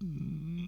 Mm,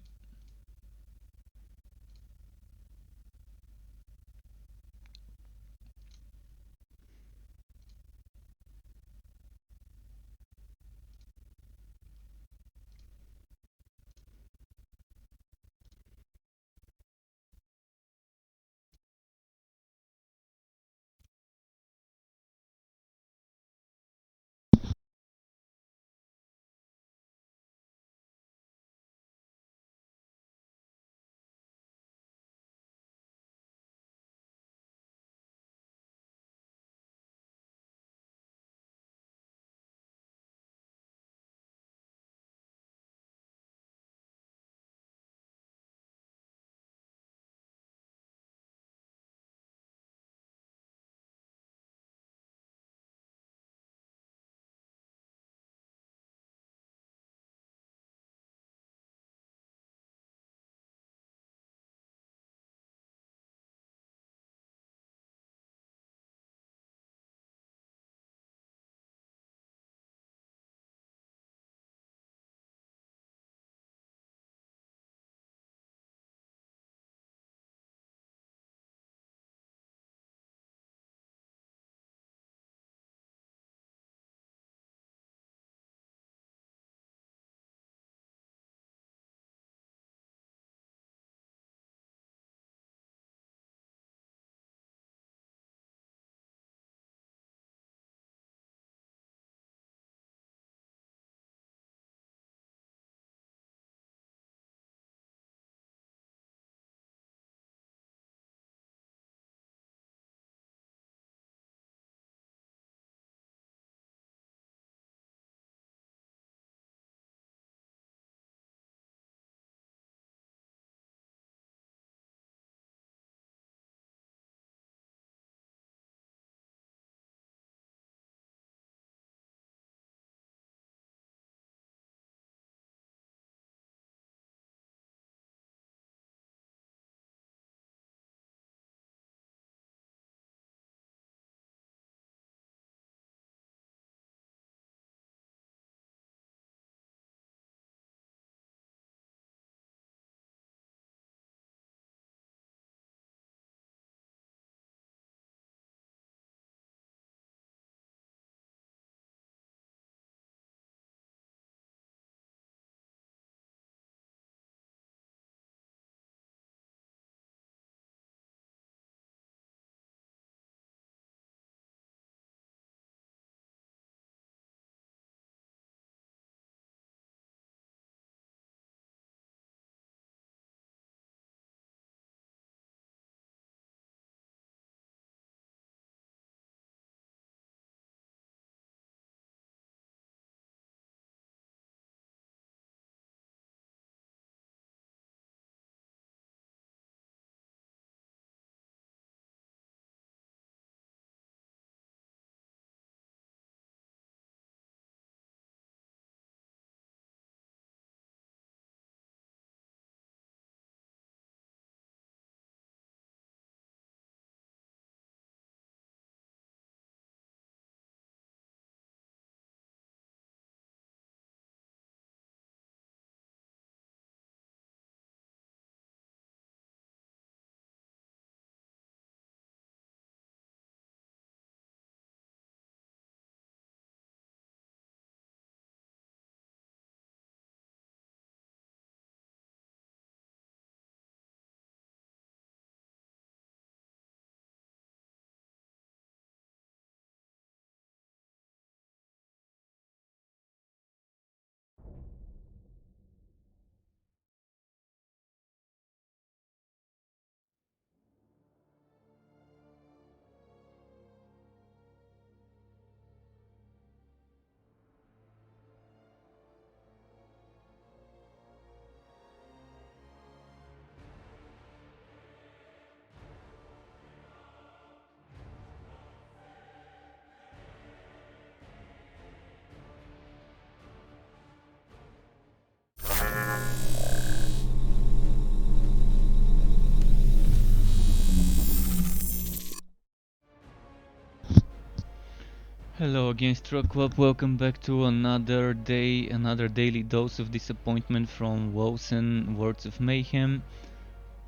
Hello again, Struckweb. Welcome back to another day, another daily dose of disappointment from Wolcen, Words of Mayhem.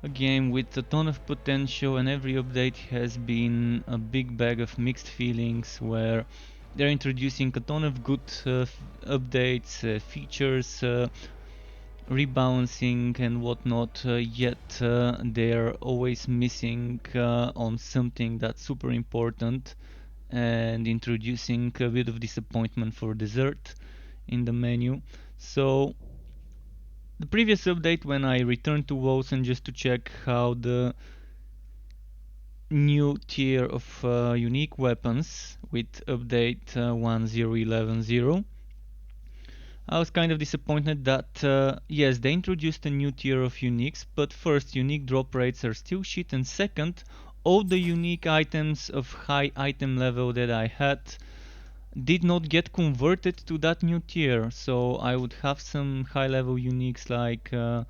A game with a ton of potential, and every update has been a big bag of mixed feelings where they're introducing a ton of good updates, features, rebalancing and whatnot, yet they're always missing on something that's super important and introducing a bit of disappointment for dessert in the menu. So the previous update, when I returned to Wolcen just to check how the new tier of unique weapons with update 1.0.11.0, I was kind of disappointed that yes, they introduced a new tier of uniques, but first, unique drop rates are still shit, and second, all the unique items of high item level that I had did not get converted to that new tier. So I would have some high level uniques like let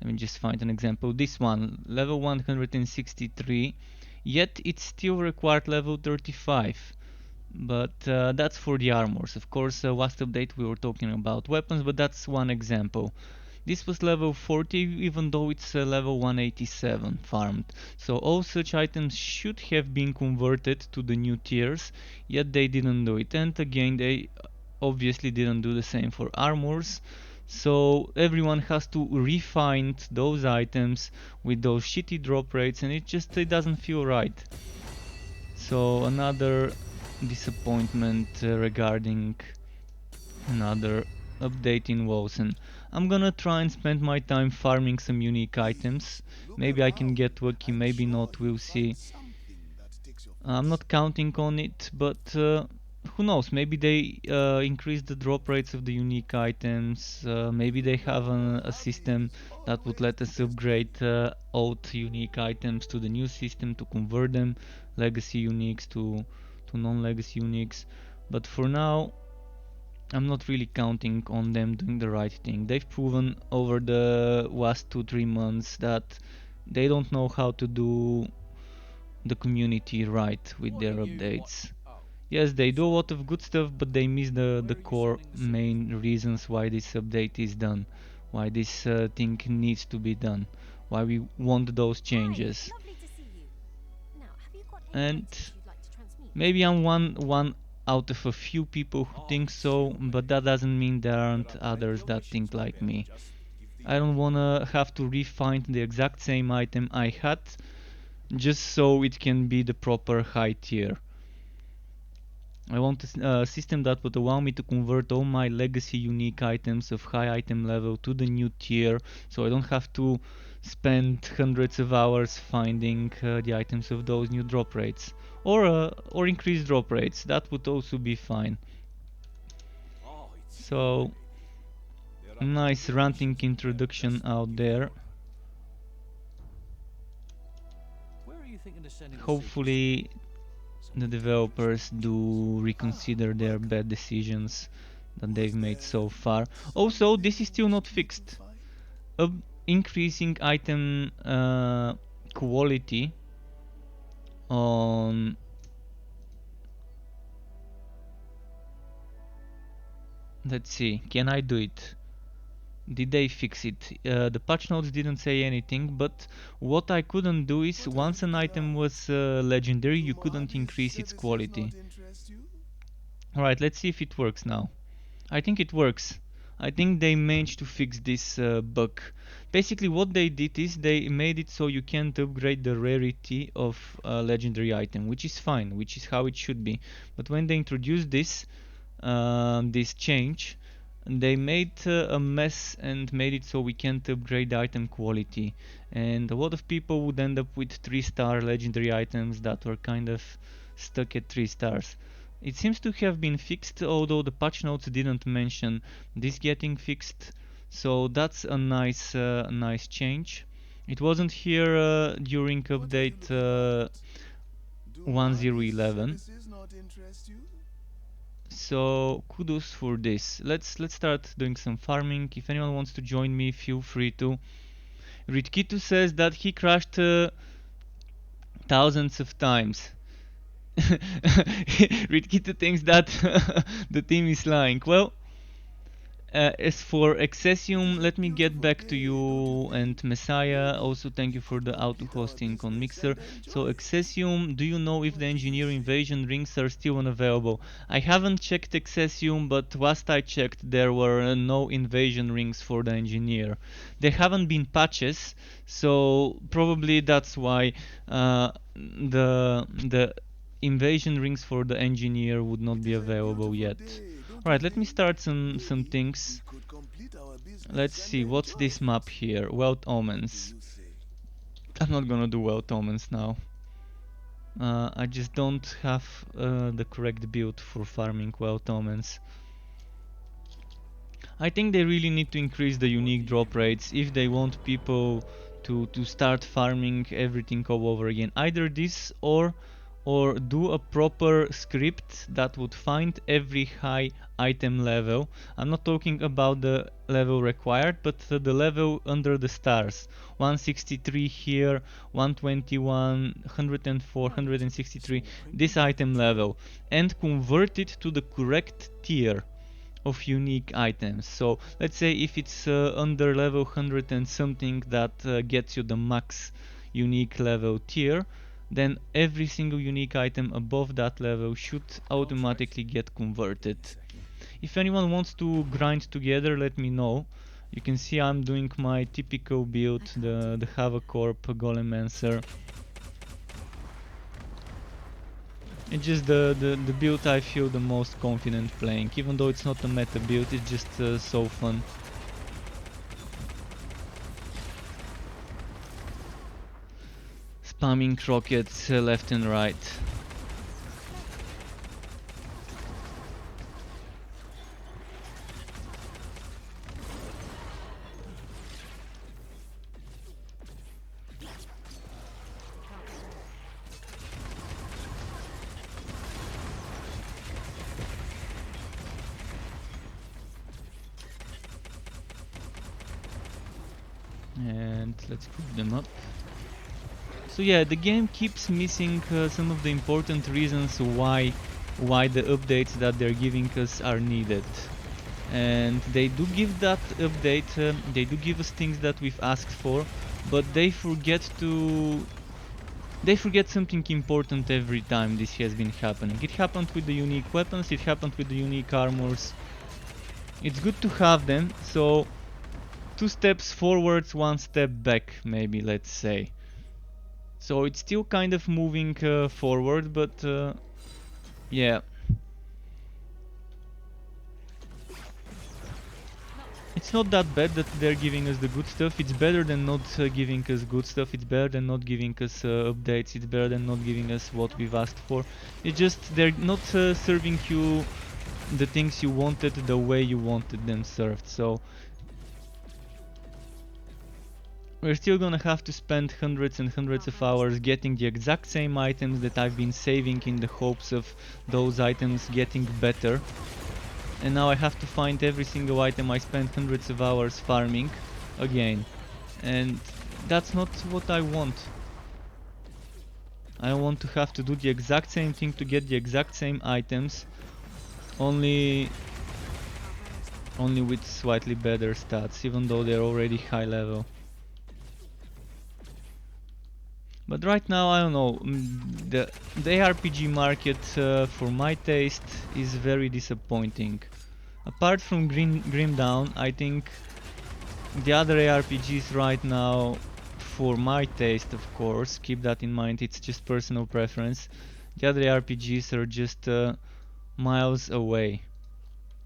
me just find an example. This one, level 163, yet it still required level 35. But that's for the armors. Of course, last update we were talking about weapons, but that's one example. This was level 40, even though it's level 187 farmed. So all such items should have been converted to the new tiers, yet they didn't do it. And again, they obviously didn't do the same for armors. So everyone has to refine those items with those shitty drop rates, and it doesn't feel right. So another disappointment regarding another update in Wolcen. I'm gonna try and spend my time farming some unique items. Maybe I can get lucky, maybe not, we'll see. I'm not counting on it, but who knows, maybe they increase the drop rates of the unique items, maybe they have a system that would let us upgrade old unique items to the new system to convert them, legacy uniques to non-legacy uniques, but for now I'm not really counting on them doing the right thing. They've proven over the last 2-3 months that they don't know how to do the community right with their updates. Yes, they do a lot of good stuff, but they miss the core main reasons why this update is done, why this thing needs to be done, why we want those changes. And maybe I'm one out of a few people who think so, but that doesn't mean there aren't others that think like me. I don't wanna have to refine the exact same item I had just so it can be the proper high tier. I want a system that would allow me to convert all my legacy unique items of high item level to the new tier, so I don't have to spend hundreds of hours finding the items of those new drop rates. Or increased drop rates, that would also be fine. So, nice ranting introduction out there. Hopefully the developers do reconsider their bad decisions that they've made so far. Also, this is still not fixed. Increasing item quality on let's see, can I do it? Did they fix it? The patch notes didn't say anything, but what I couldn't do is once an item was legendary, you couldn't increase its quality. Alright, let's see if it works now. I think it works. I think they managed to fix this bug. Basically what they did is they made it so you can't upgrade the rarity of a legendary item, which is fine, which is how it should be. But when they introduced this change, they made a mess and made it so we can't upgrade the item quality. And a lot of people would end up with 3-star legendary items that were kind of stuck at 3 stars. It seems to have been fixed, although the patch notes didn't mention this getting fixed. So that's a nice change. It wasn't here during update 1.0.11. So kudos for this. Let's start doing some farming. If anyone wants to join me, feel free to. Ritkitu says that he crashed thousands of times. Ritkito thinks that the team is lying. Well, as for Excessium, let me get back to you and Messiah. Also, thank you for the auto hosting on Mixer. So, Excessium, do you know if the engineer invasion rings are still unavailable? I haven't checked Excessium, but last I checked, there were no invasion rings for the engineer. There haven't been patches, so probably that's why the invasion rings for the engineer would not be available yet. Alright, let me start some things. Let's see, what's this map here? Wealth Omens. I'm not gonna do Wealth Omens now. I just don't have the correct build for farming Wealth Omens. I think they really need to increase the unique drop rates if they want people to start farming everything all over again. Either this or do a proper script that would find every high item level. I'm not talking about the level required, but the level under the stars. 163 here, 121, 104, 163, this item level, and convert it to the correct tier of unique items. So let's say if it's under level 100 and something that gets you the max unique level tier, then every single unique item above that level should automatically get converted. If anyone wants to grind together, let me know. You can see I'm doing my typical build, the Havocorp Golemancer. It's just the build I feel the most confident playing, even though it's not a meta build, it's just so fun. Spamming rockets left and right. And let's group them up. So yeah, the game keeps missing some of the important reasons why the updates that they're giving us are needed. And they do give that update, they do give us things that we've asked for, but they forget something important every time this has been happening. It happened with the unique weapons, it happened with the unique armors. It's good to have them, so 2 steps forwards, 1 step back, maybe, let's say. So it's still kind of moving forward, but yeah. It's not that bad that they're giving us the good stuff. It's better than not giving us good stuff. It's better than not giving us updates. It's better than not giving us what we've asked for. It's just they're not serving you the things you wanted the way you wanted them served. So we're still gonna have to spend hundreds and hundreds of hours getting the exact same items that I've been saving in the hopes of those items getting better. And now I have to find every single item I spent hundreds of hours farming again. And that's not what I want. I want to have to do the exact same thing to get the exact same items, only with slightly better stats, even though they're already high level. But right now, I don't know, the ARPG market for my taste is very disappointing. Apart from Grim Dawn, I think the other ARPGs right now, for my taste of course, keep that in mind, it's just personal preference, the other ARPGs are just miles away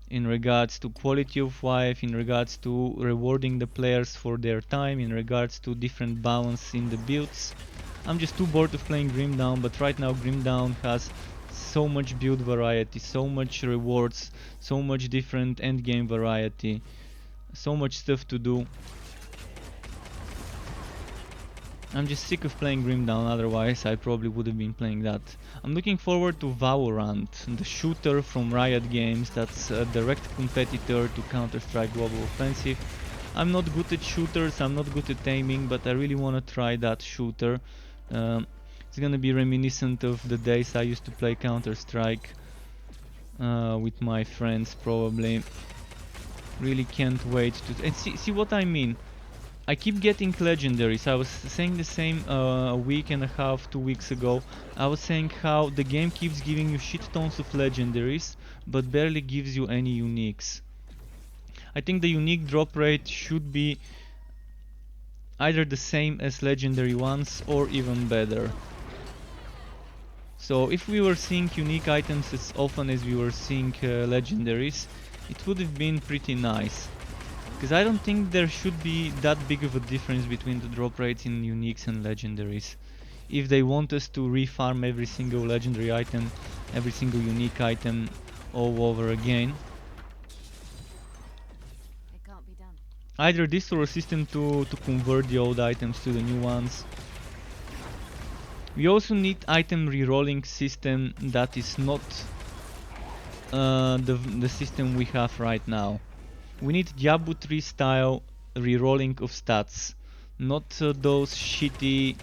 in regards to quality of life, in regards to rewarding the players for their time, in regards to different balance in the builds. I'm just too bored of playing Grim Dawn, but right now Grim Dawn has so much build variety, so much rewards, so much different endgame variety, so much stuff to do. I'm just sick of playing Grim Dawn, otherwise I probably would have been playing that. I'm looking forward to Valorant, the shooter from Riot Games that's a direct competitor to Counter-Strike Global Offensive. I'm not good at shooters, I'm not good at aiming, but I really want to try that shooter. It's gonna be reminiscent of the days I used to play Counter-Strike with my friends, probably. Really can't wait to... And see what I mean. I keep getting legendaries. I was saying the same a week and a half, 2 weeks ago. I was saying how the game keeps giving you shit tons of legendaries, but barely gives you any uniques. I think the unique drop rate should be either the same as legendary ones or even better. So if we were seeing unique items as often as we were seeing legendaries, it would have been pretty nice. Because I don't think there should be that big of a difference between the drop rates in uniques and legendaries. If they want us to refarm every single legendary item, every single unique item all over again. It can't be done. Either this or a system to convert the old items to the new ones. We also need item rerolling system that is not the system we have right now. We need Diablo 3 style rerolling of stats, not those shitty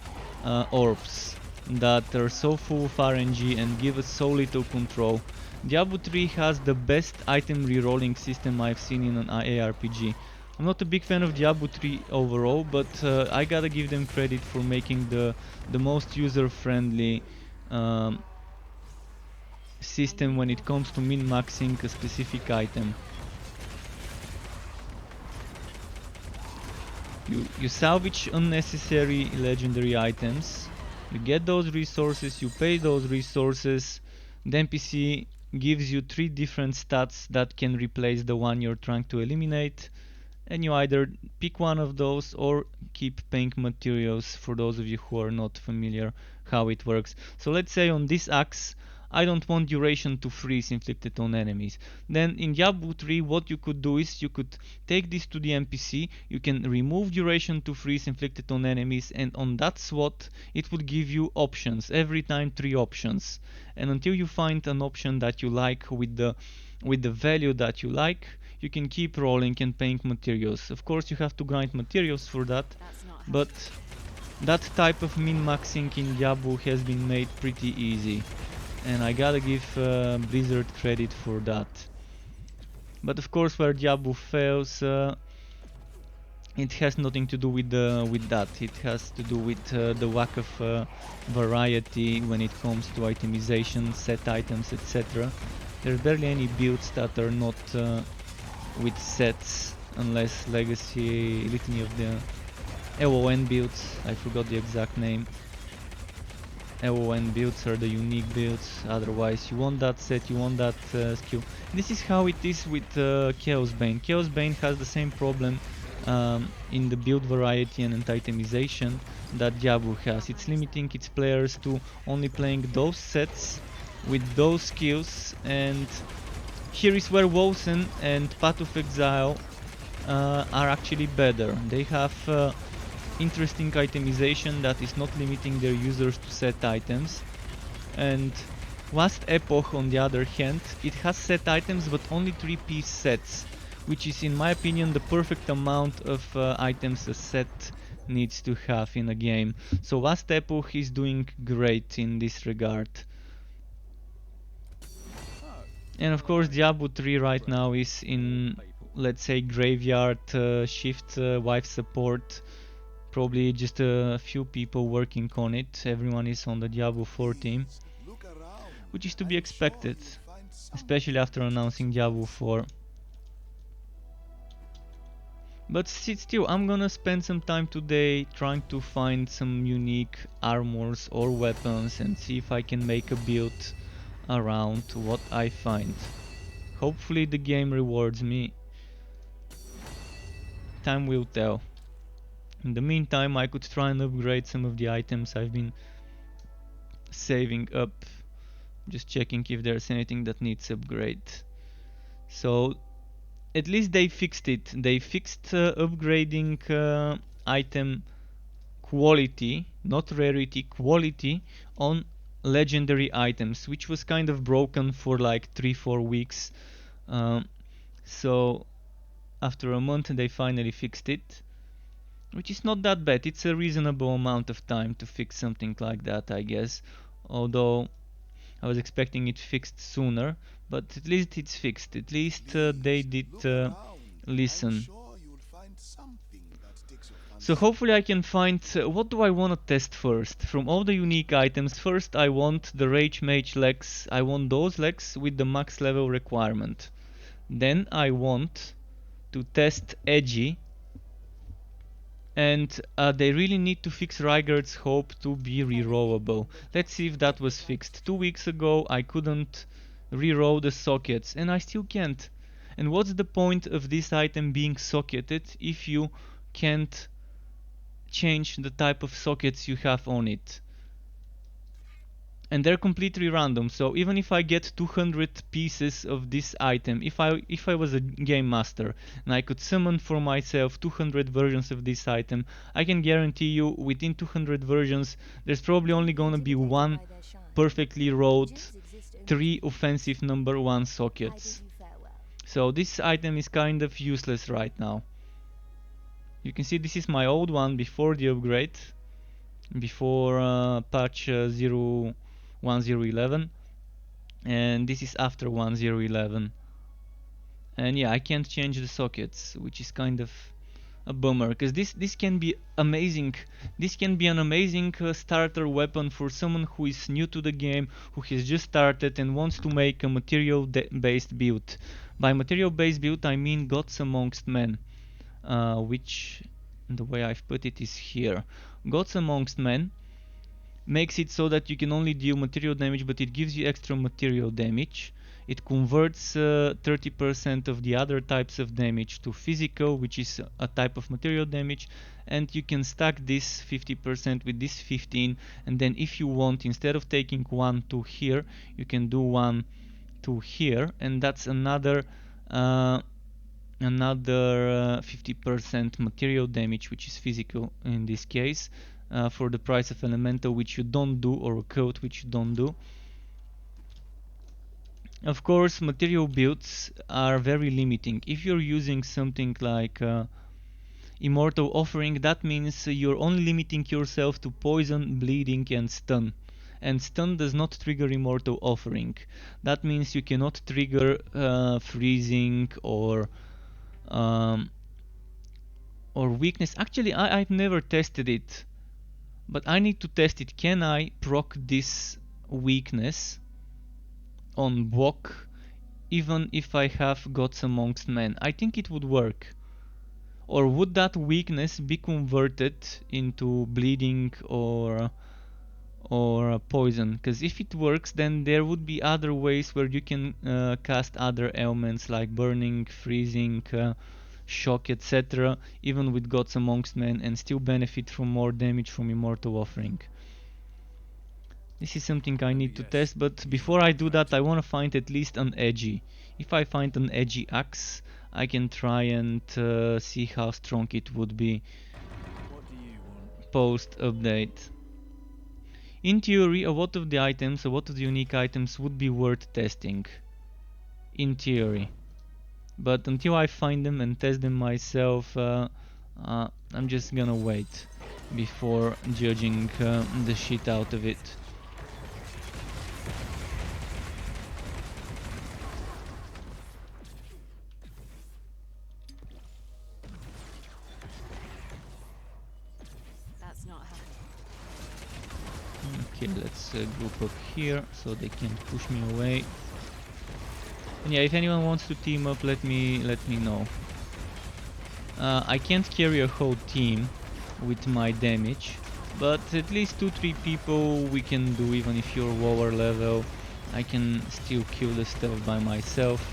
orbs that are so full of RNG and give us so little control. Diablo 3 has the best item rerolling system I've seen in an ARPG. I'm not a big fan of Diablo 3 overall, but I gotta give them credit for making the most user-friendly system when it comes to min-maxing a specific item. You salvage unnecessary legendary items, you get those resources, you pay those resources, the NPC gives you 3 different stats that can replace the one you're trying to eliminate, and you either pick one of those or keep paying materials for those of you who are not familiar how it works. So let's say on this axe I don't want duration to freeze inflicted on enemies. Then in Diablo 3 what you could do is you could take this to the NPC, you can remove duration to freeze inflicted on enemies, and on that slot it would give you options, every time 3 options. And until you find an option that you like with the value that you like, you can keep rolling and paying materials. Of course you have to grind materials for that, but that type of min-maxing in Diablo has been made pretty easy. And I gotta give Blizzard credit for that. But of course, where Diablo fails, it has nothing to do with that. It has to do with the lack of variety when it comes to itemization, set items, etc. There's barely any builds that are not with sets, unless Legacy, Litany of the LON builds. I forgot the exact name. LON builds are the unique builds, otherwise you want that set, you want that skill. This is how it is with Chaos Bane. Chaos Bane has the same problem in the build variety and itemization that Diablo has. It's limiting its players to only playing those sets with those skills, and here is where Wolcen and Path of Exile are actually better. They have interesting itemization that is not limiting their users to set items, and Last Epoch on the other hand, it has set items but only 3-piece sets, which is in my opinion the perfect amount of items a set needs to have in a game. So Last Epoch is doing great in this regard. And of course Diablo 3 right now is in, let's say, graveyard shift wife support. Probably just a few people working on it. Everyone is on the Diablo 4 team, which is to be expected, especially after announcing Diablo 4. But still, I'm gonna spend some time today trying to find some unique armors or weapons and see if I can make a build around what I find. Hopefully the game rewards me. Time will tell. In the meantime, I could try and upgrade some of the items I've been saving up. Just checking if there's anything that needs upgrade. So at least they fixed it. They fixed upgrading item quality, not rarity, quality on legendary items, which was kind of broken for like 3-4 weeks. So after a month they finally fixed it. which is not that bad. It's a reasonable amount of time to fix something like that, I guess. Although I was expecting it fixed sooner, but at least it's fixed. At least they did listen. So hopefully I can find... what do I want to test first? From all the unique items, first I want the Rage Mage legs. I want those legs with the max level requirement. Then I want to test Edgy. And they really need to fix Rygarde's Hope to be rerollable. Let's see if that was fixed. 2 weeks ago I couldn't reroll the sockets, and I still can't. And what's the point of this item being socketed if you can't change the type of sockets you have on it? And they're completely random, so even if I get 200 pieces of this item, if I was a game master and I could summon for myself 200 versions of this item, I can guarantee you within 200 versions there's probably only gonna be one perfectly rolled 3 offensive number 1 sockets. So this item is kind of useless right now. You can see this is my old one before the upgrade, before patch 1011, and this is after 1011. And yeah, I can't change the sockets, which is kind of a bummer, because this can be amazing. This can be an amazing starter weapon for someone who is new to the game, who has just started and wants to make a material based build. By material based build I mean Gods Amongst Men, which the way I've put it is here. Gods Amongst Men makes it so that you can only deal material damage, but it gives you extra material damage. It converts 30% of the other types of damage to physical, which is a type of material damage, and you can stack this 50% with this 15, and then if you want, instead of taking 1 to here, you can do 1 to here, and that's another 50% material damage, which is physical in this case, for the price of elemental, which you don't do, or a code, which you don't do. Of course, material builds are very limiting. If you're using something like Immortal Offering, that means you're only limiting yourself to poison, bleeding and stun. And stun does not trigger Immortal Offering. That means you cannot trigger freezing or weakness. Actually, I've never tested it, but I need to test it. Can I proc this weakness on Bok even if I have Gods Amongst Men? I think it would work. Or would that weakness be converted into bleeding or poison? Because if it works, then there would be other ways where you can cast other elements like burning, freezing, shock, etc., even with Gods Amongst Men, and still benefit from more damage from Immortal Offering. This is something I need to test, but before I do that I want to find at least an Edgy. If I find an Edgy axe, I can try and see how strong it would be post-update. In theory, a lot of the items, a lot of the unique items would be worth testing. In theory. But until I find them and test them myself, I'm just gonna wait before judging the shit out of it. Okay, let's group up here so they can push me away. And yeah, if anyone wants to team up, let me know. I can't carry a whole team with my damage, but at least 2-3 people we can do. Even if you're lower level, I can still kill the stuff by myself.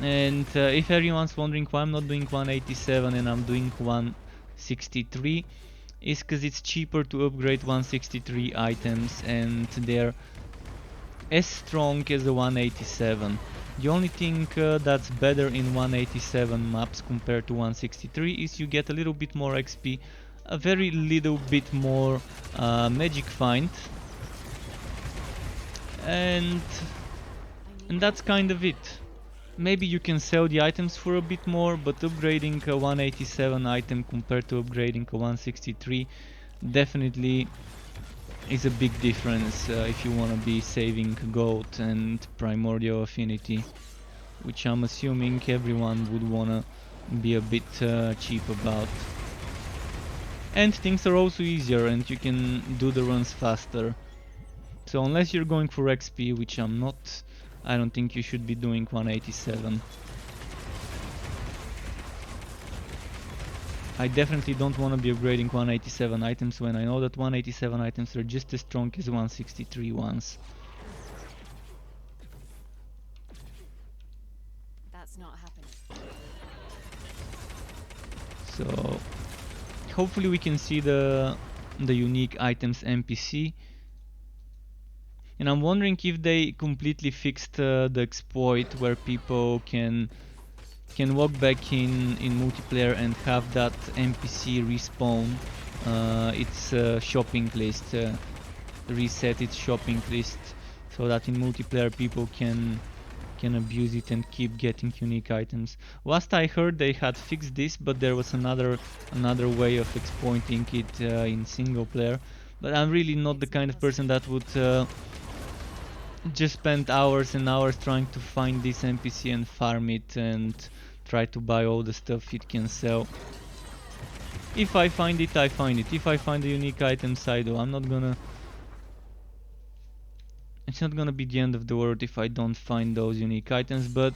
And if everyone's wondering why I'm not doing 187 and I'm doing 163, is because it's cheaper to upgrade 163 items and they're as strong as the 187. The only thing that's better in 187 maps compared to 163 is you get a little bit more XP, a very little bit more magic find, and that's kind of it. Maybe you can sell the items for a bit more, but upgrading a 187 item compared to upgrading a 163 definitely is a big difference if you want to be saving gold and primordial affinity, which I'm assuming everyone would want to be a bit cheap about. And things are also easier and you can do the runs faster. So unless you're going for XP, which I'm not, I don't think you should be doing 187. I definitely don't want to be upgrading 187 items when I know that 187 items are just as strong as 163 ones. That's not happening. So hopefully we can see the unique items NPC. And I'm wondering if they completely fixed the exploit where people can walk back in multiplayer and have that NPC respawn its shopping list, reset its shopping list, so that in multiplayer people can abuse it and keep getting unique items. Last I heard they had fixed this, but there was another way of exploiting it in single player. But I'm really not the kind of person that would just spend hours and hours trying to find this NPC and farm it and try to buy all the stuff it can sell. If I find it, I find it. If I find the unique items, I do. It's not gonna be the end of the world if I don't find those unique items, but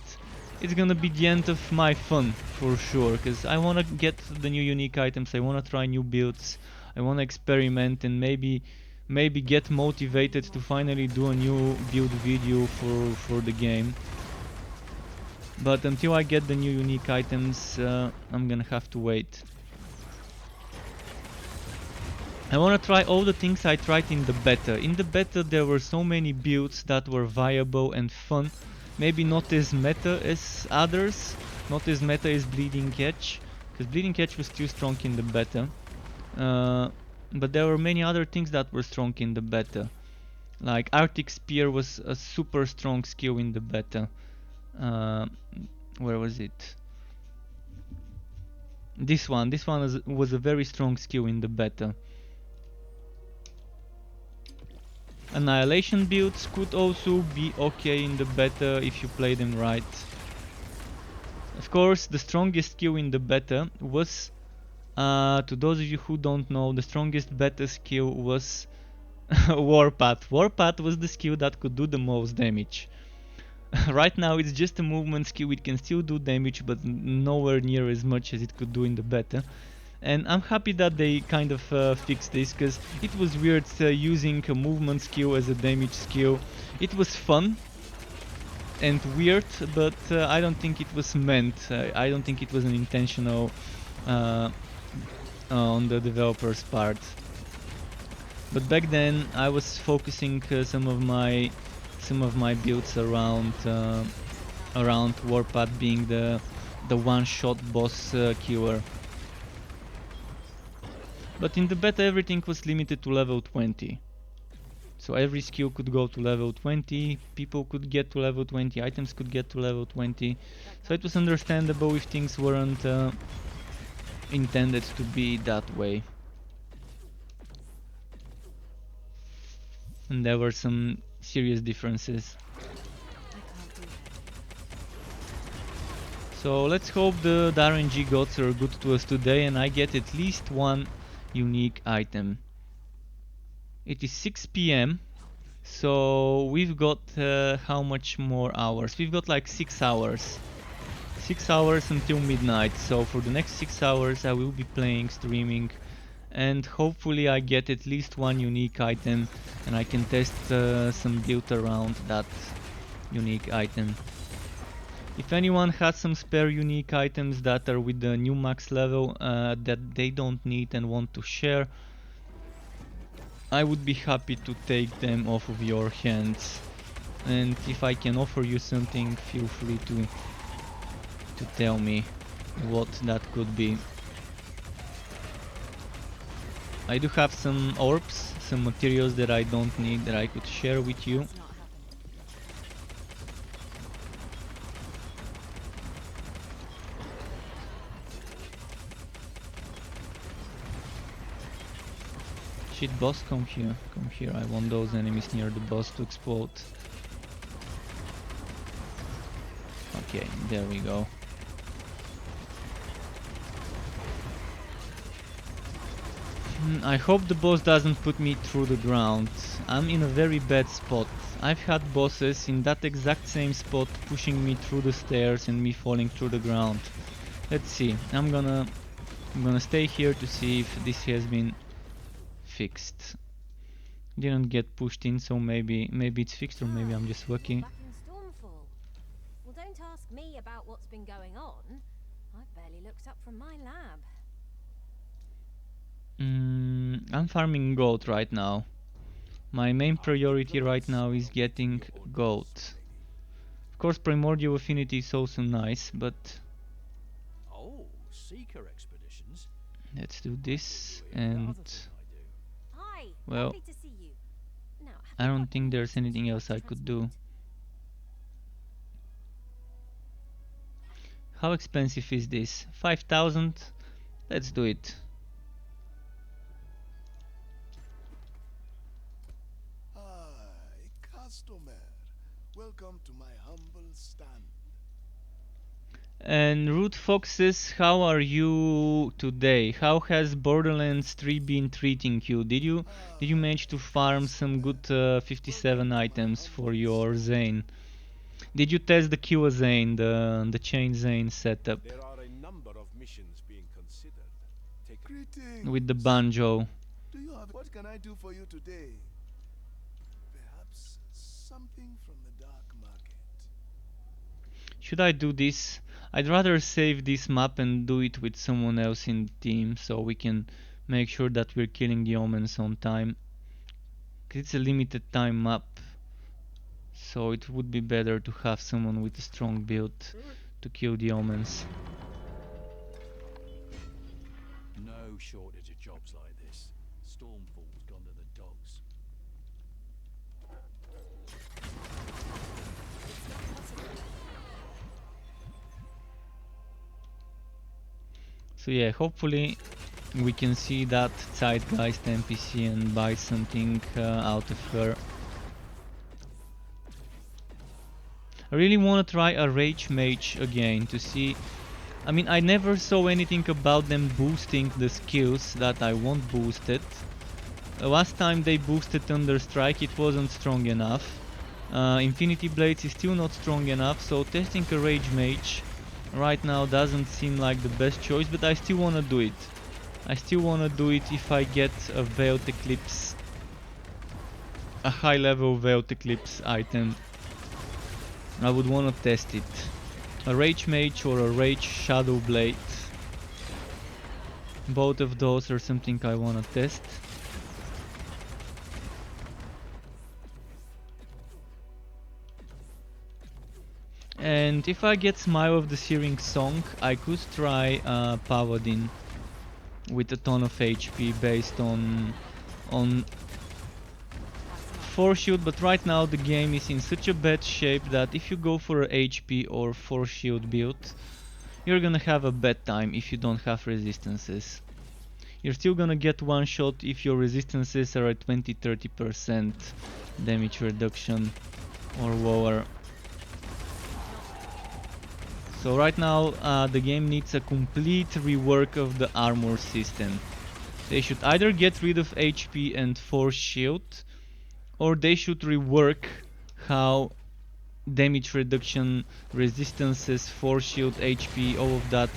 it's gonna be the end of my fun for sure, because I wanna get the new unique items, I wanna try new builds, I wanna experiment and maybe get motivated to finally do a new build video for the game. But until I get the new unique items, I'm gonna have to wait. I wanna try all the things I tried in the beta. In the beta there were so many builds that were viable and fun. Maybe not as meta as others, not as meta as Bleeding Edge, because Bleeding Edge was too strong in the beta. But there were many other things that were strong in the beta. Like Arctic Spear was a super strong skill in the beta. Where was it? This one was a very strong skill in the beta. Annihilation builds could also be okay in the beta if you play them right. Of course, the strongest skill in the beta was, to those of you who don't know, the strongest beta skill was Warpath. Warpath was the skill that could do the most damage. Right now it's just a movement skill, it can still do damage, but nowhere near as much as it could do in the beta. And I'm happy that they kind of fixed this, because it was weird using a movement skill as a damage skill. It was fun and weird, but I don't think it was meant. I don't think it was an intentional on the developer's part. But back then I was focusing some of my builds around Warpath being the one-shot boss killer. But in the beta everything was limited to level 20. So every skill could go to level 20, people could get to level 20, items could get to level 20. So it was understandable if things weren't intended to be that way. And there were some serious differences. So let's hope the RNG gods are good to us today and I get at least one unique item. It is 6 PM, so we've got how much more hours? We've got like 6 hours. 6 hours until midnight, so for the next 6 hours I will be playing, streaming, and hopefully I get at least one unique item and I can test some build around that unique item. If anyone has some spare unique items that are with the new max level that they don't need and want to share, I would be happy to take them off of your hands. And if I can offer you something, feel free to tell me what that could be. I do have some orbs, some materials that I don't need that I could share with you. Shit, boss, come here. Come here. I want those enemies near the boss to explode. Okay, there we go. I hope the boss doesn't put me through the ground. I'm in a very bad spot. I've had bosses in that exact same spot pushing me through the stairs and me falling through the ground. Let's see. I'm gonna stay here to see if this has been fixed. Didn't get pushed in, so maybe it's fixed, or maybe I'm just lucky. Back in Stormfall. Well, don't ask me about what's been going on. I've barely looked up from my lab. I'm farming gold right now. My main priority right now is getting gold. Of course, primordial affinity is also nice, but seeker expeditions. Let's do this, and Hi, well, lovely to see you. Now, I don't think there's anything else I could do. How expensive is this? 5,000? Let's do it. Customer, welcome to my humble stand. And Root Foxes, how are you today? How has Borderlands 3 been treating you? Did you manage to farm some good 57 items for your Zane? Did you test the Kill Zane, the Chain Zane setup? There are a number of missions being considered. With the banjo. Do you have what can I do for you today? Perhaps something from the dark market. Should I do this? I'd rather save this map and do it with someone else in the team, so we can make sure that we're killing the omens on time. 'Cause it's a limited time map, so it would be better to have someone with a strong build to kill the omens. No shortage of jobs like this. Stormfall's gone to the dogs. So yeah, hopefully we can see that Zeitgeist NPC and buy something out of her. I really want to try a Rage Mage again to see. I mean, I never saw anything about them boosting the skills that I want boosted. Last time they boosted Thunderstrike, it wasn't strong enough. Infinity Blades is still not strong enough, so testing a Rage Mage right now doesn't seem like the best choice, but I still want to do it. I still want to do it if I get a Veiled Eclipse, a high level Veiled Eclipse item. I would want to test it. A Rage Mage or a Rage Shadow Blade. Both of those are something I want to test. And if I get Smile of the Searing Song, I could try Paladin with a ton of HP based on 4 shield, but right now the game is in such a bad shape that if you go for a HP or 4 shield build, you're gonna have a bad time if you don't have resistances. You're still gonna get one shot if your resistances are at 20-30% damage reduction or lower. So right now the game needs a complete rework of the armor system. They should either get rid of HP and force shield, or they should rework how damage reduction, resistances, force shield, HP, all of that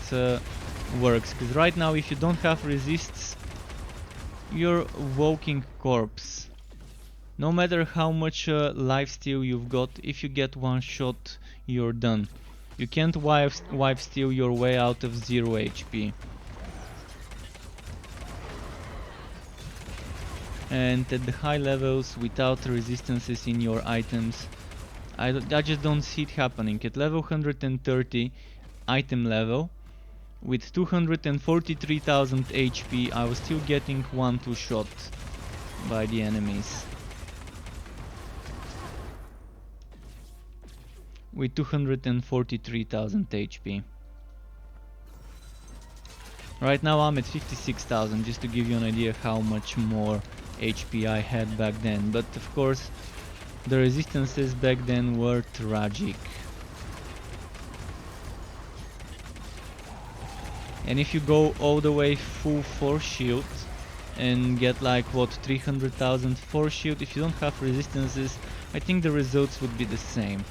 works. Because right now if you don't have resists, you're a walking corpse. No matter how much lifesteal you've got, if you get one shot, you're done. You can't wipe steal your way out of 0 HP. And at the high levels, without resistances in your items, I just don't see it happening. At level 130 item level, with 243,000 HP, I was still getting 1-2 shot by the enemies. With 243,000 HP. Right now I'm at 56,000, just to give you an idea how much more HP I had back then. But of course, the resistances back then were tragic. And if you go all the way full force shield and get like what 300,000 force shield, if you don't have resistances, I think the results would be the same.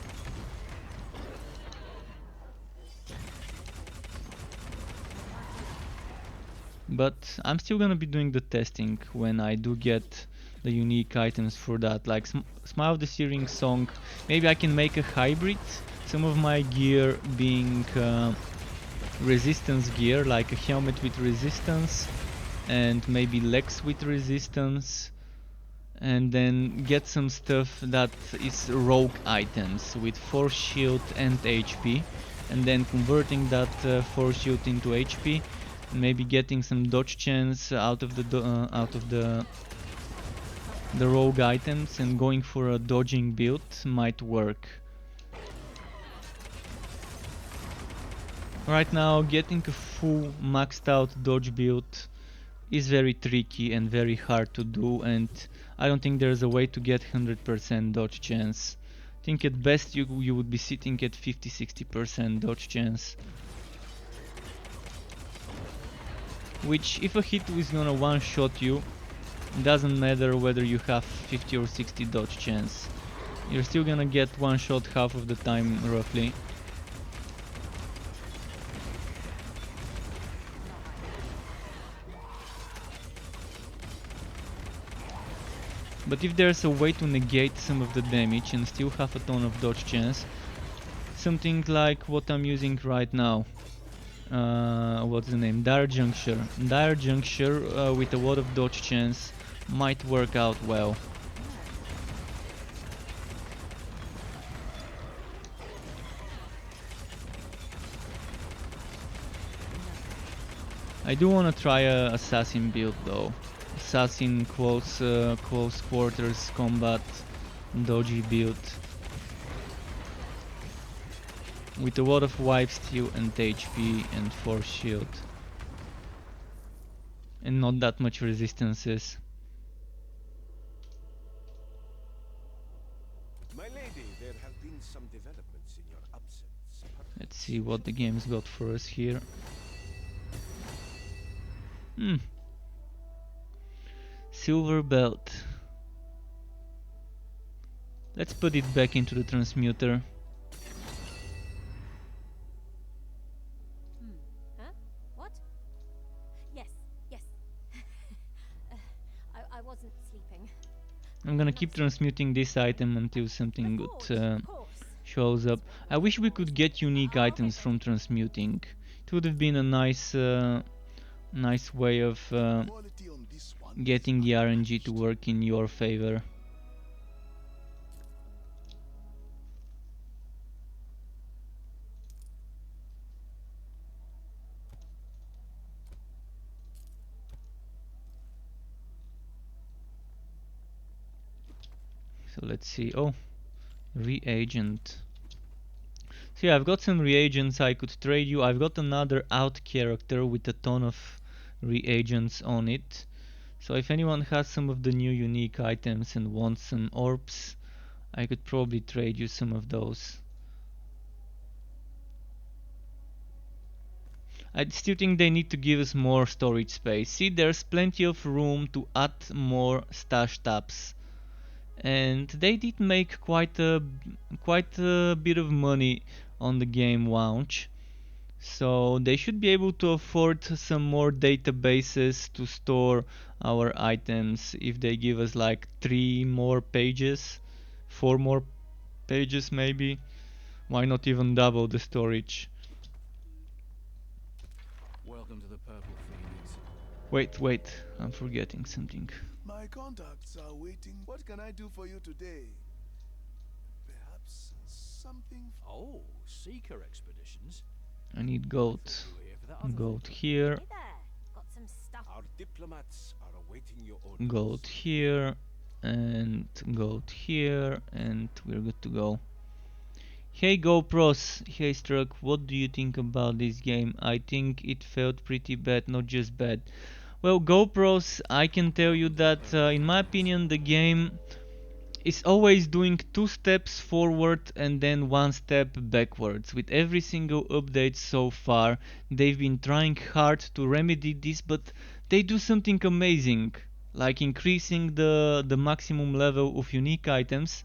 But I'm still gonna be doing the testing when I do get the unique items for that, like Smile of the Searing Song. Maybe I can make a hybrid, some of my gear being resistance gear, like a helmet with resistance and maybe legs with resistance, and then get some stuff that is rogue items with force shield and HP, and then converting that force shield into HP, maybe getting some dodge chance out of the rogue items, and going for a dodging build might work. Right now, getting a full maxed out dodge build is very tricky and very hard to do, and I don't think there's a way to get 100% dodge chance. I think at best you would be sitting at 50-60% dodge chance. Which, if a hit is gonna one-shot you, it doesn't matter whether you have 50 or 60 dodge chance. You're still gonna get one shot half of the time, roughly. But if there's a way to negate some of the damage and still have a ton of dodge chance, something like what I'm using right now. What's the name? Dire Juncture. Dire Juncture with a lot of dodge chance might work out well. I do want to try a assassin build though. Assassin close quarters combat dodgy build with a lot of wipe steal and HP and force shield and not that much resistances. My lady, there have been some developments in your absence. Let's see what the game's got for us here. Silver belt. Let's put it back into the transmuter. Huh? What? Yes, yes. I wasn't sleeping. I'm gonna keep transmuting this item until something good shows up. I wish we could get unique items from transmuting. It would have been a nice nice way of Quality on this one getting is the RNG to work in your favor. So let's see. Oh, reagent. So yeah, I've got some reagents I could trade you. I've got another out character with a ton of reagents on it. So if anyone has some of the new unique items and wants some orbs, I could probably trade you some of those. I still think they need to give us more storage space. See, there's plenty of room to add more stash tabs. And they did make quite a bit of money on the game launch, so they should be able to afford some more databases to store our items if they give us like 3 more pages, 4 more pages maybe. Why not even double the storage? Welcome to the Purple Phoenix. Wait, I'm forgetting something. My contacts are waiting. What can I do for you today? Perhaps something. Oh, Seeker expeditions. I need goat. We're here for that other Goat thing. here, Hey there. Got some stuff. Our diplomats are awaiting your orders. goat here, and goat here, and we're good to go. Hey GoPros, hey Struck, what do you think about this game? I think it felt pretty bad, not just bad. Well, GoPros, I can tell you that in my opinion the game is always doing 2 steps forward and then 1 step backwards. With every single update so far, they've been trying hard to remedy this, but they do something amazing, like increasing the maximum level of unique items,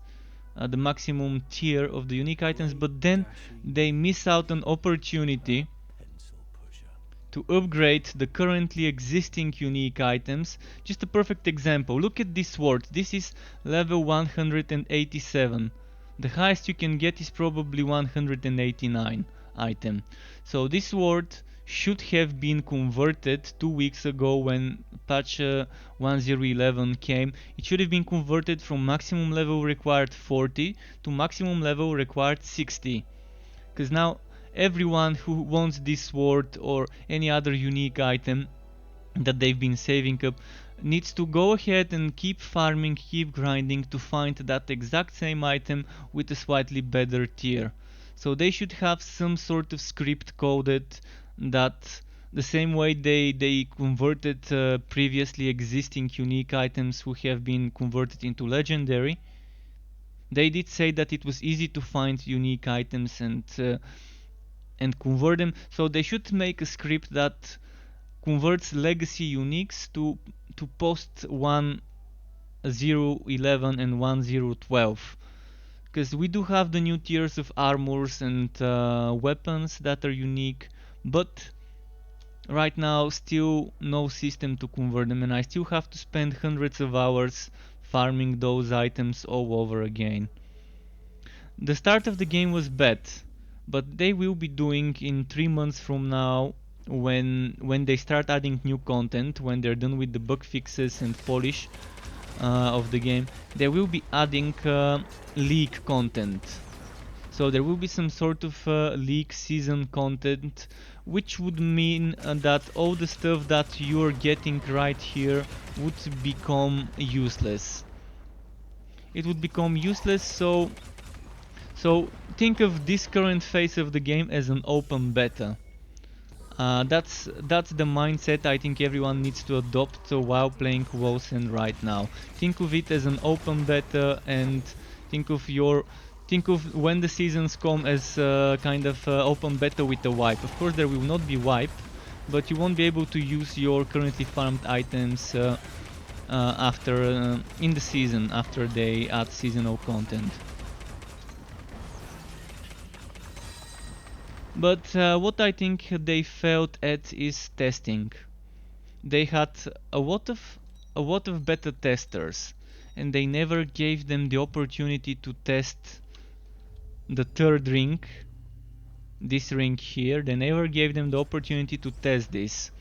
the maximum tier of the unique items, but then they miss out an opportunity Pencil pusher. to upgrade the currently existing unique items. Just a perfect example. Look at this sword. This is level 187. The highest you can get is probably 189 item. So this sword should have been converted 2 weeks ago when patch 1011 came. It should have been converted from maximum level required 40 to maximum level required 60. Because now everyone who wants this sword or any other unique item that they've been saving up needs to go ahead and keep farming, keep grinding to find that exact same item with a slightly better tier. So they should have some sort of script coded that the same way they converted previously existing unique items who have been converted into legendary. They did say that it was easy to find unique items and convert them. So they should make a script that converts legacy uniques to post 1011 and 1012. Because we do have the new tiers of armors and weapons that are unique, but right now still no system to convert them, and I still have to spend hundreds of hours farming those items all over again. The start of the game was bad, but they will be doing in 3 months from now, when they start adding new content, when they're done with the bug fixes and polish of the game, they will be adding league content. So there will be some sort of league season content, which would mean that all the stuff that you're getting right here would become useless. It would become useless, so think of this current phase of the game as an open beta. That's the mindset I think everyone needs to adopt while playing Wolcen right now. Think of it as an open beta, and think of when the seasons come as kind of open beta with a wipe. Of course there will not be wipe, but you won't be able to use your currently farmed items after in the season, after they add seasonal content. But what I think they failed at is testing. They had a lot of beta testers, and they never gave them the opportunity to test the third ring, this ring here. They never gave them the opportunity to test this.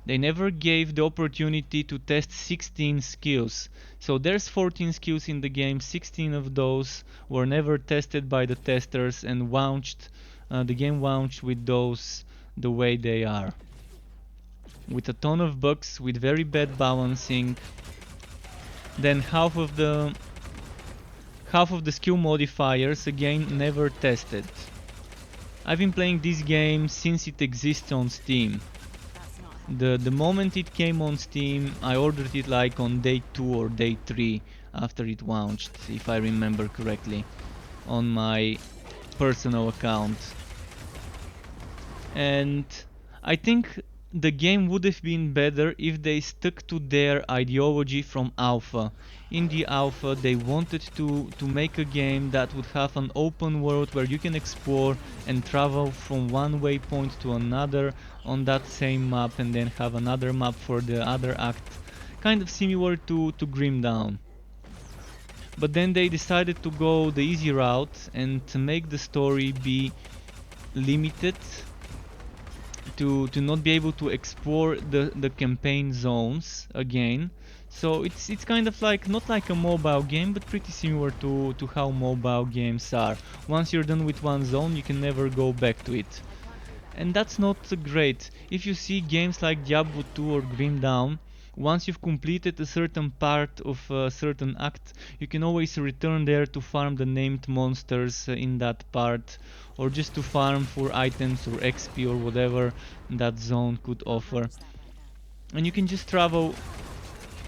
They never gave the opportunity to test 16 skills. So there's 14 skills in the game, 16 of those were never tested by the testers and launched. The game launched with those the way they are, with a ton of bugs, with very bad balancing. Then half of the skill modifiers again never tested. I've been playing this game since it exists on Steam. The moment it came on Steam, I ordered it like on day 2 or day 3 after it launched, if I remember correctly, on my personal account. And I think the game would have been better if they stuck to their ideology from alpha. In the alpha they wanted to make a game that would have an open world where you can explore and travel from one waypoint to another on that same map, and then have another map for the other act, kind of similar to Grim Dawn. But then they decided to go the easy route and to make the story be limited, to not be able to explore the campaign zones again. So it's kind of like, not like a mobile game, but pretty similar to how mobile games are. Once you're done with one zone, you can never go back to it. And that's not great. If you see games like Diablo 2 or Grim Dawn, once you've completed a certain part of a certain act, you can always return there to farm the named monsters in that part, or just to farm for items or XP or whatever that zone could offer. and you can just travel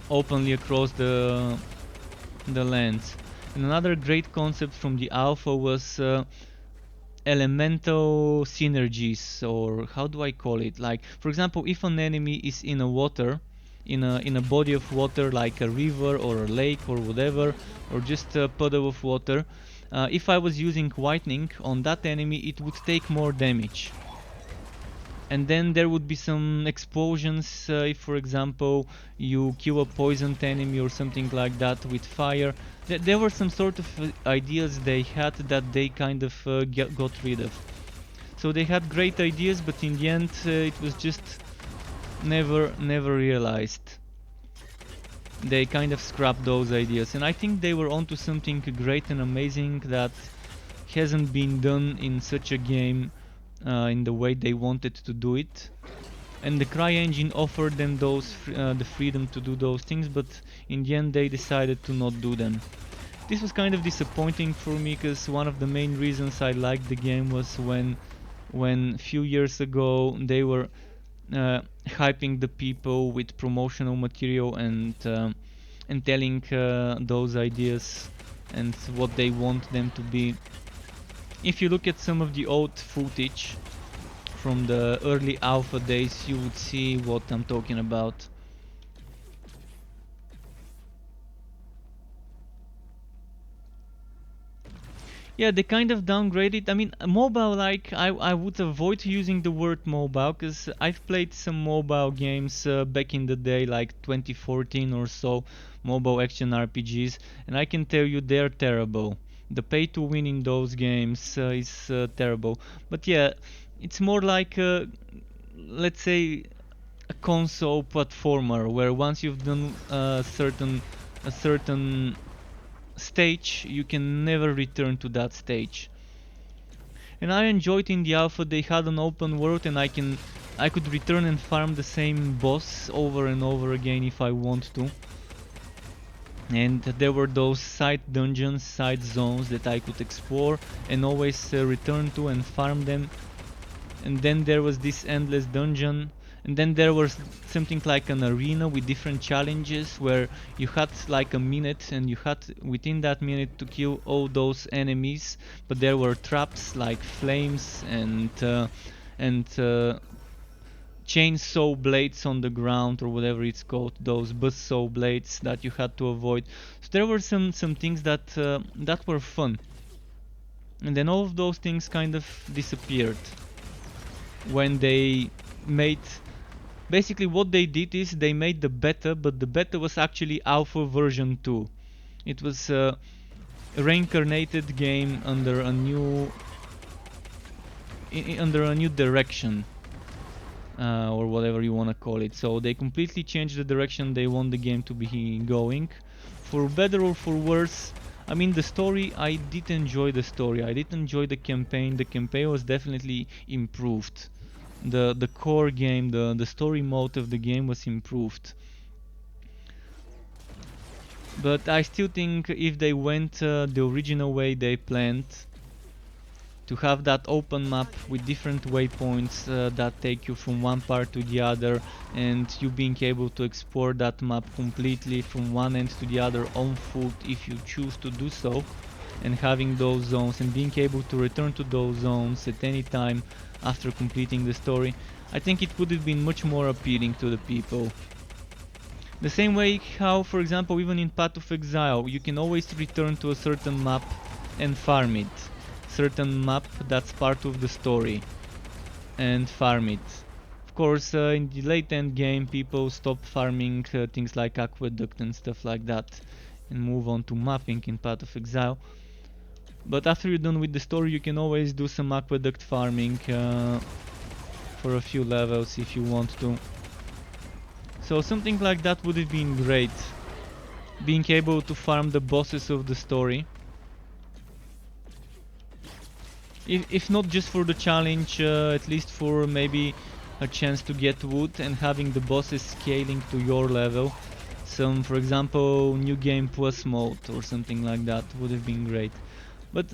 openly across the lands. And another great concept from the alpha was elemental synergies, or how do I call it? Like, for example, if an enemy is in a water, in a body of water, like a river or a lake or whatever, or just a puddle of water, if I was using whitening on that enemy, it would take more damage. And then there would be some explosions if, for example, you kill a poisoned enemy or something like that with fire. There were some sort of ideas they had that they kind of got rid of. So they had great ideas, but in the end it was just never realized. They kind of scrapped those ideas, and I think they were onto something great and amazing that hasn't been done in such a game in the way they wanted to do it. And the CryEngine offered them the freedom to do those things, but in the end they decided to not do them. This was kind of disappointing for me, because one of the main reasons I liked the game was when a few years ago they were hyping the people with promotional material and telling those ideas and what they want them to be. If you look at some of the old footage from the early alpha days, you would see what I'm talking about. Yeah, they kind of downgraded. I mean, mobile, like, I would avoid using the word mobile, because I've played some mobile games back in the day, like 2014 or so, mobile action RPGs, and I can tell you they're terrible. The pay to win in those games is terrible. But yeah, it's more like, let's say, a console platformer, where once you've done a certain stage, you can never return to that stage. And I enjoyed in the alpha they had an open world, and I could return and farm the same boss over and over again if I want to. And there were those side dungeons, side zones that I could explore and always return to and farm them. And then there was this endless dungeon, and then there was something like an arena with different challenges where you had like a minute, and you had within that minute to kill all those enemies, but there were traps like flames and chainsaw blades on the ground, or whatever it's called, those buzzsaw blades that you had to avoid. So there were some things that that were fun, and then all of those things kind of disappeared when they made, basically what they did is they made the beta, but the beta was actually alpha version 2. It was a reincarnated game under a new direction, or whatever you want to call it. So they completely changed the direction they want the game to be going, for better or for worse. I mean, the story, I did enjoy the story, I did enjoy the campaign. The campaign was definitely improved. The core game, the story mode of the game was improved. But I still think if they went the original way they planned, to have that open map with different waypoints that take you from one part to the other, and you being able to explore that map completely from one end to the other on foot if you choose to do so, and having those zones and being able to return to those zones at any time after completing the story, I think it would have been much more appealing to the people. The same way how, for example, even in Path of Exile, you can always return to a certain map and farm it. Certain map that's part of the story, and farm it. Of course, in the late end game, people stop farming things like aqueduct and stuff like that, and move on to mapping in Path of Exile. But after you're done with the story, you can always do some aqueduct farming for a few levels if you want to. So something like that would have been great. Being able to farm the bosses of the story. If not just for the challenge, at least for maybe a chance to get wood, and having the bosses scaling to your level. Some, for example, New Game Plus mode or something like that would have been great. But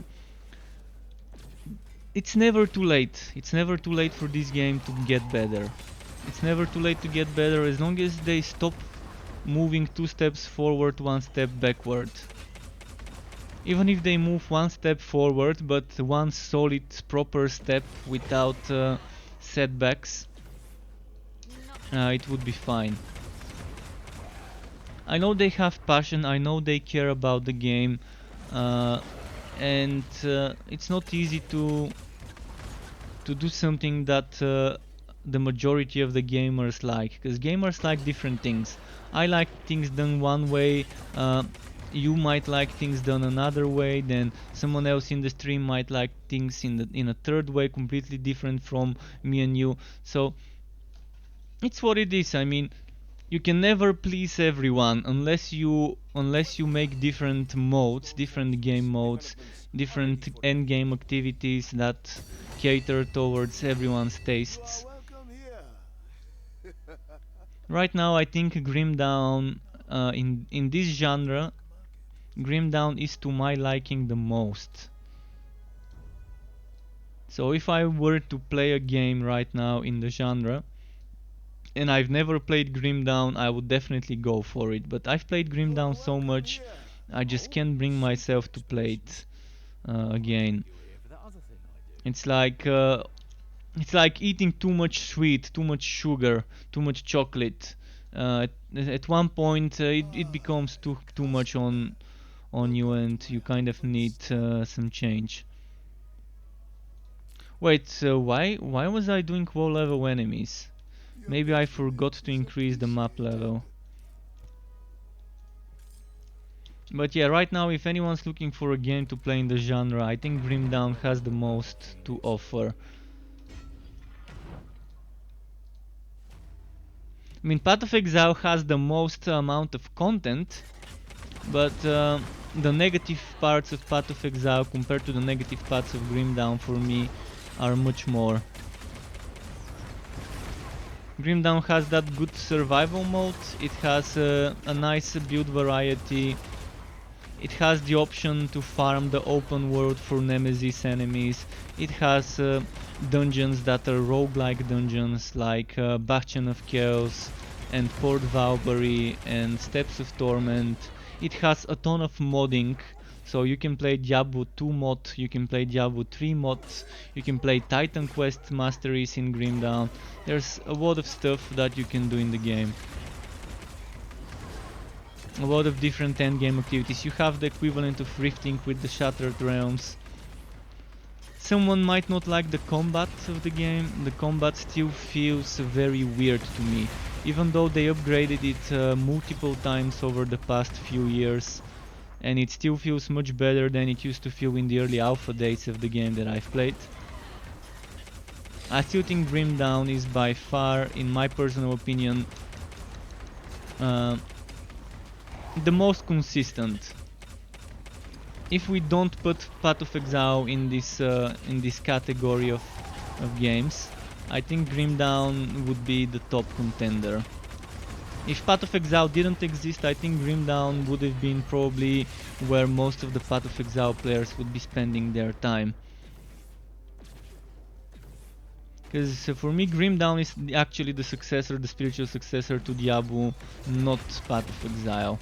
it's never too late. It's never too late for this game to get better. It's never too late to get better as long as they stop moving 2 steps forward, 1 step backward. Even if they move 1 step forward, but 1 solid proper step without setbacks, it would be fine. I know they have passion, I know they care about the game, and it's not easy to do something that the majority of the gamers like, because gamers like different things. I like things done one way, you might like things done another way, then someone else in the stream might like things in a third way, completely different from me and you. So it's what it is. I mean, you can never please everyone unless you make different modes, different game modes, different end game activities that cater towards everyone's tastes. You are welcome here. Right now I think Grim Dawn, in this genre, Grim Dawn is to my liking the most. So if I were to play a game right now in the genre, and I've never played Grim Dawn, I would definitely go for it. But I've played Grim Dawn so much, I just can't bring myself to play it again. It's like eating too much sweet, too much sugar, too much chocolate. At one point, it becomes too much on you, and you kind of need some change. Wait, why was I doing low level enemies? Maybe I forgot to increase the map level. But yeah, right now if anyone's looking for a game to play in the genre, I think Grim Dawn has the most to offer. I mean, Path of Exile has the most amount of content, but the negative parts of Path of Exile compared to the negative parts of Grim Dawn for me are much more. Grim Dawn has that good survival mode, it has a nice build variety, it has the option to farm the open world for nemesis enemies, it has dungeons that are roguelike dungeons like Bastion of Chaos and Port Valkyrie and Steps of Torment. It has a ton of modding, so you can play Diablo 2 mod, you can play Diablo 3 mods, you can play Titan Quest masteries in Grim Dawn. There's a lot of stuff that you can do in the game. A lot of different endgame activities. You have the equivalent of rifting with the Shattered Realms. Someone might not like the combat of the game, the combat still feels very weird to me. Even though they upgraded it multiple times over the past few years, and it still feels much better than it used to feel in the early alpha days of the game that I've played. I still think Grim Dawn is by far, in my personal opinion, the most consistent. If we don't put Path of Exile in this category of games, I think Grim Dawn would be the top contender. If Path of Exile didn't exist, I think Grim Dawn would have been probably where most of the Path of Exile players would be spending their time. Because for me, Grim Dawn is actually the successor, the spiritual successor to Diablo, not Path of Exile.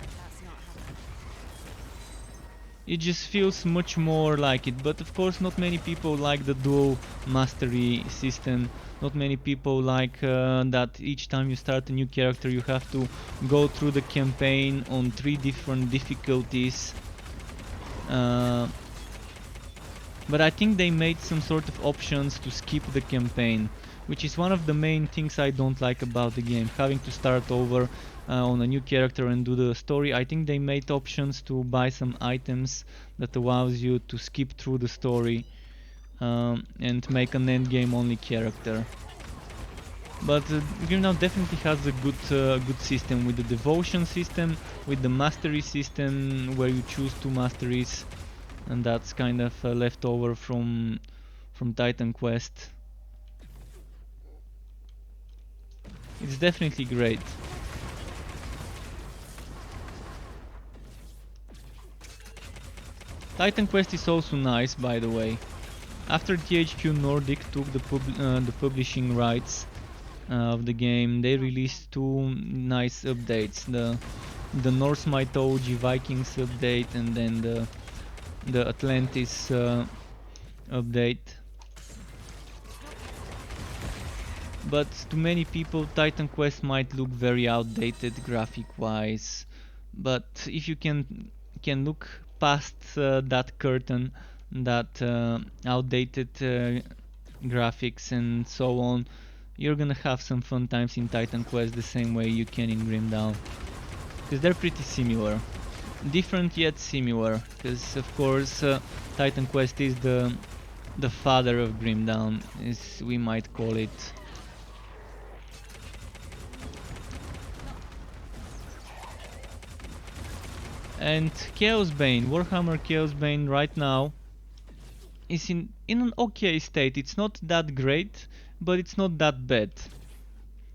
It just feels much more like it, but of course not many people like the dual mastery system. Not many people like that each time you start a new character you have to go through the campaign on 3 different difficulties. But I think they made some sort of options to skip the campaign, which is one of the main things I don't like about the game, having to start over on a new character and do the story. I think they made options to buy some items that allows you to skip through the story and make an endgame only character. But Grim Dawn definitely has a good system with the devotion system, with the mastery system where you choose 2 masteries, and that's kind of left over from Titan Quest. It's definitely great. Titan Quest is also nice, by the way. After THQ Nordic took the publishing rights, of the game, they released two nice updates: the Norse mythology Vikings update, and then the Atlantis update. But to many people, Titan Quest might look very outdated graphic-wise. But if you can look past that curtain, that outdated graphics and so on, you're gonna have some fun times in Titan Quest the same way you can in Grim Dawn. Because they're pretty similar. Different yet similar, because of course Titan Quest is the father of Grim Dawn, as we might call it. And Chaos Bane, Warhammer Chaos Bane right now is in an okay state. It's not that great, but it's not that bad.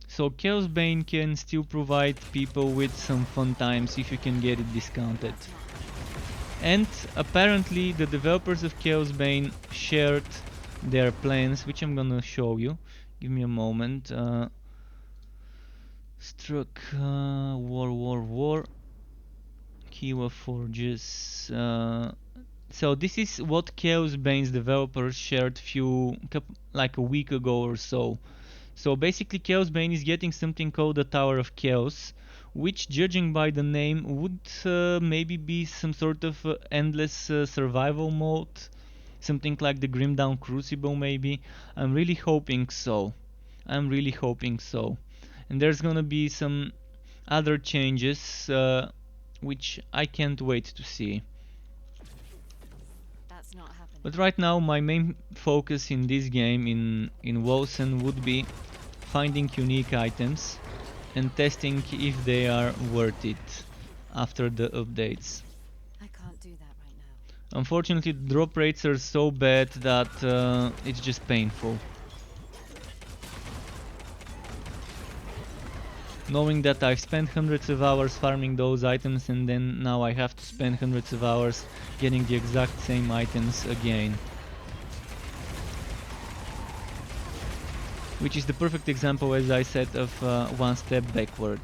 So Chaos Bane can still provide people with some fun times if you can get it discounted. And apparently the developers of Chaos Bane shared their plans, which I'm gonna show you. Give me a moment. Struck war. Kiwa Forges. So this is what Chaos Bane's developers shared like a week ago or so. So basically Chaos Bane is getting something called the Tower of Chaos, which, judging by the name, would maybe be some sort of endless survival mode. Something like the Grim Dawn Crucible maybe. I'm really hoping so. And there's gonna be some other changes which I can't wait to see. That's not happening. But right now my main focus in this game, in Wolcen, would be finding unique items and testing if they are worth it after the updates. I can't do that right now. Unfortunately, the drop rates are so bad that it's just painful. Knowing that I've spent hundreds of hours farming those items, and then now I have to spend hundreds of hours getting the exact same items again. Which is the perfect example, as I said, of one step backward,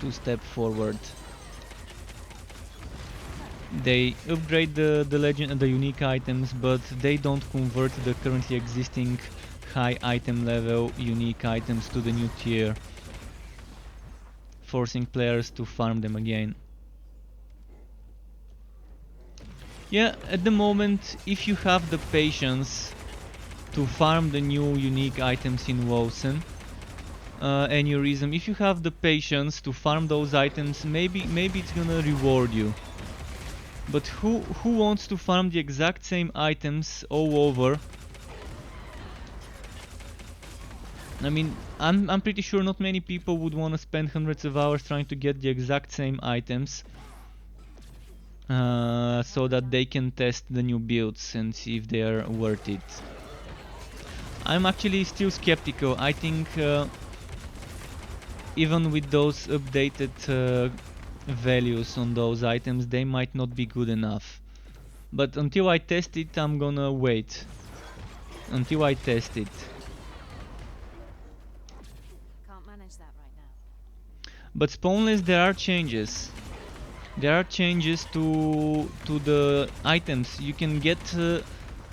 two step forward. They upgrade the legend and the unique items, but they don't convert the currently existing high item level unique items to the new tier, forcing players to farm them again. Yeah, at the moment, if you have the patience to farm the new unique items in Wolcen, aneurysm, if you have the patience to farm those items, maybe it's gonna reward you. But who wants to farm the exact same items all over? I mean, I'm pretty sure not many people would want to spend hundreds of hours trying to get the exact same items so that they can test the new builds and see if they are worth it. I'm actually still skeptical. I think even with those updated values on those items, they might not be good enough. But until I test it, I'm gonna wait until I test it. But spawnless, there are changes. There are changes to the items. You can get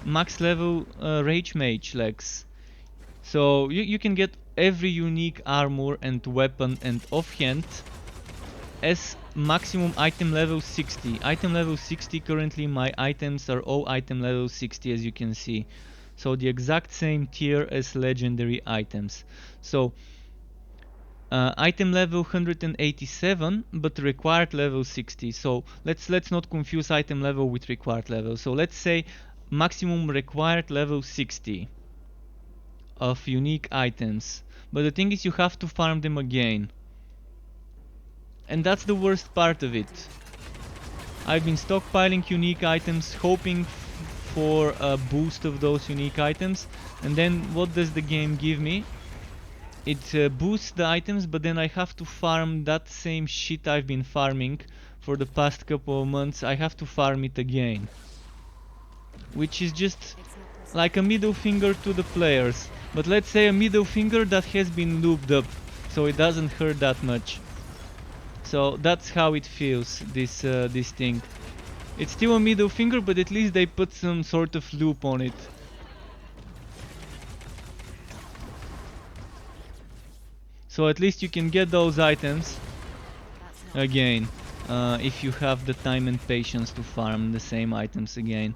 max level Rage Mage legs. So you can get every unique armor and weapon and offhand as maximum item level 60. Item level 60, currently my items are all item level 60, as you can see. So the exact same tier as legendary items. So item level 187, but required level 60. So let's not confuse item level with required level. So let's say maximum required level 60 of unique items. But the thing is, you have to farm them again. And that's the worst part of it. I've been stockpiling unique items, hoping for a boost of those unique items. And then what does the game give me? It boosts the items, but then I have to farm that same shit I've been farming for the past couple of months. I have to farm it again. Which is just like a middle finger to the players. But let's say a middle finger that has been lubed up, so it doesn't hurt that much. So that's how it feels, this thing. It's still a middle finger, but at least they put some sort of loop on it. So at least you can get those items again, if you have the time and patience to farm the same items again.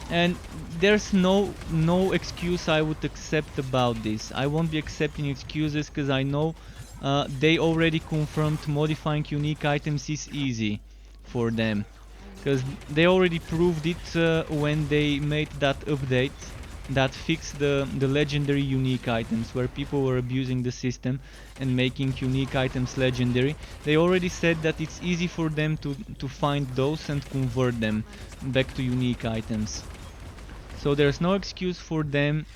And there's no excuse I would accept about this. I won't be accepting excuses, because I know they already confirmed modifying unique items is easy for them, because they already proved it when they made that update that fixed the legendary unique items, where people were abusing the system and making unique items legendary. They already said that it's easy for them to find those and convert them back to unique items. So there's no excuse for them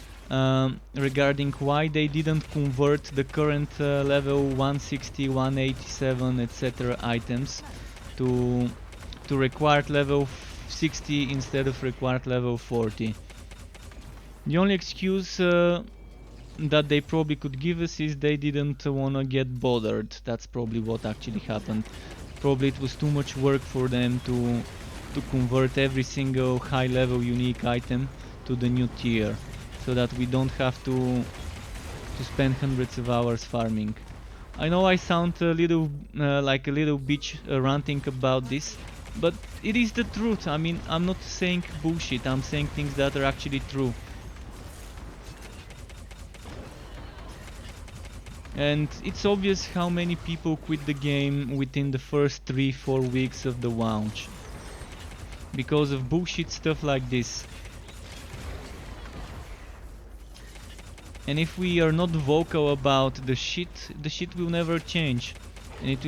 regarding why they didn't convert the current level 160, 187, etc. items to required level 60 instead of required level 40. The only excuse that they probably could give us is they didn't wanna get bothered. That's probably what actually happened. Probably it was too much work for them to convert every single high level unique item to the new tier, so that we don't have to spend hundreds of hours farming. I know I sound a little like a little bitch ranting about this, but it is the truth. I mean, I'm not saying bullshit, I'm saying things that are actually true. And it's obvious how many people quit the game within the first 3-4 weeks of the launch, because of bullshit stuff like this. And if we are not vocal about the shit will never change, and it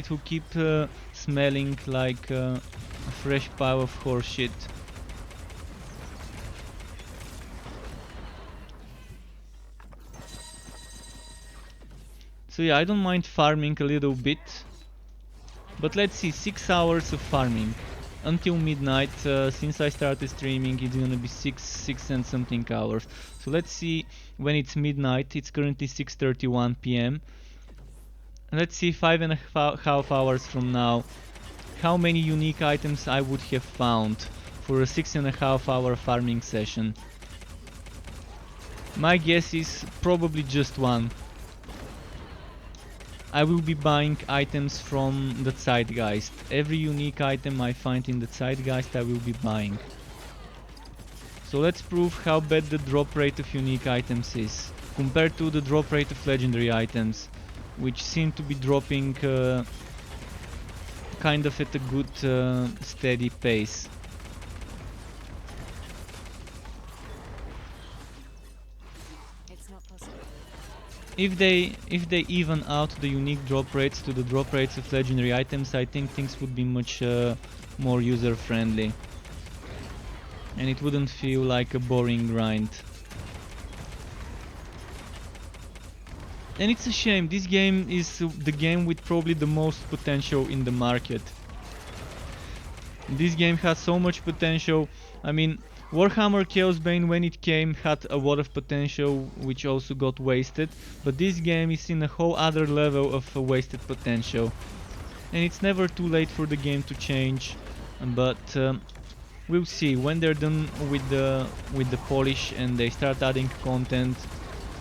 will keep smelling like a fresh pile of horse shit. So yeah, I don't mind farming a little bit, but let's see, 6 hours of farming until midnight. Since I started streaming, it's gonna be 6 and something hours. So let's see when it's midnight. It's currently 6:31 p.m. Let's see 5.5 hours from now how many unique items I would have found for a 6.5 hour farming session. My guess is probably just one. I will be buying items from the Zeitgeist. Every unique item I find in the Zeitgeist I will be buying. So let's prove how bad the drop rate of unique items is compared to the drop rate of legendary items, which seem to be dropping kind of at a good steady pace. It's not possible. If they even out the unique drop rates to the drop rates of legendary items, I think things would be much more user friendly, and it wouldn't feel like a boring grind. And it's a shame, this game is the game with probably the most potential in the market. This game has so much potential. I mean, Warhammer Chaosbane, when it came, had a lot of potential, which also got wasted, but this game is in a whole other level of wasted potential. And it's never too late for the game to change, but we'll see. When they're done with the polish and they start adding content,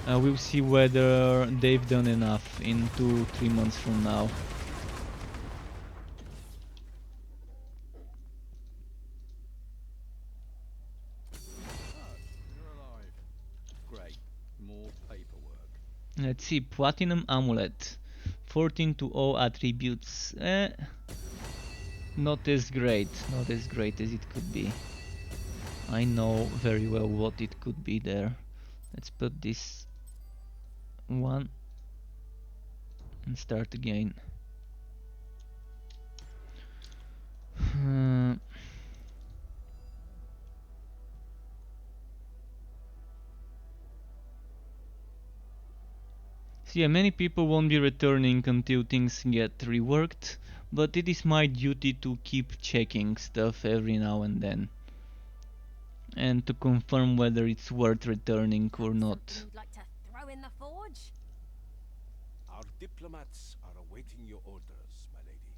we'll see whether they've done enough in 2-3 months from now. Let's see, Platinum Amulet, 14-0 attributes, not as great as it could be. I know very well what it could be there. Let's put this one and start again. So yeah, many people won't be returning until things get reworked, but it is my duty to keep checking stuff every now and then. and to confirm whether it's worth returning or not. Something you'd like to throw in the forge? Our diplomats are awaiting your orders, my lady.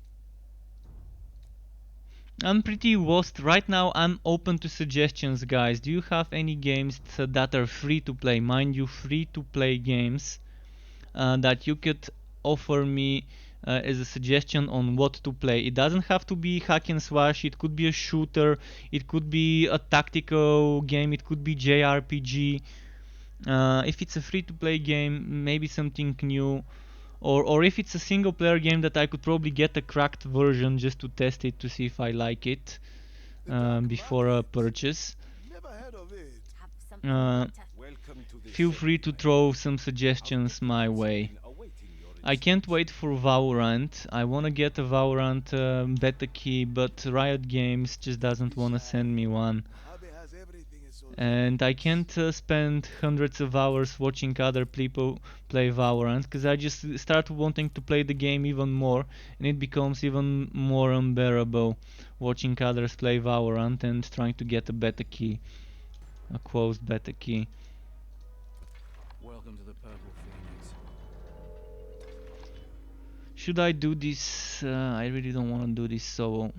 I'm pretty lost right now. I'm open to suggestions, guys. Do you have any games that are free to play? Mind you, free to play games that you could offer me as a suggestion on what to play. It doesn't have to be hack and slash, it could be a shooter, it could be a tactical game, it could be JRPG. If it's a free to play game, maybe something new. Or if it's a single player game that I could probably get a cracked version just to test it to see if I like it before a purchase. Never heard of it. Have something you'd like to Welcome to the Feel free to throw some suggestions my way. I can't wait for Valorant. I wanna get a Valorant beta key, but Riot Games just doesn't wanna send me one. Abe has everything a soldier And I can't spend hundreds of hours watching other people play Valorant, because I just start wanting to play the game even more, and it becomes even more unbearable watching others play Valorant and trying to get a beta key, a closed beta key. Welcome to the Purple Phoenix. Should I do this? I really don't want to do this solo.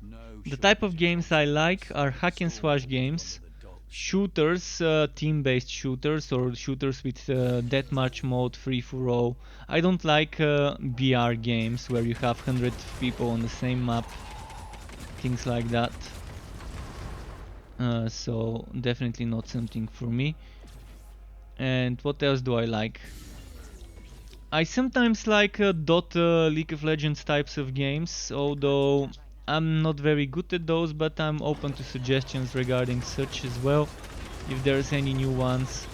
No The type of shortage games I like are hack and Stormfall slash games, under the docks. shooters, team-based shooters, or shooters with deathmatch mode, free for all. I don't like BR games where you have hundreds of people on the same map, things like that. So definitely not something for me. And what else do I like? I sometimes like Dota, League of Legends types of games, although I'm not very good at those, but I'm open to suggestions regarding such as well, if there's any new ones.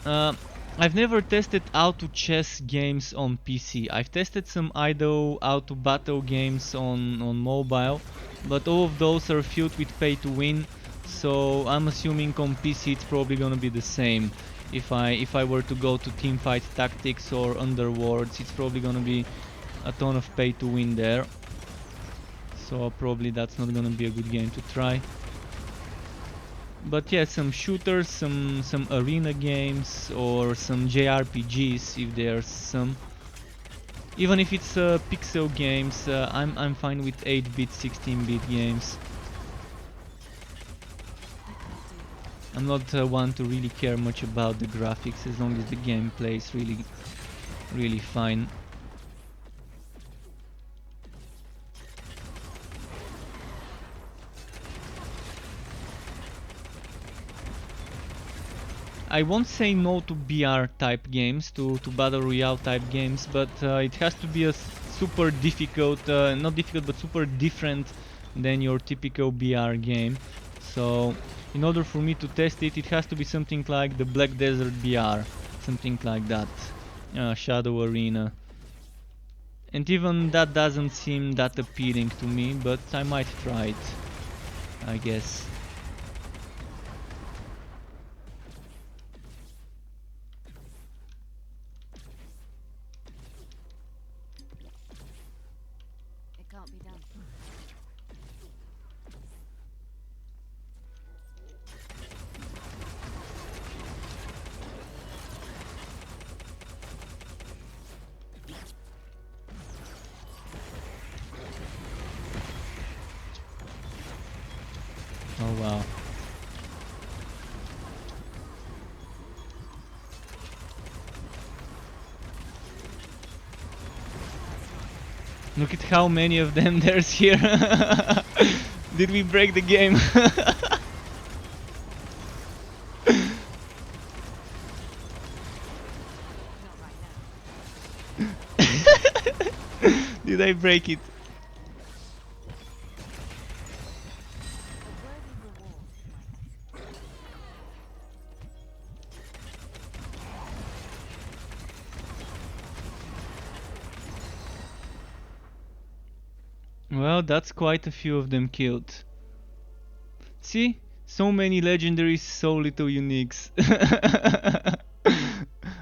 I've never tested auto chess games on PC. I've tested some idle auto battle games on mobile, but all of those are filled with pay to win, so I'm assuming on PC it's probably gonna be the same. If I were to go to Teamfight Tactics or Underworlds, it's probably gonna be a ton of pay to win there. So probably that's not gonna be a good game to try. But yeah, some shooters, some arena games, or some JRPGs if there's some. Even if it's pixel games, I'm fine with 8-bit, 16-bit games. I'm not one to really care much about the graphics as long as the gameplay is really fine. I won't say no to BR type games, to Battle Royale type games, but it has to be a super difficult, not difficult but super different than your typical BR game. So in order for me to test it, it has to be something like the Black Desert BR, something like that, Shadow Arena. And even that doesn't seem that appealing to me, but I might try it, I guess. It can't be done. Oh wow. Look at how many of them there's here. Did we break the game? Not right now. Did I break it? A worthy reward, my lord. Well, that's quite a few of them killed. See? So many legendaries, so little uniques.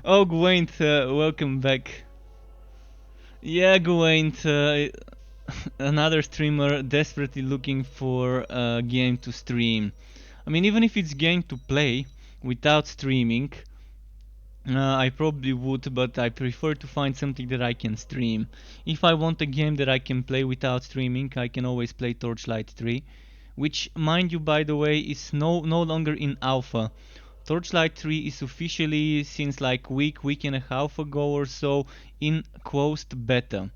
Oh, Gwaint, welcome back. Yeah, Gwaint, another streamer desperately looking for a game to stream. I mean, even if it's game to play without streaming, I probably would, but I prefer to find something that I can stream. If I want a game that I can play without streaming, I can always play Torchlight 3, which, mind you, by the way, is no longer in alpha. Torchlight 3 is officially, since like week and a half ago or so, in closed beta.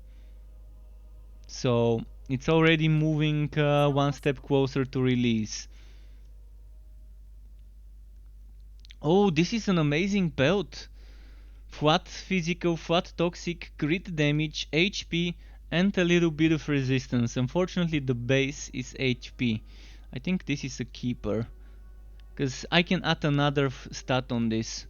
So it's already moving one step closer to release. Oh, this is an amazing belt. Flat physical, flat toxic, crit damage, HP, and a little bit of resistance. Unfortunately, the base is HP. I think this is a keeper, because I can add another stat on this.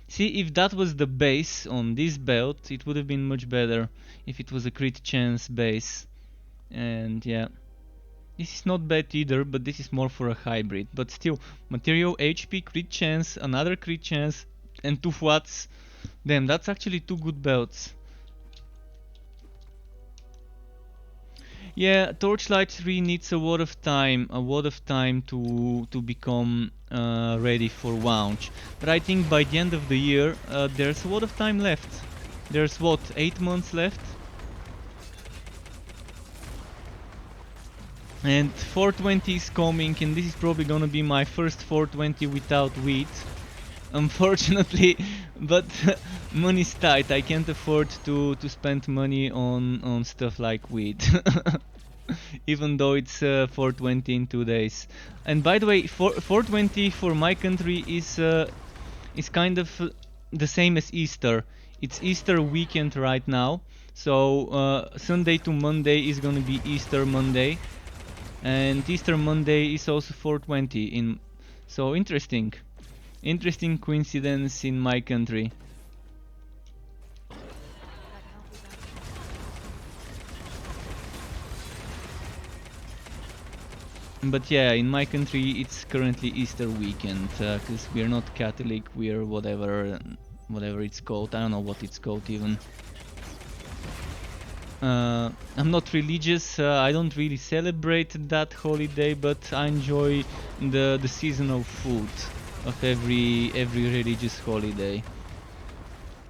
See, if that was the base on this belt, it would have been much better if it was a crit chance base. And yeah, this is not bad either, but this is more for a hybrid. But still, material, HP, crit chance, another crit chance, and 2 flats. Damn, that's actually 2 good belts. Yeah, Torchlight 3 needs a lot of time to become ready for launch. But I think by the end of the year, there's a lot of time left. There's what, 8 months left? And 420 is coming, and this is probably gonna be my first 420 without wheat. Unfortunately, but money's tight. I can't afford to spend money on stuff like wheat. Even though it's 420 in 2 days. And by the way, 420 for my country is kind of the same as Easter. It's Easter weekend right now, so Sunday to Monday is gonna be Easter Monday, and Easter Monday is also 420 in. So interesting coincidence in my country. But yeah, in my country it's currently Easter weekend, because we're not Catholic, we're whatever it's called. I don't know what it's called even. I'm not religious, I don't really celebrate that holiday, but I enjoy the seasonal food of every religious holiday.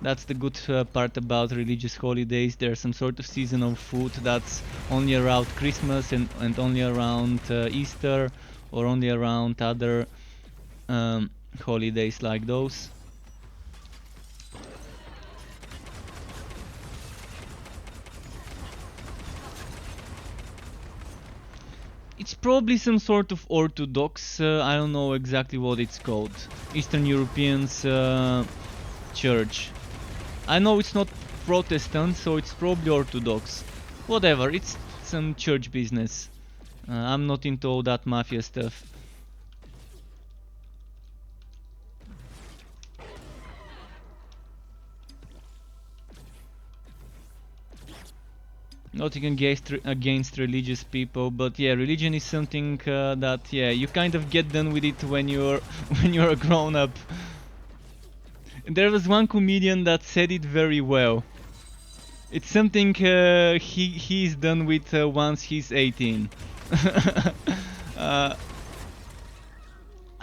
That's the good part about religious holidays. There's some sort of seasonal food that's only around Christmas and only around Easter, or only around other holidays like those. It's probably some sort of Orthodox, I don't know exactly what it's called. Eastern Europeans church. I know it's not Protestant, so it's probably Orthodox. Whatever, it's some church business. I'm not into all that mafia stuff. Nothing against religious people, but yeah, religion is something that yeah, you kind of get done with it when you're a grown up. There was one comedian that said it very well. It's something he's done with once he's 18. I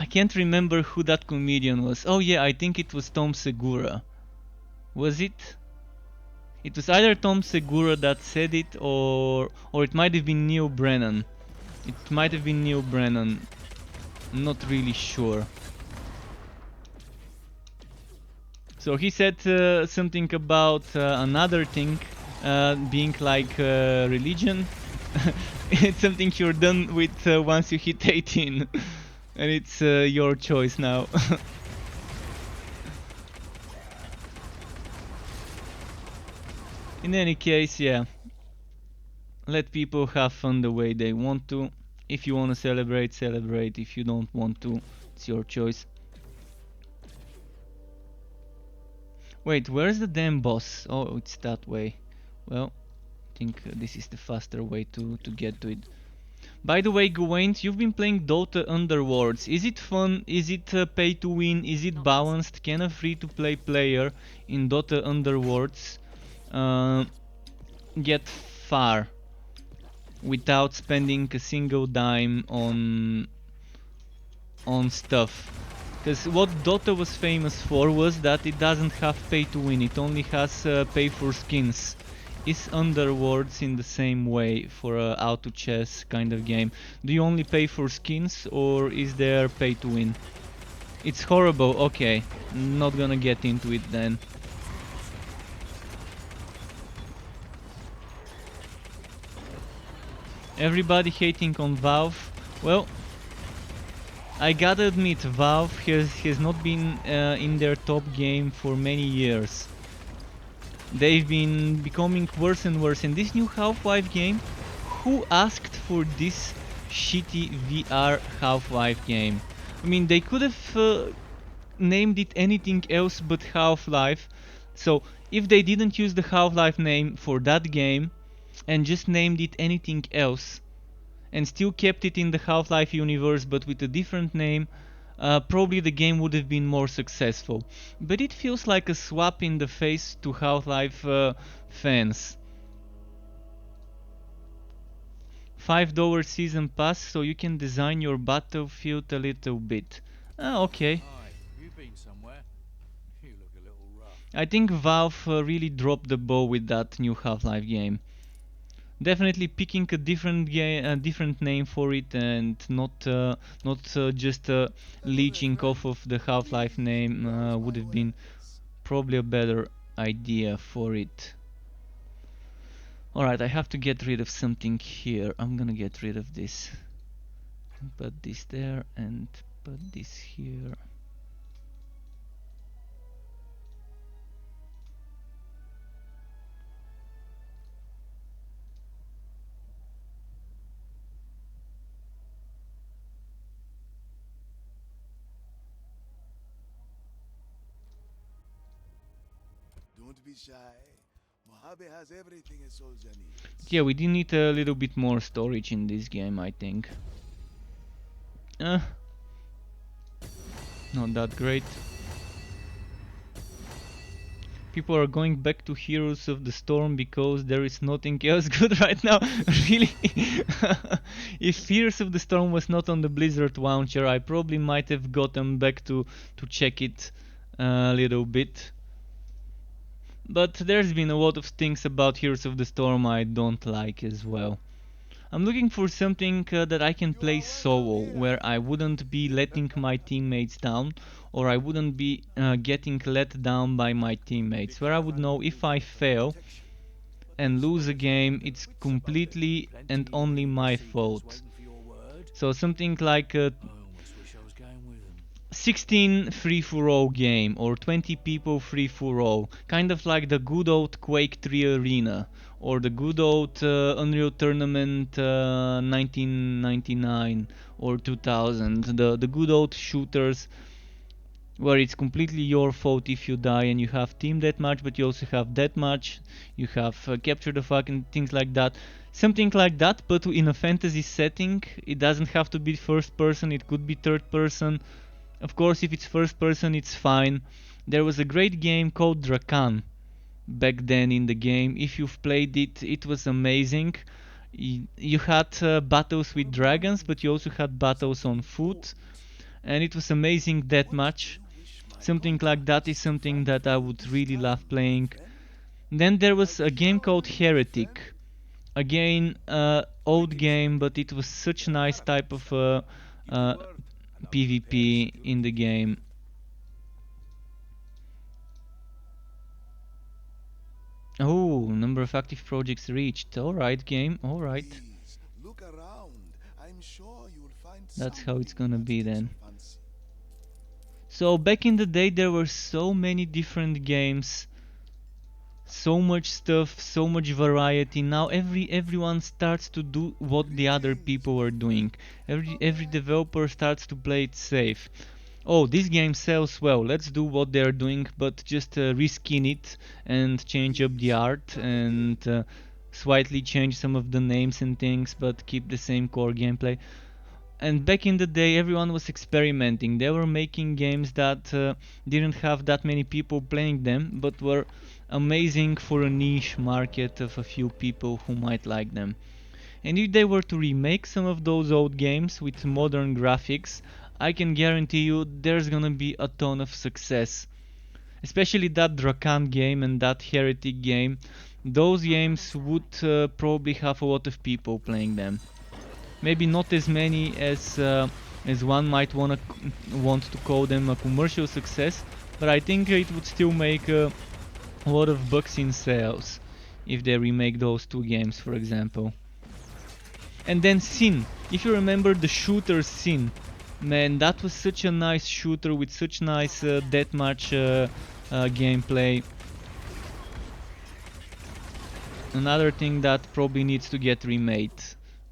can't remember who that comedian was. Oh yeah, I think it was Tom Segura. Was it? It was either Tom Segura that said it, or it might have been Neil Brennan. It might have been Neil Brennan. I'm not really sure. So he said something about another thing being like religion. It's something you're done with once you hit 18. And it's your choice now. In any case, yeah. Let people have fun the way they want to. If you want to celebrate, celebrate. If you don't want to, it's your choice. Wait, where's the damn boss? Oh, it's that way. Well, I think this is the faster way to get to it. By the way, Gwaine, you've been playing Dota Underworlds. Is it fun? Is it pay to win? Is it balanced? Can a free-to-play player in Dota Underworlds get far without spending a single dime on stuff? Because what Dota was famous for was that it doesn't have pay to win, it only has pay for skins. Is Underworlds in the same way for a auto chess kind of game? Do you only pay for skins or is there pay to win? It's horrible, okay, not gonna get into it then. Everybody hating on Valve. Well, I gotta admit, Valve has not been in their top game for many years. They've been becoming worse and worse. In this new Half-Life game, who asked for this shitty VR Half-Life game? I mean, they could have named it anything else but Half-Life. So, if they didn't use the Half-Life name for that game, and just named it anything else, and still kept it in the Half-Life universe but with a different name, probably the game would have been more successful. But it feels like a slap in the face to Half-Life fans. $5 season pass so you can design your battlefield a little bit. Okay. Hi, you been somewhere? You look a little rough. I think Valve really dropped the ball with that new Half-Life game. Definitely picking a different game, a different name for it, and not just leeching off of the Half-Life name would have been probably a better idea for it. Alright, I have to get rid of something here. I'm gonna get rid of this. Put this there and put this here. Don't be shy. Mojave has everything a soldier needs. Yeah, we do need a little bit more storage in this game, I think. Not that great. People are going back to Heroes of the Storm because there is nothing else good right now. Really? If Heroes of the Storm was not on the Blizzard launcher, I probably might have gotten back to check it a little bit. But there's been a lot of things about Heroes of the Storm I don't like as well. I'm looking for something that I can play solo, where I wouldn't be letting my teammates down, or I wouldn't be getting let down by my teammates, where I would know if I fail and lose a game, it's completely and only my fault. So something like a 16 free-for-all game or 20 people free-for-all, kind of like the good old Quake 3 Arena or the good old Unreal Tournament 1999 or 2000, the good old shooters where it's completely your fault if you die and you have team deathmatch, but you also have deathmatch, you have capture the flag and things like that. Something like that, but in a fantasy setting. It doesn't have to be first person, it could be third person. Of course, if it's first person, it's fine. There was a great game called Drakan back then in the game. If you've played it, it was amazing. You had battles with dragons, but you also had battles on foot, and it was amazing deathmatch. Something like that is something that I would really love playing. Then there was a game called Heretic. Again, old game, but it was such a nice type of PvP in the game. Oh, number of active projects reached. Alright, game, alright. Please, look around. I'm sure you'll find That's how it's something gonna that be takes then. your fancy. So back in the day there were so many different games, so much stuff, so much variety. Now everyone starts to do what the other people are doing. Every developer starts to play it safe. Oh, this game sells well, let's do what they're doing, but just reskin it and change up the art and slightly change some of the names and things, but keep the same core gameplay. And back in the day, everyone was experimenting. They were making games that didn't have that many people playing them, but were amazing for a niche market of a few people who might like them. And if they were to remake some of those old games with modern graphics, I can guarantee you there's gonna be a ton of success. Especially that Drakan game and that Heretic game. Those games would probably have a lot of people playing them. Maybe not as many as one might want to call them a commercial success, but I think it would still make a lot of bucks in sales if they remake those two games, for example. And then Sin, if you remember the shooter Sin, man, that was such a nice shooter with such nice deathmatch gameplay. Another thing that probably needs to get remade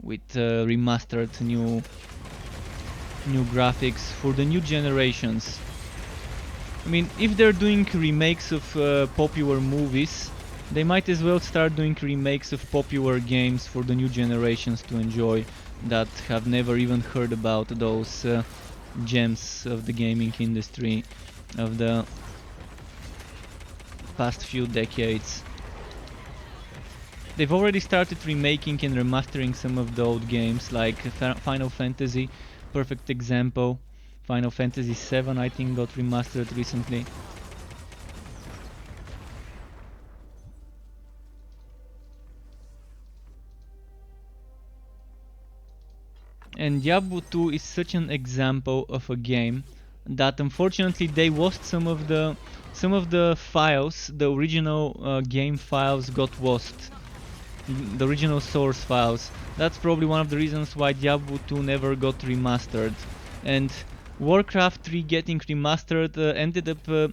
with remastered new graphics for the new generations. I mean, if they're doing remakes of popular movies, they might as well start doing remakes of popular games for the new generations to enjoy that have never even heard about those gems of the gaming industry of the past few decades. They've already started remaking and remastering some of the old games, like Final Fantasy, perfect example. Final Fantasy VII, I think, got remastered recently. And Diablo 2 is such an example of a game that unfortunately they lost some of the files. The original game files got lost. The original source files. That's probably one of the reasons why Diablo 2 never got remastered. And Warcraft 3 getting remastered ended up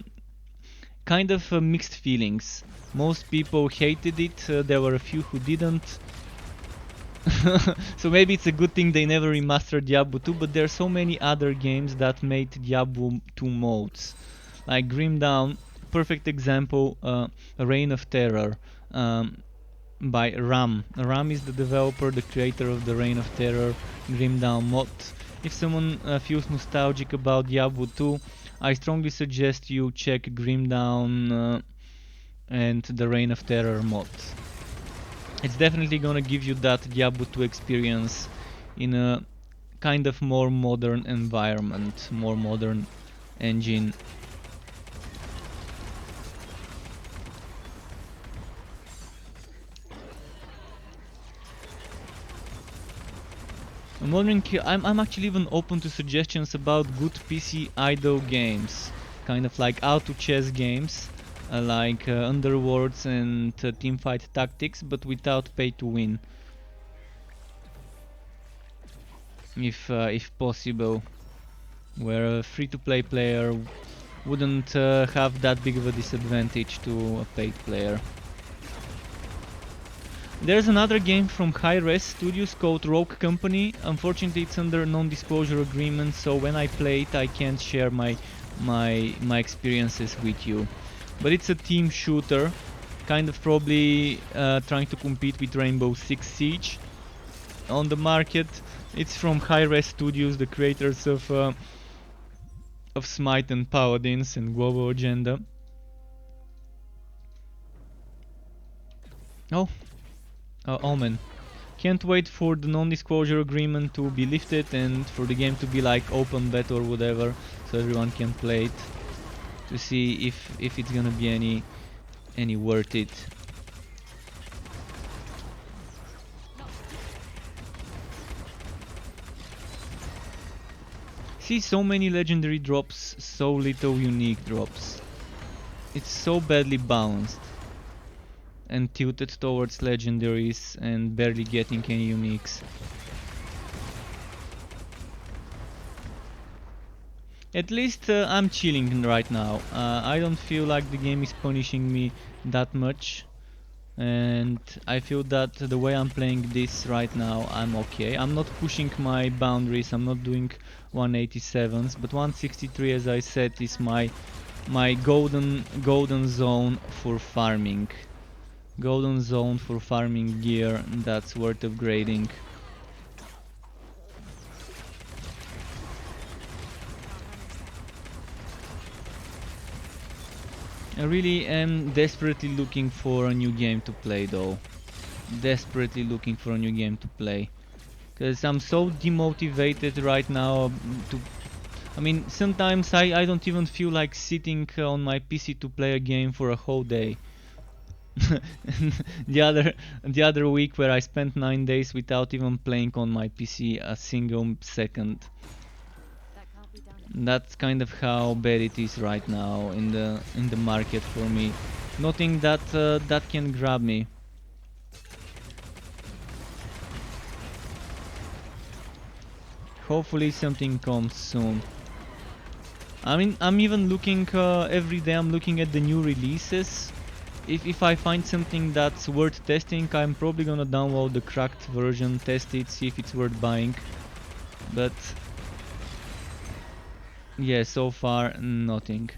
kind of mixed feelings. Most people hated it, there were a few who didn't. So maybe it's a good thing they never remastered Diablo 2, but there are so many other games that made Diablo 2 modes. Like Grim Dawn, perfect example, Reign of Terror. By Ram. Ram is the developer, the creator of the Reign of Terror Grim Dawn mod. If someone feels nostalgic about Diablo 2, I strongly suggest you check Grim Dawn and the Reign of Terror mod. It's definitely gonna give you that Diablo 2 experience in a kind of more modern environment, more modern engine. I'm wondering, I'm actually even open to suggestions about good PC idle games, kind of like auto chess games, like Underworlds and Teamfight Tactics, but without pay to win, if possible, where a free-to-play player wouldn't have that big of a disadvantage to a paid player. There's another game from Hi-Res Studios called Rogue Company. Unfortunately, it's under non-disclosure agreement, so when I play it, I can't share my experiences with you. But it's a team shooter, kind of probably trying to compete with Rainbow Six Siege on the market. It's from Hi-Res Studios, the creators of Smite and Paladins and Global Agenda. Oh. Omen. Can't wait for the non-disclosure agreement to be lifted and for the game to be like open beta or whatever, so everyone can play it, to see if it's gonna be any worth it. See, so many legendary drops, so little unique drops. It's so badly balanced and tilted towards legendaries and barely getting any uniques. At least I'm chilling right now. I don't feel like the game is punishing me that much, and I feel that the way I'm playing this right now, I'm okay. I'm not pushing my boundaries, I'm not doing 187s, but 163, as I said, is my golden zone for farming. Golden zone for farming gear, that's worth upgrading. I really am desperately looking for a new game to play though. Desperately looking for a new game to play. Because I'm so demotivated right now to... I mean, sometimes I don't even feel like sitting on my PC to play a game for a whole day. the other week where I spent 9 days without even playing on my PC a single second. That can't be done. That's kind of how bad it is right now in the market for me. Nothing that that can grab me. Hopefully something comes soon. I mean, I'm even looking every day. I'm looking at the new releases. If I find something that's worth testing, I'm probably gonna download the cracked version, test it, see if it's worth buying. But yeah, so far nothing.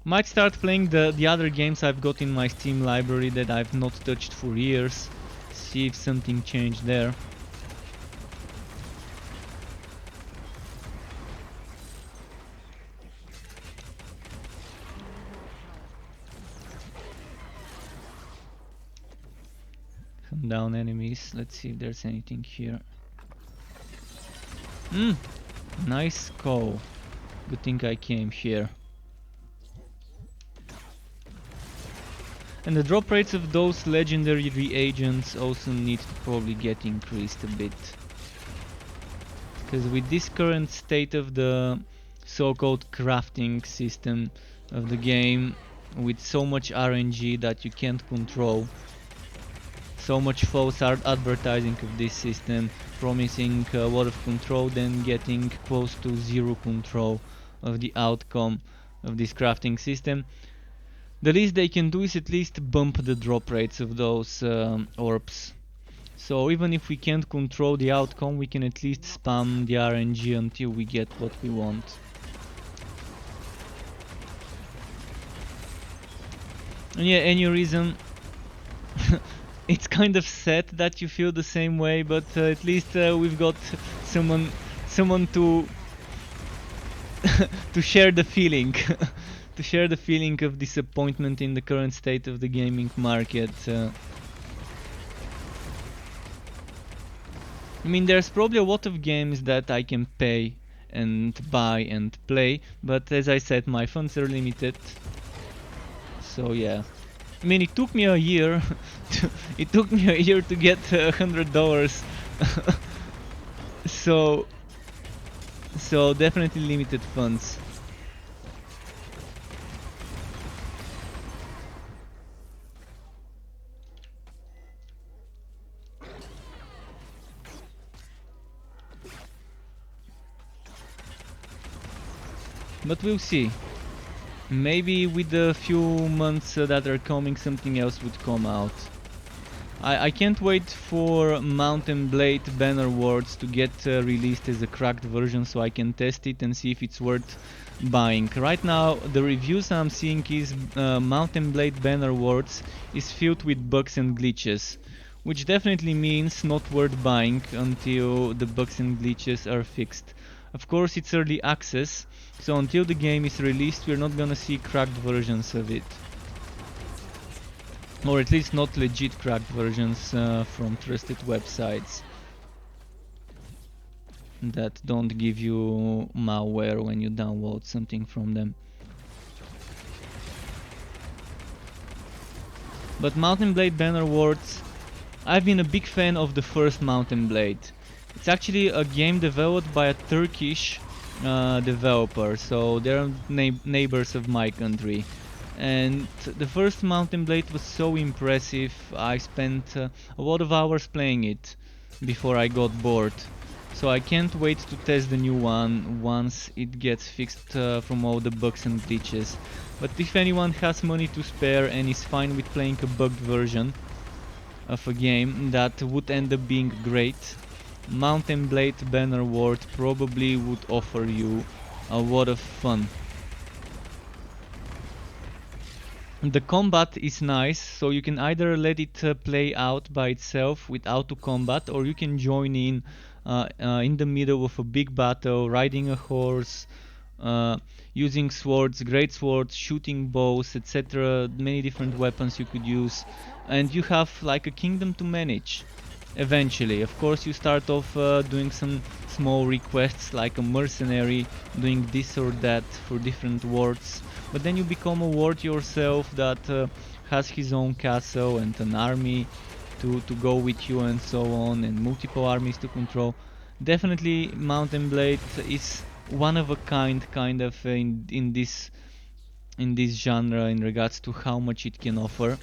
Might start playing the other games I've got in my Steam library that I've not touched for years. See if something changed there. Hunt down enemies. Let's see if there's anything here. Nice call. Good thing I came here. And the drop rates of those legendary reagents also need to probably get increased a bit. Because with this current state of the so-called crafting system of the game, with so much RNG that you can't control, so much false advertising of this system, promising a lot of control, then getting close to zero control of the outcome of this crafting system, the least they can do is at least bump the drop rates of those orbs. So even if we can't control the outcome, we can at least spam the RNG until we get what we want. And yeah, any reason, it's kind of sad that you feel the same way, but at least we've got someone to to share the feeling. To share the feeling of disappointment in the current state of the gaming market. I mean, there's probably a lot of games that I can pay and buy and play, but as I said, my funds are limited. So yeah. I mean, it took me a year. It took me a year to get $100. So definitely limited funds. But we'll see. Maybe with a few months that are coming, something else would come out. I can't wait for Mountain Blade Banner Words to get released as a cracked version so I can test it and see if it's worth buying. Right now, the reviews I'm seeing is Mountain Blade Banner Words is filled with bugs and glitches, which definitely means not worth buying until the bugs and glitches are fixed. Of course, it's early access, so until the game is released, we're not gonna see cracked versions of it. Or at least not legit cracked versions from trusted websites that don't give you malware when you download something from them. But Mountain Blade Banner Words, I've been a big fan of the first Mountain Blade. It's actually a game developed by a Turkish developer, so they're neighbors of my country. And the first Mountain Blade was so impressive. I spent a lot of hours playing it before I got bored. So I can't wait to test the new one once it gets fixed from all the bugs and glitches. But if anyone has money to spare and is fine with playing a bugged version of a game that would end up being great, Mountain Blade Banner World probably would offer you a lot of fun. The combat is nice, so you can either let it play out by itself with auto combat, or you can join in the middle of a big battle, riding a horse, uh, using swords, great swords, shooting bows, etc. Many different weapons you could use, and you have like a kingdom to manage. Eventually, of course, you start off doing some small requests like a mercenary, doing this or that for different wards, but then you become a ward yourself that has his own castle and an army to go with you and so on, and multiple armies to control. Definitely Mountain Blade is one of a kind of in this genre in regards to how much it can offer.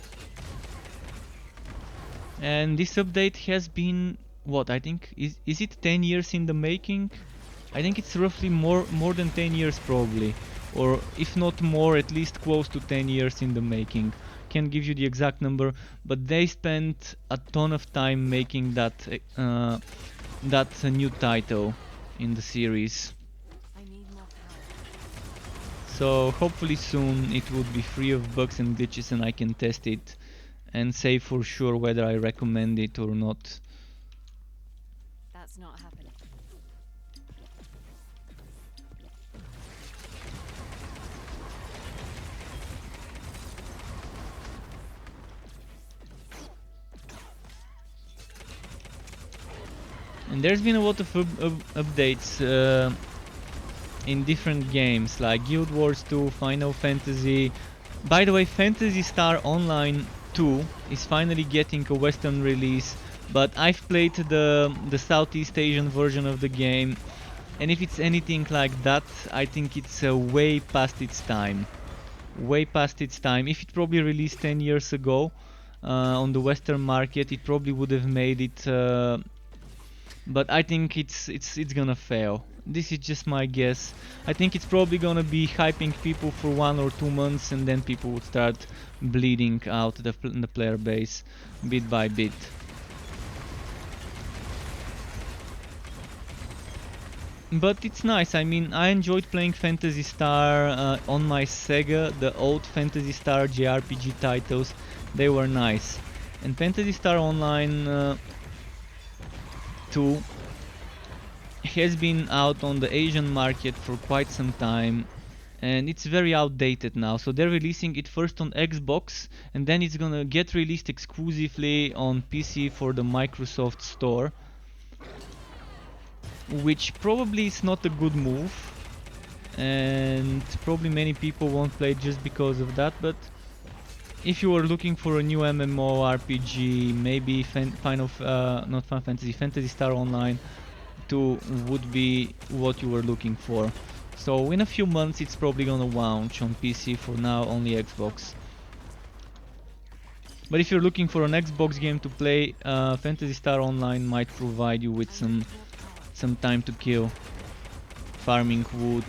And this update has been, what, I think, is it 10 years in the making? I think it's roughly more than 10 years probably, or if not more, at least close to 10 years in the making. Can't give you the exact number, but they spent a ton of time making that new title in the series. I need more power. So hopefully soon it will be free of bugs and glitches and I can test it and say for sure whether I recommend it or not. That's not happening. And there's been a lot of updates in different games like Guild Wars 2, Final Fantasy. By the way, Phantasy Star Online 2 is finally getting a Western release, but I've played the Southeast Asian version of the game, and if it's anything like that, I think it's way past its time. Way past its time. If it probably released 10 years ago on the Western market, it probably would have made it. But I think it's gonna fail. This is just my guess. I think it's probably gonna be hyping people for 1 or 2 months, and then people would start bleeding out the player base bit by bit. But it's nice. I mean, I enjoyed playing Phantasy Star on my Sega. The old Phantasy Star JRPG titles, they were nice. And Phantasy Star Online 2 has been out on the Asian market for quite some time, and it's very outdated now. So they're releasing it first on Xbox, and then it's gonna get released exclusively on PC for the Microsoft Store, which probably is not a good move, and probably many people won't play just because of that. But if you were looking for a new MMORPG, maybe not Final Fantasy, Phantasy Star Online 2 would be what you were looking for. So in a few months it's probably gonna launch on PC. For now only Xbox. But if you're looking for an Xbox game to play, Phantasy Star Online might provide you with some time to kill, farming wood,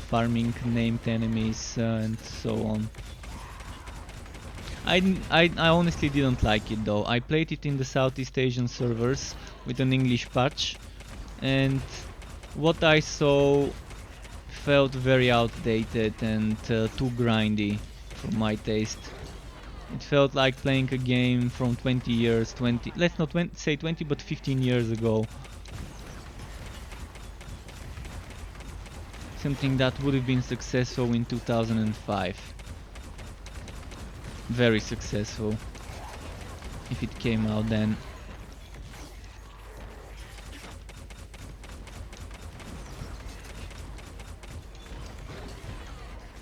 farming named enemies, and so on. I honestly didn't like it though. I played it in the Southeast Asian servers with an English patch, and what I saw felt very outdated and too grindy for my taste. It felt like playing a game from 20 years, let's not say 20, but 15 years ago. Something that would have been successful in 2005. Very successful if it came out then.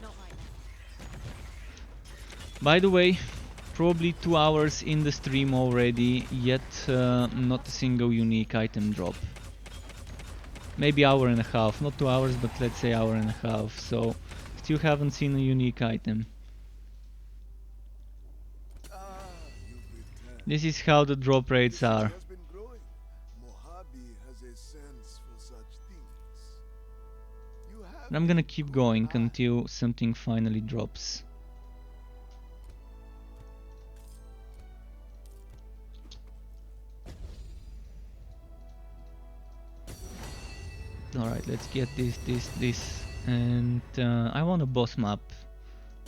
Not right now. By the way, probably 2 hours in the stream already, yet not a single unique item drop. Maybe hour and a half, not 2 hours, but let's say hour and a half. So still haven't seen a unique item. You pretend. This is how the drop rates are. Has been growing. Mojave has a sense for such things. You have And I'm gonna keep going until something finally drops. Alright, let's get this, and I want a boss map.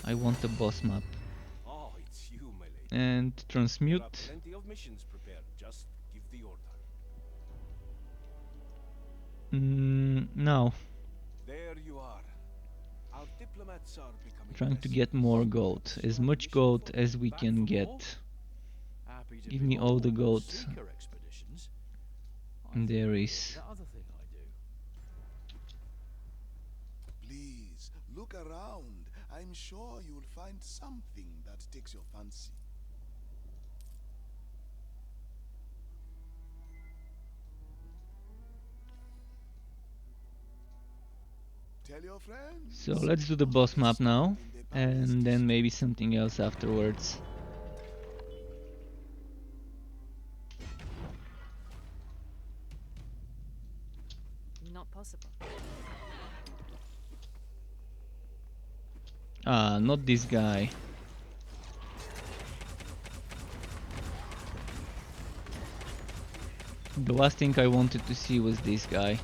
I want a boss map. and There are transmute. plenty of missions prepared. Just give the order. Now, There you are. Our diplomats are becoming trying to restless. get more gold, as Start a much mission gold for as me. we Back can for more? get. Happy to Give be me all the on gold seeker expeditions. I there think really is. that other thing I do. Please, look around. I'm sure you'll find something that takes your fancy. Tell your friends. So let's do the don't boss get map now, started in the palace and then maybe district. something else afterwards. Not possible. Ah, not this guy. The last thing I wanted to see was this guy.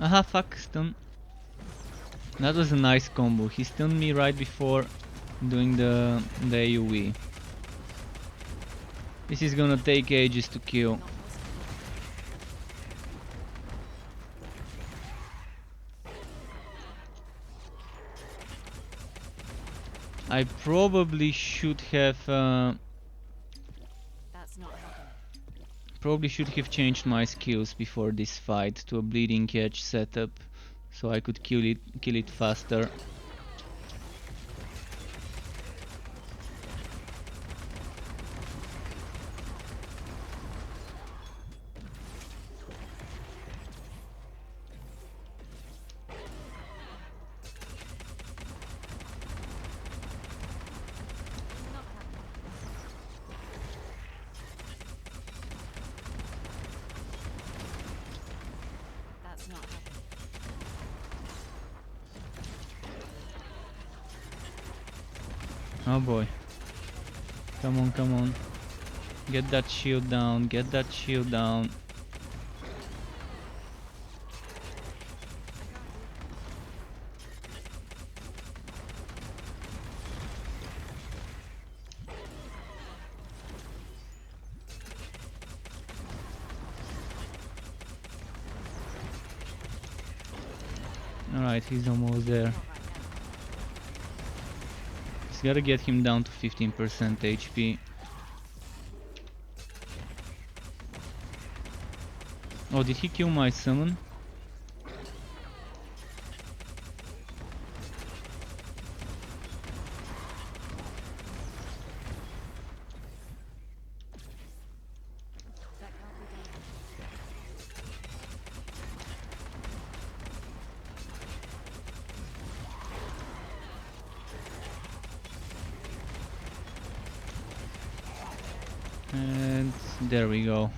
Aha, fuck, stun. That was a nice combo. He stunned me right before doing the AoE. This is gonna take ages to kill. Not possible. I probably should have That's not happening. changed my skills before this fight to a bleeding edge setup, so I could kill it faster. Not happening. That's not happening. Oh boy. Come on, come on. Get that shield down, get that shield down. Alright, he's almost there. Not right now. Just gotta get him down to 15% HP. Oh, did he kill my summon? That can't be done. And there we go.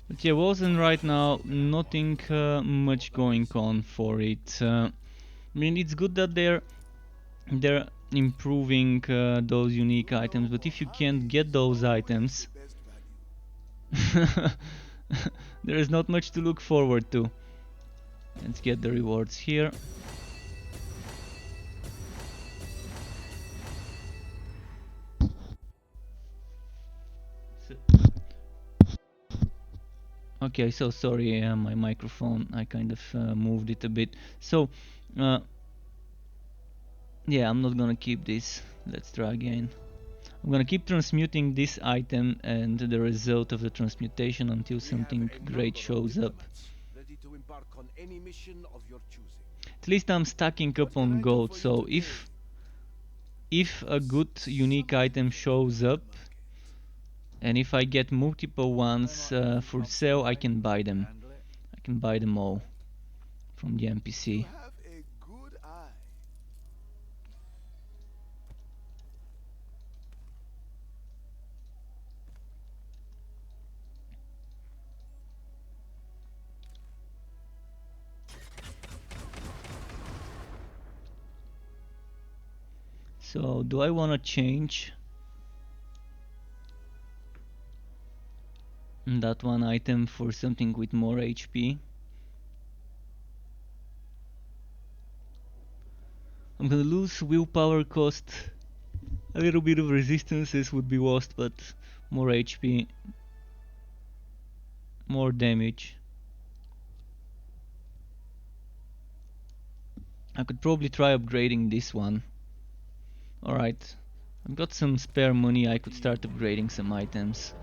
But yeah, Wolcen right now, nothing much going on for it. I mean, it's good that they're improving those unique items, but if you can't get those items, The best value. there is not much to look forward to. Let's get the rewards here. Okay, so sorry, my microphone, I kind of moved it a bit. So, yeah, I'm not gonna keep this. Let's try again. I'm gonna keep transmuting this item and the result of the transmutation until We have something a great number of shows up. diplomats ready to embark on any mission of your choosing. At least I'm stacking What up can I on do gold, for you so today? if a good unique item shows up, and if I get multiple ones for sale, I can buy them. Handle it. I can buy them all from the You NPC. have a good eye. So do I want to change that one item for something with more HP? I'm gonna lose willpower cost. A little bit of resistances would be lost, but more HP, more damage. I could probably try upgrading this one. Alright, I've got some spare money, I could start upgrading some items.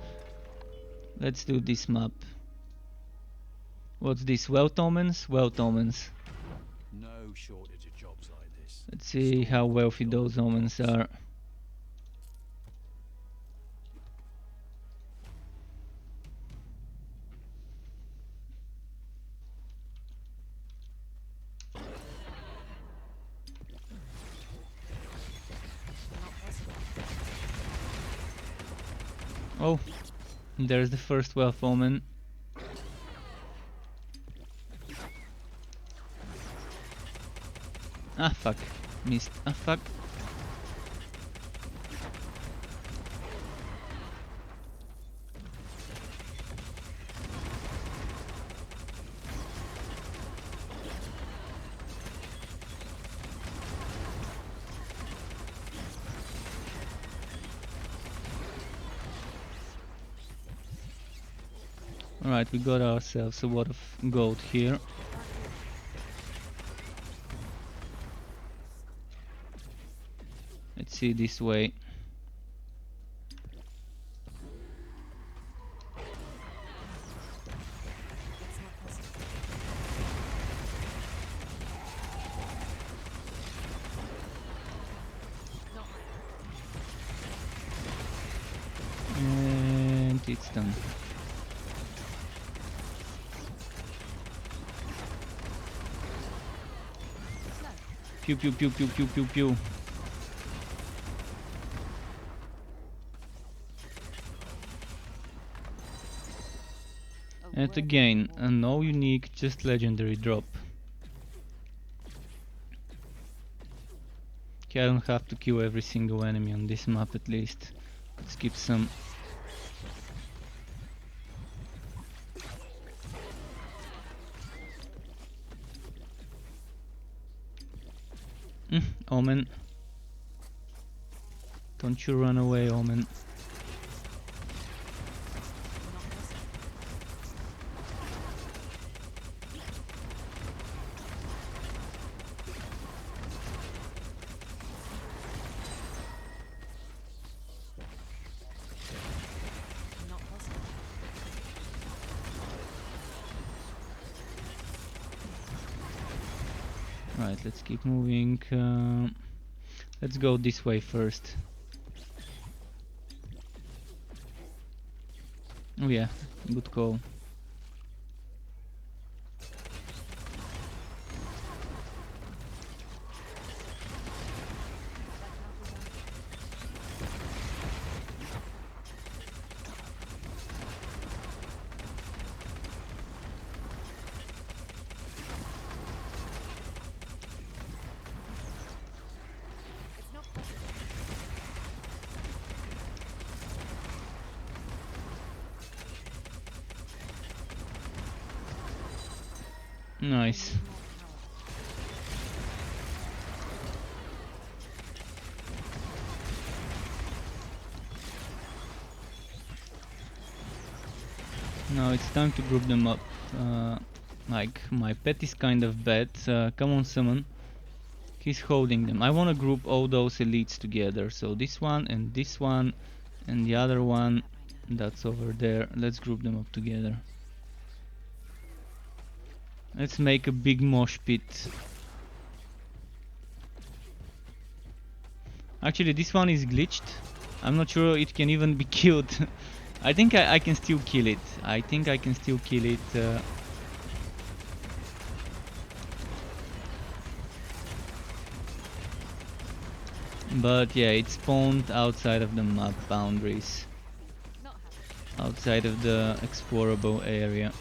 Let's do this map. What's this? Wealth Omens? Wealth Omens. No shortage of jobs like this. Let's see how wealthy those omens are. Oh, there's the first wealth omen. Ah fuck, missed. Ah fuck. Alright, we got ourselves a lot of gold here. Let's see this way. And it's done. Pew pew pew pew pew pew pew. And again, no unique, just legendary drop. Okay, I don't have to kill every single enemy on this map at least. Let's keep some. Omen. Don't you run away, Omen. Right, let's keep moving. Let's go this way first. Oh yeah, good call. Nice. Now it's time to group them up. Like, my pet is kind of bad. Come on, summon. He's holding them. I want to group all those elites together. So this one and the other one that's over there. Let's group them up together. Let's make a big mosh pit. Actually, this one is glitched. I'm not sure it can even be killed. I think I can still kill it. I think I can still kill it. But yeah, it spawned outside of the map boundaries. Outside of the explorable area.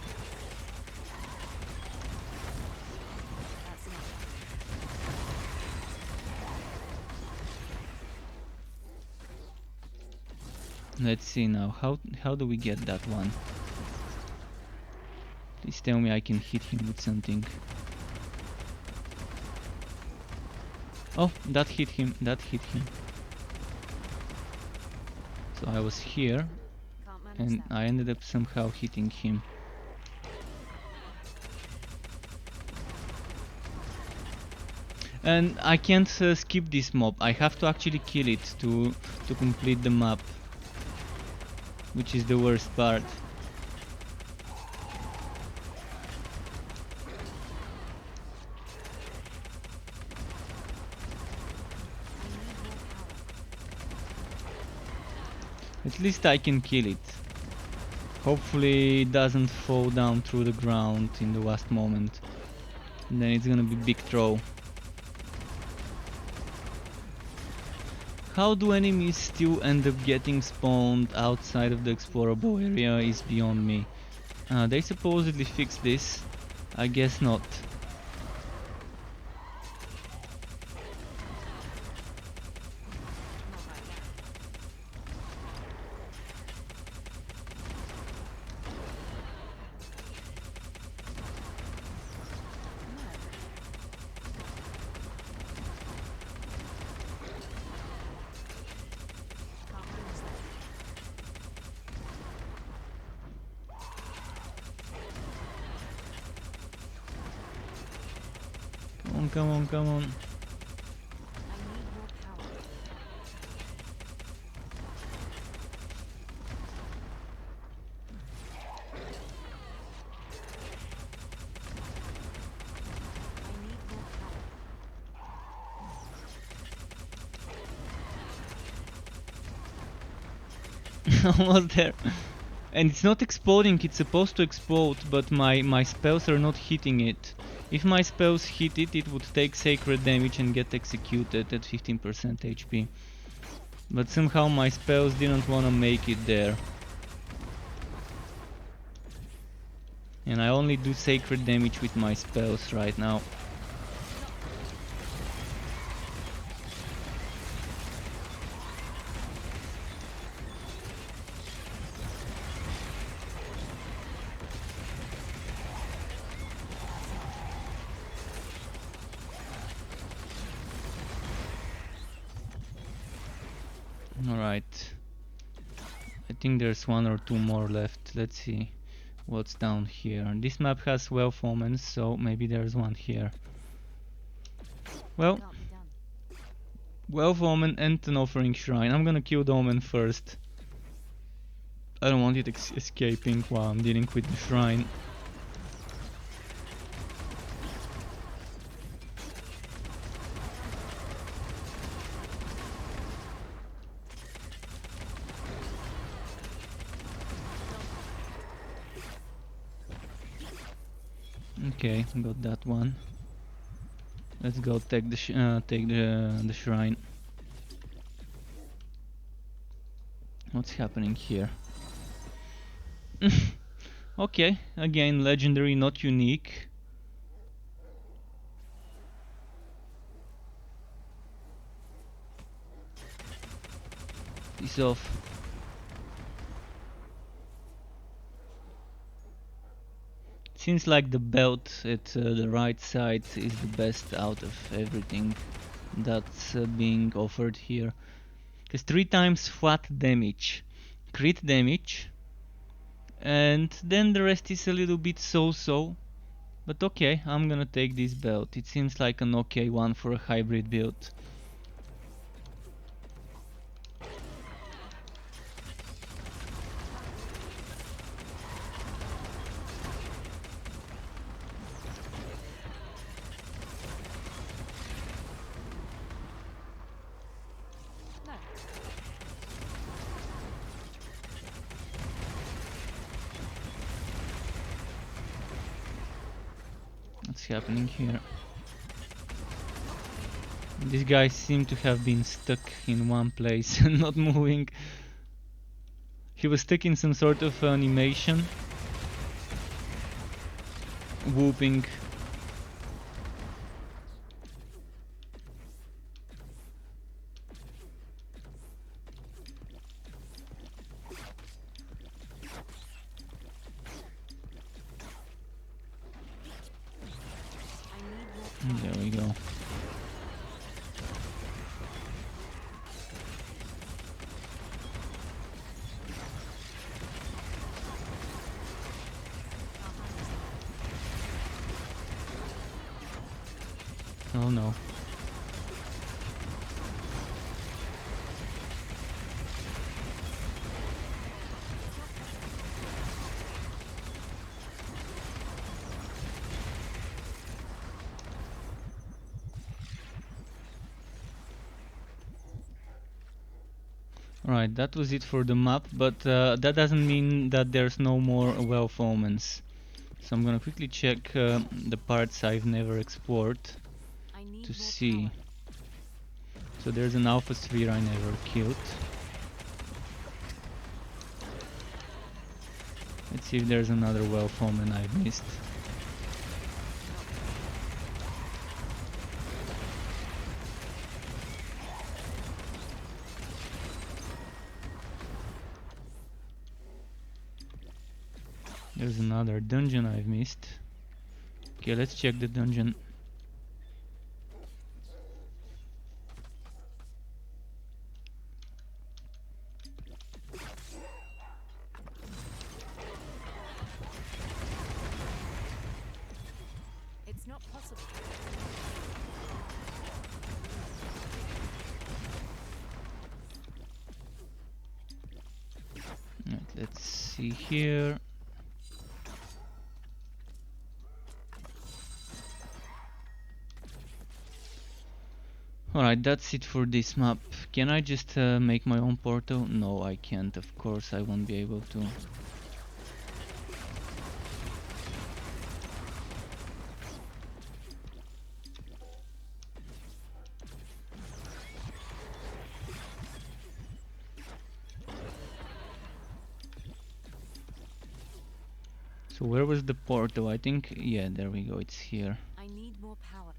Let's see now. How do we get that one? Please tell me I can hit him with something. Oh, that hit him. That hit him. So I was here, Can't manage and that. I ended up somehow hitting him. And I can't skip this mob. I have to actually kill it to complete the map, which is the worst part. At least I can kill it. Hopefully it doesn't fall down through the ground in the last moment. And then it's gonna be big throw. How do enemies still end up getting spawned outside of the explorable area is beyond me. They supposedly fixed this. I guess not. Come on, come on, come on. I need more power. I need more power. Almost there. And it's not exploding, it's supposed to explode, but my spells are not hitting it. If my spells hit it, it would take sacred damage and get executed at 15% HP. But somehow my spells didn't wanna make it there. And I only do sacred damage with my spells right now. Alright. I think there's one or two more left. Let's see what's down here. This map has 12 omens, so maybe there's one here. Well, Can't be done. 12 omen and an offering shrine. I'm gonna kill the omen first. I don't want it escaping while I'm dealing with the shrine. Okay, got that one. Let's go take the shrine. What's happening here? Okay, again legendary, not unique. Piece off. Seems like the belt at the right side is the best out of everything that's being offered here. Because 3 times flat damage, crit damage, and then the rest is a little bit so-so. But okay, I'm gonna take this belt. It seems like an okay one for a hybrid build. No. What's happening here? These guys seem to have been stuck in one place and not moving. He was stuck in some sort of animation. Whooping. Oh no. Right, that was it for the map, but that doesn't mean that there's no more Wealth Omens. So I'm gonna quickly check the parts I've never explored I need to more see. power. So there's an Alpha Sphere I never killed. Let's see if there's another Wealth Omen I've missed. There's another dungeon I've missed. Okay, let's check the dungeon. It's not possible. Right, let's see here. Alright, that's it for this map. Can I just make my own portal? No, I can't. Of course, I won't be able to. So where was the portal? I think, yeah, there we go, it's here. I need more power.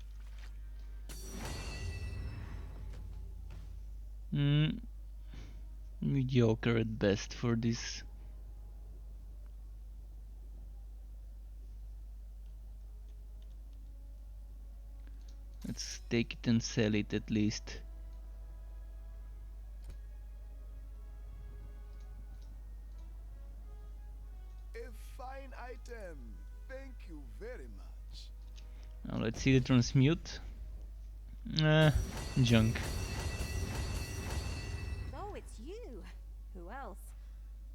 Mediocre at best for this. Let's take it and sell it at least. A fine item. Thank you very much. Now let's see the transmute. Junk. Oh, it's you. Who else?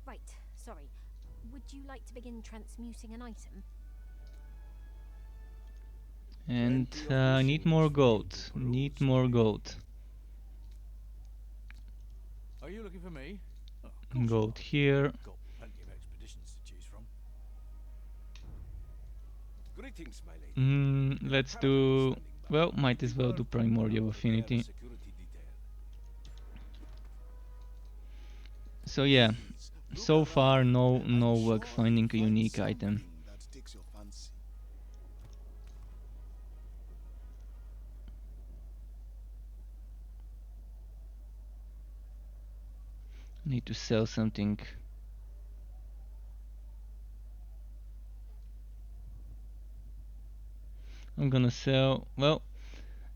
Right, sorry. Would you like to begin transmuting an item? And Plenty of I need more machines gold. to Need peruse. more gold. Are you looking for me? Oh, of course you Gold are. here. Got plenty of expeditions to choose from. Greetings, my lady. Let's Caravan do... standing by. Well, might If as you well were do to Primordial our Affinity. air security detail. So yeah, Please, look so far around. no I'm luck sure finding you'll a find unique item. something that takes your fancy. Need to sell something. I'm gonna sell... Well,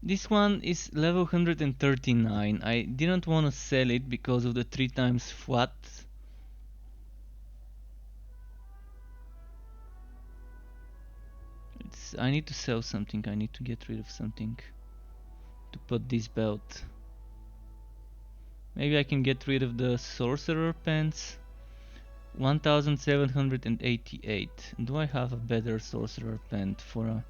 this one is level 139. I didn't want to sell it because of the 3 times flat. I need to sell something. I need to get rid of something to put this belt. Maybe I can get rid of the sorcerer pants. 1788. Do I have a better sorcerer pant for a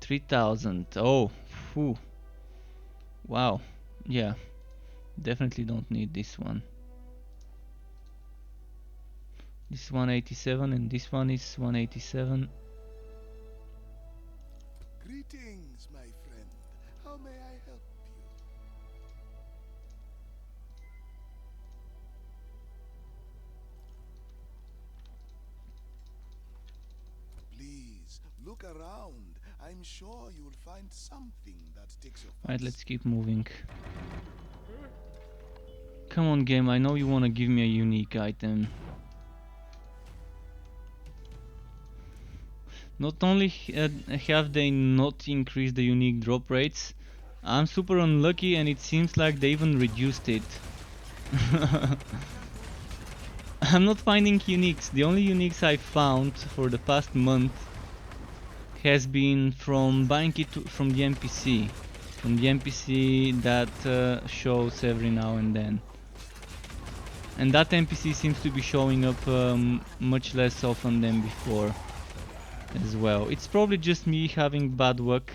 3000? Oh, phew. Wow. Yeah, definitely don't need this one. This is 187 and this one is 187. Greetings, my friend. How may I help you? Please, look around. I'm sure you'll find something that takes your Right, fancy. let's keep moving. Come on, game, I know you wanna give me a unique item. Not only have they not increased the unique drop rates, I'm super unlucky and it seems like they even reduced it. I'm not finding uniques. The only uniques I found for the past month has been from buying it from the NPC. From the NPC that shows every now and then. And that NPC seems to be showing up much less often than before as well. It's probably just me having bad luck,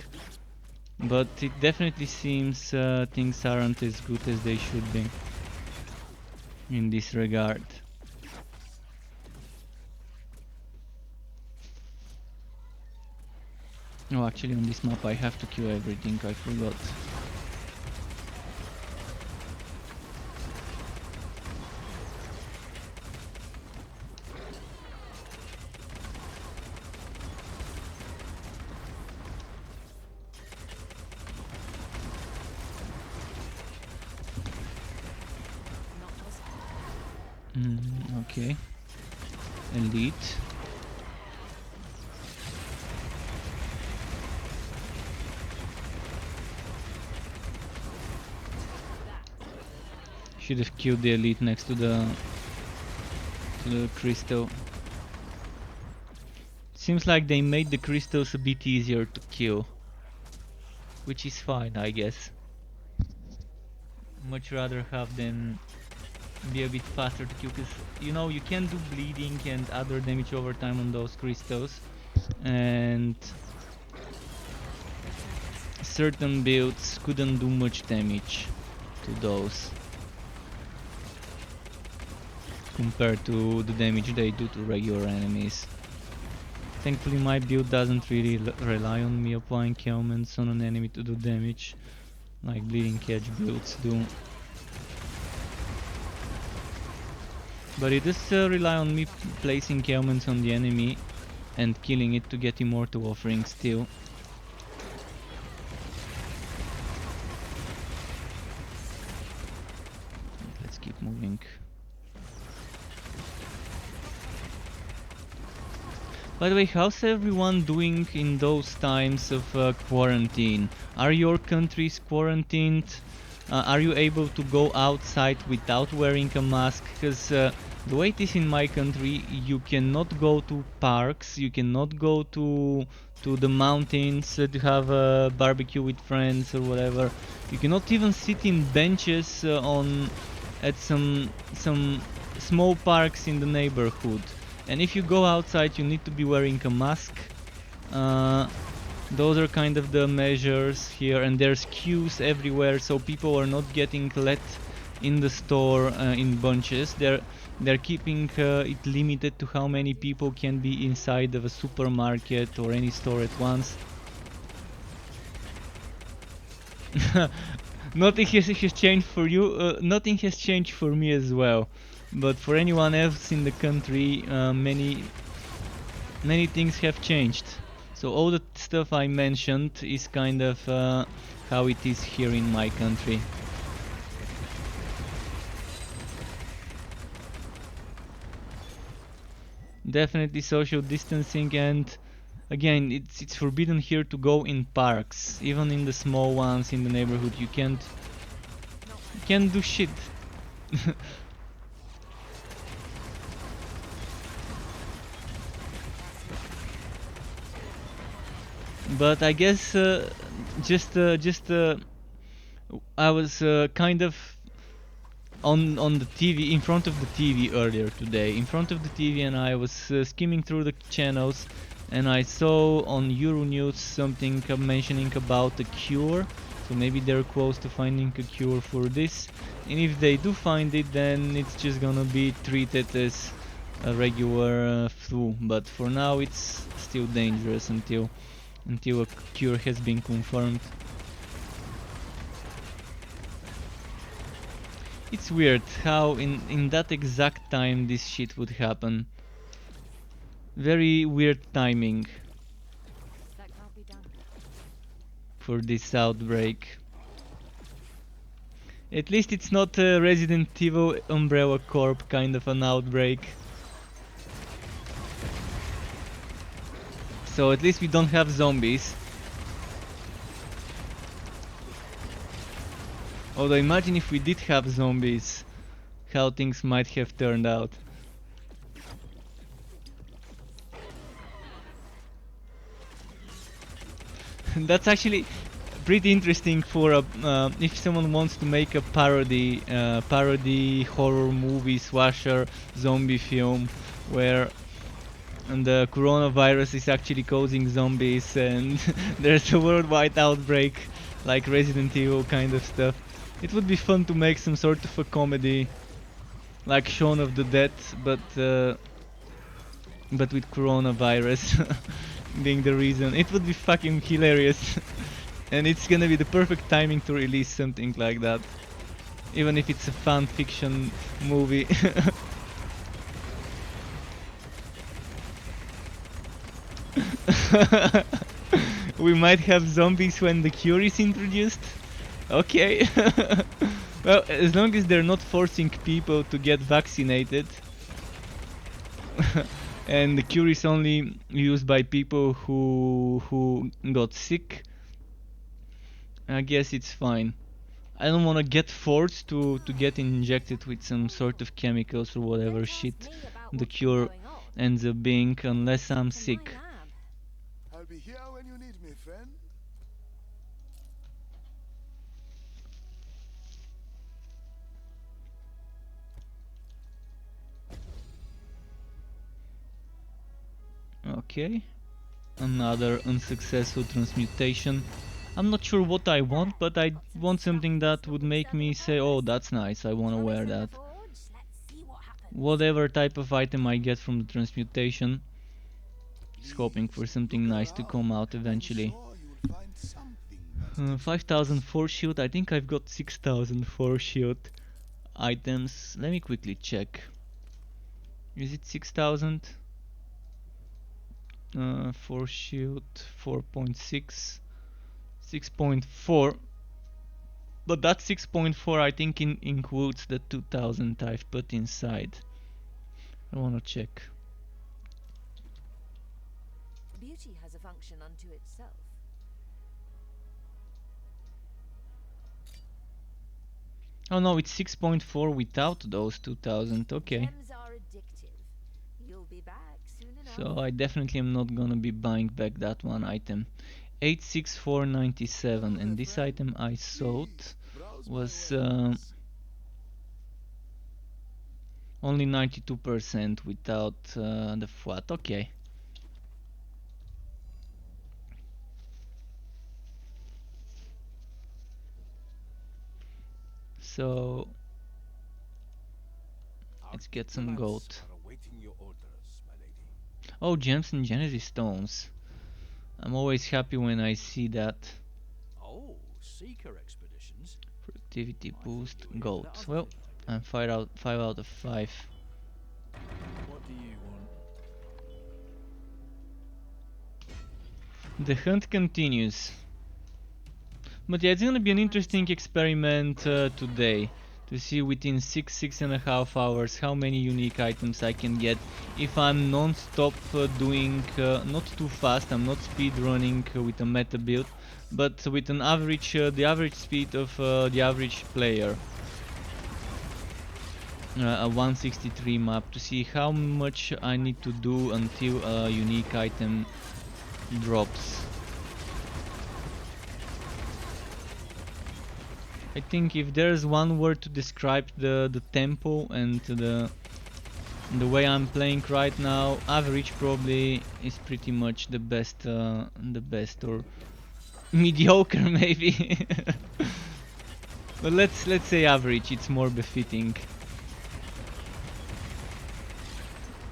but it definitely seems things aren't as good as they should be in this regard. Oh, actually on this map I have to kill everything, I forgot. Okay. Elite. Should have killed the elite next to the crystal. Seems like they made the crystals a bit easier to kill, which is fine, I guess. Much rather have them be a bit faster to kill, because you know you can do bleeding and other damage over time on those crystals, and certain builds couldn't do much damage to those compared to the damage they do to regular enemies. Thankfully my build doesn't really rely on me applying ailments on an enemy to do damage like bleeding edge builds do. But it does rely on me placing ailments on the enemy and killing it to get immortal offering still. Let's keep moving. By the way, how's everyone doing in those times of quarantine? Are your countries quarantined? Are you able to go outside without wearing a mask? Because the way it is in my country, you cannot go to parks, you cannot go to the mountains to have a barbecue with friends or whatever. You cannot even sit in benches at some small parks in the neighborhood. And if you go outside, you need to be wearing a mask. Those are kind of the measures here, and there's queues everywhere, so people are not getting let in the store in bunches. They're keeping it limited to how many people can be inside of a supermarket or any store at once. Nothing has changed for you. Nothing has changed for me as well. But for anyone else in the country, many things have changed. So all the stuff I mentioned is kind of how it is here in my country. Definitely social distancing, and again, it's forbidden here to go in parks, even in the small ones in the neighborhood. You can't do shit. But I guess I was kind of on the TV, in front of the TV earlier today, in front of the TV, and I was skimming through the channels, and I saw on Euronews something mentioning about a cure. So maybe they're close to finding a cure for this, and if they do find it, then it's just gonna be treated as a regular flu. But for now, it's still dangerous until a cure has been confirmed. It's weird how in that exact time this shit would happen. Very weird timing for this outbreak. At least it's not a Resident Evil Umbrella Corp kind of an outbreak. So at least we don't have zombies. Although imagine if we did have zombies, how things might have turned out. That's actually pretty interesting for a if someone wants to make a parody horror movie slasher zombie film where the coronavirus is actually causing zombies and there's a worldwide outbreak like Resident Evil kind of stuff. It would be fun to make some sort of a comedy like Shaun of the Dead, but with coronavirus being the reason. It would be fucking hilarious. And it's gonna be the perfect timing to release something like that. Even if it's a fan fiction movie. We might have zombies when the cure is introduced. Okay. Well, as long as they're not forcing people to get vaccinated. And the cure is only used by people who got sick, I guess it's fine. I don't want to get forced to get injected with some sort of chemicals or whatever Don't shit ask me about the what's been cure going on. ends up being unless I'm It's in sick. my lab. I'll be here when you need me, friend. Okay, another unsuccessful transmutation. I'm not sure what I want, but I want something that would make me say, oh, that's nice, I want to Promise wear in the that. forge? Let's see what happens. Whatever type of item I get from the transmutation, just hoping for Please, something look nice to around. come out I'm eventually. sure you'll find something that 5004 shield, I think I've got 6004 shield items. Let me quickly check. Is it 6000? 4 shield, 4.6, 6.4. But that 6.4 I think includes the 2000 I've put inside. I wanna check. Beauty has a function unto itself. Oh no, it's 6.4 without those 2000. Okay. Gems are addictive. You'll be back soon enough. So I definitely am not gonna be buying back that one item. 86497, and this item I sold was only 92% without the flat. Okay. So let's get some gold. Are awaiting your orders, my lady. Oh, gems and Genesis stones. I'm always happy when I see that. Oh, seeker expeditions. Productivity I boost, thought you were gold. into that Well, other thing, I'm 5 out of 5. What do you want? The hunt continues. But yeah, it's gonna be an interesting experiment today. To see within 6.5 hours how many unique items I can get if I'm non-stop doing, not too fast, I'm not speed running with a meta build, but with an average, the average speed of the average player. A 163 map to see how much I need to do until a unique item drops. I think if there's one word to describe the tempo and the way I'm playing right now, average probably is pretty much the best or mediocre maybe. But let's say average, it's more befitting.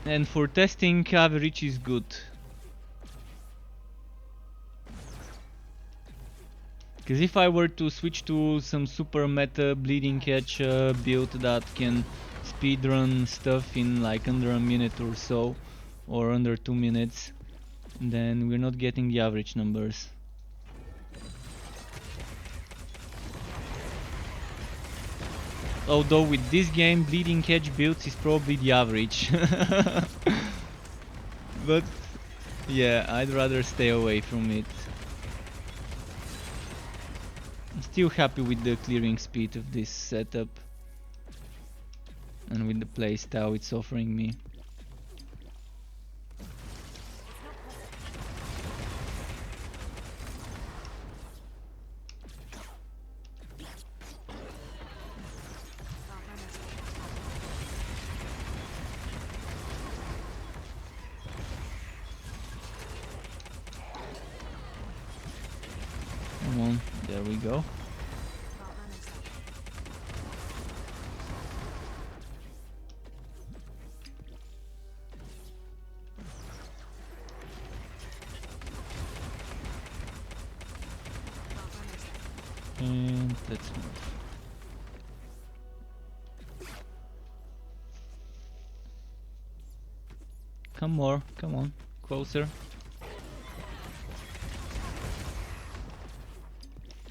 And for testing, average is good. Because if I were to switch to some super meta bleeding edge build that can speedrun stuff in like under a minute or so, or under 2 minutes, then we're not getting the average numbers. Although with this game, bleeding edge builds is probably the average. But yeah, I'd rather stay away from it. I'm still happy with the clearing speed of this setup and with the playstyle it's offering me. There we go. Can't manage that. Can't manage that. And let's move. Come more, come on, closer.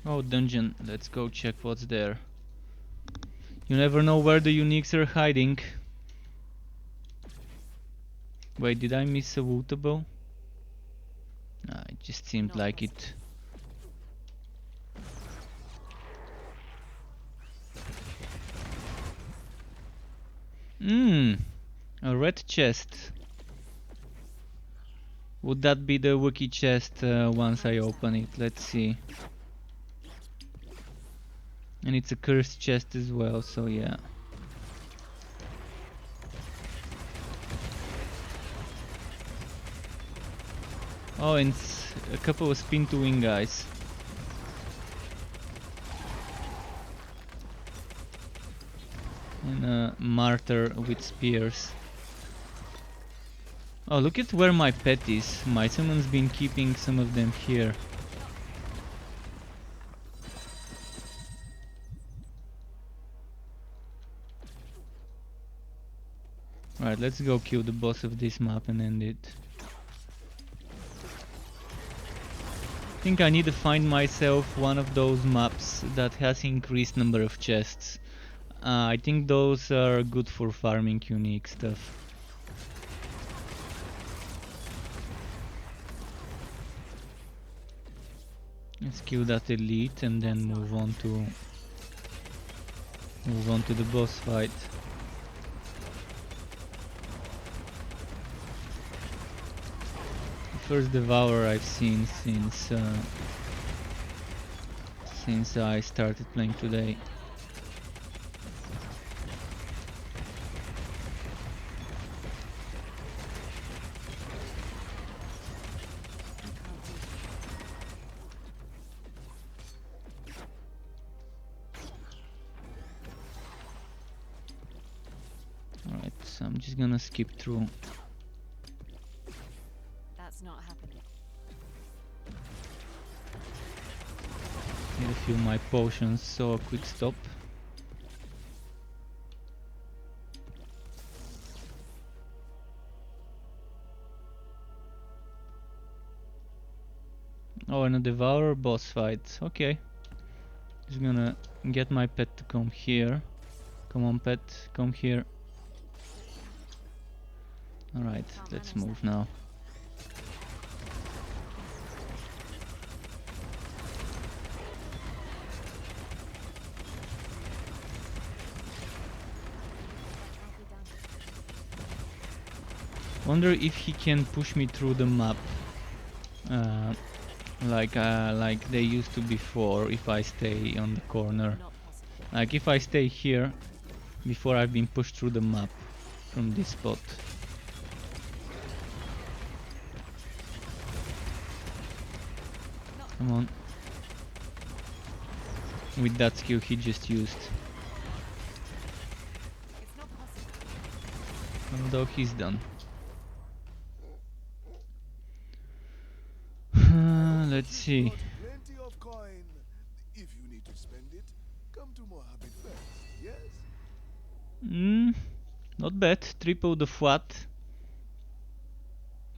Oh, dungeon, let's go check what's there. You never know where the uniques are hiding. Wait, did I miss a wootable? Nah, it just seemed Not like possible. it. A red chest. Would that be the Wookiee chest once I open it? Let's see. And it's a cursed chest as well, so yeah. Oh, and a couple of spin to wing guys. And a martyr with spears. Oh, look at where my pet is. My someone's been keeping some of them here. Right, let's go kill the boss of this map and end it. I think I need to find myself one of those maps that has increased number of chests. I think those are good for farming unique stuff. Let's kill that elite and then move on to the boss fight. The first devourer I've seen since I started playing today. Alright, so I'm just gonna skip through. That's not happening. Need to fill my potions, so a quick stop. Oh, and a devourer boss fight. Okay. Just gonna get my pet to come here. Come on, pet, come here. Alright, Can't let's manage move that. now. Can't be done. Wonder if he can push me through the map. Like they used to before, if I stay on the corner. Not possible. Like if I stay here before I've been pushed through the map from this spot. Come on. With that skill he just used. It's not possible. Although he's done. Let's see. Got plenty of coin. If you need to spend it, come to Mohammed first, yes? Not bad. Triple the flat.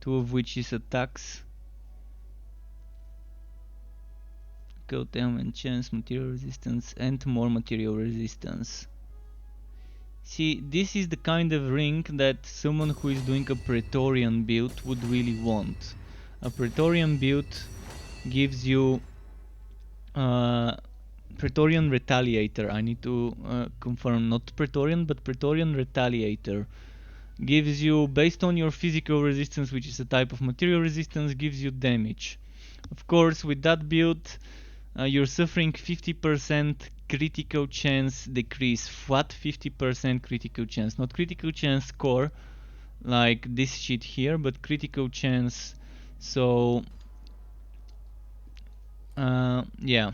Two of which is attacks. Totem and chance, material resistance, and more material resistance. See, this is the kind of ring that someone who is doing a Praetorian build would really want. A Praetorian build gives you Praetorian Retaliator. I need to confirm, not Praetorian, but Praetorian Retaliator. Gives you, based on your physical resistance, which is a type of material resistance, gives you damage. Of course, with that build, you're suffering 50% critical chance decrease. Flat 50% critical chance. Not critical chance score, like this shit here, but critical chance. So, yeah.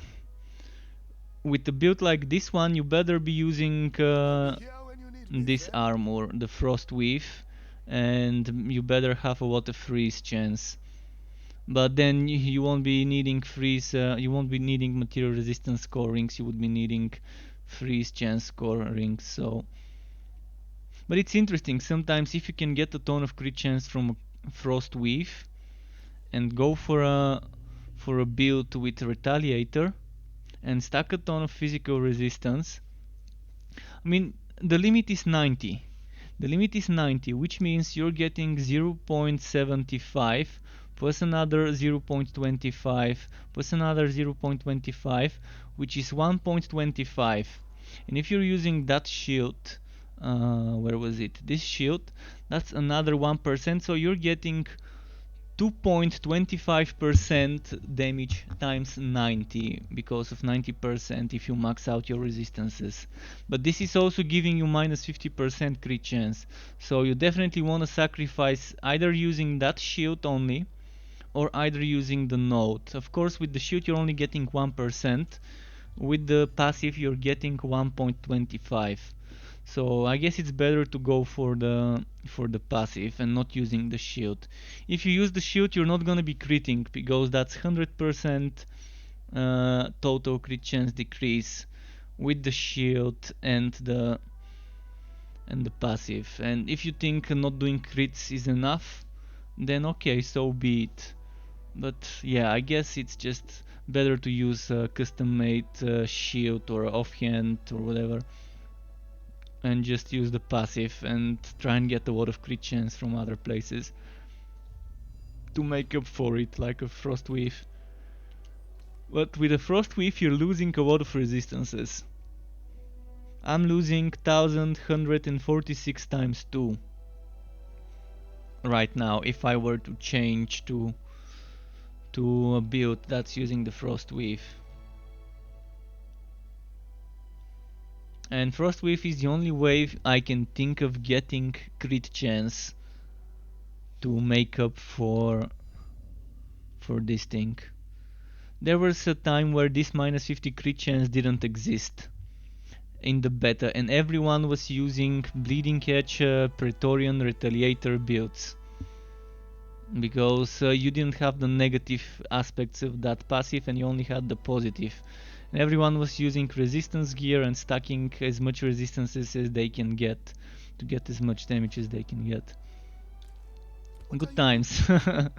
with a build like this one, you better be using Here when you need me, this friend. armor, the Frost Weave, and you better have a lot of freeze chance. But then you won't be needing freeze, you won't be needing material resistance core rings, you would be needing freeze chance core rings, so. But it's interesting, sometimes if you can get a ton of crit chance from a Frost Weave and go for a build with Retaliator and stack a ton of physical resistance, I mean, the limit is 90. The limit is 90, which means you're getting 0.75 plus another 0.25 plus another 0.25, which is 1.25. And if you're using that shield, where was it? This shield, that's another 1%, so you're getting 2.25% damage times 90 because of 90% if you max out your resistances. But this is also giving you minus 50% crit chance. So you definitely want to sacrifice either using that shield only or either using the node. Of course, with the shield you're only getting 1%. With the passive you're getting 1.25. So I guess it's better to go for the passive and not using the shield. If you use the shield, you're not gonna be critting because that's 100% total crit chance decrease with the shield and the passive. And if you think not doing crits is enough, then okay, so be it. But yeah, I guess it's just better to use a custom-made shield or offhand or whatever, and just use the passive and try and get a lot of crit chance from other places to make up for it, like a Frost Weave. But with a Frost Weave you're losing a lot of resistances. I'm losing 1146 times 2 right now if I were to change to a build that's using the Frost Weave. And Frost Weave is the only way I can think of getting crit chance to make up for this thing. There was a time where this minus 50 crit chance didn't exist in the beta and everyone was using Bleeding Edge Praetorian Retaliator builds because you didn't have the negative aspects of that passive and you only had the positive. And everyone was using resistance gear and stacking as much resistances as they can get to get as much damage as they can get. What Good are you times. A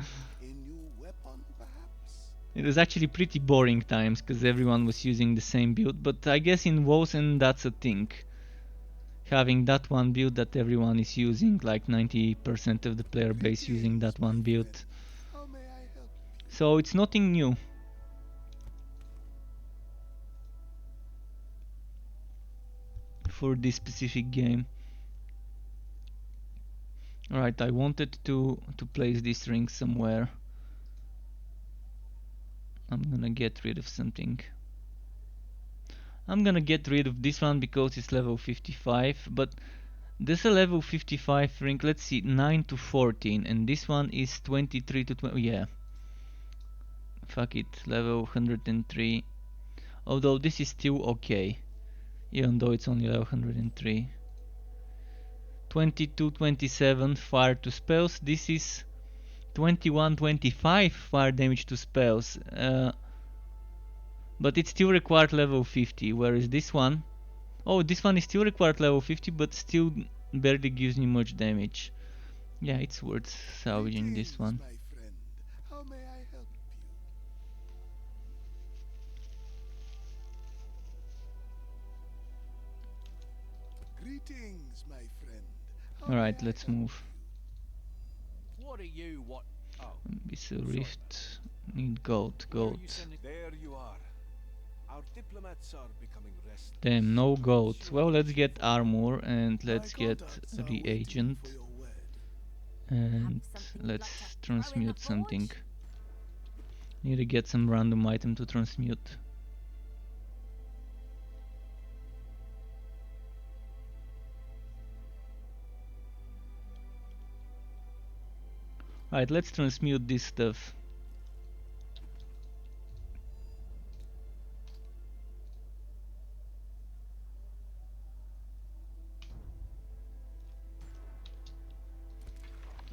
new weapon, perhaps? It was actually pretty boring times because everyone was using the same build, but I guess in Wolcen that's a thing. Having that one build that everyone is using, like 90% of the player base using that Greetings, my one build. friend. How may I help you? So it's nothing new. For this specific game. Alright, I wanted to place this ring somewhere. I'm gonna get rid of something. I'm gonna get rid of this one because it's level 55, but there's a level 55 ring, let's see, 9 to 14, and this one is 23 to 20, yeah. Fuck it, level 103. Although this is still okay, even though it's only level 103. 22, 27 fire to spells, this is 21, 25 fire damage to spells. But it still required level 50, whereas this one... Oh, this one is still required level 50, but still barely gives me much damage. Yeah, it's worth salvaging this one. My friend. How may I help you? Greetings, my friend. Alright, let's move. What are you? What? Oh, Abyssal Rift. Need gold, where are gold. you sending? There you are. Our diplomats are becoming restless. Damn, no gold. Well, let's get armor and let's My get contacts are waiting reagent. for your word. And something you'd let's like to throw in the transmute forge? something. Need to get some random item to transmute. Alright, let's transmute this stuff.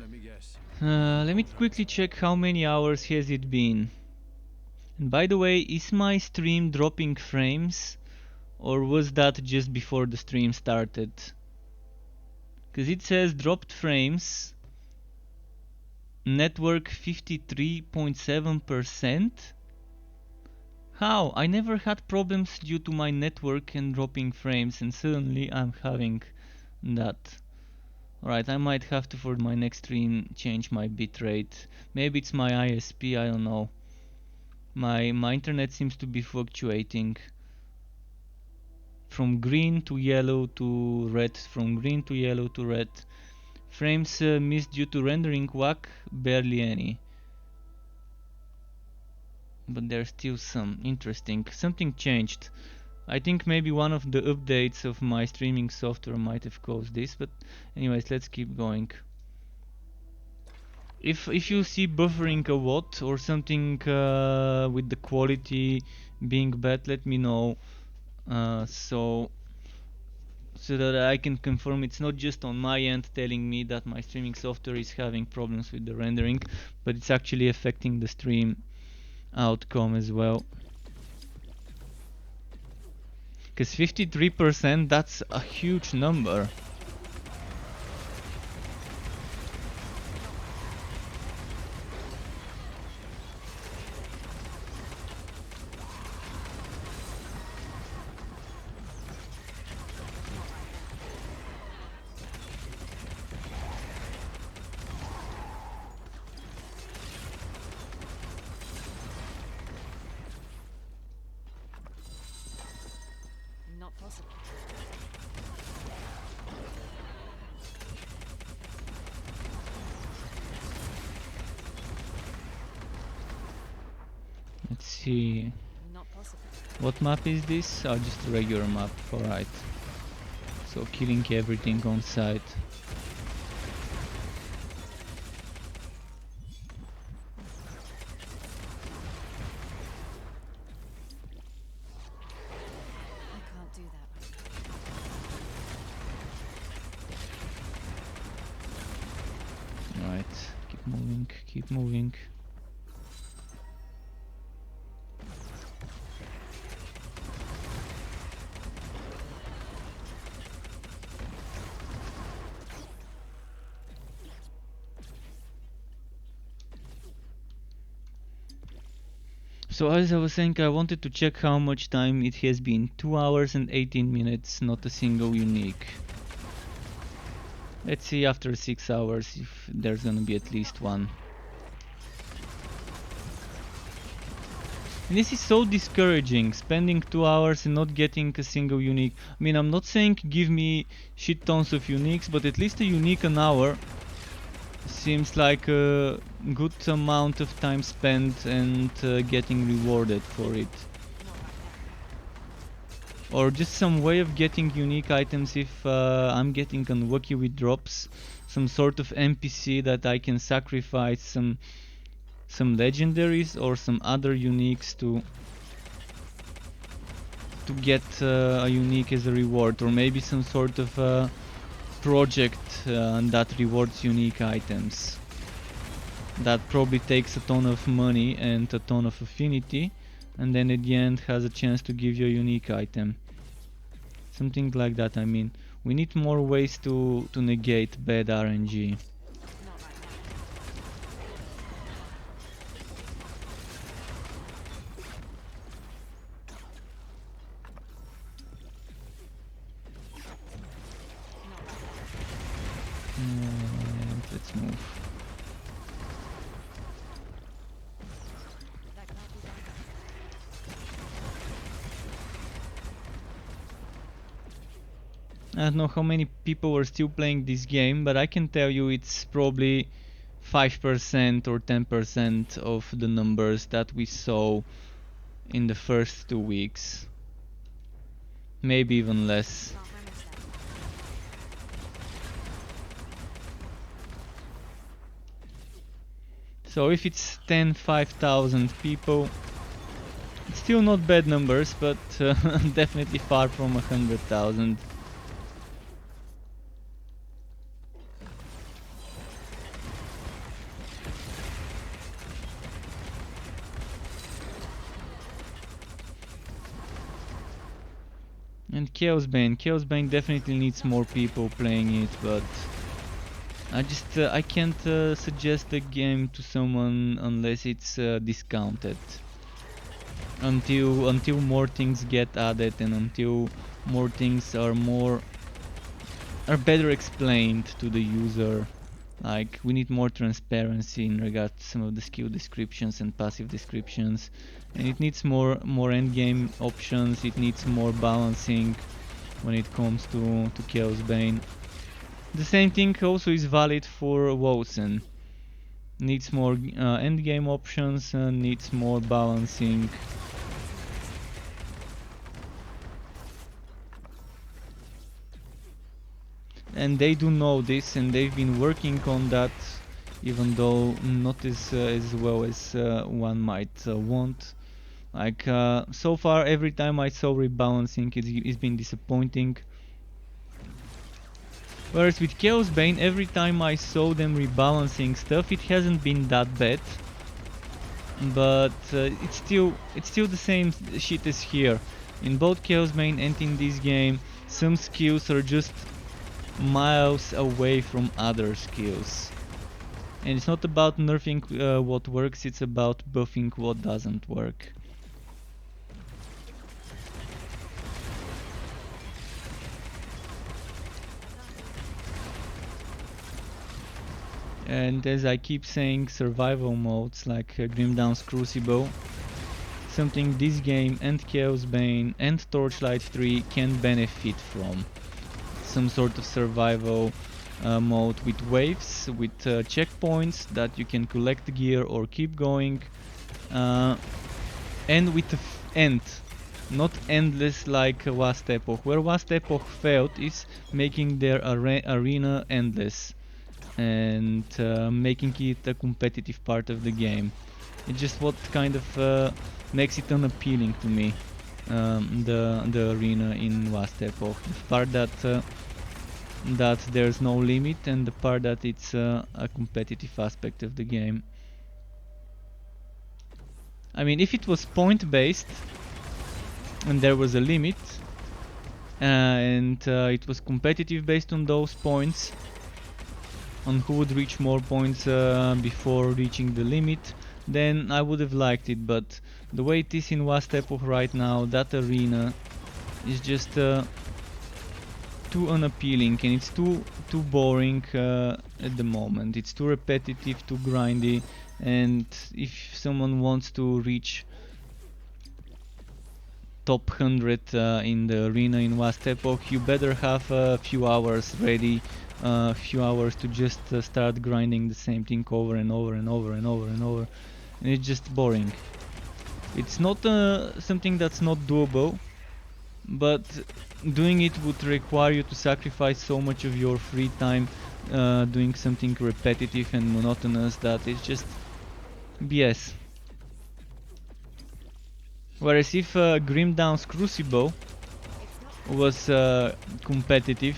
Let me guess. Let me quickly check how many hours has it been. And by the way, is my stream dropping frames? Or was that just before the stream started? Because it says dropped frames. Network 53.7%. How? I never had problems due to my network and dropping frames, and suddenly I'm having that. Alright, I might have to for my next stream change my bitrate. Maybe it's my ISP, I don't know. My internet seems to be fluctuating. From green to yellow to red, from green to yellow to red. Frames missed due to rendering whack, barely any. But there's still some interesting. Something changed. I think maybe one of the updates of my streaming software might have caused this, but anyways, let's keep going. If you see buffering a lot or something with the quality being bad, let me know so that I can confirm it's not just on my end telling me that my streaming software is having problems with the rendering, but it's actually affecting the stream outcome as well. Because 53%, that's a huge number. Not possible. Let's see. Not possible. What map is this? Oh, just a regular map. Alright. So killing everything on site. I can't do that. Alright. Keep moving. Keep moving. So as I was saying, I wanted to check how much time it has been. 2 hours and 18 minutes, not a single unique. Let's see after 6 hours if there's gonna be at least one. And this is so discouraging, spending 2 hours and not getting a single unique. I mean, I'm not saying give me shit tons of uniques, but at least a unique an hour seems like a good amount of time spent and getting rewarded for it. Or just some way of getting unique items if I'm getting unlucky with drops. Some sort of NPC that I can sacrifice some legendaries or some other uniques to get a unique as a reward, or maybe some sort of project that rewards unique items. That probably takes a ton of money and a ton of affinity, and then at the end has a chance to give you a unique item. Something like that, I mean. We need more ways to negate bad RNG. And let's move. That can't be done. I don't know how many people are still playing this game, but I can tell you it's probably 5% or 10% of the numbers that we saw in the first 2 weeks. Maybe even less. Can't manage that. So if it's 5,000 people, it's still not bad numbers, but definitely far from 100,000. And Chaos Bane definitely needs more people playing it, but I can't suggest the game to someone unless it's discounted. Until more things get added and until more things are better explained to the user. Like, we need more transparency in regard to some of the skill descriptions and passive descriptions, and it needs more endgame options. It needs more balancing when it comes to Chaos Bane. The same thing also is valid for Wolcen. Needs more endgame options, needs more balancing. And they do know this, and they've been working on that, even though not as well as one might want. Like, so far, every time I saw rebalancing, it's been disappointing. Whereas with Chaos Bane, every time I saw them rebalancing stuff, it hasn't been that bad. But it's still the same shit as here. In both Chaos Bane and in this game, some skills are just miles away from other skills. And it's not about nerfing what works, it's about buffing what doesn't work. And as I keep saying, survival modes like Grimdawn's Crucible, something this game and Chaos Bane and Torchlight 3 can benefit from. Some sort of survival mode with waves, with checkpoints that you can collect gear or keep going, and with the end. Not endless like Last Epoch. Where Last Epoch failed is making their arena endless and making it a competitive part of the game. It's just what kind of makes it unappealing to me, the arena in Last Epoch. The part that there's no limit, and the part that it's a competitive aspect of the game. I mean, if it was point based and there was a limit and it was competitive based on those points, on who would reach more points before reaching the limit, then I would have liked it. But the way it is in Last Epoch right now, that arena is just too unappealing, and it's too boring at the moment. It's too repetitive, too grindy, and if someone wants to reach top 100 in the arena in Last Epoch, you better have a few hours ready, a few hours to just start grinding the same thing over and over and over and over and over, and it's just boring. It's not something that's not doable, but doing it would require you to sacrifice so much of your free time doing something repetitive and monotonous that it's just BS. Whereas if Grimdawn's Crucible was competitive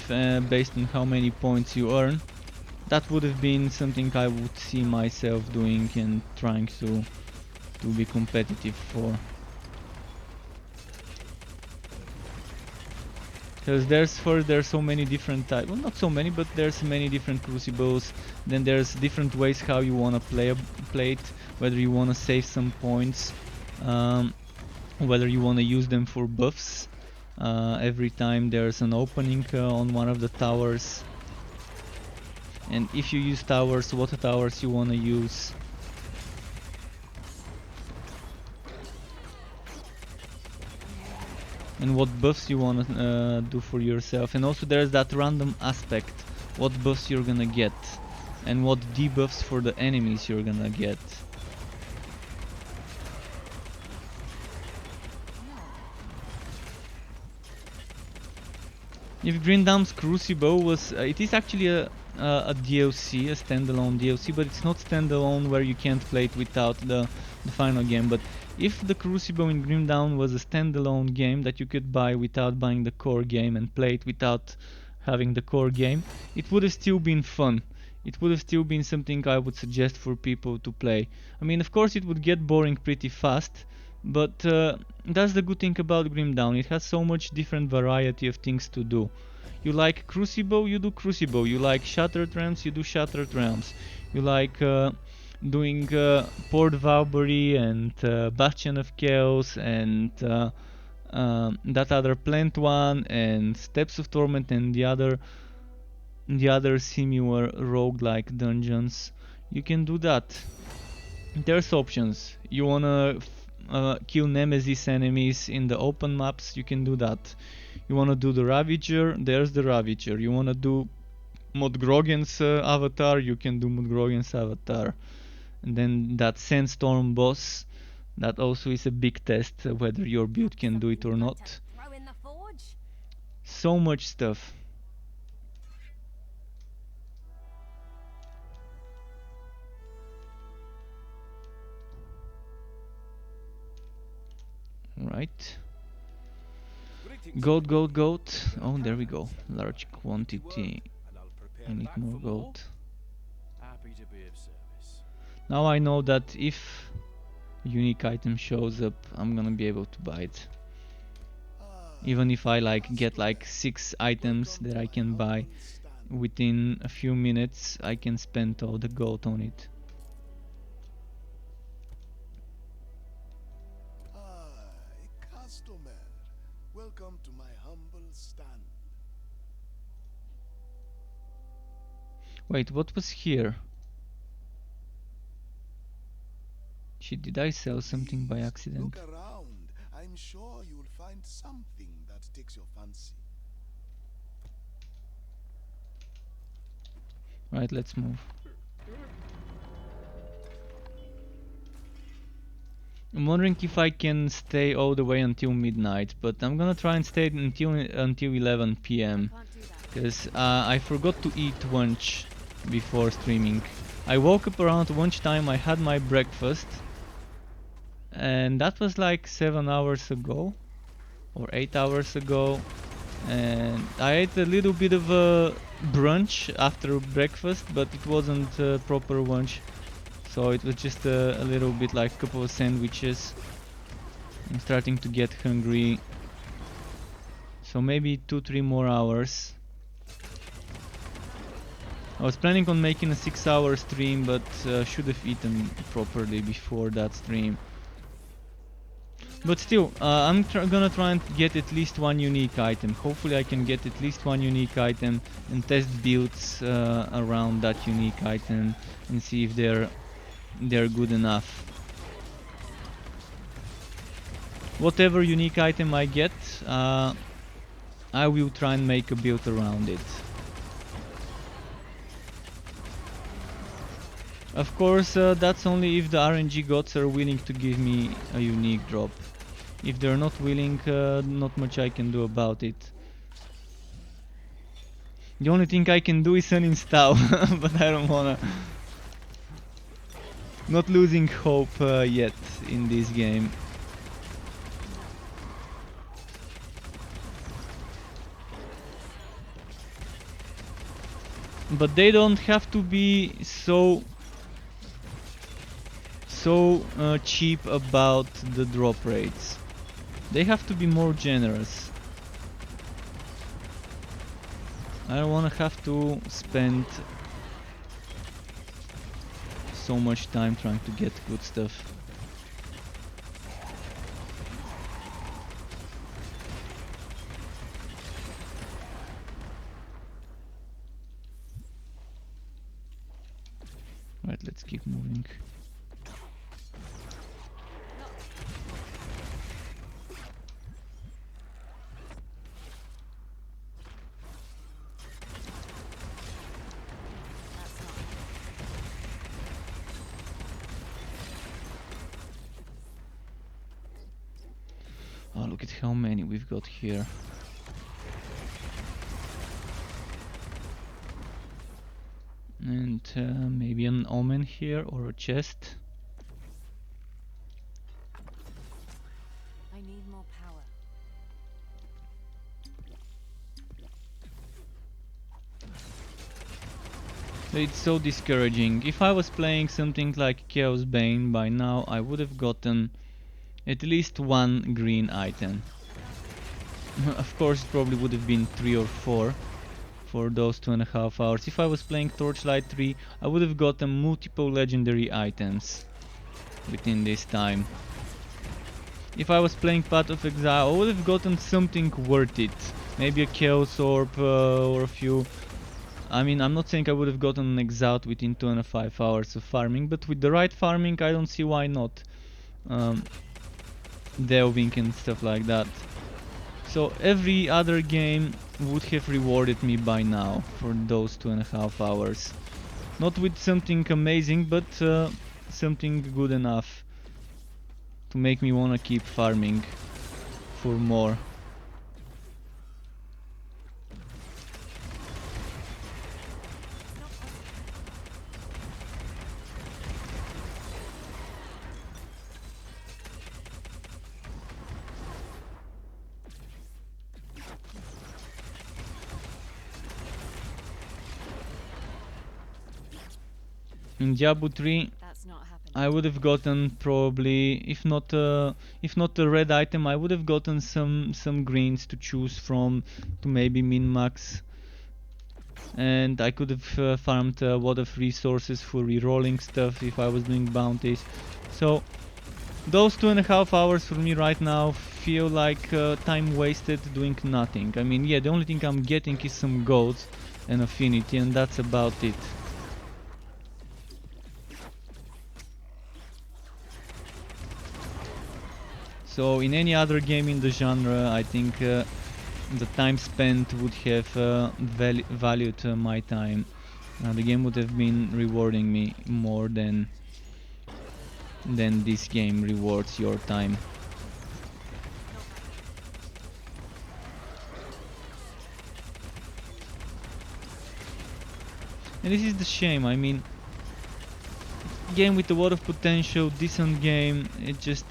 based on how many points you earn, that would have been something I would see myself doing and trying to be competitive for. Because there's so many different types, well, not so many, but there's many different crucibles. Then there's different ways how you wanna play it, whether you wanna save some points, whether you wanna use them for buffs every time there's an opening on one of the towers, and if you use towers, what towers you wanna use. And what buffs you wanna do for yourself. And also there's that random aspect, what buffs you're gonna get and what debuffs for the enemies you're gonna get. If Grimdawn's Crucible was, it is actually a DLC, a standalone DLC, but it's not standalone where you can't play it without the final game. But if the Crucible in Grimdawn was a standalone game that you could buy without buying the core game and play it without having the core game, it would have still been fun. It would have still been something I would suggest for people to play. I mean, of course it would get boring pretty fast, But that's the good thing about Grim Dawn. It has so much different variety of things to do. You like Crucible, you do Crucible. You like Shattered Realms, you do Shattered Realms. You like doing Port Valbury and Bastion of Chaos and that other Plant one and Steps of Torment and the other similar roguelike dungeons. You can do that. There's options. You wanna kill Nemesis enemies in the open maps, you can do that. You wanna do the Ravager, there's the Ravager. You wanna do Modgrogen's avatar, you can do Modgrogen's avatar. And then that Sandstorm boss, that also is a big test whether your build can do it or Something you'd like not. to throw in the forge? So much stuff. Right. Greetings, Gold, everyone. gold, gold. Oh, there we go. Large quantity. And I'll prepare I need back more for gold. Happy to be of service. Now I know that if unique item shows up, I'm gonna be able to buy it. Ah, Even if I like get like customer. 6 items Welcome that to I my can buy humble stand. within a few minutes, I can spend all the gold on it. Ah, a customer. Welcome to my humble stand. Wait, what was here? Shit, did I sell something by Please, accident? look around. I'm sure you'll find something that takes your fancy. Right, let's move. I'm wondering if I can stay all the way until midnight, but I'm gonna try and stay until 11 p.m. Can't do that. because I forgot to eat lunch before streaming. I woke up around lunchtime, I had my breakfast, and that was like 7 hours ago or 8 hours ago, and I ate a little bit of a brunch after breakfast, but it wasn't a proper lunch, so it was just a little bit like a couple of sandwiches. I'm starting to get hungry, so maybe 2-3 more hours. I was planning on making a 6-hour stream, but should have eaten properly before that stream. But still, I'm gonna try and get at least one unique item. Hopefully I can get at least one unique item and test builds around that unique item and see if they're good enough. Whatever unique item I get, I will try and make a build around it. Of course, that's only if the RNG gods are willing to give me a unique drop. If they're not willing, not much I can do about it. The only thing I can do is uninstall, but I don't wanna... Not losing hope yet in this game. But they don't have to be so cheap about the drop rates. They have to be more generous. I don't wanna have to spend so much time trying to get good stuff. Right, let's keep moving. Oh, look at how many we've got here. And maybe an omen here or a chest. I need more power. It's so discouraging. If I was playing something like Chaos Bane by now, I would have gotten At least one green item. Of course, it probably would have been 3 or 4 for those 2.5 hours. If I was playing Torchlight 3, I would have gotten multiple legendary items within this time. If I was playing Path of Exile, I would have gotten something worth it. Maybe a Chaos Orb or a few. I mean, I'm not saying I would have gotten an Exalt within 2.5 hours of farming, but with the right farming, I don't see why not. Delving and stuff like that. So every other game would have rewarded me by now for those 2.5 hours. Not with something amazing, but something good enough to make me wanna keep farming for more. In Diablo 3, That's not happening. I would have gotten probably, if not a red item, I would have gotten some greens to choose from to maybe min-max, and I could have farmed a lot of resources for rerolling stuff if I was doing bounties. So those 2.5 hours for me right now feel like time wasted doing nothing. I mean, yeah, the only thing I'm getting is some gold and affinity, and that's about it. So in any other game in the genre, I think the time spent would have valued my time. The game would have been rewarding me more than this game rewards your time. And this is the shame. I mean, game with a lot of potential, decent game, it just...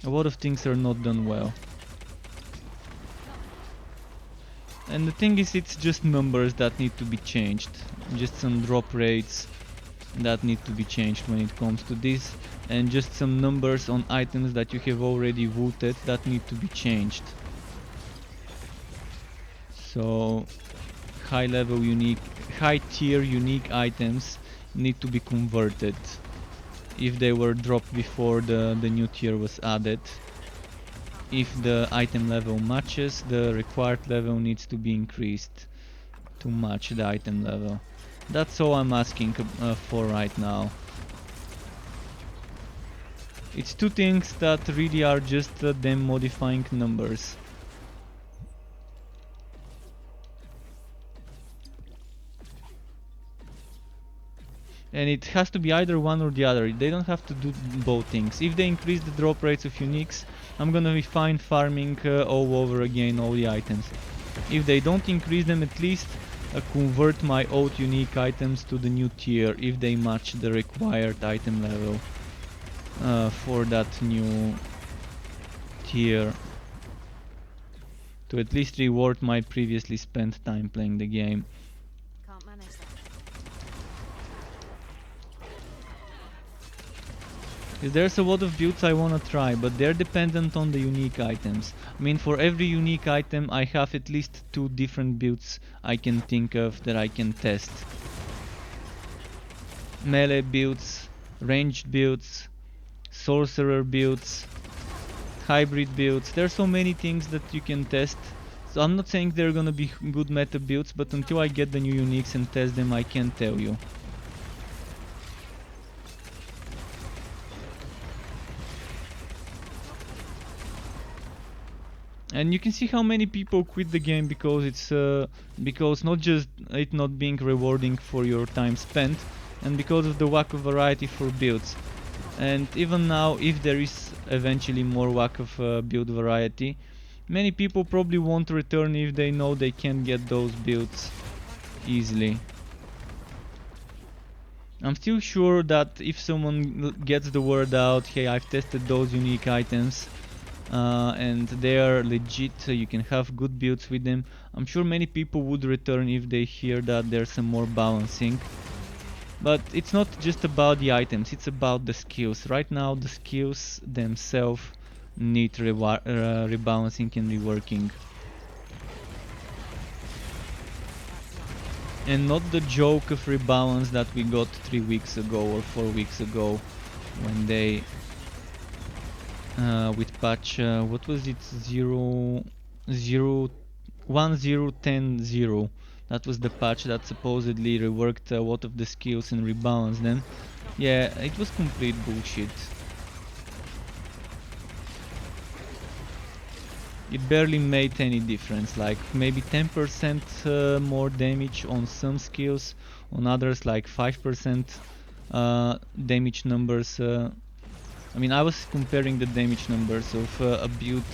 a lot of things are not done well. And the thing is, it's just numbers that need to be changed. Just some drop rates that need to be changed when it comes to this. And just some numbers on items that you have already voted that need to be changed. So high tier unique items need to be converted. If they were dropped before the new tier was added. If the item level matches, the required level needs to be increased to match the item level. That's all I'm asking for right now. It's two things that really are just them modifying numbers. And it has to be either one or the other. They don't have to do both things. If they increase the drop rates of uniques, I'm gonna be fine farming all over again all the items. If they don't increase them, at least convert my old unique items to the new tier if they match the required item level for that new tier. To at least reward my previously spent time playing the game. Can't manage that. There's a lot of builds I wanna try, but they're dependent on the unique items. I mean, for every unique item I have at least 2 different builds I can think of that I can test. Melee builds, ranged builds, sorcerer builds, hybrid builds. There's so many things that you can test. So I'm not saying they're gonna be good meta builds, but until I get the new uniques and test them, I can't tell you. And you can see how many people quit the game because it's because not just it not being rewarding for your time spent, and because of the lack of variety for builds. And even now, if there is eventually more lack of build variety, many people probably won't return if they know they can get those builds easily. I'm still sure that if someone gets the word out, hey, I've tested those unique items, and they are legit, you can have good builds with them. I'm sure many people would return if they hear that there's some more balancing. But it's not just about the items, it's about the skills. Right now the skills themselves need rebalancing and reworking. And not the joke of rebalance that we got 3 weeks ago or 4 weeks ago when they with patch what was it, 10.0. That was the patch that supposedly reworked a lot of the skills and rebalanced them. Yeah, it was complete bullshit. It barely made any difference, like maybe 10% more damage on some skills, on others like 5% damage numbers. I mean, I was comparing the damage numbers of a build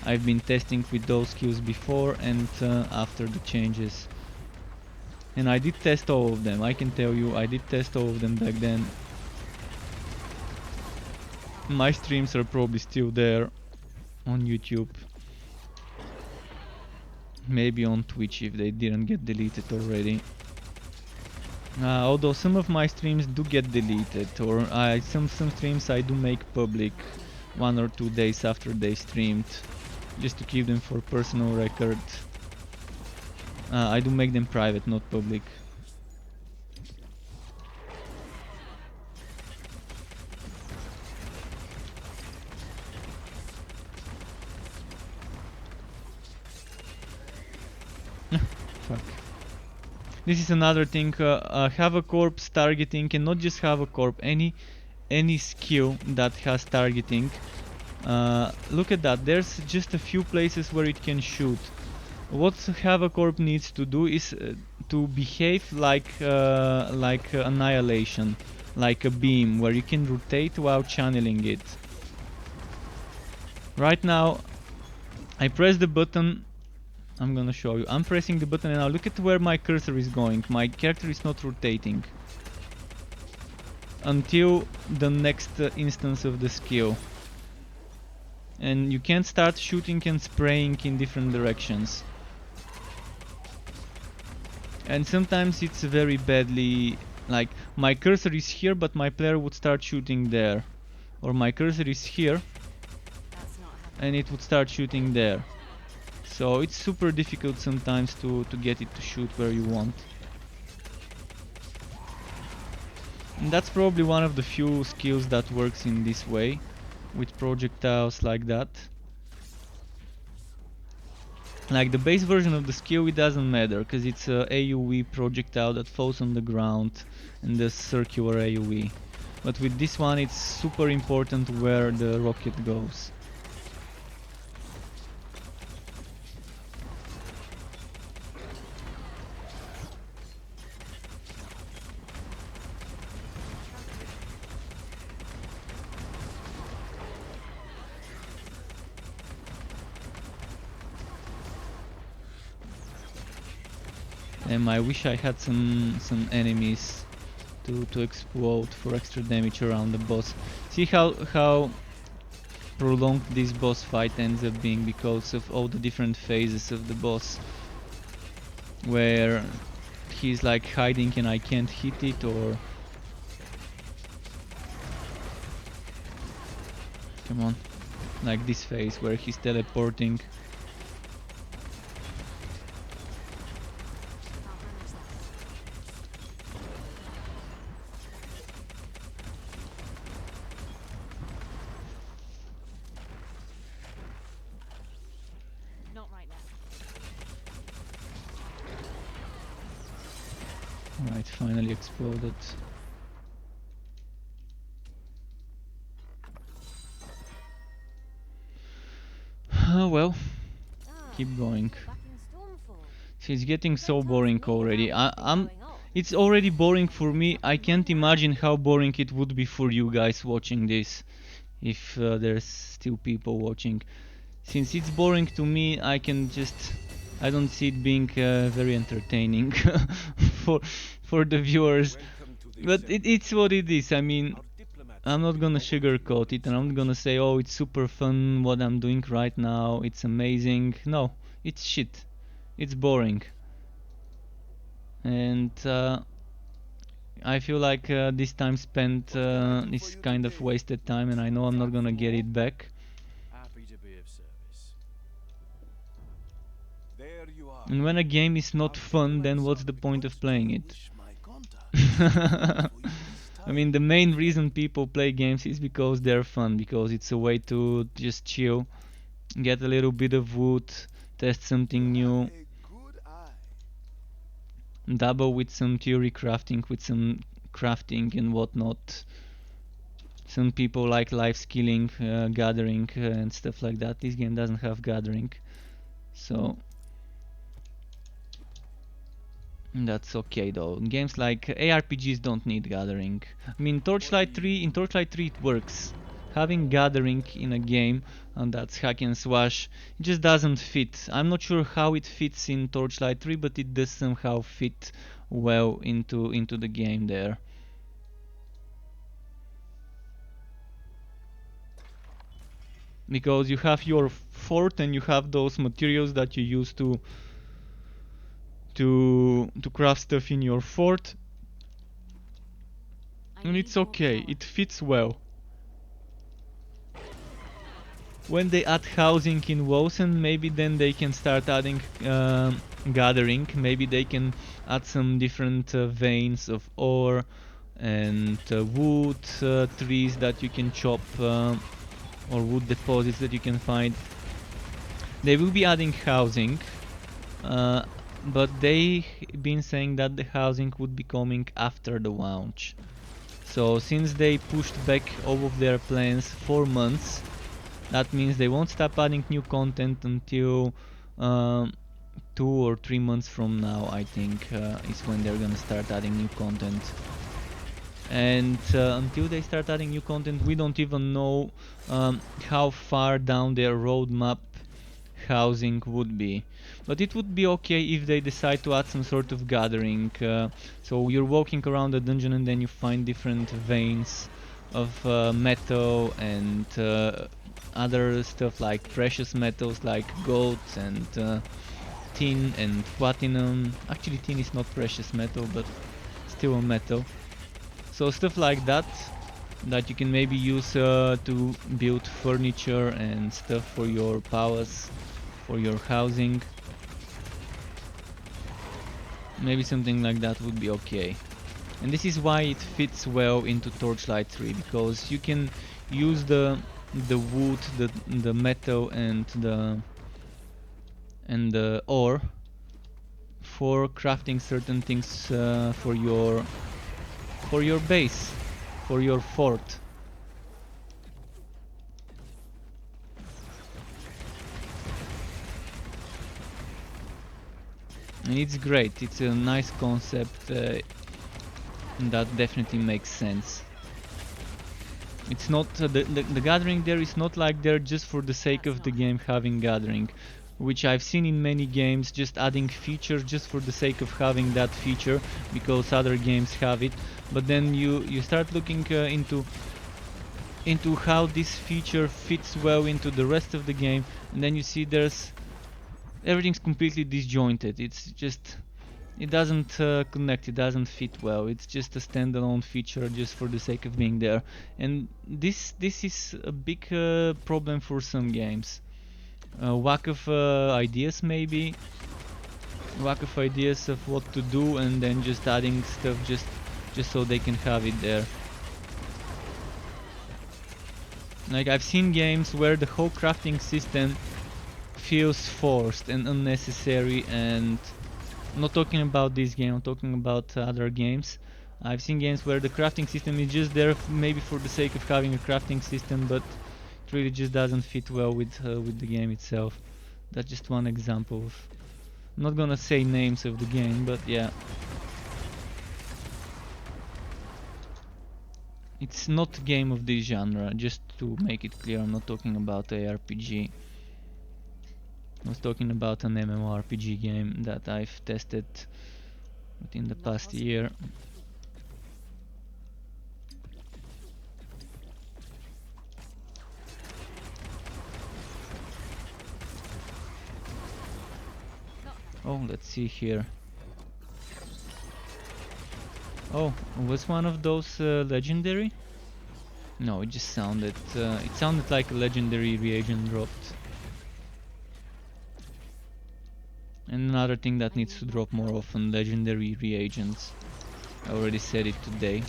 I've been testing with those skills before and after the changes. And I did test all of them, I can tell you, I did test all of them back then. My streams are probably still there on YouTube. Maybe on Twitch if they didn't get deleted already. Although some of my streams do get deleted, or some streams I do make public 1 or 2 days after they streamed, just to keep them for personal record. I do make them private, not public. Fuck. This is another thing, have a corpse targeting, and not just have a corp, any skill that has targeting. Look at that, there's just a few places where it can shoot. What have a corp needs to do is to behave like annihilation, like a beam, where you can rotate while channeling it. Right now, I press the button. I'm gonna show you. I'm pressing the button and now look at where my cursor is going. My character is not rotating until the next instance of the skill. And you can't start shooting and spraying in different directions. And sometimes it's very badly, like my cursor is here but my player would start shooting there. Or my cursor is here and it would start shooting there. So it's super difficult sometimes to get it to shoot where you want. And that's probably one of the few skills that works in this way, with projectiles like that. Like the base version of the skill, it doesn't matter, because it's a AoE projectile that falls on the ground and the circular AoE. But with this one it's super important where the rocket goes. And I wish I had some enemies to explode for extra damage around the boss. See how prolonged this boss fight ends up being because of all the different phases of the boss, where he's like hiding and I can't hit it, or come on, like this phase where he's teleporting. Right, finally exploded. Oh well, keep going. See, it's getting so boring already. It's already boring for me. I can't imagine how boring it would be for you guys watching this, if there's still people watching. Since it's boring to me, I don't see it being very entertaining for the viewers. But it's what it is. I mean, I'm not gonna sugarcoat it, and I'm not gonna say, oh, it's super fun what I'm doing right now, it's amazing. No, it's shit. It's boring. And I feel like this time spent is kind of wasted time, and I know I'm not gonna get it back. Happy to be of service. There you are. And when a game is not Our fun, then diplomats what's are the point of playing it? Wish my contact for you this I mean, time. the main reason people play games is because they're fun, because it's a way to just chill, get a little bit of wood, test something new, A good eye. double with some theory crafting, with some crafting and whatnot. Some people like life skilling, gathering, and stuff like that. This game doesn't have gathering, so that's okay though. Games like ARPGs don't need gathering. I mean, Torchlight 3, in Torchlight 3 it works. Having gathering in a game, and that's hack and slash, it just doesn't fit. I'm not sure how it fits in Torchlight 3, but it does somehow fit well into the game there. Because you have your fort and you have those materials that you use to craft stuff in your fort, and it's okay, it fits well. When they add housing in Wolcen, maybe then they can start adding gathering. Maybe they can add some different veins of ore and wood trees that you can chop, or wood deposits that you can find. They will be adding housing, but they been saying that the housing would be coming after the launch. So since they pushed back all of their plans 4 months, that means they won't stop adding new content until 2 or 3 months from now, I think, is when they're gonna start adding new content. And until they start adding new content, we don't even know how far down their roadmap housing would be. But it would be okay if they decide to add some sort of gathering. So you're walking around the dungeon and then you find different veins of metal and other stuff like precious metals like gold and tin and platinum. Actually, tin is not precious metal, but still a metal. So stuff like that you can maybe use to build furniture and stuff for your palace, for your housing. Maybe something like that would be okay. And this is why it fits well into Torchlight 3, because you can use the wood, the metal and the ore for crafting certain things for your base, for your fort. And it's great, it's a nice concept that definitely makes sense. It's not the gathering there is not like they're just for the sake of the game having gathering, which I've seen in many games, just adding features just for the sake of having that feature because other games have it. But then you start looking into how this feature fits well into the rest of the game, and then you see everything's completely disjointed. It's just, it doesn't connect, it doesn't fit well. It's just a standalone feature just for the sake of being there. And this is a big problem for some games. Lack of ideas, maybe. Lack of ideas of what to do, and then just adding stuff just so they can have it there. Like, I've seen games where the whole crafting system feels forced and unnecessary, and I'm not talking about this game, I'm talking about other games. I've seen games where the crafting system is just there maybe for the sake of having a crafting system, but it really just doesn't fit well with the game itself. That's just one example of, I'm not gonna say names of the game, but yeah. It's not a game of this genre, just to make it clear. I'm not talking about ARPG. I was talking about an MMORPG game that I've tested within the past year. Oh, let's see here. Oh, was one of those legendary? No, it just sounded it sounded like a legendary reagent dropped. And another thing that needs to drop more often, legendary reagents. I already said it today,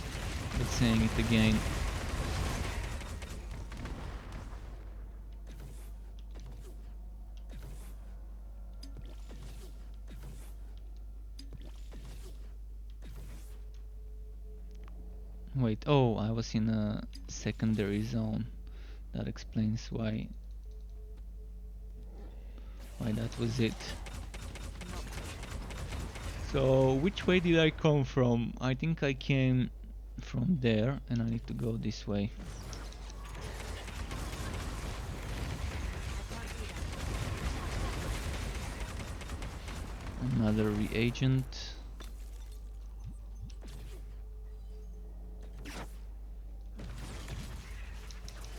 but saying it again. Wait, oh, I was in a secondary zone. That explains why that was it. So, which way did I come from? I think I came from there, and I need to go this way. Another reagent.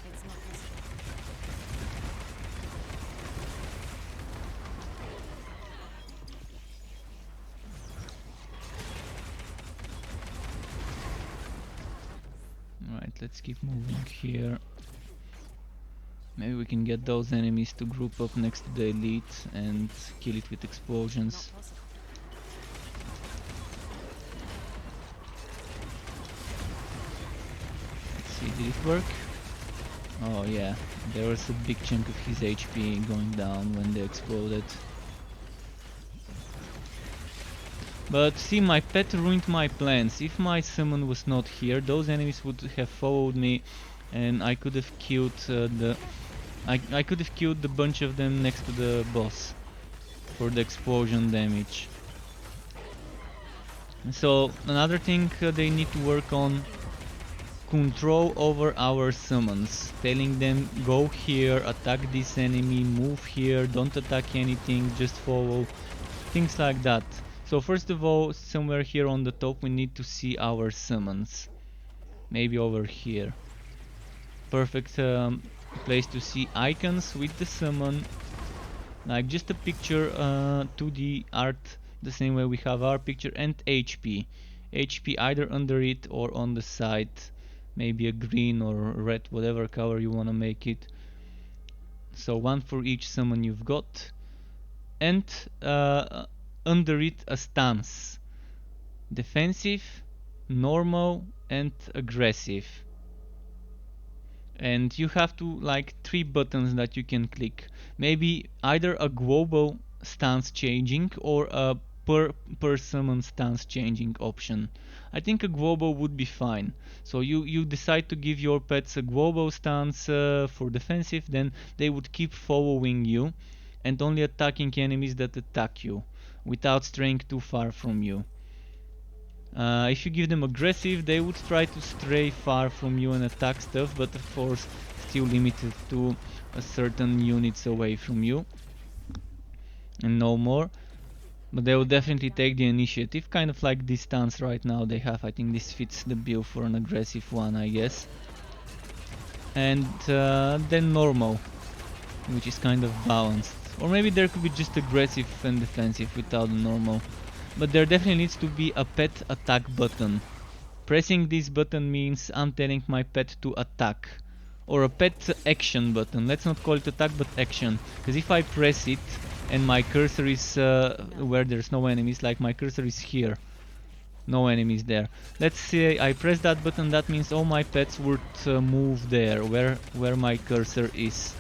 It's not possible. Alright, let's keep moving here. Maybe we can get those enemies to group up next to the elite and kill it with explosions. Not possible. Let's see, did it work? Oh yeah, there was a big chunk of his HP going down when they exploded. But see, my pet ruined my plans. If my summon was not here, those enemies would have followed me, and I could have killed I could have killed the bunch of them next to the boss for the explosion damage. So another thing they need to work on: control over our summons, telling them go here, attack this enemy, move here, don't attack anything, just follow, things like that. So first of all, somewhere here on the top we need to see our summons. Maybe over here. Perfect place to see icons with the summon. Like just a picture, 2D art, the same way we have our picture, and HP. HP either under it or on the side. Maybe a green or red, whatever color you wanna make it. So one for each summon you've got. And under it a stance: defensive, normal, and aggressive. And you have to like 3 buttons that you can click. Maybe either a global stance changing or a per summon stance changing option. I think a global would be fine. So you decide to give your pets a global stance for defensive, then they would keep following you and only attacking enemies that attack you, without straying too far from you. If you give them aggressive, they would try to stray far from you and attack stuff, but of course still limited to a certain units away from you and no more. But they will definitely take the initiative, kind of like this stance right now they have. I think this fits the bill for an aggressive one, I guess. And then normal, which is kind of balanced. Or maybe there could be just aggressive and defensive without normal. But there definitely needs to be a pet attack button. Pressing this button means I'm telling my pet to attack. Or a pet action button. Let's not call it attack but action. Because if I press it and my cursor is where there's no enemies, like my cursor is here, no enemies there. Let's say I press that button, that means all my pets would move there, where my cursor is.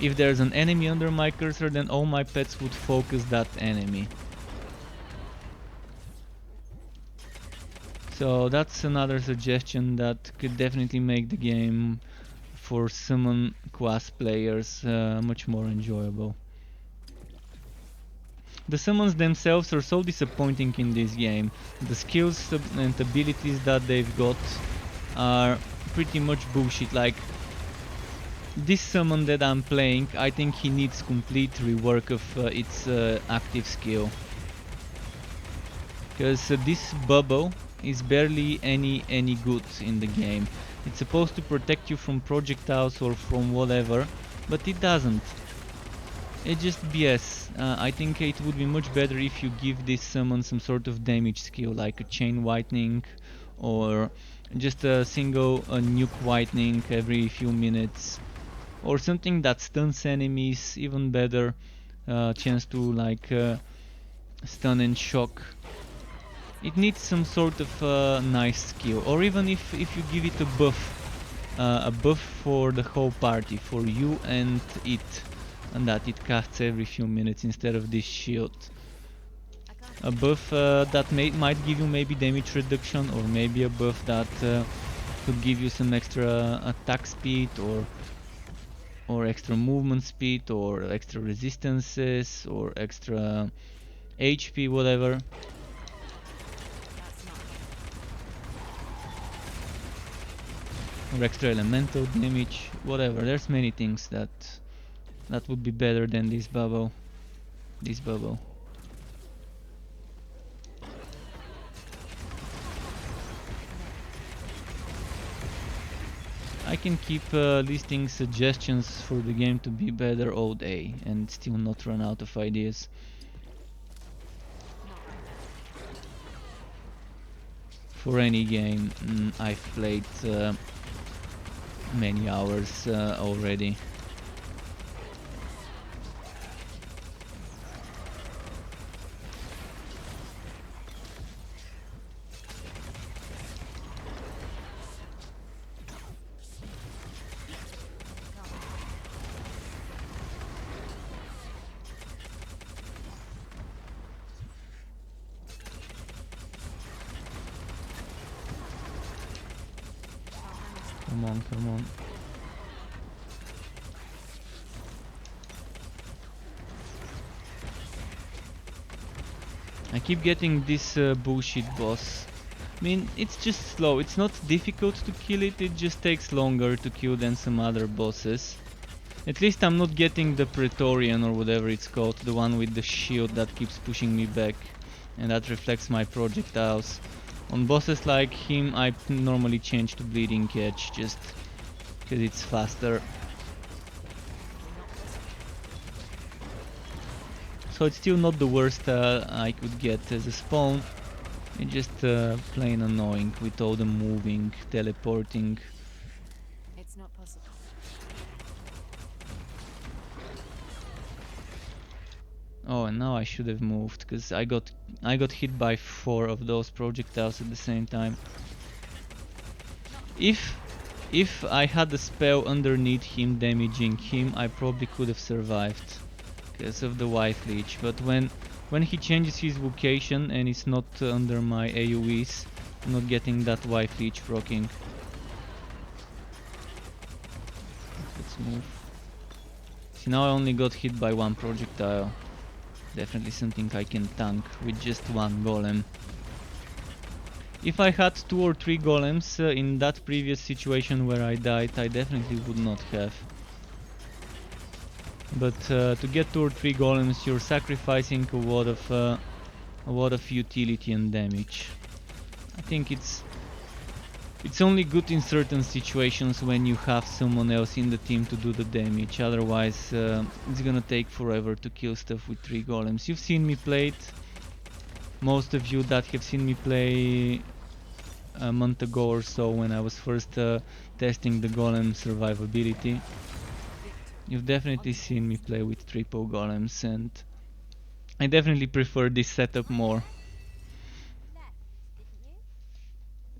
If there's an enemy under my cursor, then all my pets would focus that enemy. So that's another suggestion that could definitely make the game for summon class players much more enjoyable. The summons themselves are so disappointing in this game. The skills and abilities that they've got are pretty much bullshit. Like this summon that I'm playing, I think he needs complete rework of its active skill. Because this bubble is barely any good in the game. It's supposed to protect you from projectiles or from whatever, but it doesn't. It's just BS. I think it would be much better if you give this summon some sort of damage skill, like a chain whitening, or just a single nuke whitening every few minutes, or something that stuns enemies. Even better, chance to like stun and shock. It needs some sort of nice skill, or even if you give it a buff for the whole party, for you and it, and that it casts every few minutes instead of this shield. A buff that might give you maybe damage reduction, or maybe a buff that could give you some extra attack speed, or extra movement speed, or extra resistances, or extra HP, whatever. Or extra elemental damage, whatever. There's many things that would be better than this bubble. I can keep listing suggestions for the game to be better all day and still not run out of ideas. For any game I've played many hours already. Come on. I keep getting this bullshit boss. I mean, it's just slow. It's not difficult to kill it, it just takes longer to kill than some other bosses. At least I'm not getting the Praetorian or whatever it's called, the one with the shield that keeps pushing me back and that reflects my projectiles. On bosses like him I normally change to Bleeding Edge just because it's faster. So it's still not the worst I could get as a spawn. It's just plain annoying with all the moving, teleporting. It's not possible. Oh, and now I should have moved because I got hit by 4 of those projectiles at the same time. If I had a spell underneath him damaging him, I probably could have survived because of the wife leech. But when he changes his vocation and it's not under my AoEs, I'm not getting that wife leech proccing. Let's move. See, now I only got hit by 1 projectile. Definitely something I can tank with just 1 golem. If I had 2 or 3 golems in that previous situation where I died, I definitely would not have. But to get 2 or 3 golems, you're sacrificing a lot of utility and damage. I think it's only good in certain situations when you have someone else in the team to do the damage. Otherwise, it's gonna take forever to kill stuff with 3 golems. You've seen me play it. Most of you that have seen me play a month ago or so when I was first testing the golem survivability, you've definitely seen me play with triple golems, and I definitely prefer this setup more. Left, didn't you?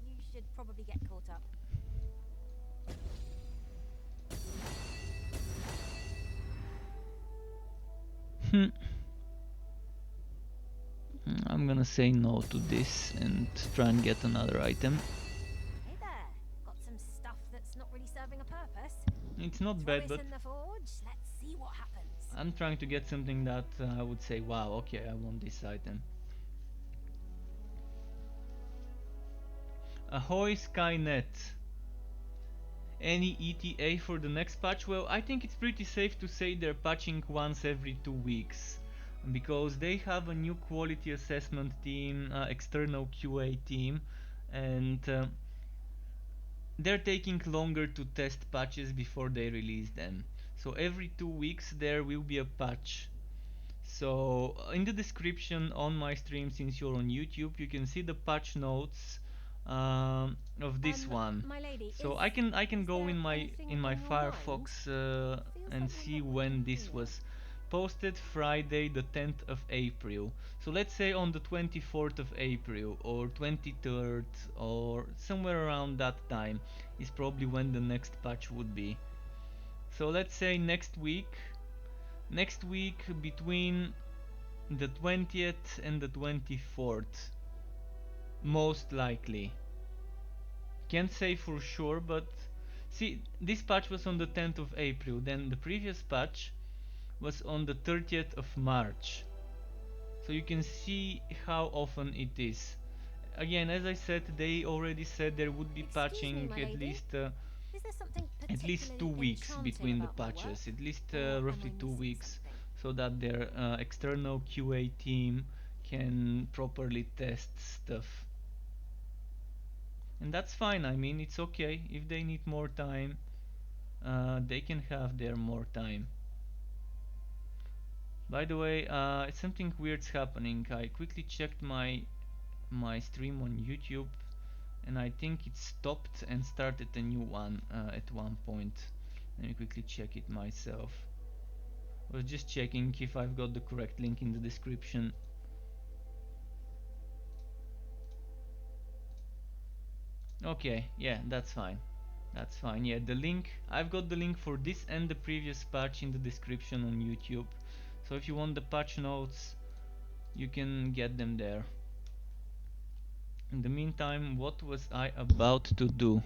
You should probably get caught up. I'm gonna say no to this and try and get another item. Hey there. Got some stuff that's not really serving a purpose. It's not Throw bad, it but in the forge. Let's see what happens. I'm trying to get something that I would say, wow, okay, I want this item. Ahoy Skynet. Any ETA for the next patch? Well, I think it's pretty safe to say they're patching once every 2 weeks, because they have a new quality assessment team, external QA team, and they're taking longer to test patches before they release them. So every 2 weeks there will be a patch. So in the description on my stream, since you're on YouTube, you can see the patch notes of this one. My lady, So I can is go there in my anything on your Firefox Feels and like I'm see not when really this here. was posted. Friday the 10th of April. So let's say on the 24th of April or 23rd or somewhere around that time is probably when the next patch would be. So let's say next week between the 20th and the 24th, most likely. Can't say for sure, but see, this patch was on the 10th of April, then the previous patch was on the 30th of March. So you can see how often it is. Again, as I said, they already said there would be Excuse me, patching my lady. Is there something at least 2 particularly weeks enchanting between the about my work? patches, at least Or am I roughly 2 missing weeks, something? so that their external QA team can properly test stuff. And that's fine. I mean, it's okay if they need more time. They can have their more time. By the way, something weird's happening. I quickly checked my stream on YouTube, and I think it stopped and started a new one at one point. Let me quickly check it myself. I was just checking if I've got the correct link in the description. Okay, yeah, that's fine. That's fine. Yeah, the link, I've got the link for this and the previous patch in the description on YouTube. So if you want the patch notes, you can get them there. In the meantime, what was I about to do?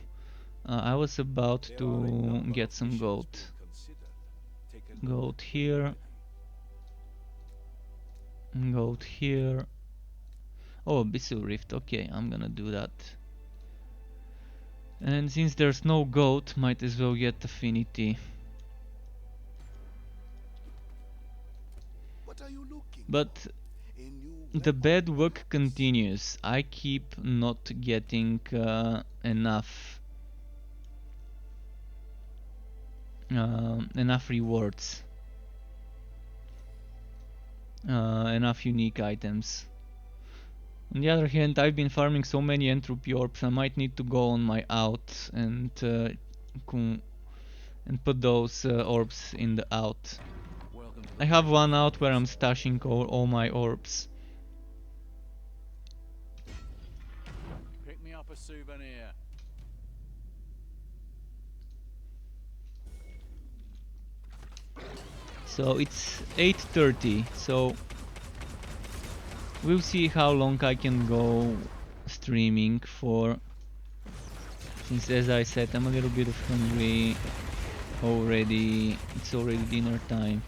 I was about There are a to number get of some missions gold. being considered. Take a look Gold when you're here. ready. Gold here. Oh, Abyssal Rift. Okay, I'm gonna do that. And since there's no goat, might as well get Affinity. What are you looking But for? A new the weapon, bad work perhaps? continues. I keep not getting enough rewards, enough unique items. On the other hand, I've been farming so many entropy orbs, I might need to go on my out and put those orbs in the out. Welcome to I the have Mayhem, one out where I'm boys. stashing all my orbs. Pick me up a souvenir. So it's 8:30, so we'll see how long I can go streaming for, since as I said I'm a little bit of hungry already. It's already dinner time,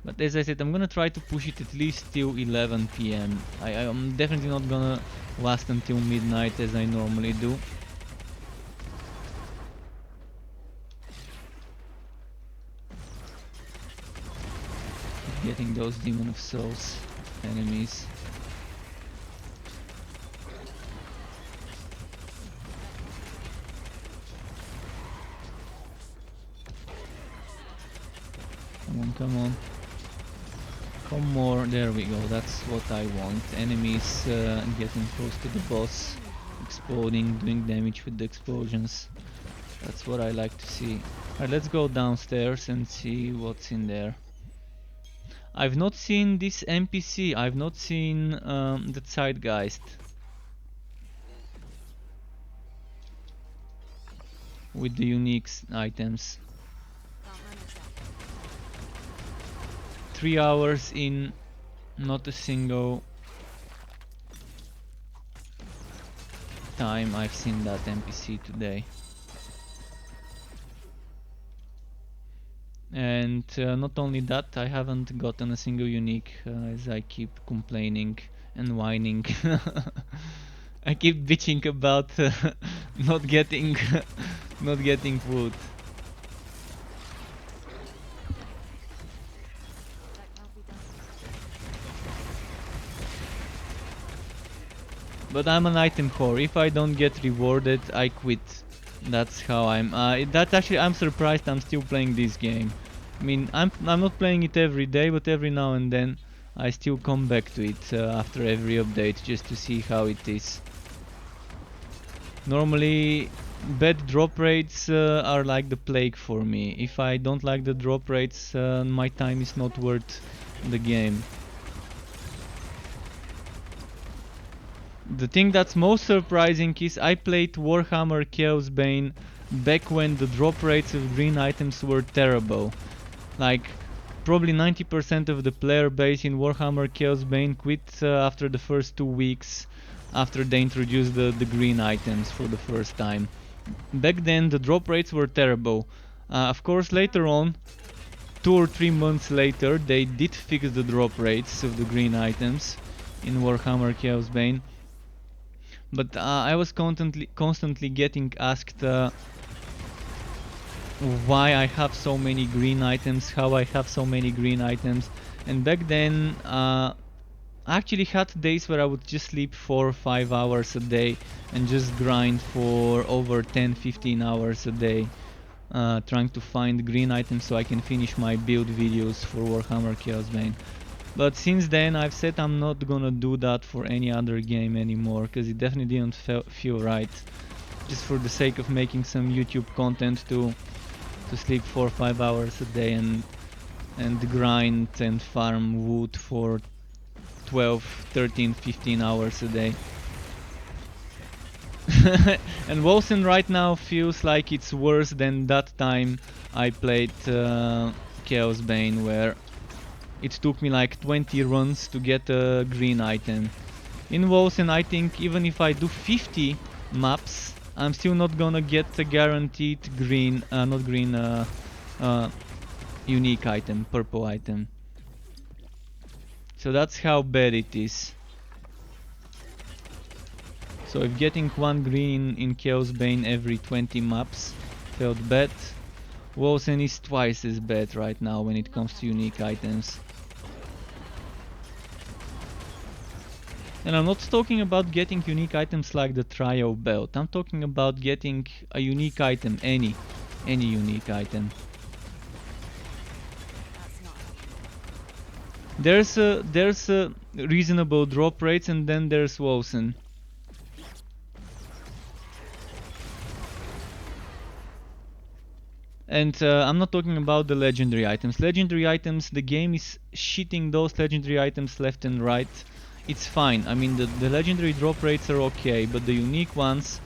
but as I said, I'm gonna try to push it at least till 11 p.m. I'm definitely not gonna last until midnight as I normally do. Getting those Demon of Souls enemies. Come on, come on. Come more, there we go, that's what I want. Enemies getting close to the boss, exploding, doing damage with the explosions. That's what I like to see. Alright, let's go downstairs and see what's in there. I've not seen this NPC, I've not seen the Zeitgeist with the unique items. 3 hours in, not a single time I've seen that NPC today. And not only that, I haven't gotten a single unique, as I keep complaining and whining. I keep bitching about not getting not getting food. But I'm an item whore. If I don't get rewarded, I quit. That's how I'm. That's actually, I'm surprised I'm still playing this game. I mean, I'm not playing it every day, but every now and then I still come back to it after every update just to see how it is. Normally, bad drop rates are like the plague for me. If I don't like the drop rates, my time is not worth the game. The thing that's most surprising is I played Warhammer Chaos Bane back when the drop rates of green items were terrible. Like, probably 90% of the player base in Warhammer Chaos Bane quit after the first 2 weeks after they introduced the green items for the first time. Back then the drop rates were terrible. Of course later on, 2 or 3 months later, they did fix the drop rates of the green items in Warhammer Chaos Bane. But I was constantly getting asked why I have so many green items, how I have so many green items. And back then I actually had days where I would just sleep 4 or 5 hours a day and just grind for over 10-15 hours a day, trying to find green items so I can finish my build videos for Warhammer Chaos Bane. But since then I've said I'm not gonna do that for any other game anymore, because it definitely didn't feel right. Just for the sake of making some YouTube content to sleep 4 or 5 hours a day and grind and farm wood for 12, 13, 15 hours a day. And Wolcen right now feels like it's worse than that time I played Chaos Bane, where it took me like 20 runs to get a green item. In Wolcen I think even if I do 50 maps, I'm still not gonna get a guaranteed green, unique item, purple item. So that's how bad it is. So if getting 1 green in Chaos Bane every 20 maps felt bad, Wolcen is twice as bad right now when it comes to unique items. And I'm not talking about getting unique items like the Trio belt. I'm talking about getting a unique item, any unique item. There's a reasonable drop rates, and then there's Wolcen. And I'm not talking about the legendary items. Legendary items, the game is shitting those legendary items left and right. It's fine. I mean, the legendary drop rates are okay, but the unique ones,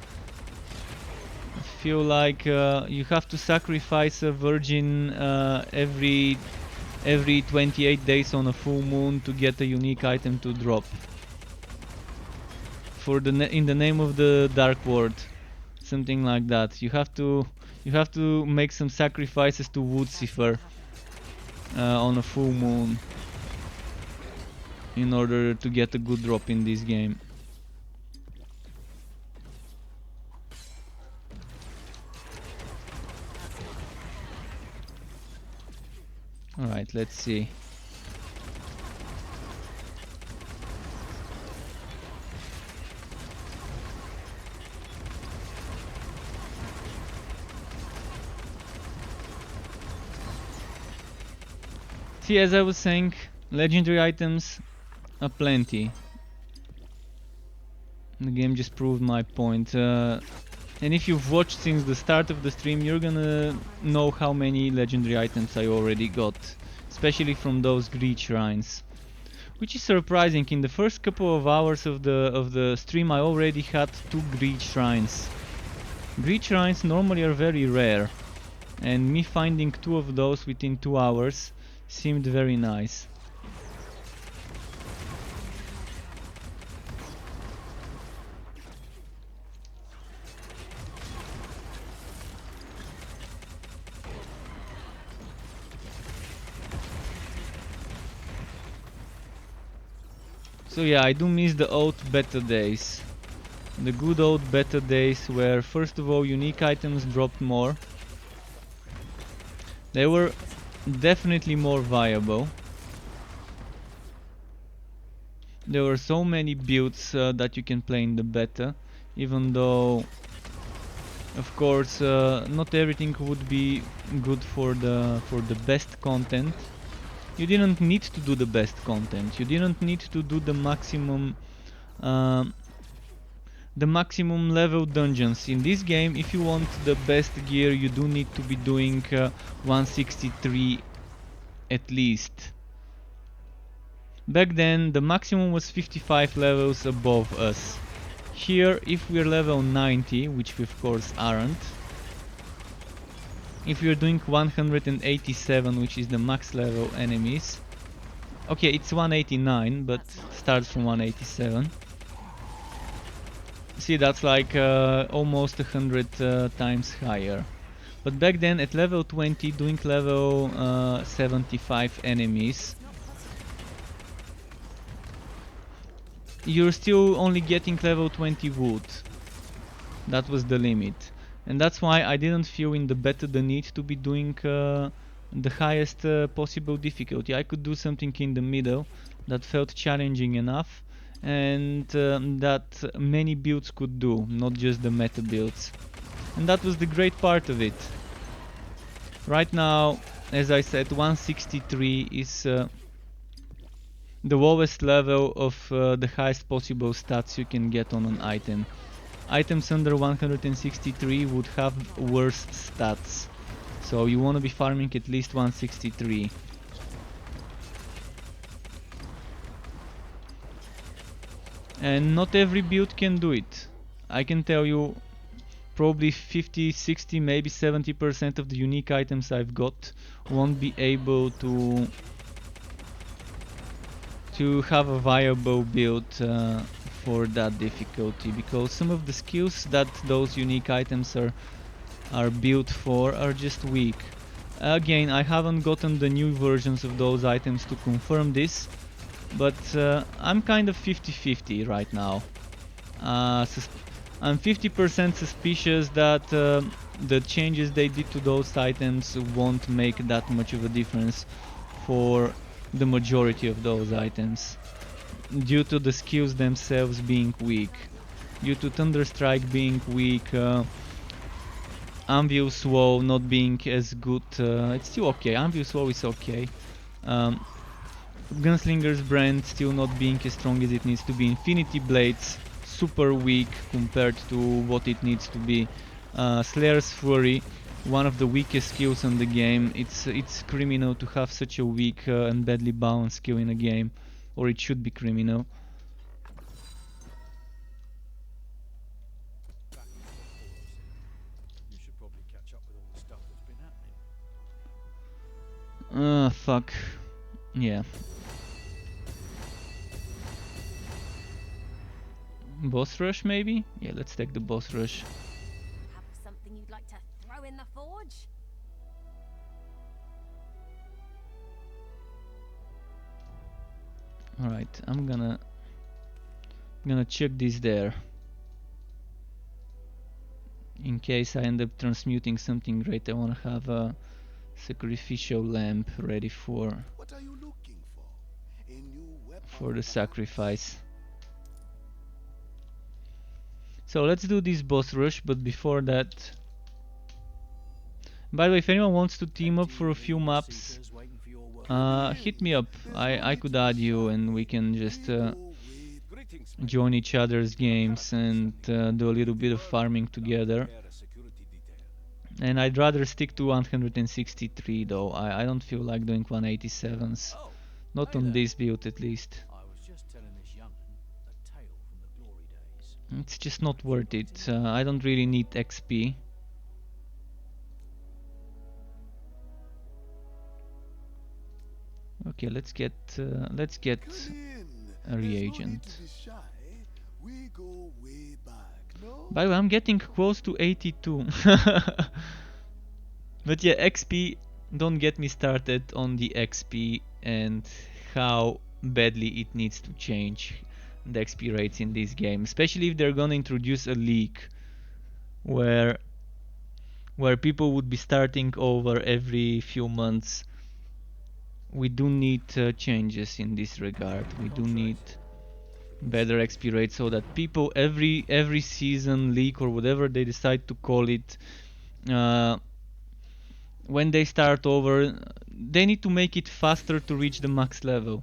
I feel like you have to sacrifice a virgin every 28 days on a full moon to get a unique item to drop. For in the name of the Dark World, something like that. You have to make some sacrifices to Woodcipher on a full moon in order to get a good drop in this game. Alright, let's see. See, as I was saying, legendary items are plenty. The game just proved my point. And if you've watched since the start of the stream, you're gonna know how many legendary items I already got, especially from those greed shrines, which is surprising. In the first couple of hours of the stream, I already had 2 greed shrines. Greed shrines normally are very rare, and me finding 2 of those within 2 hours seemed very nice. So yeah, I do miss the old beta days. The good old beta days where first of all unique items dropped more. They were definitely more viable. There were so many builds that you can play in the beta, even though Of course, not everything would be good for the best content. You didn't need to do the best content. You didn't need to do um, the maximum level dungeons. In this game, if you want the best gear, you do need to be doing 163 at least. Back then, the maximum was 55 levels above us. Here, if we're level 90, which we of course aren't, if we're doing 187, which is the max level enemies, okay, it's 189, but starts from 187. See, that's like almost 100 times higher. But back then, at level 20, doing level 75 enemies, you're still only getting level 20 wood. That was the limit. And that's why I didn't feel in the beta the need to be doing the highest possible difficulty. I could do something in the middle that felt challenging enough, and that many builds could do, not just the meta builds. And that was the great part of it. Right now, as I said, 163 is the lowest level of the highest possible stats you can get on an item. Items under 163 would have worse stats, so you want to be farming at least 163. And not every build can do it. I can tell you probably 50, 60, maybe 70% of the unique items I've got won't be able to have a viable build for that difficulty, because some of the skills that those unique items are built for are just weak. Again, I haven't gotten the new versions of those items to confirm this, but I'm kind of 50-50 right now. I'm 50% suspicious that the changes they did to those items won't make that much of a difference for the majority of those items, due to the skills themselves being weak, due to Thunderstrike being weak, Anvil Swow not being as good. It's still okay, Anvil Swow is okay. Gunslinger's Brand still not being as strong as it needs to be. Infinity Blades super weak compared to what it needs to be. Slayer's Fury, one of the weakest skills in the game. It's criminal to have such a weak and badly balanced skill in a game, or it should be criminal. You should probably catch up with all the stuff that's been happening. Fuck. Yeah. Boss rush maybe? Yeah, let's take the boss rush. Have something you'd like to throw in the forge? Alright, I'm gonna check this there. In case I end up transmuting something great, I wanna have a sacrificial lamp ready for What are you looking for? A new weapon? the sacrifice. So let's do this boss rush, but before that... By the way, if anyone wants to team up for a few maps, hit me up. I could add you and we can just join each other's games and do a little bit of farming together. And I'd rather stick to 163 though. I don't feel like doing 187s. Not on this build at least. I was just telling this young'un a tale from the glory days. It's just not worth it. I don't really need XP. Okay, let's get a reagent. By the way, I'm getting close to 82. But yeah, XP, don't get me started on the XP and how badly it needs to change the XP rates in this game, especially if they're gonna introduce a league where people would be starting over every few months. We do need changes in this regard. We do need better XP rate, so that people every season, league, or whatever they decide to call it, when they start over, they need to make it faster to reach the max level.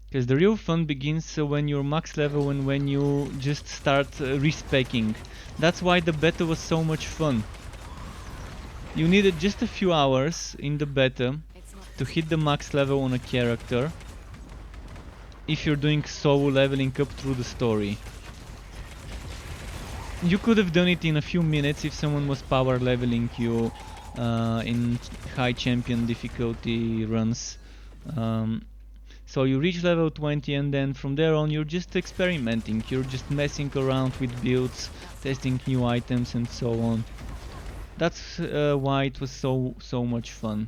Because the real fun begins when you're max level and when you just start respecking. That's why the beta was so much fun. You needed just a few hours in the beta to hit the max level on a character if you're doing solo leveling up through the story. You could have done it in a few minutes if someone was power leveling you in high champion difficulty runs. So you reach level 20 and then from there on you're just experimenting, you're just messing around with builds, testing new items and so on. That's why it was so much fun.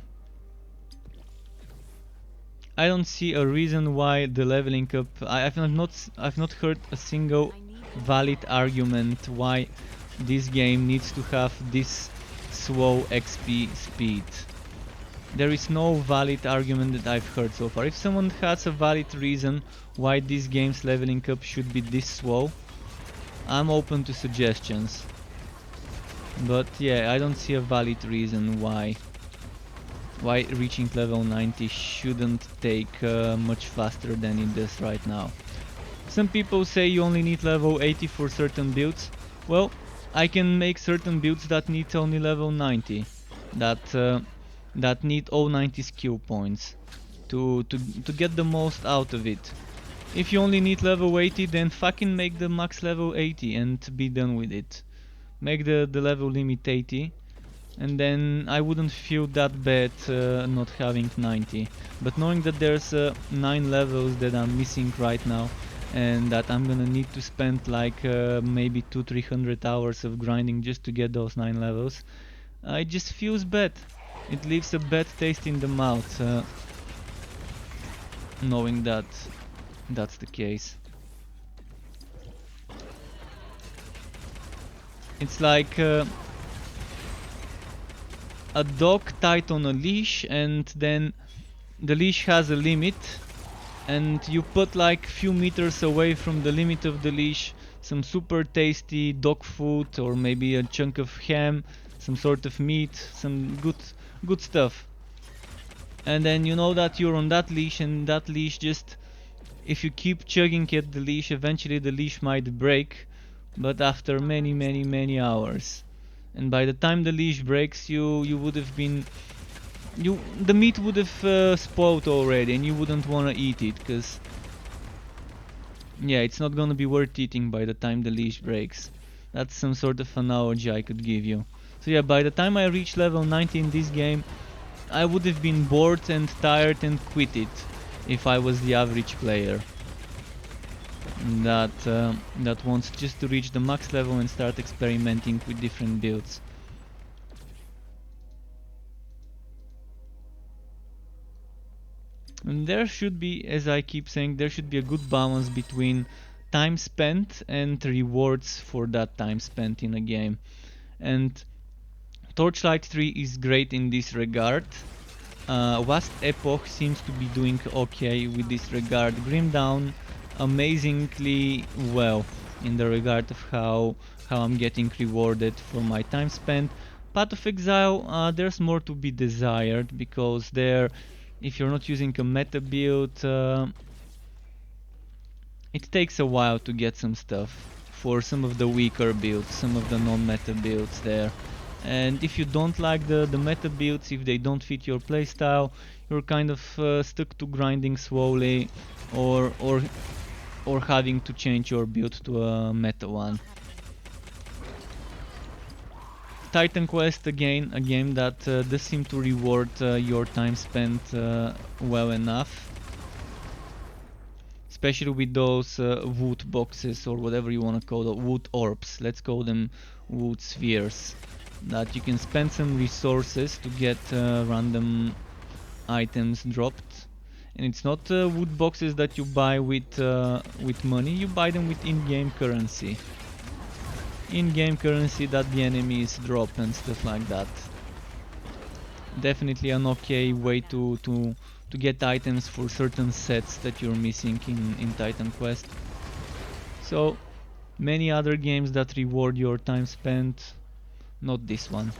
I don't see a reason why the leveling up, I've not heard a single valid argument why this game needs to have this slow XP speed. There is no valid argument that I've heard so far. If someone has a valid reason why this game's leveling up should be this slow, I'm open to suggestions. But yeah, I don't see a valid reason why reaching level 90 shouldn't take much faster than it does right now. Some people say you only need level 80 for certain builds. Well, I can make certain builds that need only level 90. That need all 90 skill points to get the most out of it. If you only need level 80, then fucking make the max level 80 and be done with it. Make the level limit 80, and then I wouldn't feel that bad not having 90. But knowing that there's 9 levels that I'm missing right now, and that I'm gonna need to spend like maybe 200-300 hours of grinding just to get those 9 levels, it just feels bad. It leaves a bad taste in the mouth, knowing that that's the case. It's like a dog tied on a leash, and then the leash has a limit, and you put like few meters away from the limit of the leash some super tasty dog food, or maybe a chunk of ham, some sort of meat, some good stuff. And then you know that you're on that leash, and that leash just, if you keep chugging at the leash, eventually the leash might break, but after many hours. And by the time the leash breaks, you would have been, the meat would have spoiled already, and you wouldn't want to eat it, because yeah, it's not gonna be worth eating by the time the leash breaks. That's some sort of analogy I could give you. So yeah, by the time I reach level 90 in this game, I would have been bored and tired and quit it if I was the average player that wants just to reach the max level and start experimenting with different builds. And there should be, as I keep saying, there should be a good balance between time spent and rewards for that time spent in a game. And Torchlight 3 is great in this regard. Last Epoch seems to be doing okay with this regard. Grim Dawn amazingly well in the regard of how I'm getting rewarded for my time spent. Path of Exile, there's more to be desired, because there, if you're not using a meta build, it takes a while to get some stuff for some of the weaker builds, some of the non-meta builds there. And if you don't like the meta builds, if they don't fit your playstyle, you're kind of stuck to grinding slowly, or having to change your build to a meta one. Titan Quest, again, a game that does seem to reward your time spent well enough. Especially with those wood boxes, or whatever you want to call them, wood orbs, let's call them wood spheres. That you can spend some resources to get random items dropped. And it's not wood boxes that you buy with money, you buy them with in-game currency. In-game currency that the enemies drop and stuff like that. Definitely an okay way to to get items for certain sets that you're missing in Titan Quest. So many other games that reward your time spent, not this one.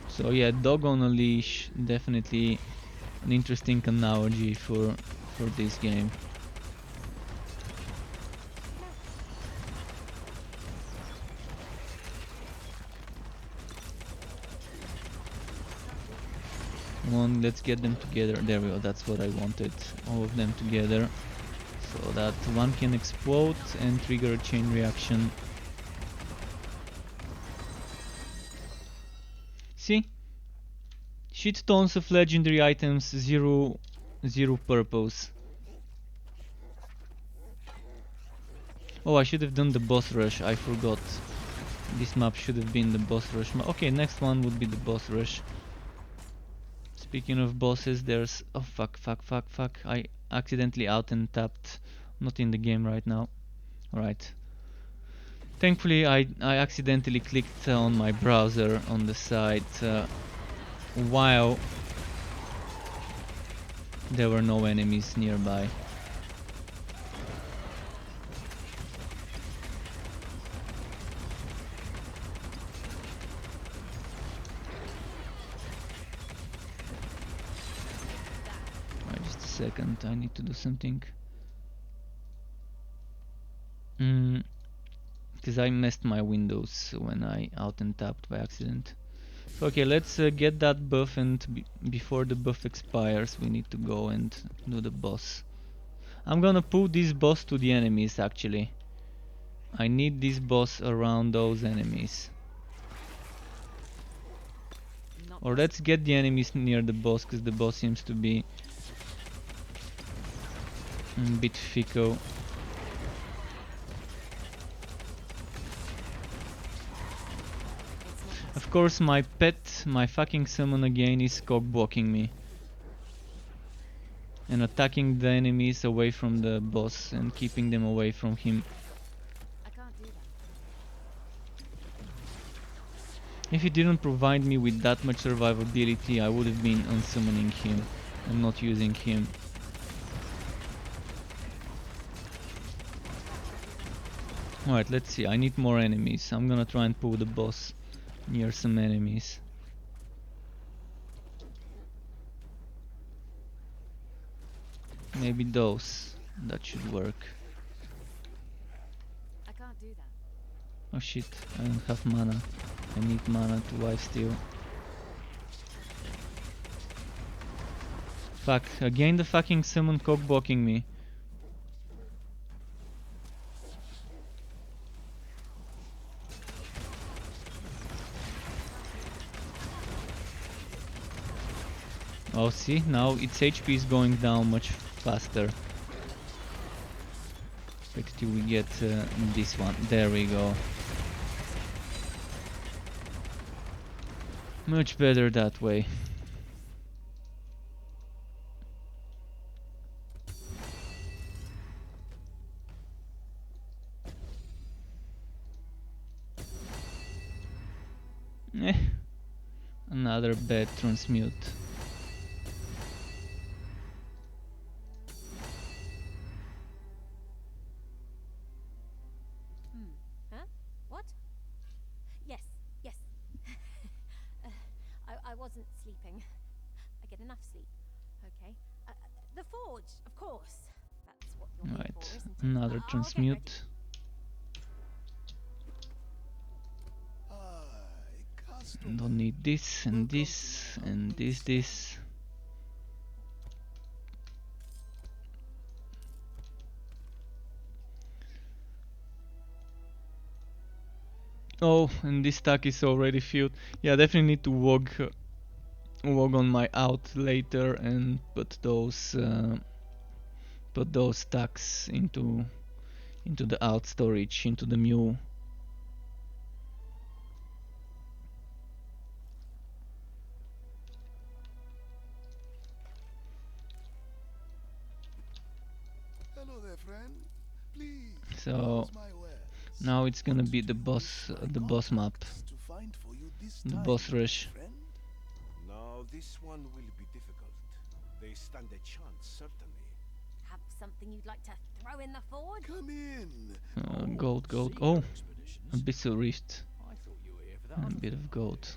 So yeah, dog on a leash, definitely an interesting analogy for this game. Come on, let's get them together. There we go, that's what I wanted. All of them together. So that one can explode and trigger a chain reaction. See? Shit tons of legendary items, zero purpose. Oh, I should have done the boss rush, I forgot. This map should have been the boss rush. Okay, next one would be the boss rush. Speaking of bosses, there's... Oh fuck. I accidentally out and tapped. Not in the game right now. Alright. Thankfully I accidentally clicked on my browser on the site while there were no enemies nearby. Just a second, I need to do something. Because I messed my windows when I out and tapped by accident. So, okay, let's get that buff, and before the buff expires we need to go and do the boss. I'm gonna put this boss to the enemies actually. I need this boss around those enemies. Or let's get the enemies near the boss, because the boss seems to be a bit fickle. Of course my pet, my fucking summon again, is cock-blocking me. And attacking the enemies away from the boss and keeping them away from him. I can't do that. If he didn't provide me with that much survivability, I would have been unsummoning him and not using him. Alright, let's see, I need more enemies. I'm gonna try and pull the boss near some enemies. Maybe those. That should work. I can't do that. Oh shit, I don't have mana. I need mana to lifesteal. Fuck, again the fucking summon cockblocking me. Oh, see, now its HP is going down much faster. Wait till we get this one. There we go. Much better that way. Another bad transmute. Huh? What? Yes. I wasn't sleeping. I get enough sleep. Okay. The forge, of course. That's what you're here Right, for, isn't it? another I'll get transmute. Don't need this and this and this. Oh, and this stack is already filled. Yeah, definitely need to log on my out later and put those stacks into the out storage, into the mule. So How's my wares? now it's gonna be the boss map, Contacts to find for you this the time, boss rush. friend. No, this one will be difficult. They stand a chance, certainly. Have something you'd like to throw in the forge? Come in. Gold. Secret Oh, expeditions? Abyssal Rift. I thought you were here for that And a other bit thing of I gold.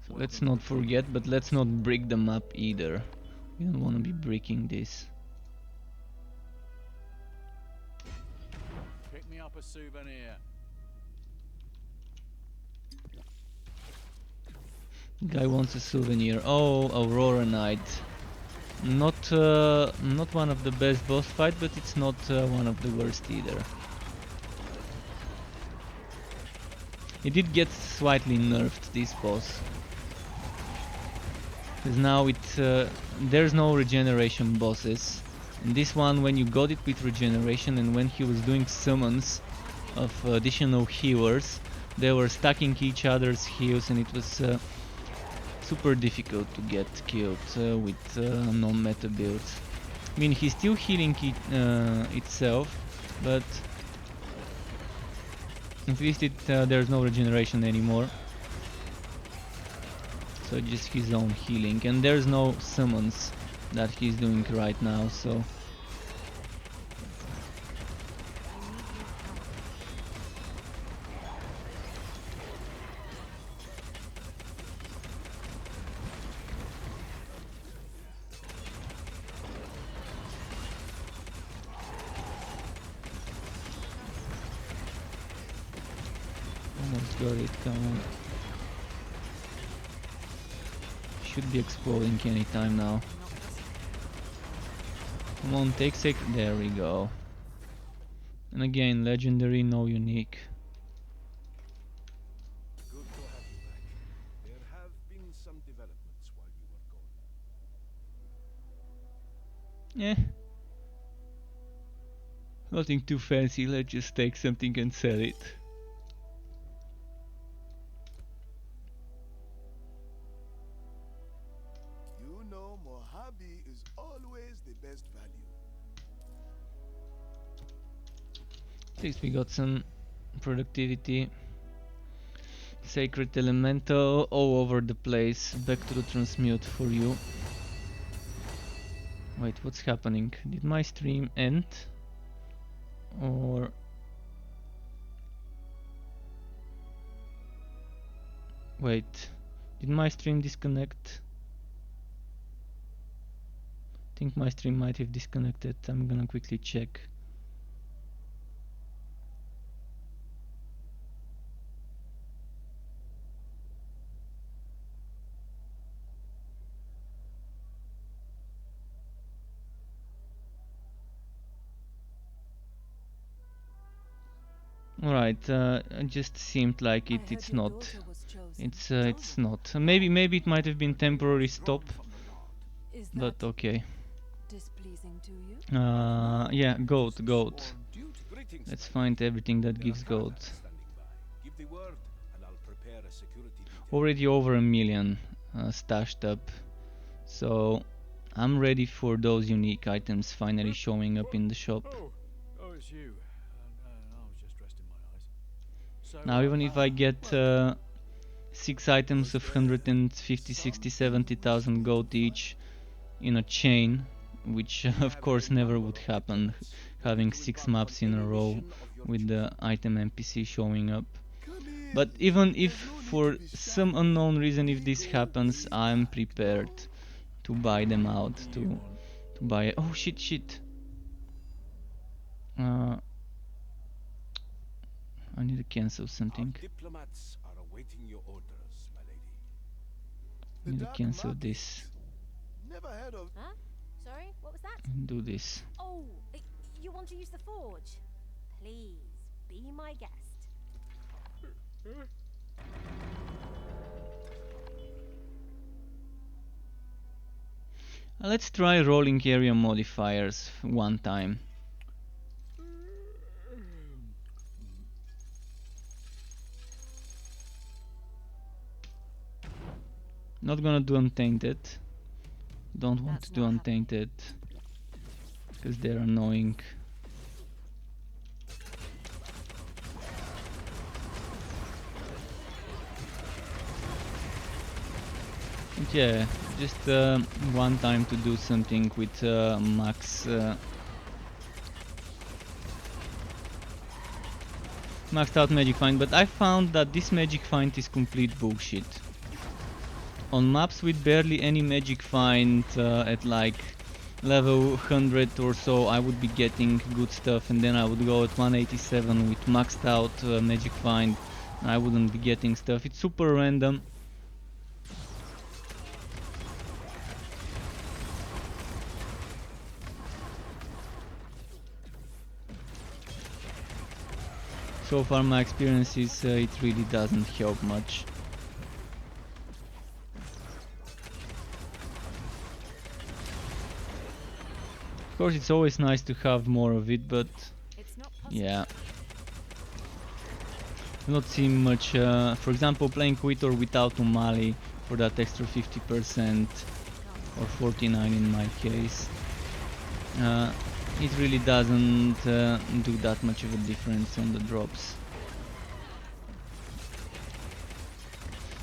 hear. So let's not forget, but let's not break the map either. We don't want to be breaking this. Pick me up a souvenir. Guy wants a souvenir. Oh, Aurora Knight. Not one of the best boss fight, but it's not one of the worst either. It did get slightly nerfed, this boss. Because now there's no regeneration bosses. And this one, when you got it with regeneration and when he was doing summons of additional healers, they were stacking each other's heals, and it was super difficult to get killed with non-meta builds. I mean, he's still healing itself, but at least there's no regeneration anymore. So just his own healing, and there's no summons that he's doing right now, so almost got it, come on. Should be exploding anytime now. Come on, take sec. There we go. And again, legendary, no unique. Good to have you back. There have been some developments while you were gone. Eh. Nothing too fancy, let's just take something and sell it. You know Mojave is always the best value. At least we got some productivity. Sacred Elemental all over the place. Back to the transmute for you. Wait, what's happening? Did my stream end? Or... Wait, did my stream disconnect? I think my stream might have disconnected. I'm gonna quickly check. Alright, it just seemed like it's not. It's not. Maybe it might have been temporary stop, Is but that okay. displeasing to you? Yeah, gold. Greetings, Let's my find everything that There are gives gold. caravans standing by. Give the word, and I'll prepare a security detail. Already over 1 million stashed up, so I'm ready for those unique items finally showing up in the shop. Oh, it's you. I was just resting my eyes. So, Now even if I get well, 6 items of 150, 60, 70,000 gold each in a chain, which of course never would happen, having 6 maps in a row with the item NPC showing up. Come in. But even if There's no need for to be some shy. unknown reason, if this We go happens, easy. I'm prepared to buy them out, what do you want? to buy. Oh shit. I need to cancel something. Our diplomats are awaiting your orders, my lady. The I need to dark cancel market. this Never heard of. Huh? Sorry, what was that? and do this. Oh, you want to use the forge? Please, be my guest. Let's try rolling area modifiers one time. Not gonna do untainted. Don't want That's to do not untainted. because they're annoying. But yeah, just one time to do something with maxed out magic find, but I found that this magic find is complete bullshit. On maps with barely any magic find at like level 100 or so, I would be getting good stuff, and then I would go at 187 with maxed out magic find, and I wouldn't be getting stuff. It's super random. So far my experience is it really doesn't help much. Of course it's always nice to have more of it, but It's not possible. yeah. I've not seen much, for example playing with or without Umali for that extra 50% or 49 in my case. It really doesn't do that much of a difference on the drops.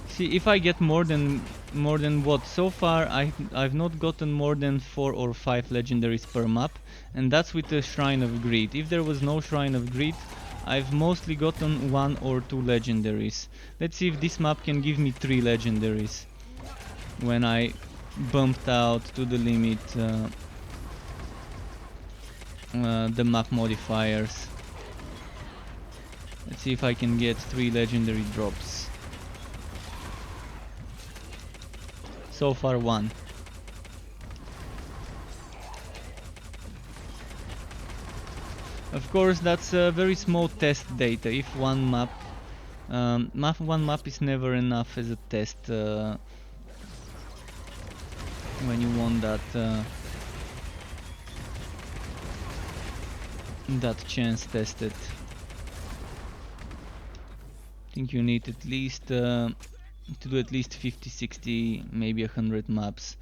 See, if I get more than what so far I've not gotten more than 4 or 5 legendaries per map, and that's with the Shrine of Greed. If there was no Shrine of Greed, I've mostly gotten 1 or 2 legendaries. Let's see if this map can give me 3 legendaries when I bumped out to the limit the map modifiers. Let's see if I can get 3 legendary drops. So far 1. Of course that's very small test data. If one map is never enough as a test when you want that chance tested. I think you need at least to do at least 50, 60, maybe 100 maps,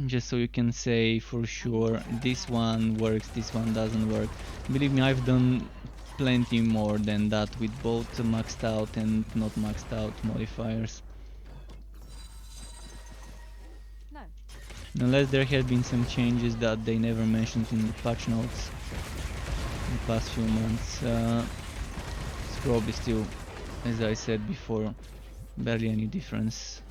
just so you can say for sure this one works, this one doesn't work. Believe me, I've done plenty more than that with both maxed out and not maxed out modifiers. No. Unless there had been some changes that they never mentioned in the patch notes in the past few months. It's probably still, as I said before, barely any difference.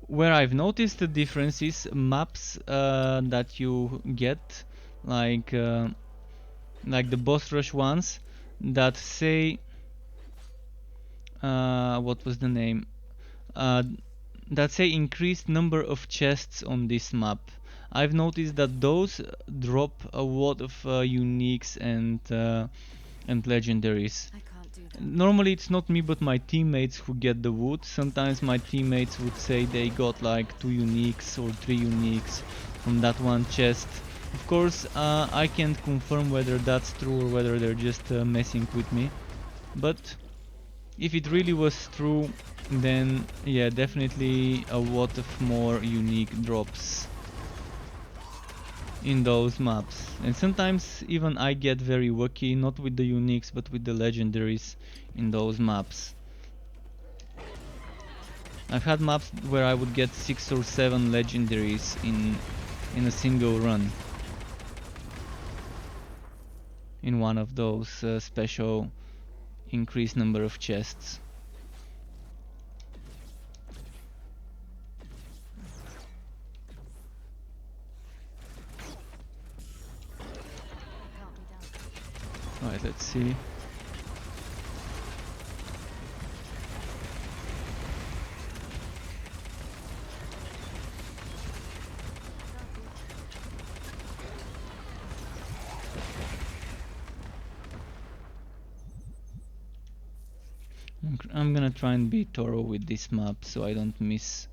Where I've noticed a difference is maps that you get, like the boss rush ones that say what was the name? That say increased number of chests on this map. I've noticed that those drop a lot of uniques and legendaries. I can't do that. Normally it's not me but my teammates who get the wood. Sometimes my teammates would say they got like 2 uniques or 3 uniques from that one chest. Of course I can't confirm whether that's true or whether they're just messing with me, but if it really was true, then yeah, definitely a lot of more unique drops in those maps. And sometimes even I get very lucky, not with the uniques but with the legendaries in those maps. I've had maps where I would get 6 or 7 legendaries in a single run in one of those special increased number of chests. Can't be done. Alright, let's see. I'm gonna try and be thorough with this map so I don't miss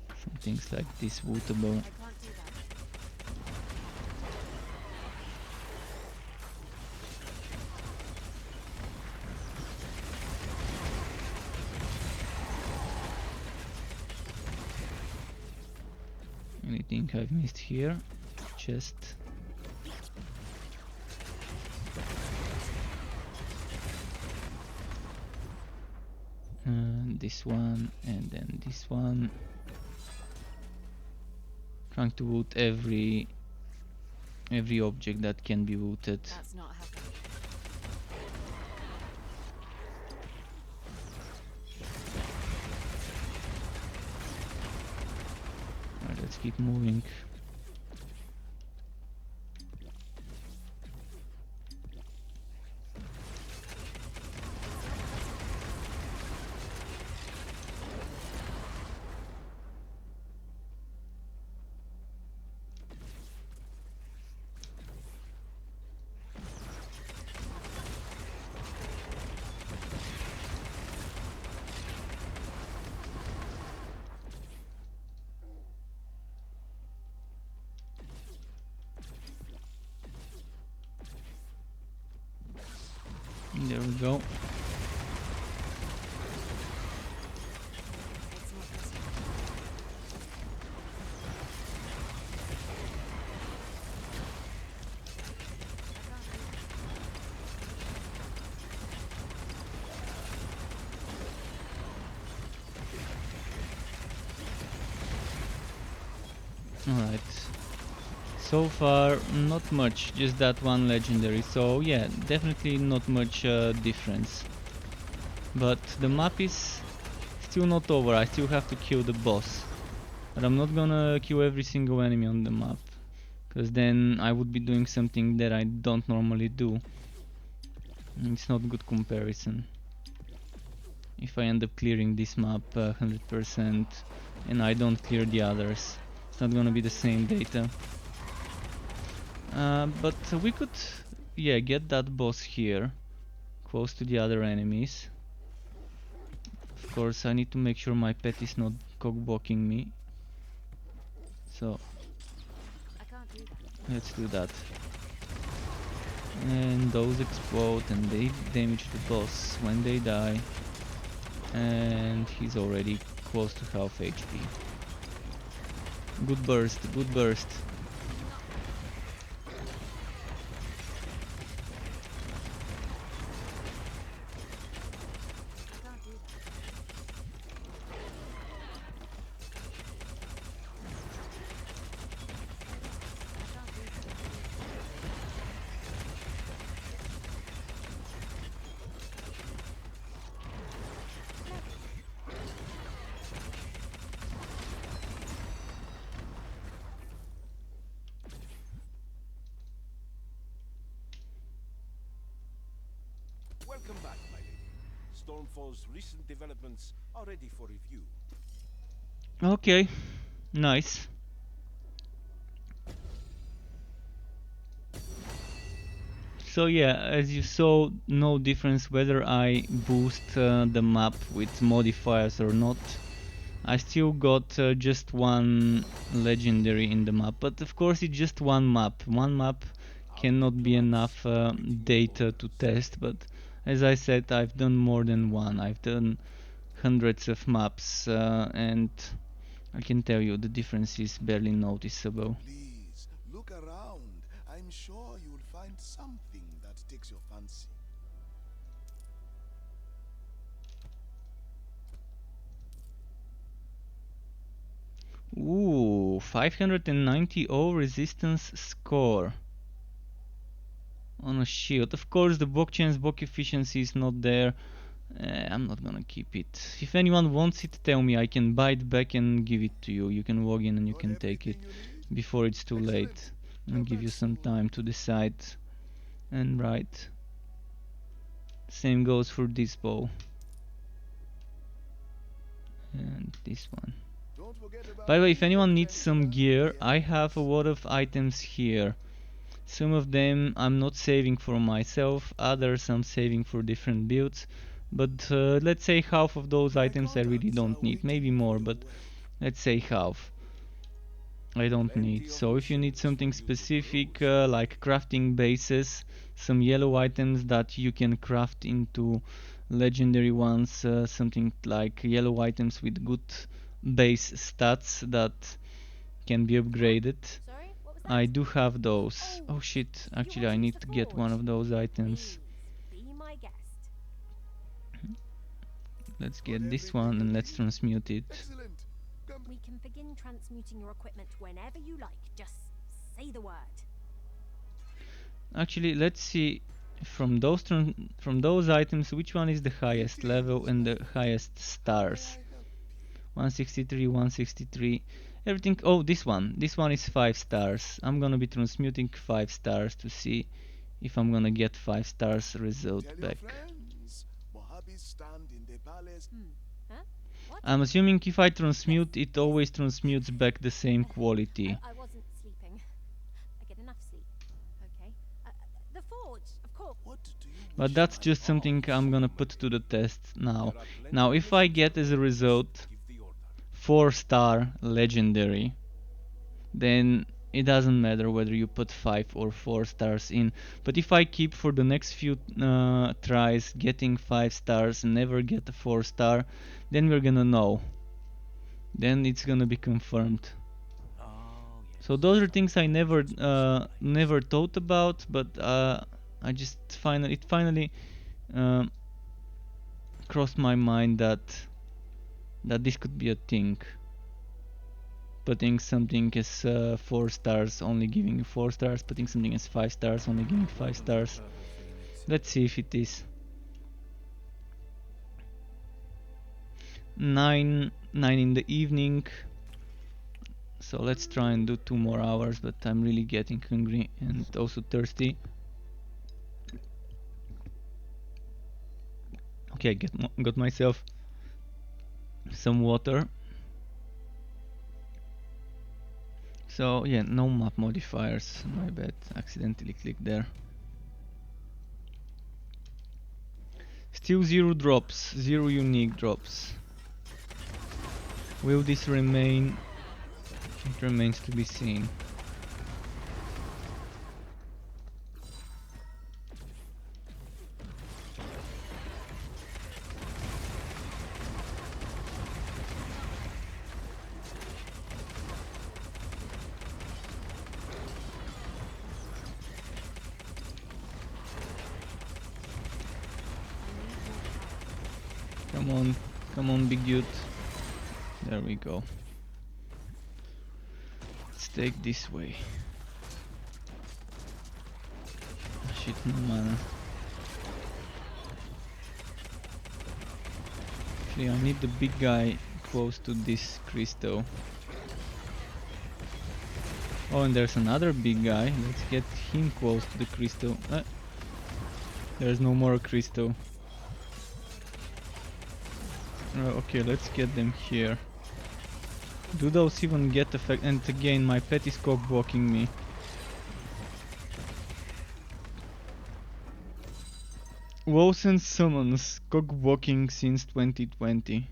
some things like this wootable. I can't do that. Anything I've missed here? Chest. This one and then this one. Trying to loot every object that can be looted. That's not happening. Alright, let's keep moving. There we go. It's not possible. Alright. So far, not much, just that one legendary, so yeah, definitely not much difference. But the map is still not over, I still have to kill the boss. But I'm not gonna kill every single enemy on the map, because then I would be doing something that I don't normally do. It's not good comparison. If I end up clearing this map 100% and I don't clear the others, it's not gonna be the same data. But we could, yeah, get that boss here, close to the other enemies. Of course, I need to make sure my pet is not cockblocking me. So, I can't do that. let's do that. And those explode and they damage the boss when they die. And he's already close to half HP. Good burst, good burst. I can't do that. I can't do that. Welcome back, my lady. Stormfall's recent developments are ready for review. Okay, nice. So yeah, as you saw, no difference whether I boost the map with modifiers or not. I still got just one legendary in the map, but of course it's just one map. One map cannot be enough data to test, but as I said, I've done more than one. I've done hundreds of maps, and I can tell you the difference is barely noticeable. Please, look around. I'm sure you'll find something that takes your fancy. Ooh, 590 resistance score on a shield. Of course, the block chance block efficiency is not there. I'm not gonna keep it. If anyone wants it, tell me. I can buy it back and give it to you. You can log in and you Got can take it everything you need? before it's too late. Excellent. I'll Come give back you some soon. time to decide and write. Same goes for this bow and this one. Don't forget about By the way, if me anyone and needs some Angela. gear, Yeah. I have a lot of items here. Some of them I'm not saving for myself, others I'm saving for different builds. But let's say half of those My items I really contacts don't are need, maybe waiting for more, your but work. let's say half. I don't Plenty need. of So if you need missions something for you to specific, peruse. like crafting bases, some yellow items that you can craft into legendary ones, something like yellow items with good base stats that can be upgraded. Sorry, what was that? I do have those. Oh, Oh shit, you actually want I to use need the to get one forge? of those items. Please, be my guest. Let's Got get this everything one you and let's need? transmute it. Excellent. Come. We can begin transmuting your equipment whenever you like. Just say the word. Actually, let's see from those items which one is the highest level and the highest stars. 163, 163. Everything. Oh, this one. This one is 5 stars. I'm gonna be transmuting 5 stars to see if I'm gonna get 5 stars result Tell your back. friends. Mojabe's stand in the palace. Huh? What? I'm assuming if I transmute, it always transmutes back the same quality. I wasn't sleeping. I get enough sleep. Okay. The forge, of course. What do you But wish, that's my just something lord? I'm gonna put to the test now. There are plenty Now, of if I missions get as a around. result Give the order. 4-star legendary, then it doesn't matter whether you put 5 or 4 stars in. But if I keep for the next few tries getting 5 stars and never get a 4-star, then we're gonna know. Then it's gonna be confirmed. Oh, yes. So those are things I never Transmission never thought about, but I just finally crossed my mind that this could be a thing. Putting something as 4 stars, only giving you 4 stars. Putting something as 5 stars, only giving 5 Welcome to stars. Purple Phoenix. Let's see if it is. 9 in the evening. So let's try and do 2 more hours, but I'm really getting hungry and also thirsty. Okay, got myself some water. So yeah, no map modifiers, my bad, accidentally clicked there. Still 0 drops, 0 unique drops. Will this remain? It remains to be seen. Come on, big dude. There we go. Let's take this way. Shit, no mana. Actually, I need the big guy close to this crystal. Oh, and there's another big guy. Let's get him close to the crystal. There's no more crystal. Okay, let's get them here. Do those even get effect? And again, my pet is cock blocking me. Wolcen summons cock blocking since 2020.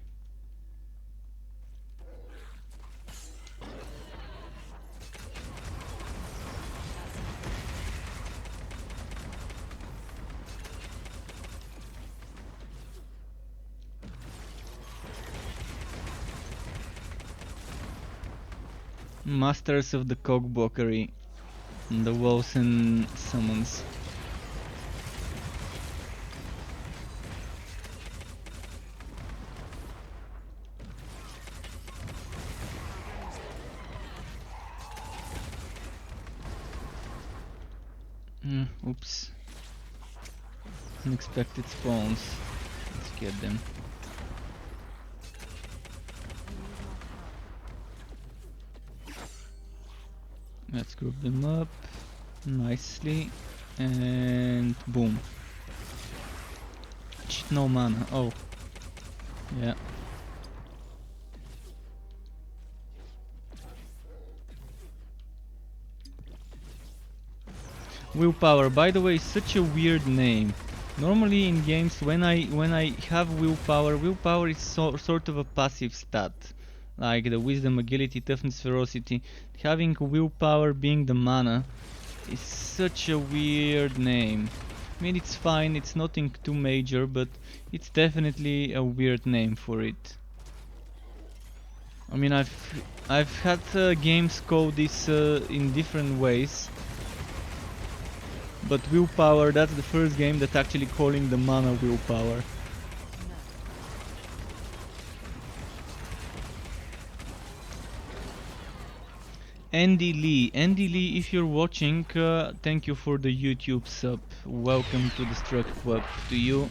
Masters of the cockblockery, the Wolcen summons. Oops. Unexpected spawns. Let's get them. Let's group them up nicely and boom. Shit, no mana. Oh, yeah. Willpower, by the way, is such a weird name. Normally in games, when I have willpower is sort of a passive stat, like the wisdom, agility, toughness, ferocity. Having willpower being the mana is such a weird name. I mean, it's fine, it's nothing too major, but it's definitely a weird name for it. I mean, I've had games code this in different ways, but willpower, that's the first game that actually calling the mana willpower. No. Andy Lee, if you're watching, thank you for the YouTube sub. Welcome to the Struck Club to you.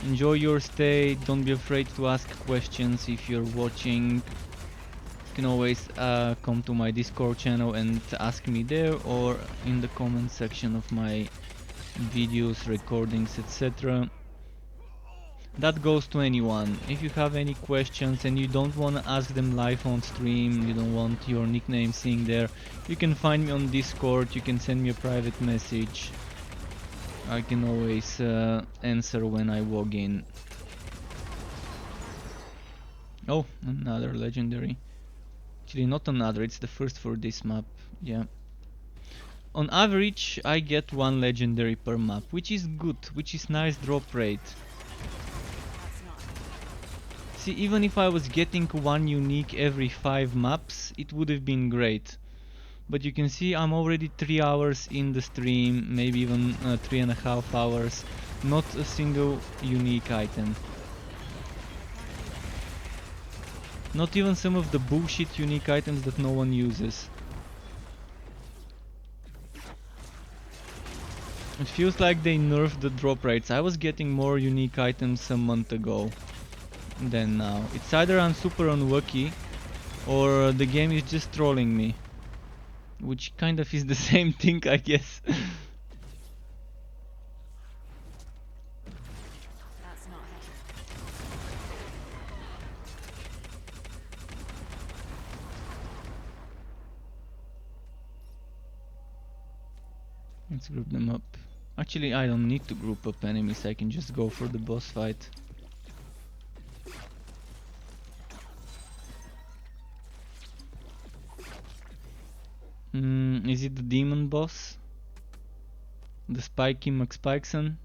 Enjoy your stay, don't be afraid to ask questions if you're watching. You can always come to my Discord channel and ask me there, or in the comment section of my videos, recordings, etc. That goes to anyone. If you have any questions and you don't want to ask them live on stream, you don't want your nickname seen there, you can find me on Discord, you can send me a private message. I can always answer when I log in. Oh, another legendary. Actually, not another, it's the first for this map. Yeah. On average, I get one legendary per map, which is good, which is nice drop rate. That's not. See, even if I was getting one unique every 5 maps, it would have been great. But you can see I'm already 3 hours in the stream, maybe even 3.5 hours. Not a single unique item. Not even some of the bullshit unique items that no one uses. It feels like they nerfed the drop rates. I was getting more unique items a month ago than now. It's either I'm super unlucky or the game is just trolling me. Which kind of is the same thing, I guess. That's not heavy. Let's group them up. Actually, I don't need to group up enemies, I can just go for the boss fight. Is it the demon boss? The Spiky McSpikeson?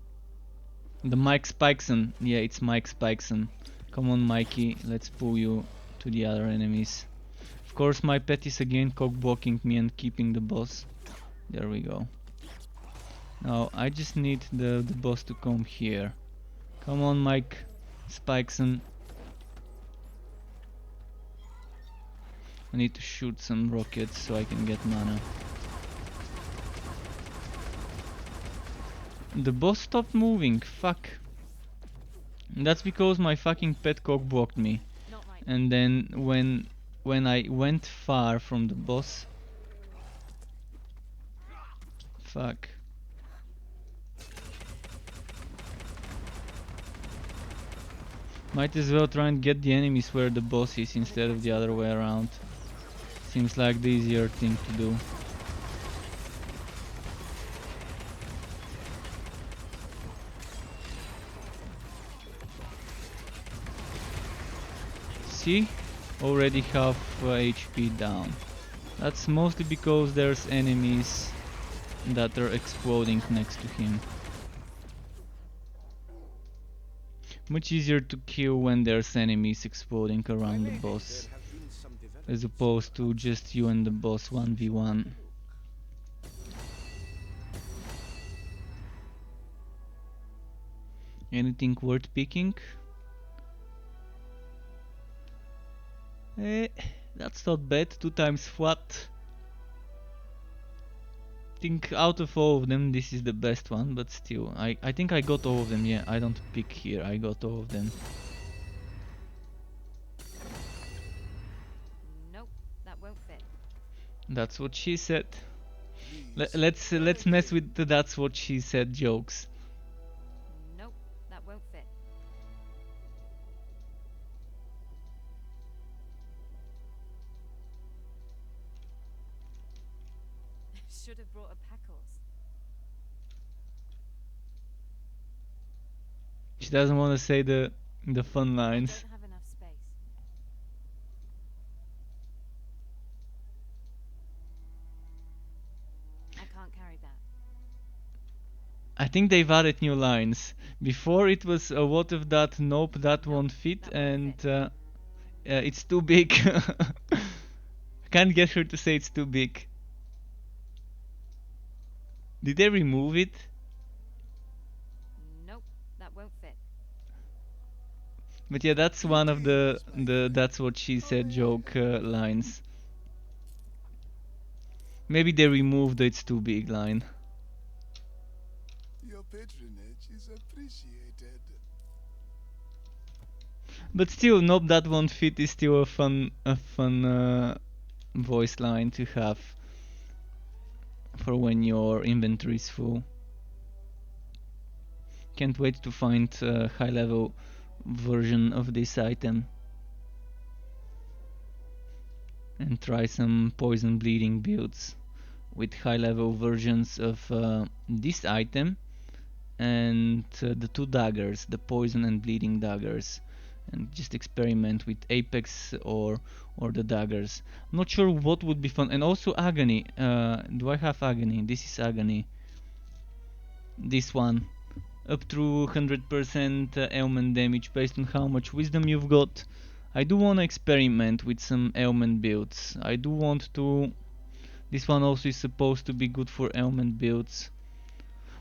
The Mike Spikeson. Yeah, it's Mike Spikeson. Come on, Mikey, let's pull you to the other enemies. Of course, my pet is again cock-blocking me and keeping the boss. There we go. Now, I just need the boss to come here. Come on, Mike Spikeson. I need to shoot some rockets so I can get mana. The boss stopped moving, fuck. That's because my fucking pet cock blocked me. Not right. And then when I went far from the boss... Fuck. Might as well try and get the enemies where the boss is instead of the other way around. Seems like the easier thing to do. See? Already half HP down. That's mostly because there's enemies that are exploding next to him. Much easier to kill when there's enemies exploding around the boss, There have been some developments. as opposed to just you and the boss 1v1. Anything worth picking? That's not bad, 2 times flat. Think out of all of them this is the best one, but still, I think I got all of them. Yeah, I don't pick here, I got all of them. Nope, that won't fit. That's what she said. Please, Let's mess with the that's what she said jokes. Nope, that won't fit. Should have brought a pack horse. She doesn't want to say the fun I lines. don't have enough space. I can't carry that. I think they've added new lines. Before it was a lot of that, nope, that won't fit, and It's too big. Can't get her to say it's too big. Did they remove it? Nope, that won't fit. But yeah, that's one of the Greetings, my friend. that's what she How said may I joke help you? lines. Maybe they removed the it's too big line. Your patronage is appreciated. But still, nope, that won't fit is still a fun voice line to have for when your inventory is full. Can't wait to find a high level version of this item and try some poison bleeding builds with high level versions of this item and the two daggers, the poison and bleeding daggers, and just experiment with apex or the daggers. I'm not sure what would be fun. And also agony. Do I have agony? This is agony. This one up to 100% ailment damage based on how much wisdom you've got. I do want to experiment with some ailment builds. I do want to. This one also is supposed to be good for ailment builds.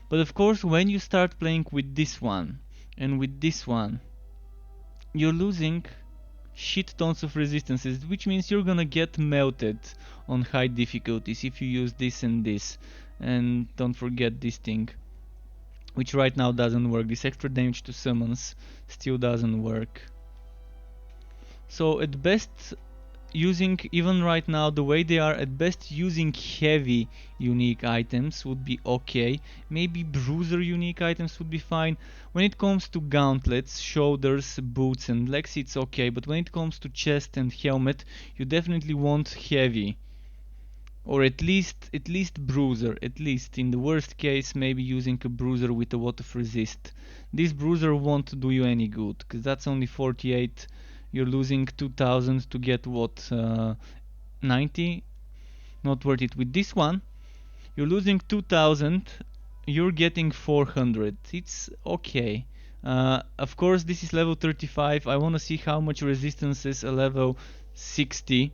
But of course, when you start playing with this one and with this one, you're losing shit tons of resistances, which means you're gonna get melted on high difficulties if you use this and this. And don't forget this thing, which right now doesn't work. This extra damage to summons still doesn't work. So at best, using, even right now the way they are, at best using heavy unique items would be okay. Maybe bruiser unique items would be fine. When it comes to gauntlets, shoulders, boots and legs, it's okay, but when it comes to chest and helmet, you definitely want heavy. Or at least bruiser, at least in the worst case maybe using a bruiser with a lot of resist. This bruiser won't do you any good, because that's only 48. You're losing 2000 to get what, 90? Not worth it. With this one, you're losing 2000, you're getting 400. It's okay. Of course, this is level 35. I want to see how much resistances a level 60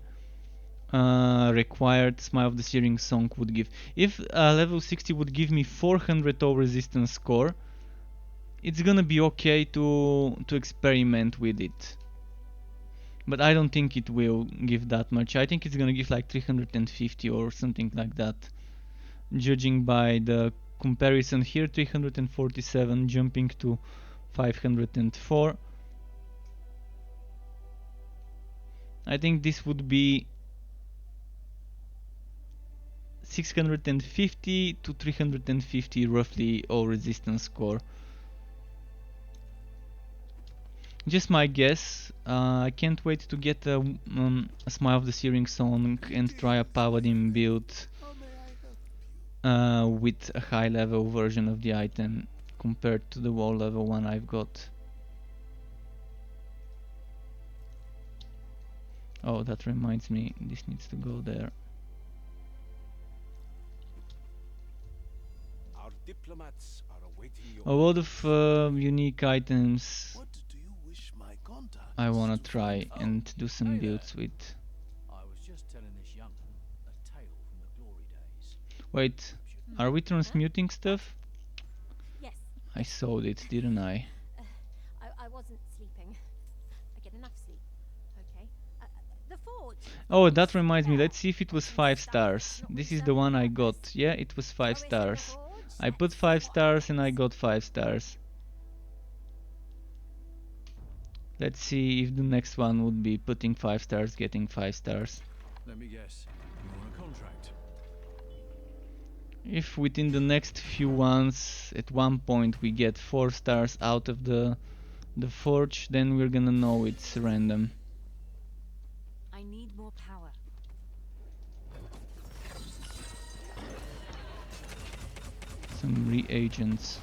required Smile of the Searing Song would give. If level 60 would give me 400 all resistance score, it's gonna be okay to experiment with it. But I don't think it will give that much. I think it's gonna give like 350 or something like that. Judging by the comparison here, 347 jumping to 504. I think this would be 650 to 350 roughly all resistance score. Just my guess. I can't wait to get a Smile of the Searing Song and try a Paladin build How may I help you? with a high level version of the item compared to the low level one I've got. Oh, that reminds me, this needs to go there. Our diplomats are awaiting your A lot of unique items What do you wish my contact? I wanna try Oh, and do some hey builds there. with. I was just telling this young one a tale from the glory days. Wait, are we transmuting stuff? Yes. I saw it, didn't I? I wasn't sleeping. I get enough sleep. Okay. The forge. Oh, that reminds me, let's see if it was 5 stars. This is the one I got. Yeah, it was 5 Oh, is it the stars. forge? I put 5 stars and I got 5 stars. Let's see if the next one would be putting 5 stars, getting 5 stars. Let me guess. You want a contract? If within the next few ones, at one point we get 4 stars out of the forge, then we're gonna know it's random. I need more power. Some reagents.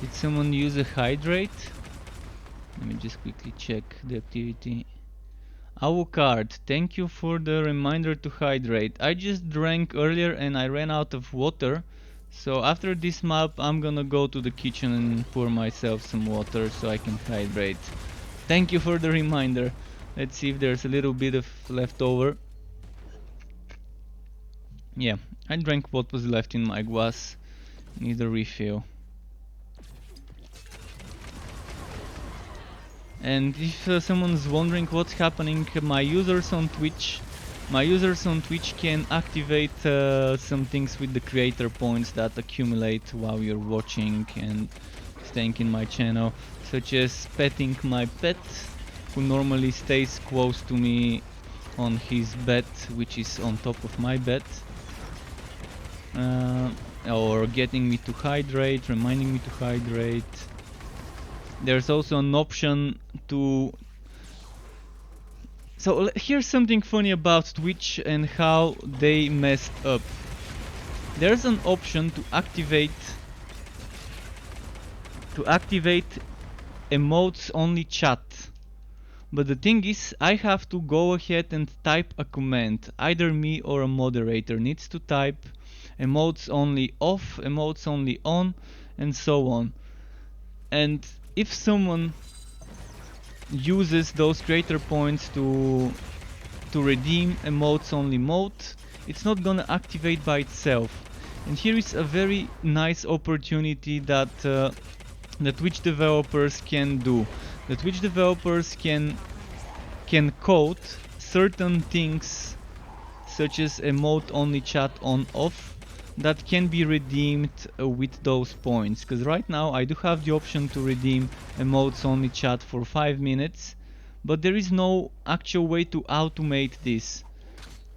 Did someone use a hydrate? Let me just quickly check the activity. Avocard, thank you for the reminder to hydrate. I just drank earlier and I ran out of water. So after this map I'm gonna go to the kitchen and pour myself some water so I can hydrate. Thank you for the reminder. Let's see if there's a little bit of leftover. Yeah, I drank what was left in my glass. Need a refill. And if someone's wondering what's happening, my users on Twitch can activate some things with the creator points that accumulate while you're watching and staying in my channel, such as petting my pet, who normally stays close to me on his bed, which is on top of my bed, or getting me to hydrate, reminding me to hydrate. There's also an option to... So here's something funny about Twitch and how they messed up. There's an option to activate emotes only chat. But the thing is, I have to go ahead and type a command. Either me or a moderator needs to type emotes only off, emotes only on, and so on. And if someone uses those creator points to redeem emotes only mode, it's not gonna activate by itself. And here is a very nice opportunity that the Twitch developers can do. The Twitch developers can code certain things, such as emote only chat on off, that can be redeemed with those points. Because right now I do have the option to redeem emotes only chat for 5 minutes, but there is no actual way to automate this.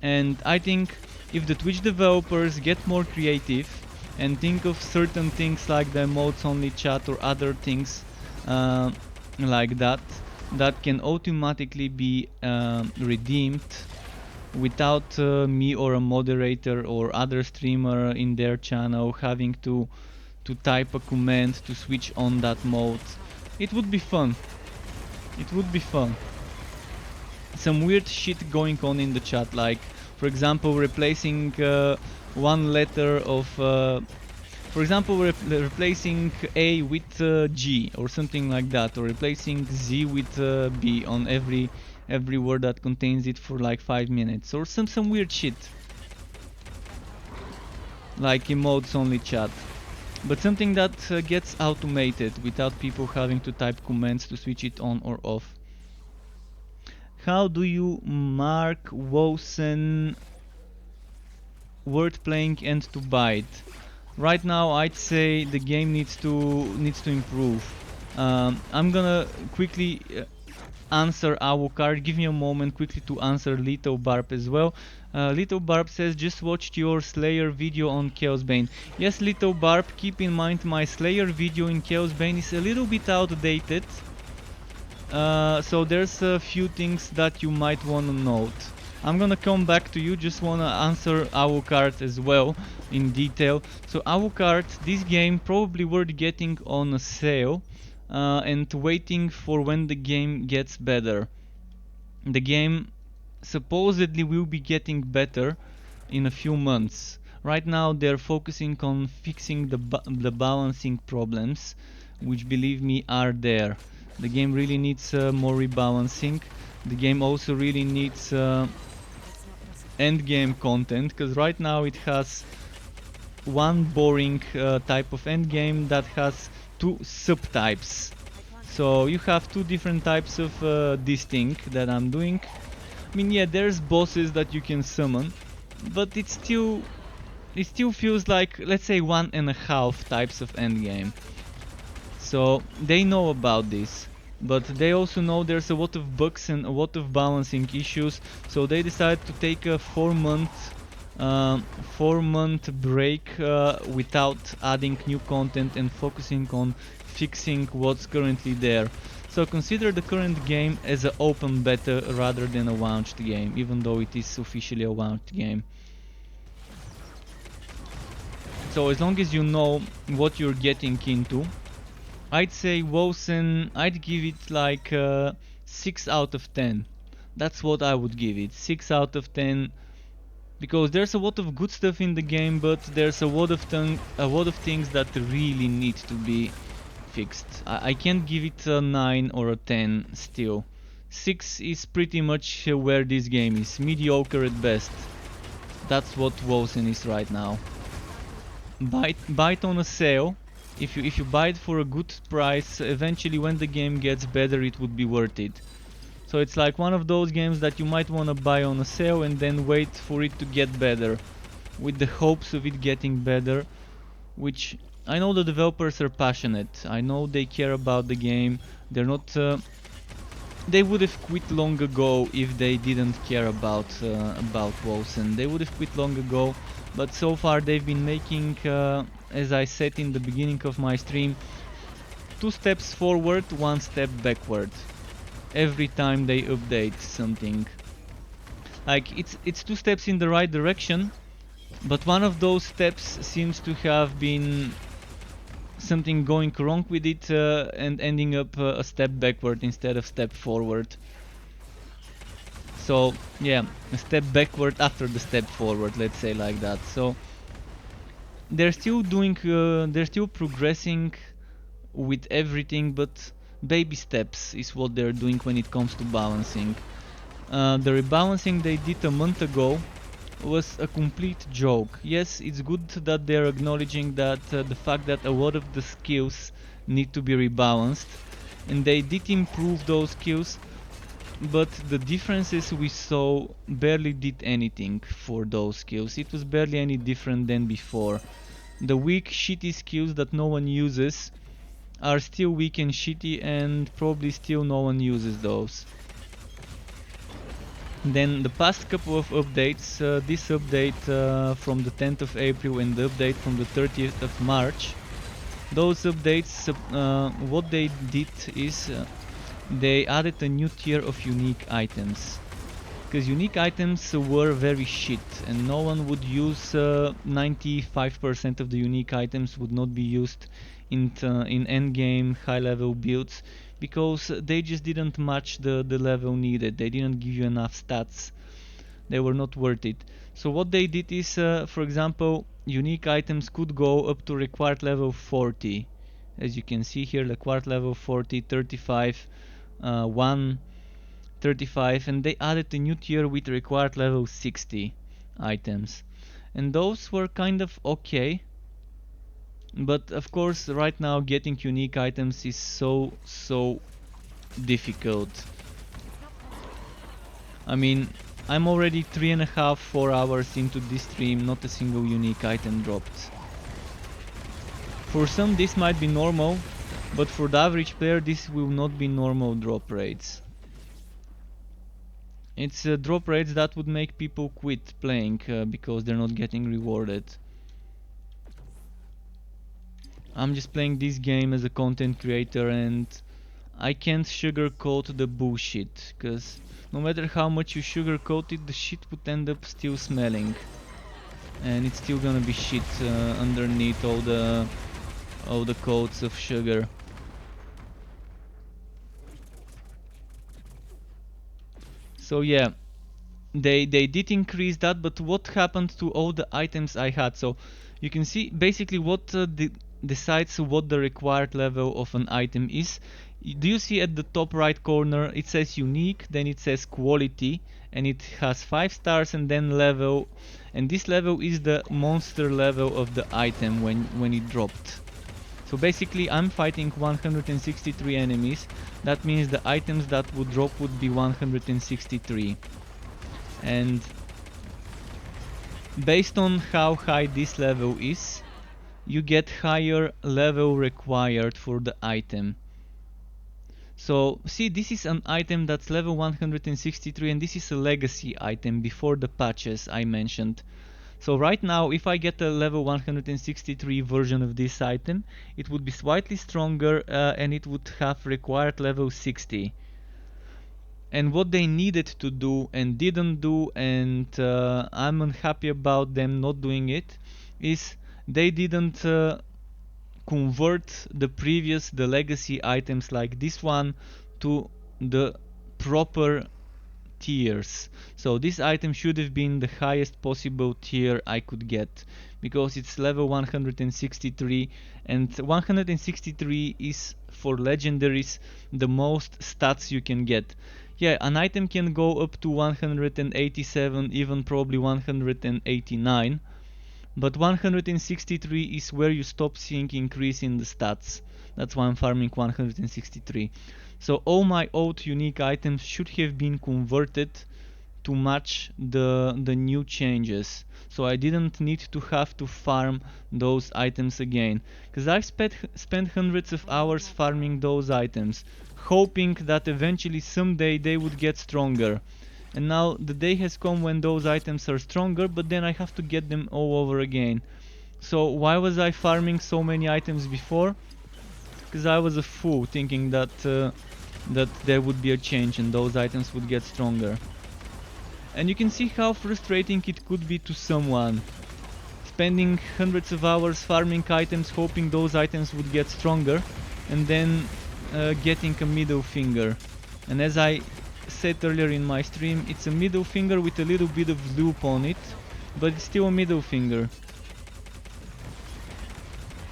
And I think if the Twitch developers get more creative and think of certain things like the emotes only chat or other things like that can automatically be redeemed without me or a moderator or other streamer in their channel having to type a command to switch on that mode. It would be fun. It would be fun. Some weird shit going on in the chat, like for example replacing one letter of for example replacing A with G or something like that, or replacing Z with B on every word that contains it for like 5 minutes, or some weird shit like emotes only chat, but something that gets automated without people having to type commands to switch it on or off. How do you mark Wolcen word playing and to bite? Right now I'd say the game needs to improve. I'm gonna quickly answer our card. Give me a moment quickly to answer Little Barb as well. Little Barb says, just watched your Slayer video on Chaosbane. Yes, Little Barb, keep in mind my Slayer video in Chaosbane is a little bit outdated. So there's a few things that you might wanna note. I'm gonna come back to you, just wanna answer our card as well in detail. So our card, this game probably worth getting on a sale and waiting for when the game gets better. The game supposedly will be getting better in a few months. Right now they're focusing on fixing the balancing problems, which believe me are there. The game really needs more rebalancing. The game also really needs end game content, because right now it has one boring type of end game that has two subtypes. So you have two different types of this thing that I'm doing. I mean, yeah, there's bosses that you can summon, but it still feels like, let's say, 1.5 types of endgame. So they know about this, but they also know there's a lot of bugs and a lot of balancing issues. So they decided to take a 4-month break without adding new content and focusing on fixing what's currently there. So consider the current game as an open beta rather than a launched game, even though it is officially a launched game. So as long as you know what you're getting into, I'd say Wolcen, I'd give it like 6 out of 10. That's what I would give it, 6 out of 10. Because there's a lot of good stuff in the game, but there's a lot of things that really need to be fixed. I can't give it a 9 or a 10 still. 6 is pretty much where this game is, mediocre at best. That's what Wolcen is right now. Buy it on a sale. If you buy it for a good price, eventually when the game gets better it would be worth it. So it's like one of those games that you might want to buy on a sale and then wait for it to get better, with the hopes of it getting better, which I know the developers are passionate. I know they care about the game. They're not they would have quit long ago if they didn't care about Wolcen. They would have quit long ago, but so far they've been making, as I said in the beginning of my stream, 2 steps forward, 1 step backward. Every time they update something. Like it's 2 steps in the right direction, but one of those steps seems to have been something going wrong with it and ending up a step backward instead of step forward. So yeah, a step backward after the step forward, let's say like that. So they're still doing, they're still progressing with everything, but baby steps is what they're doing when it comes to balancing. The rebalancing they did a month ago was a complete joke. Yes, it's good that they're acknowledging that the fact that a lot of the skills need to be rebalanced, and they did improve those skills, but the differences we saw barely did anything for those skills. It was barely any different than before. The weak, shitty skills that no one uses are still weak and shitty, and probably still no one uses those. Then the past couple of updates, this update from the 10th of April and the update from the 30th of March, those updates, what they did is they added a new tier of unique items. Because unique items were very shit and no one would use, 95% of the unique items would not be used in endgame high level builds, because they just didn't match the level needed. They didn't give you enough stats. They were not worth it. So what they did is, for example, unique items could go up to required level 40. As you can see here, required level 40, 35, 1, 35, and they added a new tier with required level 60 items. And those were kind of okay. But of course, right now getting unique items is so difficult. I mean, I'm already 3.5, 4 hours into this stream, not a single unique item dropped. For some this might be normal, but for the average player this will not be normal drop rates. It's drop rates that would make people quit playing because they're not getting rewarded. I'm just playing this game as a content creator and I can't sugarcoat the bullshit, cause no matter how much you sugarcoat it, the shit would end up still smelling. And it's still gonna be shit underneath all the coats of sugar. So yeah, they did increase that, but what happened to all the items I had? So you can see basically what decides what the required level of an item is. Do you see at the top right corner it says unique, then it says quality, and it has 5 stars and then level, and this level is the monster level of the item when it dropped. So basically I'm fighting 163 enemies. That means the items that would drop would be 163. And based on how high this level is, you get higher level required for the item. So see, this is an item that's level 163 and this is a legacy item before the patches I mentioned. So right now if I get a level 163 version of this item, it would be slightly stronger and it would have required level 60. And what they needed to do and didn't do, and I'm unhappy about them not doing it, is they didn't convert the legacy items like this one to the proper tiers. So this item should have been the highest possible tier I could get, because it's level 163, and 163 is for legendaries the most stats you can get. Yeah, an item can go up to 187, even probably 189, but 163 is where you stop seeing increase in the stats. That's why I'm farming 163. So all my old unique items should have been converted to match the new changes. So I didn't need to have to farm those items again, because I've spent hundreds of hours farming those items, hoping that eventually someday they would get stronger. And now the day has come when those items are stronger, but then I have to get them all over again. So why was I farming so many items before? Because I was a fool, thinking that that there would be a change and those items would get stronger. And you can see how frustrating it could be to someone, spending hundreds of hours farming items, hoping those items would get stronger, and then getting a middle finger. And as I said earlier in my stream, it's a middle finger with a little bit of loop on it, but it's still a middle finger.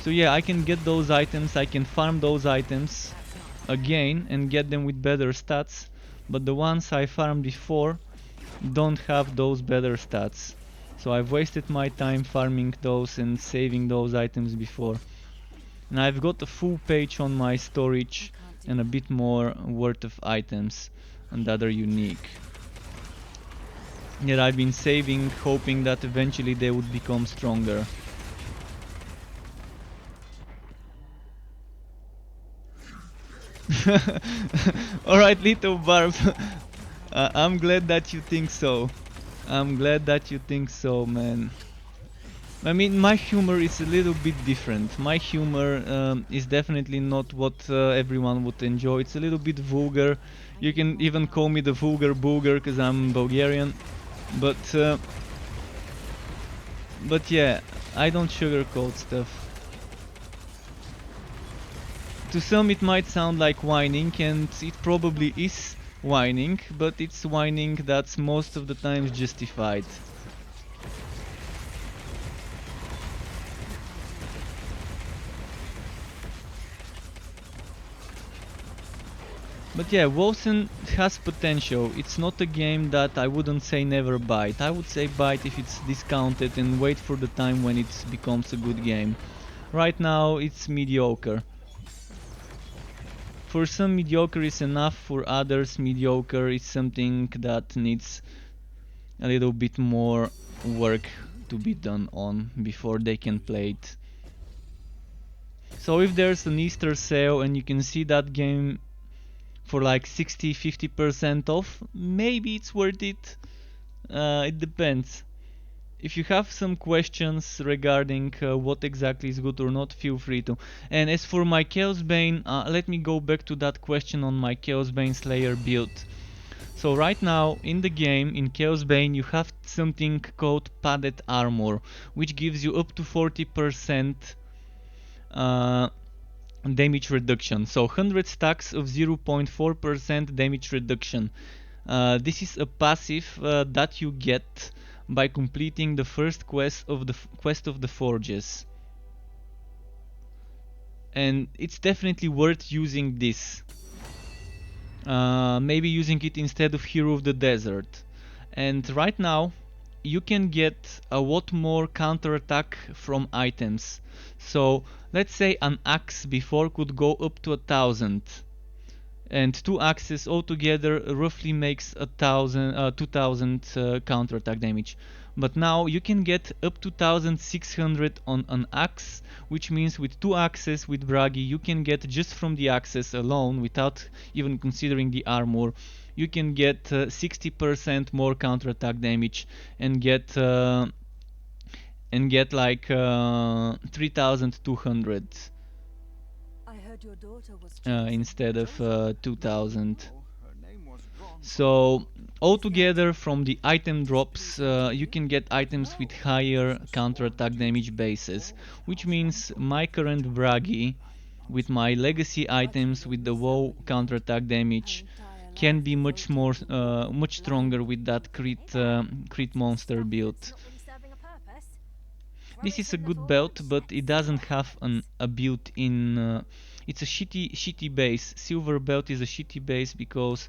So yeah, I can get those items, I can farm those items again and get them with better stats, but the ones I farmed before don't have those better stats. So I've wasted my time farming those and saving those items before. And I've got a full page on my storage and a bit more worth of items and that are unique. Yet I've been saving, hoping that eventually they would become stronger. Alright, little Barb. I'm glad that you think so. I'm glad that you think so, man. I mean, my humor is a little bit different. My humor is definitely not what everyone would enjoy. It's a little bit vulgar. You can even call me the vulgar booger because I'm Bulgarian. But yeah, I don't sugarcoat stuff. To some it might sound like whining, and it probably is whining, but it's whining that's most of the times justified. But yeah, Wolcen has potential. It's not a game that I wouldn't say never buy it. I would say buy it if it's discounted and wait for the time when it becomes a good game. Right now it's mediocre. For some, mediocre is enough. For others, mediocre is something that needs a little bit more work to be done on before they can play it. So if there's an Easter sale and you can see that game for like 60-50% off, maybe it's worth it. It depends. If you have some questions regarding what exactly is good or not, feel free to. And as for my Chaos Bane, let me go back to that question on my Chaos Bane Slayer build. So right now in the game, in Chaos Bane, you have something called padded armor, which gives you up to 40% damage reduction. So 100 stacks of 0.4% damage reduction. This is a passive that you get by completing the first quest of the Forges. And it's definitely worth using this. Maybe using it instead of Hero of the Desert. And right now you can get a lot more counterattack from items. So let's say an axe before could go up to 1000. And 2 axes altogether roughly makes 2000 counterattack damage. But now you can get up to 1600 on an axe, which means with 2 axes with Bragi you can get, just from the axes alone, without even considering the armor, you can get 60% more counterattack damage and get like 3200. I heard your daughter was Instead of 2000. Her name was Ron. So altogether from the item drops you can get items with higher counterattack damage bases, which means my current Bragi with my legacy items with the WoW counterattack damage can be much much stronger with that crit monster build. It's not really serving a purpose. Throw This it is a in the good belt, forge. but it doesn't have a built-in. It's a shitty base. Silver belt is a shitty base because,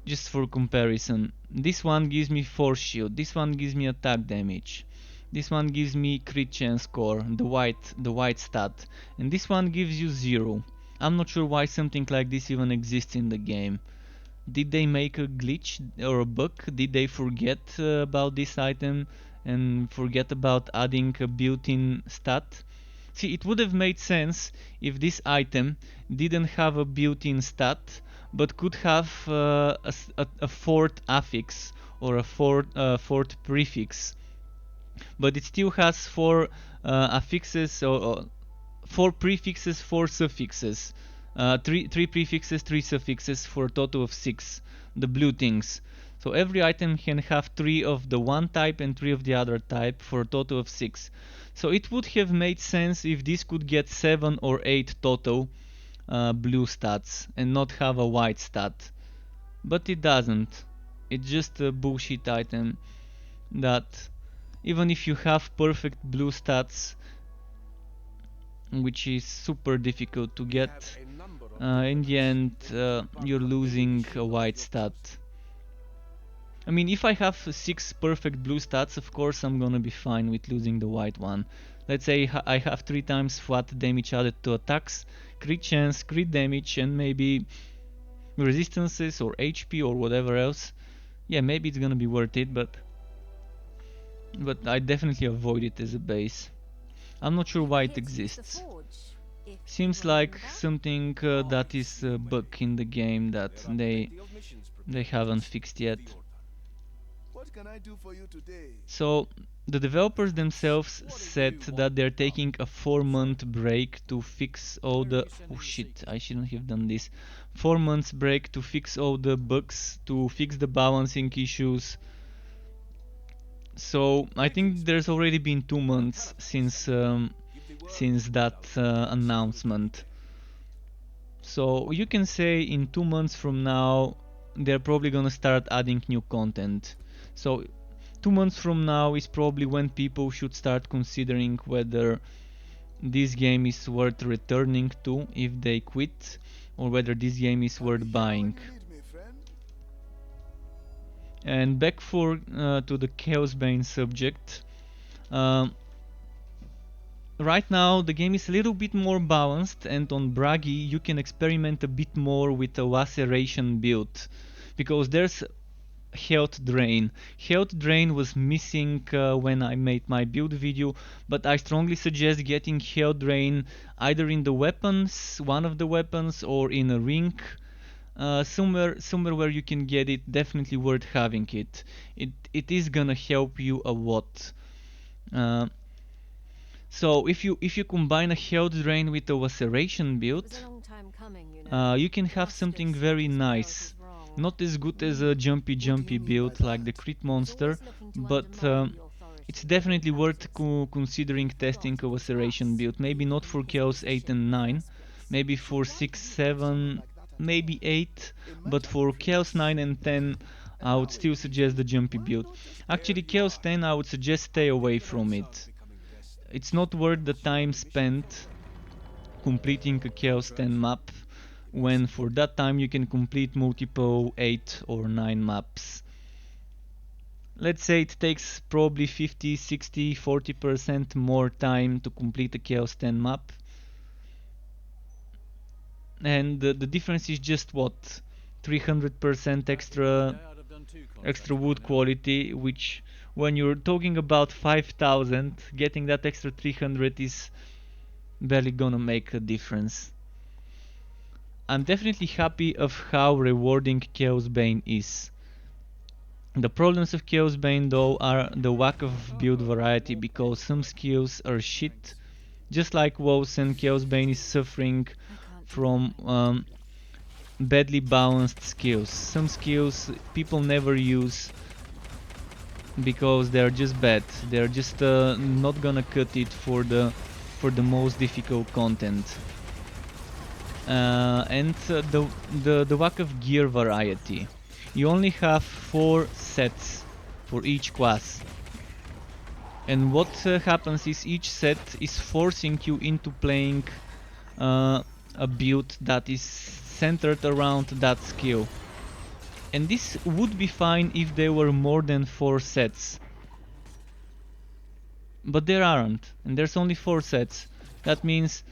just for comparison, this one gives me force shield. This one gives me attack damage. This one gives me crit chance score, the white stat, and this one gives you 0. I'm not sure why something like this even exists in the game. Did they make a glitch or a bug? Did they forget about this item and forget about adding a built-in stat? See, it would have made sense if this item didn't have a built-in stat, but could have a fourth affix or a fourth prefix. But it still has 4 affixes or 4 prefixes, 4 suffixes. 3 prefixes, 3 suffixes for a total of 6. The blue things. So every item can have 3 of the one type and 3 of the other type for a total of 6. So it would have made sense if this could get 7 or 8 total blue stats and not have a white stat. But it doesn't. It's just a bullshit item that even if you have perfect blue stats, which is super difficult to get, in the end you're losing a white stat. I mean, if I have 6 perfect blue stats, of course I'm gonna be fine with losing the white one. Let's say I have 3 times flat damage added to attacks, crit chance, crit damage, and maybe resistances or HP or whatever else. Yeah, maybe it's gonna be worth it, but I definitely avoid it as a base. I'm not sure why it exists. Seems like something that is a bug in the game that they haven't fixed yet. What can I do for you today? So the developers themselves said that they're taking a 4-month break to fix all the... Oh shit, I shouldn't have done this. 4 months break to fix all the bugs, to fix the balancing issues. So I think there's already been 2 months since that announcement. So you can say in 2 months from now they're probably gonna start adding new content. So 2 months from now is probably when people should start considering whether this game is worth returning to if they quit, or whether this game is worth buying. And back to the Chaosbane subject. Right now the game is a little bit more balanced, and on Bragi you can experiment a bit more with a laceration build, because there's health drain. Health drain was missing when I made my build video, but I strongly suggest getting health drain either in the weapons, one of the weapons, or in a ring. Somewhere where you can get it. Definitely worth having it. It is gonna help you a lot. So if you combine a health drain with a laceration build, you can have something very nice. Not as good as a jumpy build like the crit monster, but it's definitely worth considering testing a laceration build. Maybe not for Chaos 8 and 9, maybe for 6, 7, maybe 8, but for Chaos 9 and 10 I would still suggest the jumpy build. Actually, Chaos 10 I would suggest stay away from it. It's not worth the time spent completing a Chaos 10 map, when for that time you can complete multiple 8 or 9 maps. Let's say it takes probably 50, 60, 40% more time to complete a Chaos 10 map. And the difference is just what? 300% extra wood quality, which when you're talking about 5,000, getting that extra 300 is barely gonna make a difference. I'm definitely happy of how rewarding Chaosbane is. The problems of Chaosbane though are the lack of build variety, because some skills are shit. Just like Wolcen, Chaosbane is suffering from badly balanced skills. Some skills people never use because they're just bad. They're just not gonna cut it for the most difficult content. And the lack of gear variety. You only have 4 sets for each class. And what happens is each set is forcing you into playing a build that is centered around that skill. And this would be fine if there were more than 4 sets. But there aren't, and there's only 4 sets. That means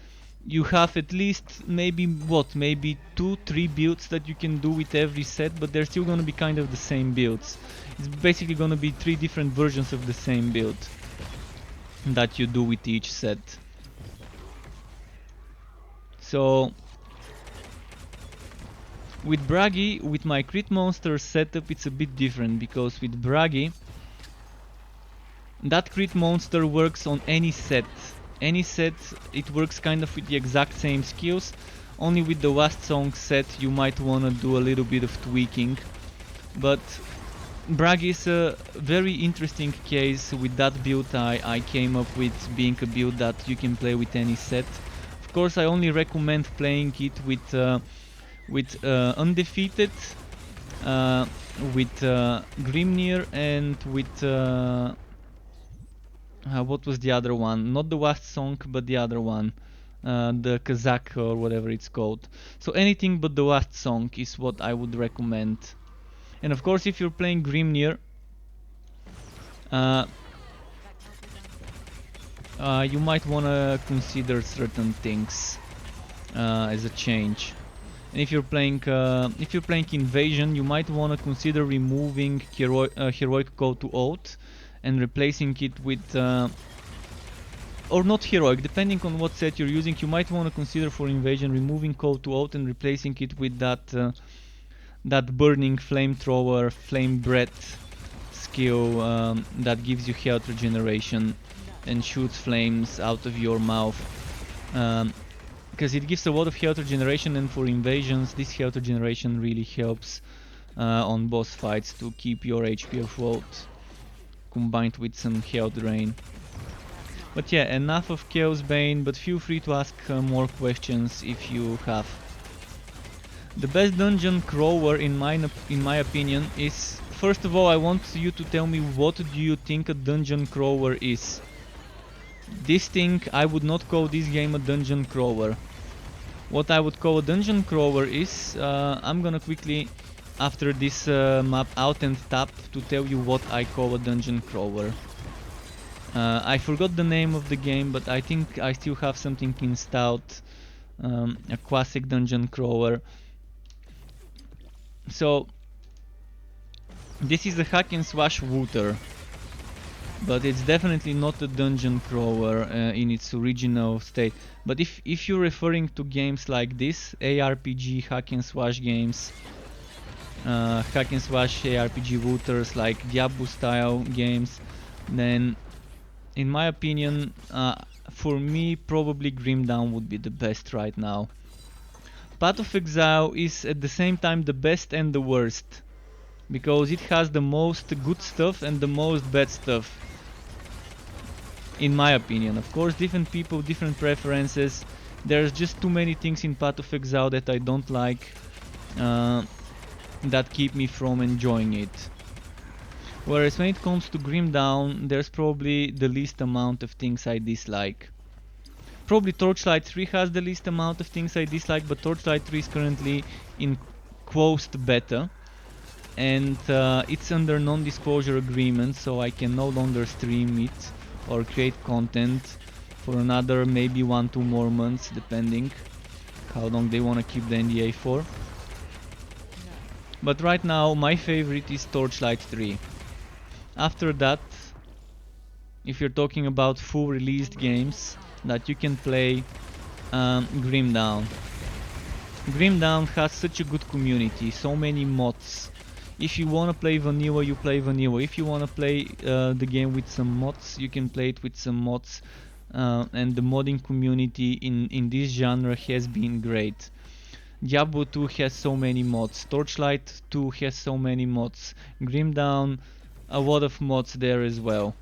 you have at least maybe 2-3 builds that you can do with every set, but they're still gonna be kind of the same builds. It's basically gonna be 3 different versions of the same build that you do with each set. So with Bragi, with my crit monster setup, it's a bit different, because with Bragi, that crit monster works on any set. Any set, it works kind of with the exact same skills. Only with the last song set you might wanna do a little bit of tweaking. But Bragi is a very interesting case with that build I came up with, being a build that you can play with any set. Of course, I only recommend playing it with Undefeated, with Grimnir, and with what was the other one? Not the last song, but the other one, the Kazakh or whatever it's called. So anything but the last song is what I would recommend. And of course, if you're playing Grimnir, you might wanna consider certain things as a change. And if you're playing Invasion, you might wanna consider removing Heroic Code to Oath and replacing it with, or not Heroic, depending on what set you're using. You might wanna consider for Invasion removing Code to Oath and replacing it with that burning flamethrower, flame breath skill that gives you health regeneration and shoots flames out of your mouth. Because it gives a lot of health regeneration, and for invasions this health regeneration really helps on boss fights to keep your HP afloat, combined with some health drain. But yeah, enough of Chaos Bane, but feel free to ask more questions if you have. The best dungeon crawler in my opinion is, first of all, I want you to tell me what do you think a dungeon crawler is. This thing, I would not call this game a dungeon crawler. What I would call a dungeon crawler is, I'm gonna quickly, after this map, out and tap to tell you what I call a dungeon crawler. I forgot the name of the game, but I think I still have something installed, a classic dungeon crawler. So this is a hack and slash looter, but it's definitely not a dungeon crawler in its original state. But if you're referring to games like this, ARPG hack and slash games, hack and slash ARPG looters like Diablo style games, then in my opinion, for me probably Grim Dawn would be the best right now. Path of Exile is at the same time the best and the worst, because it has the most good stuff and the most bad stuff, in my opinion. Of course, different people, different preferences. There's just too many things in Path of Exile that I don't like, that keep me from enjoying it. Whereas when it comes to Grim Dawn, there's probably the least amount of things I dislike. Probably Torchlight 3 has the least amount of things I dislike, but Torchlight 3 is currently in closed beta, and it's under non-disclosure agreement, so I can no longer stream it or create content for another maybe 1-2 more months, depending how long they want to keep the NDA for. But right now my favorite is Torchlight 3. After that, if you're talking about full released games that you can play, Grim Dawn. Grim Dawn has such a good community, so many mods. If you wanna play vanilla, you play vanilla. If you wanna play the game with some mods, you can play it with some mods. And the modding community in this genre has been great. Diablo 2 has so many mods, Torchlight 2 has so many mods, Grim Dawn, a lot of mods there as well.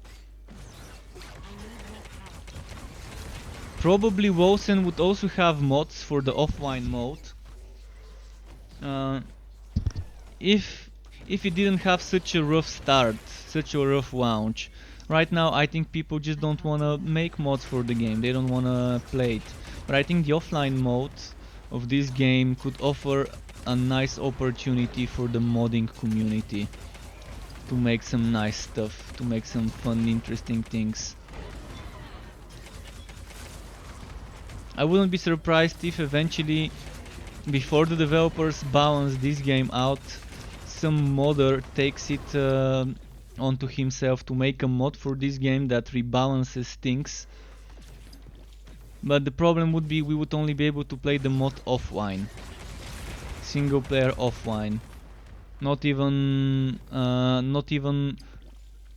Probably Wolcen would also have mods for the offline mode. If it didn't have such a rough start, such a rough launch. Right now I think people just don't wanna make mods for the game, they don't wanna play it. But I think the offline mode of this game could offer a nice opportunity for the modding community to make some nice stuff, to make some fun, interesting things. I wouldn't be surprised if eventually, before the developers balance this game out, some modder takes it onto himself to make a mod for this game that rebalances things. But the problem would be we would only be able to play the mod offline. Single player offline. Not even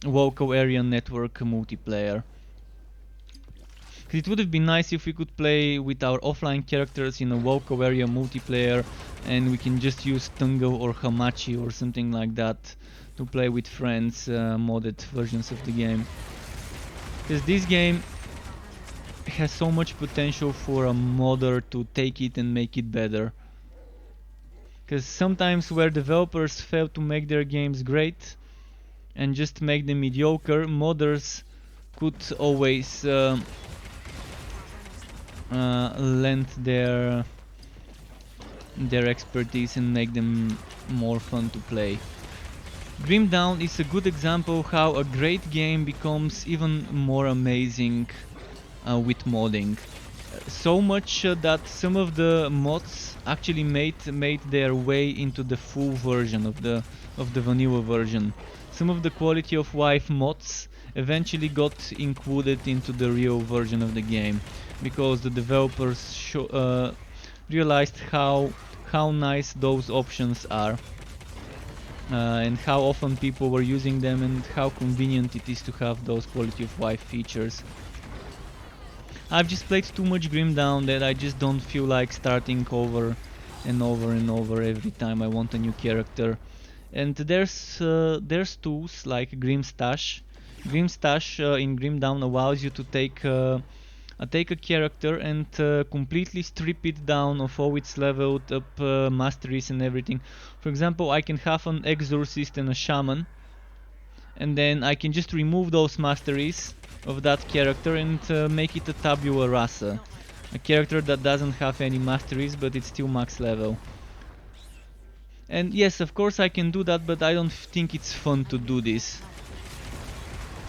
local area network multiplayer. It would have been nice if we could play with our offline characters in a local area multiplayer and we can just use Tungo or Hamachi or something like that to play with friends, modded versions of the game. Because this game has so much potential for a modder to take it and make it better. Because sometimes where developers fail to make their games great and just make them mediocre, modders could always lend their expertise and make them more fun to play. Grim Dawn is a good example how a great game becomes even more amazing with modding. So much that some of the mods actually made their way into the full version of the vanilla version. Some of the quality of life mods eventually got included into the real version of the game because the developers realized how nice those options are and how often people were using them and how convenient it is to have those quality of life features. I've just played too much Grim Dawn that I just don't feel like starting over and over and over every time I want a new character. And there's tools like Grim Stash. Grim Stash in Grim Dawn allows you to take a character and completely strip it down of all its leveled up masteries and everything. For example, I can have an exorcist and a shaman, and then I can just remove those masteries of that character and make it a tabula rasa, a character that doesn't have any masteries but it's still max level. And yes, of course I can do that, but I don't think it's fun to do this.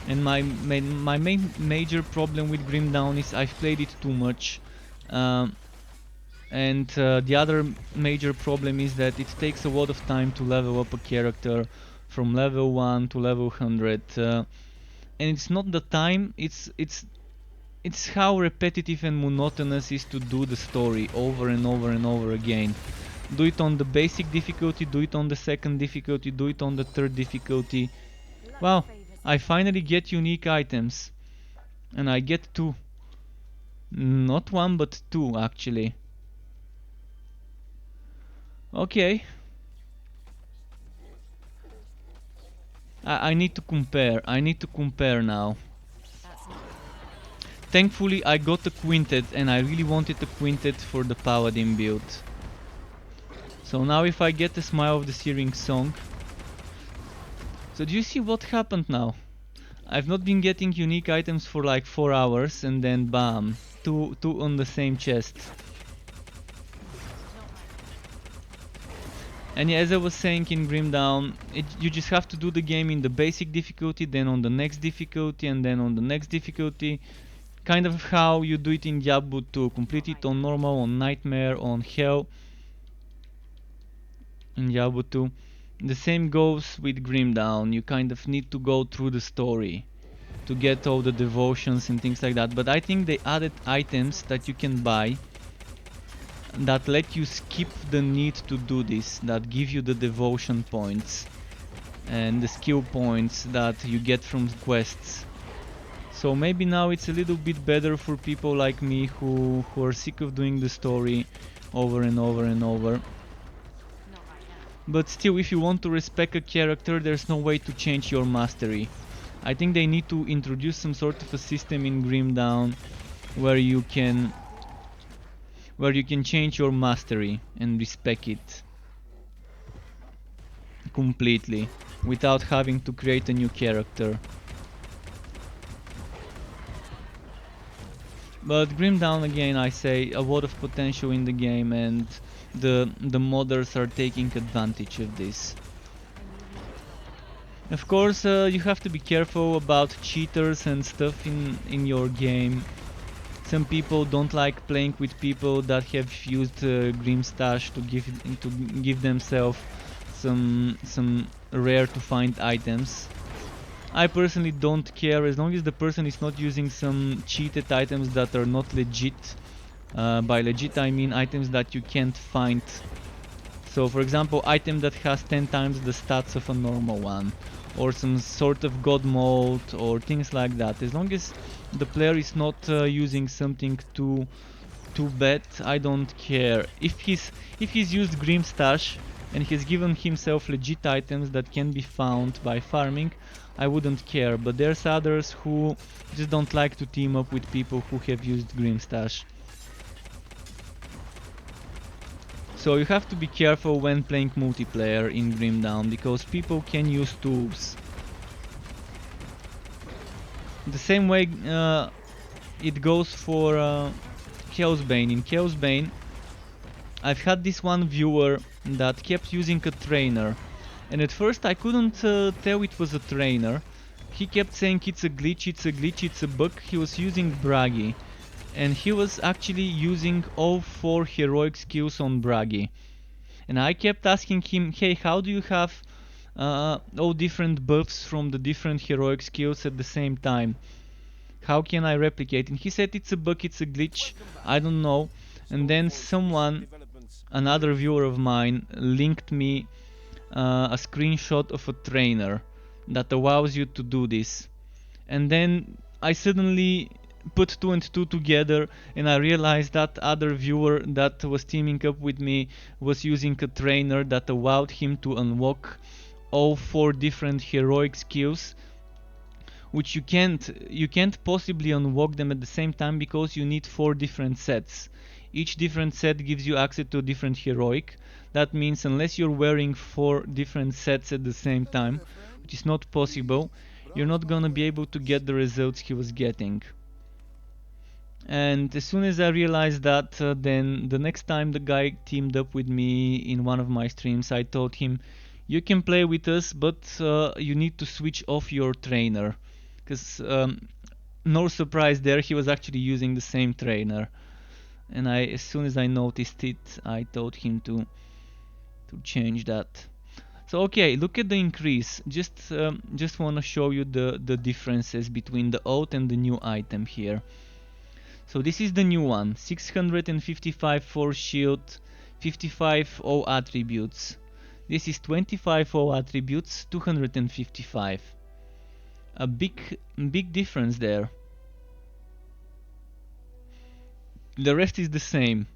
And my main major problem with Grim Dawn is I've played it too much. And the other major problem is that it takes a lot of time to level up a character from level 1 to level 100. And it's not the time, it's how repetitive and monotonous it is to do the story over and over and over again. Do it on the basic difficulty, do it on the second difficulty, do it on the third difficulty. Wow, I finally get unique items. And I get 2. Not 1 but 2 actually. Okay. I need to compare now. Thankfully I got a quintet and I really wanted a quintet for the paladin build. So now if I get the Smile of the Searing Song. So do you see what happened now? I've not been getting unique items for like 4 hours and then bam, two on the same chest. And yeah, as I was saying in Grim Dawn, you just have to do the game in the basic difficulty, then on the next difficulty, and then on the next difficulty. Kind of how you do it in Diablo 2. Complete it on normal, on nightmare, on hell. In Diablo 2. The same goes with Grim Dawn. You kind of need to go through the story to get all the devotions and things like that. But I think they added items that you can buy that let you skip the need to do this, that give you the devotion points and the skill points that you get from quests. So maybe now it's a little bit better for people like me who are sick of doing the story, over and over and over. Not right now. But still, if you want to respec a character, there's no way to change your mastery. I think they need to introduce some sort of a system in Grim Dawn where you can change your mastery and respec it completely without having to create a new character. But Grim Dawn, again, I say, a lot of potential in the game, and the modders are taking advantage of this. Of course, you have to be careful about cheaters and stuff in your game. Some people don't like playing with people that have used Grim Stash to give themselves some rare to find items. I personally don't care as long as the person is not using some cheated items that are not legit. By legit I mean items that you can't find. So for example, item that has 10 times the stats of a normal one, or some sort of god mode or things like that. As long as the player is not using something too bad, I don't care. If he's used Grim Stash and he's given himself legit items that can be found by farming, I wouldn't care. But there's others who just don't like to team up with people who have used Grim Stash. So you have to be careful when playing multiplayer in Grim Dawn, because people can use tools. The same way it goes for Chaosbane. In Chaosbane, I've had this one viewer that kept using a trainer, and at first I couldn't tell it was a trainer. He kept saying it's a glitch, it's a glitch, it's a bug. He was using Bragi, and he was actually using all 4 heroic skills on Bragi. And I kept asking him, hey, how do you have all different buffs from the different heroic skills at the same time? How can I replicate? And he said it's a bug, it's a glitch, I don't know. And then someone, another viewer of mine, linked me a screenshot of a trainer that allows you to do this. And then I suddenly put 2 and 2 together, and I realized that other viewer that was teaming up with me was using a trainer that allowed him to unlock all 4 different heroic skills, which you can't possibly unlock them at the same time because you need 4 different sets. Each different set gives you access to a different heroic. That means unless you're wearing 4 different sets at the same time, which is not possible, you're not gonna be able to get the results he was getting. And as soon as I realized that, then the next time the guy teamed up with me in one of my streams, I told him, you can play with us, but you need to switch off your trainer. Because no surprise there, he was actually using the same trainer. And as soon as I noticed it, I told him to change that. So okay, look at the increase. Just want to show you the differences between the old and the new item here. So this is the new one, 655 force shield, 55 all attributes. This is 25 all attributes, 255. A big difference there. The rest is the same.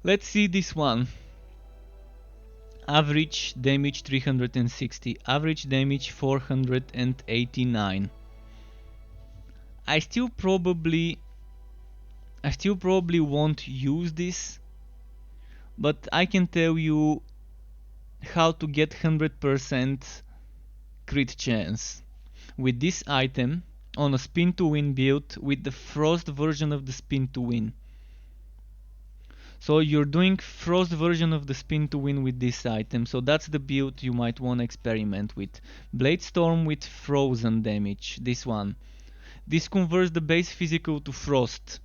Let's see this one. Average damage 360, average damage 489. I still probably won't use this, but I can tell you how to get 100% crit chance with this item on a spin to win build with the frost version of the spin to win. So you're doing frost version of the spin to win with this item, so that's the build you might want to experiment with. Blade Storm with frozen damage, this one. This converts the base physical to frost,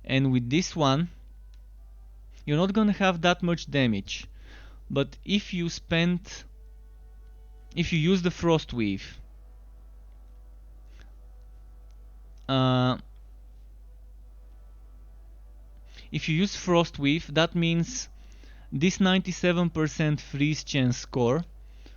and with this one you're not gonna have that much damage, but if you use the frost weave, if you use frost weave, that means this 97% freeze chance score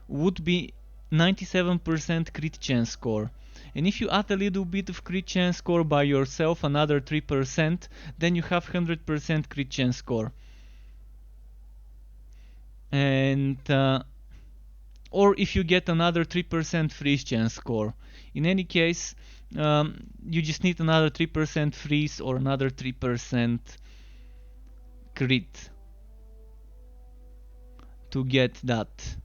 would be 97% crit chance score, And if you add a little bit of crit chance score by yourself, another 3%, then you have 100% crit chance score. And or if you get another 3% freeze chance score. In any case, you just need another 3% freeze or another 3% crit to get that.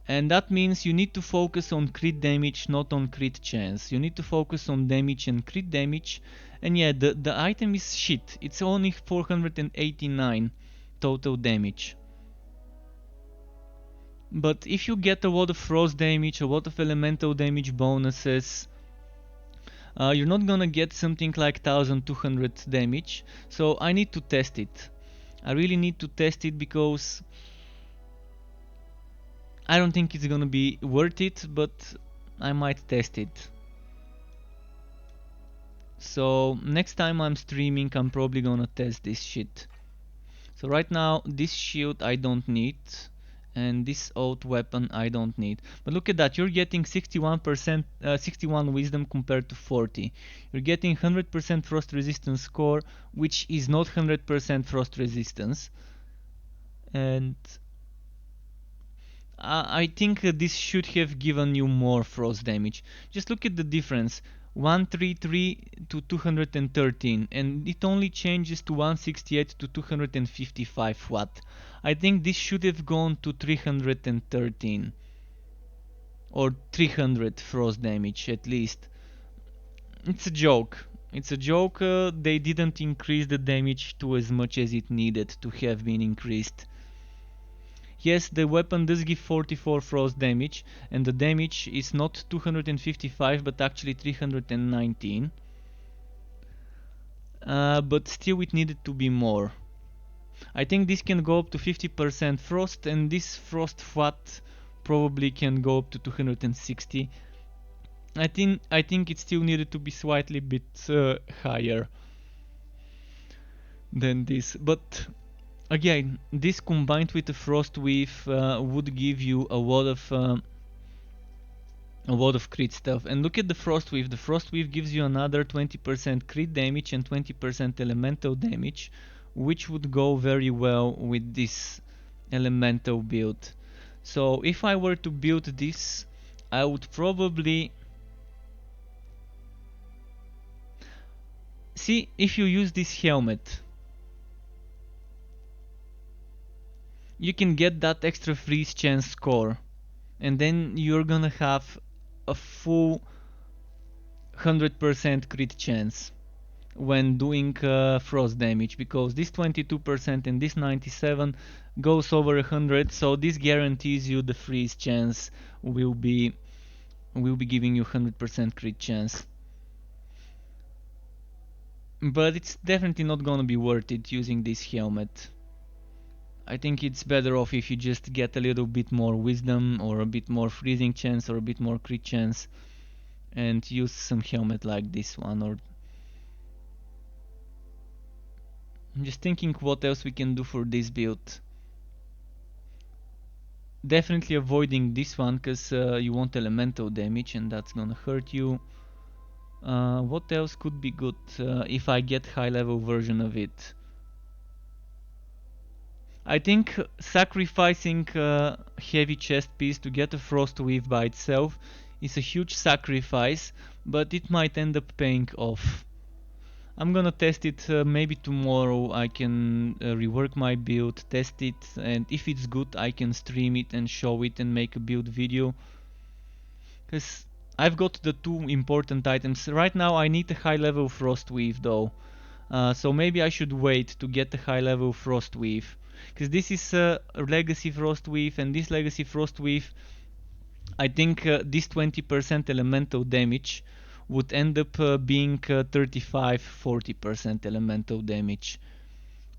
And that means you need to focus on crit damage, not on crit chance. You need to focus on damage and crit damage. And yeah, the item is shit. It's only 489 total damage. But if you get a lot of frost damage, a lot of elemental damage bonuses, you're not gonna get something like 1200 damage. So I need to test it. I really need to test it because I don't think it's gonna be worth it, but I might test it. So next time I'm streaming, I'm probably gonna test this shit. So right now, this shield I don't need, and this oath weapon I don't need. But look at that, you're getting 61%, 61 wisdom compared to 40. You're getting 100% frost resistance score, which is not 100% frost resistance. And I think this should have given you more frost damage. Just look at the difference. 133 to 213, and it only changes to 168 to 255 watt. I think this should have gone to 313 or 300 frost damage at least. It's a joke. It's a joke. They didn't increase the damage to as much as it needed to have been increased. Yes, the weapon does give 44 frost damage, and the damage is not 255 but actually 319. But still it needed to be more. I think this can go up to 50% frost, and this frost watt probably can go up to 260. I think it still needed to be slightly bit higher than this, but again, this combined with the frost weave would give you a lot of crit stuff. And look at the frost weave. The frost weave gives you another 20% crit damage and 20% elemental damage, which would go very well with this elemental build. So if I were to build this, I would probably see if you use this helmet. You can get that extra freeze chance score, and then you're gonna have a full 100% crit chance when doing frost damage, because this 22% and this 97 goes over 100, so this guarantees you the freeze chance will be giving you 100% crit chance. But it's definitely not gonna be worth it using this helmet. I think it's better off if you just get a little bit more wisdom or a bit more freezing chance or a bit more crit chance and use some helmet like this one. Or I'm just thinking what else we can do for this build. Definitely avoiding this one because you want elemental damage and that's gonna hurt you. What else could be good if I get high level version of it? I think sacrificing heavy chest piece to get a frost weave by itself is a huge sacrifice, but it might end up paying off. I'm gonna test it maybe tomorrow. I can rework my build, test it, and if it's good I can stream it and show it and make a build video. Because I've got the two important items. Right now I need a high level frost weave though. So maybe I should wait to get a high level frost weave. Because this is a legacy frost weave, and this legacy frost weave, I think this 20% elemental damage would end up being 35-40% elemental damage,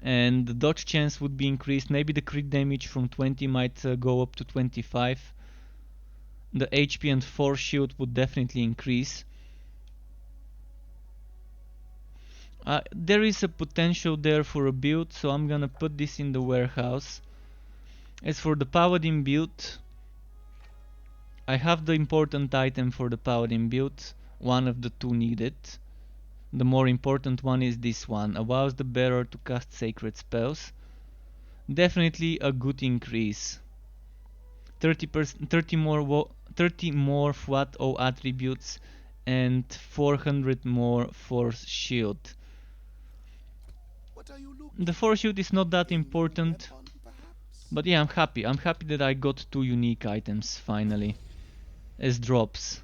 and the dodge chance would be increased. Maybe the crit damage from 20 might go up to 25. The HP and force shield would definitely increase. There is a potential there for a build, so I'm gonna put this in the warehouse. As for the paladin build, I have the important item for the paladin build, one of the two needed. The more important one is this one. Allows the bearer to cast sacred spells. Definitely a good increase. 30 more flat O attributes and 400 more force shield. What are you looking The force shield is not that a new important, weapon, perhaps? but yeah, I'm happy. I'm happy that I got 2 unique items finally as drops.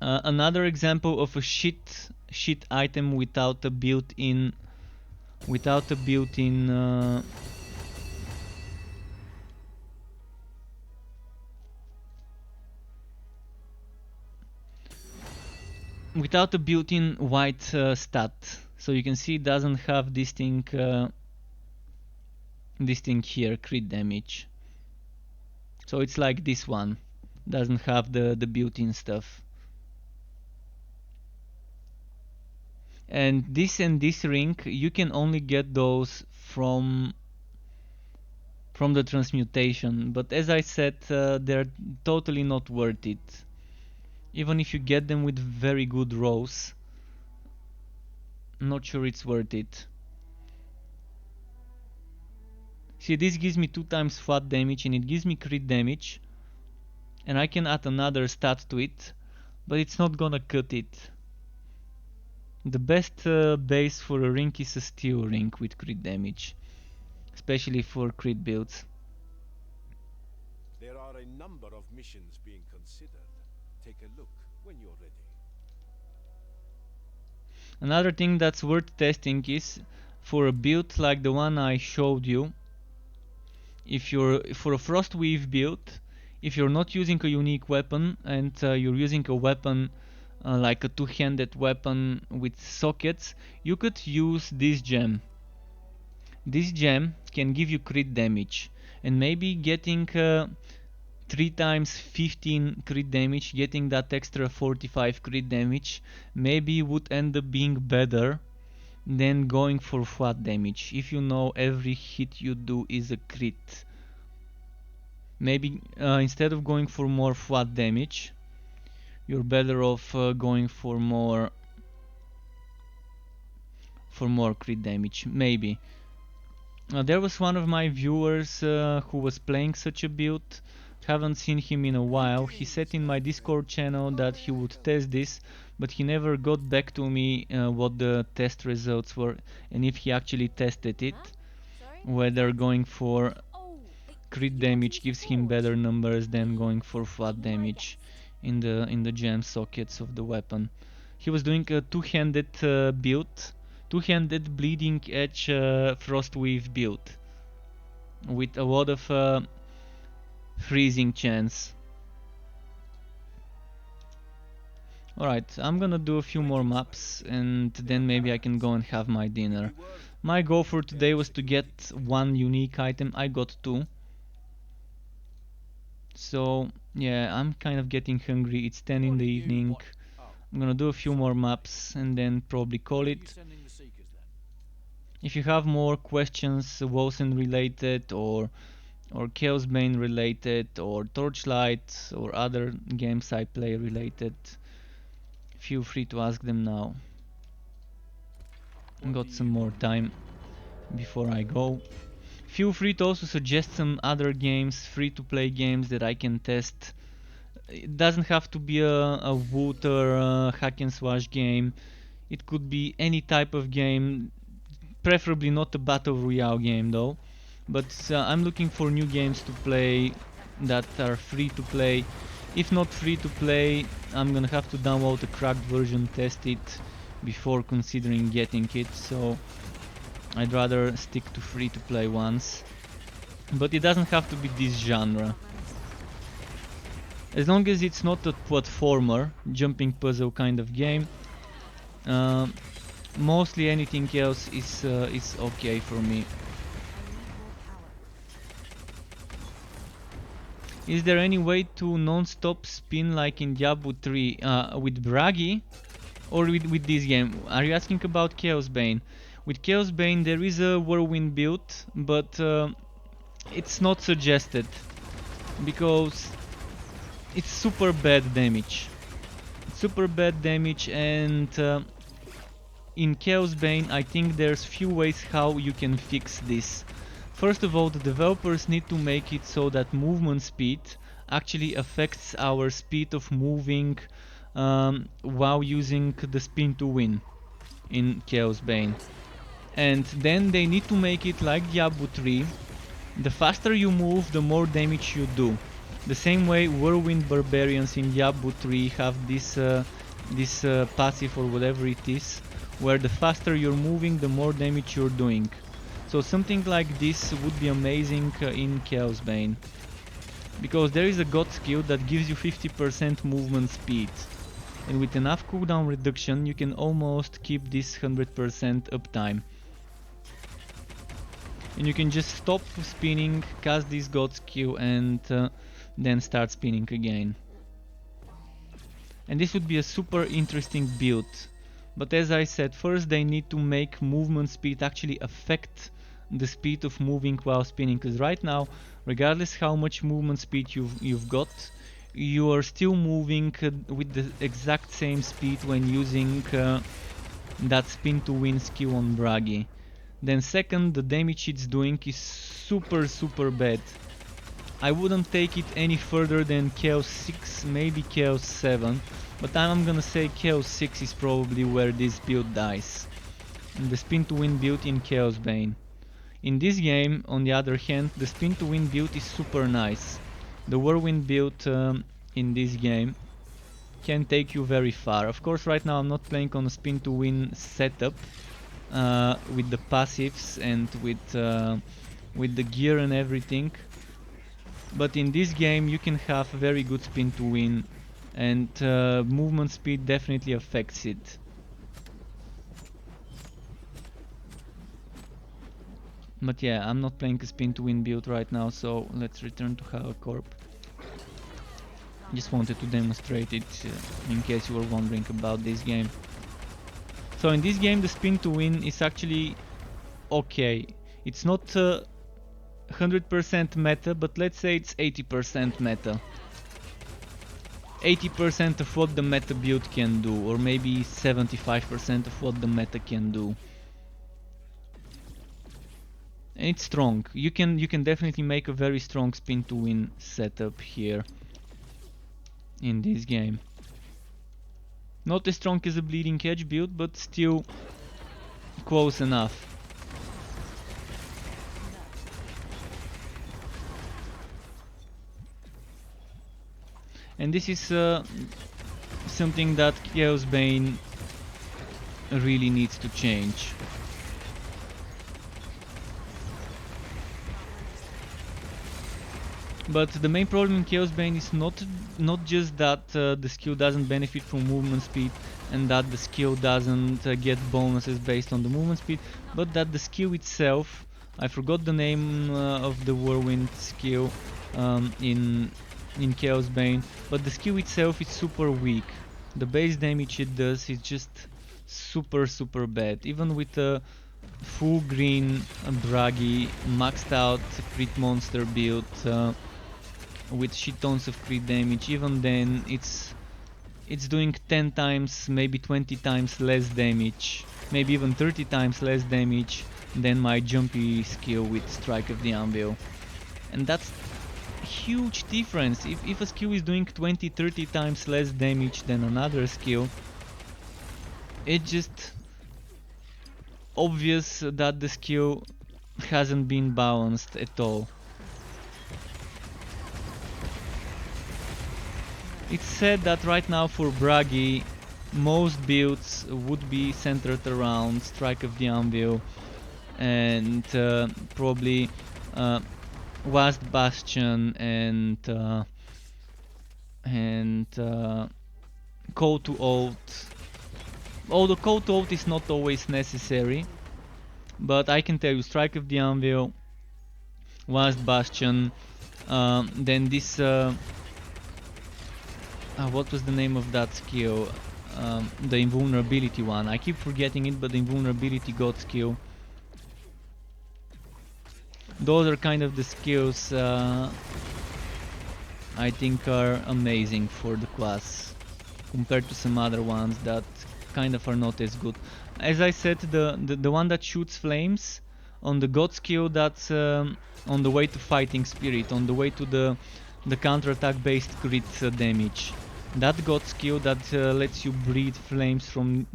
Another example of a shit item without a built-in without a built-in white stat. So you can see it doesn't have this thing here, crit damage. So it's like this one, doesn't have the built-in stuff. And this ring, you can only get those from the transmutation, but as I said, they're totally not worth it. Even if you get them with very good rolls, not sure it's worth it. See, this gives me 2 times flat damage and it gives me crit damage, and I can add another stat to it, but it's not gonna cut it. The best base for a ring is a steel ring with crit damage, especially for crit builds. There are a number of missions being considered. Take a look when you're ready. Another thing that's worth testing is for a build like the one I showed you. If you're for a Frostweave build, if you're not using a unique weapon and you're using a weapon like a two-handed weapon with sockets, you could use this gem. This gem can give you crit damage, and maybe getting 3 times 15 crit damage, getting that extra 45 crit damage, maybe would end up being better than going for flat damage. If you know every hit you do is a crit, maybe instead of going for more flat damage, you're better off going for more crit damage, maybe. There was one of my viewers who was playing such a build. Haven't seen him in a while. He said in my Discord channel that he would test this, but he never got back to me what the test results were and if he actually tested it, Sorry? whether going for Oh, crit you damage want to use gives the him forge? better numbers than going for flat Do my damage best. in the gem sockets of the weapon. He was doing a two-handed build, two-handed bleeding edge Frostweave build with a lot of freezing chance. Alright, I'm gonna do a few more maps and then maybe I can go and have my dinner. My goal for today was to get 1 unique item. I got 2. So yeah, I'm kind of getting hungry. It's 10 in What the do you evening. want? Oh, I'm gonna do a few more maps and then probably call where are you it. sending the seekers then? If you have more questions, Wolcen related or Chaosbane related or Torchlight or other games I play related, feel free to ask them now. What Got do some you more want? time before I go. Feel free to also suggest some other games, free to play games that I can test. It doesn't have to be a Wooter hack and slash game. It could be any type of game, preferably not a battle royale game though. But I'm looking for new games to play that are free to play. If not free to play, I'm gonna have to download a cracked version, test it before considering getting it. So I'd rather stick to free to play ones. But it doesn't have to be this genre. As long as it's not a platformer, jumping puzzle kind of game, mostly anything else is okay for me. Is there any way to non-stop spin like in Diablo 3 with Bragi or with this game? Are you asking about Chaosbane? With Chaosbane there is a whirlwind build, but it's not suggested because it's super bad damage. super bad damage, and in Chaos Bane I think there's few ways how you can fix this. First of all, the developers need to make it so that movement speed actually affects our speed of moving while using the spin to win in Chaos Bane. And then they need to make it like Diablo 3. The faster you move, the more damage you do. The same way Whirlwind Barbarians in Diablo 3 have this passive or whatever it is, where the faster you're moving, the more damage you're doing. So something like this would be amazing in Chaos Bane. Because there is a god skill that gives you 50% movement speed. And with enough cooldown reduction, you can almost keep this 100% uptime. And you can just stop spinning, cast this god skill, and then start spinning again. And this would be a super interesting build. But as I said, first they need to make movement speed actually affect the speed of moving while spinning. Because right now, regardless how much movement speed you've got, you are still moving with the exact same speed when using that spin to win skill on Bragi. Then second, the damage it's doing is super bad. I wouldn't take it any further than Chaos 6, maybe Chaos 7, but I'm gonna say Chaos 6 is probably where this build dies. The spin to win build in Chaos Bane. In this game, on the other hand, the spin to win build is super nice. The Whirlwind build in this game can take you very far. Of course, right now I'm not playing on a spin to win setup with the passives and with the gear and everything. But in this game you can have very good spin to win, and movement speed definitely affects it. But yeah, I'm not playing a spin to win build right now, so let's return to Halacorp. Just wanted to demonstrate it in case you were wondering about this game. So in this game the spin to win is actually okay. It's not 100% meta, but let's say it's 80% meta. 80% of what the meta build can do, or maybe 75% of what the meta can do. And it's strong. You can definitely make a very strong spin to win setup here in this game. Not as strong as a Bleeding Edge build, but still close enough. And this is something that Chaos Bane really needs to change. But the main problem in Chaos Bane is not just that the skill doesn't benefit from movement speed and that the skill doesn't get bonuses based on the movement speed, but that the skill itself, I forgot the name of the Whirlwind skill in Chaos Bane, but the skill itself is super weak. The base damage it does is just super bad. Even with a full green Bragi, maxed out crit monster build with shit tons of crit damage, even then it's doing 10 times, maybe 20 times less damage, maybe even 30 times less damage than my jumpy skill with Strike of the Anvil. And that's a huge difference. If a skill is doing 20-30 times less damage than another skill, it's just obvious that the skill hasn't been balanced at all. It's said that right now for Bragi, most builds would be centered around Strike of the Anvil and probably Last Bastion and Call to Ult. Although Call to Ult is not always necessary, but I can tell you Strike of the Anvil, Last Bastion, then this what was the name of that skill? The invulnerability one. I keep forgetting it, but the invulnerability god skill. Those are kind of the skills I think are amazing for the class. compared to some other ones that kind of are not as good. As I said, the one that shoots flames on the god skill, that's on the way to fighting spirit, on the way to the counter-attack based crit damage. That god skill that lets you breathe flames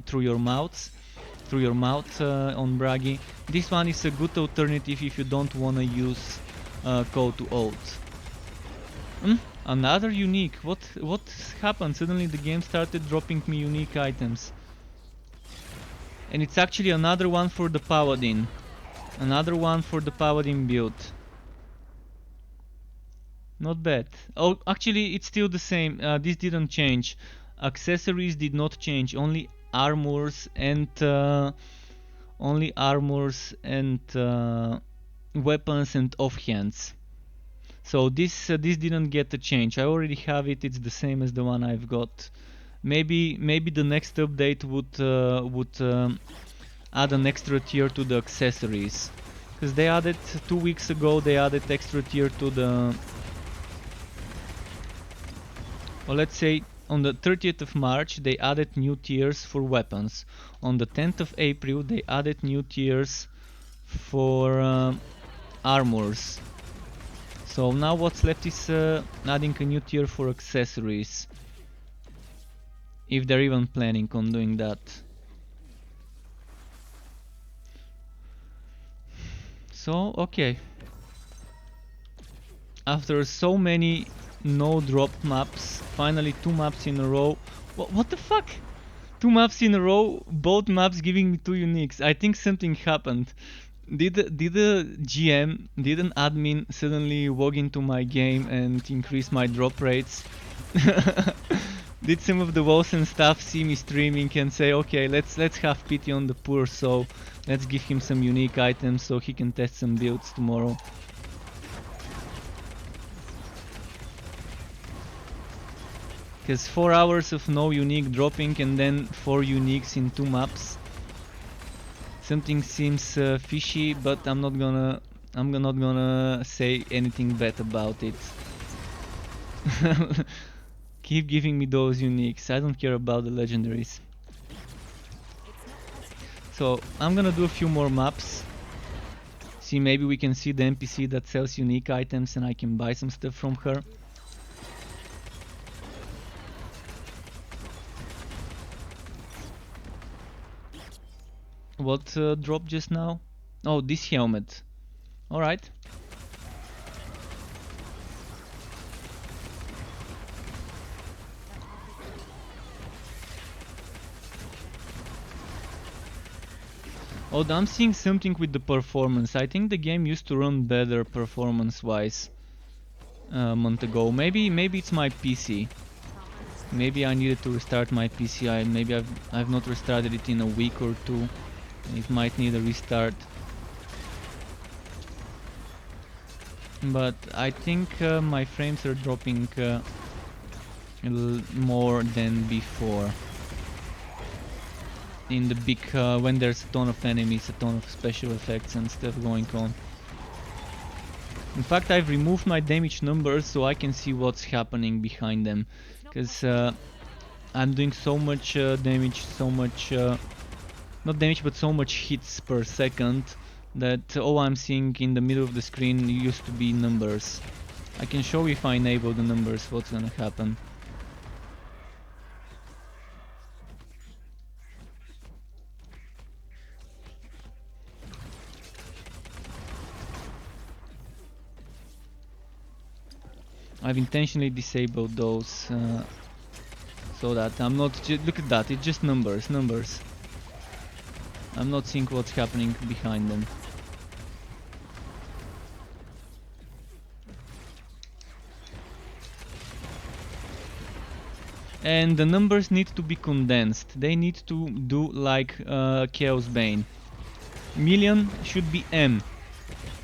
through your mouth on Bragi. This one is a good alternative if you don't wanna use call to ult. Another unique. What happened? Suddenly the game started dropping me unique items. And it's actually another one for the paladin. Another one for the paladin build. Not bad. Oh, actually it's still the same. This didn't change. Accessories did not change. Only armors and weapons and offhands. So this didn't get a change. I already have it. It's the same as the one I've got. Maybe the next update would add an extra tier to the accessories, because they added 2 weeks ago. They added extra tier to the. Well, let's say on the 30th of March they added new tiers for weapons. On the 10th of April they added new tiers for armors. So now what's left is adding a new tier for accessories, if they're even planning on doing that. So okay, after so many no drop maps, finally 2 maps in a row. What the fuck? 2 maps in a row, both maps giving me 2 uniques. I think something happened. Did the GM, did an admin suddenly log into my game and increase my drop rates? Did some of the Wolcen staff see me streaming and say, okay, let's have pity on the poor soul, let's give him some unique items so he can test some builds tomorrow. Because 4 hours of no unique dropping and then 4 uniques in 2 maps. Something seems fishy, but I'm not gonna say anything bad about it. Keep giving me those uniques. I don't care about the legendaries. So I'm gonna do a few more maps. See, maybe we can see the NPC that sells unique items and I can buy some stuff from her. What dropped just now? Oh, this helmet. Alright. Oh, I'm seeing something with the performance. I think the game used to run better performance-wise a month ago. Maybe it's my PC. Maybe I needed to restart my PC. Maybe I've not restarted it in a week or 2. It might need a restart. But I think my frames are dropping a little more than before. In the big, when there's a ton of enemies, a ton of special effects and stuff going on. In fact, I've removed my damage numbers so I can see what's happening behind them. Because I'm doing so much damage, so much... not damage, but so much hits per second that all I'm seeing in the middle of the screen used to be numbers. I can show if I enable the numbers what's gonna happen. I've intentionally disabled those so that I'm not... look at that, it's just numbers. I'm not seeing what's happening behind them. And the numbers need to be condensed. They need to do like Chaos Bane. Million should be M.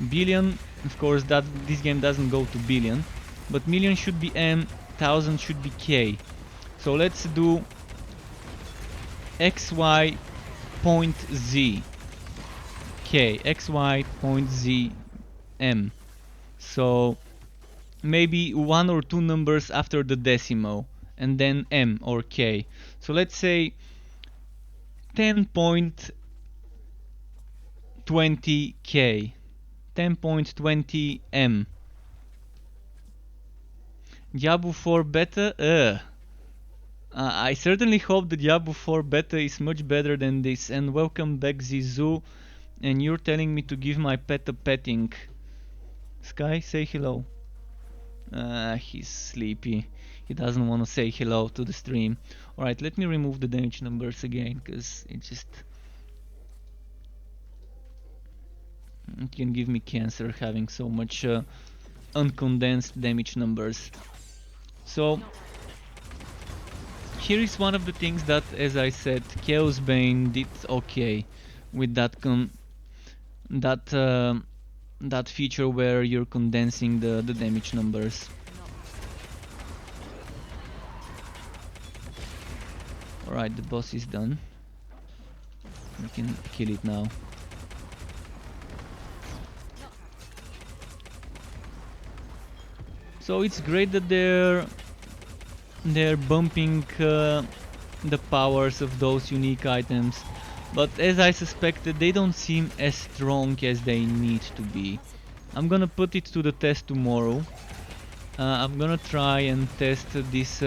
Billion, of course, that this game doesn't go to billion, but million should be M, 1000 should be K. So let's do XY point Z K, XY point Z M. So maybe 1 or 2 numbers after the decimal, and then M or K. So let's say 10.20K, 10.20M. Diablo 4 beta? I certainly hope the Diablo 4 beta is much better than this. And welcome back, Zizou. And you're telling me to give my pet a petting. Sky, say hello. He's sleepy. He doesn't want to say hello to the stream. Alright, let me remove the damage numbers again, because it can give me cancer having so much uncondensed damage numbers. So here is one of the things that, as I said, Chaos Bane did okay with that that feature where you're condensing the damage numbers. Alright, the boss is done. We can kill it now. So it's great that they're bumping the powers of those unique items, but as I suspected, they don't seem as strong as they need to be. I'm gonna put it to the test tomorrow. I'm gonna try and test this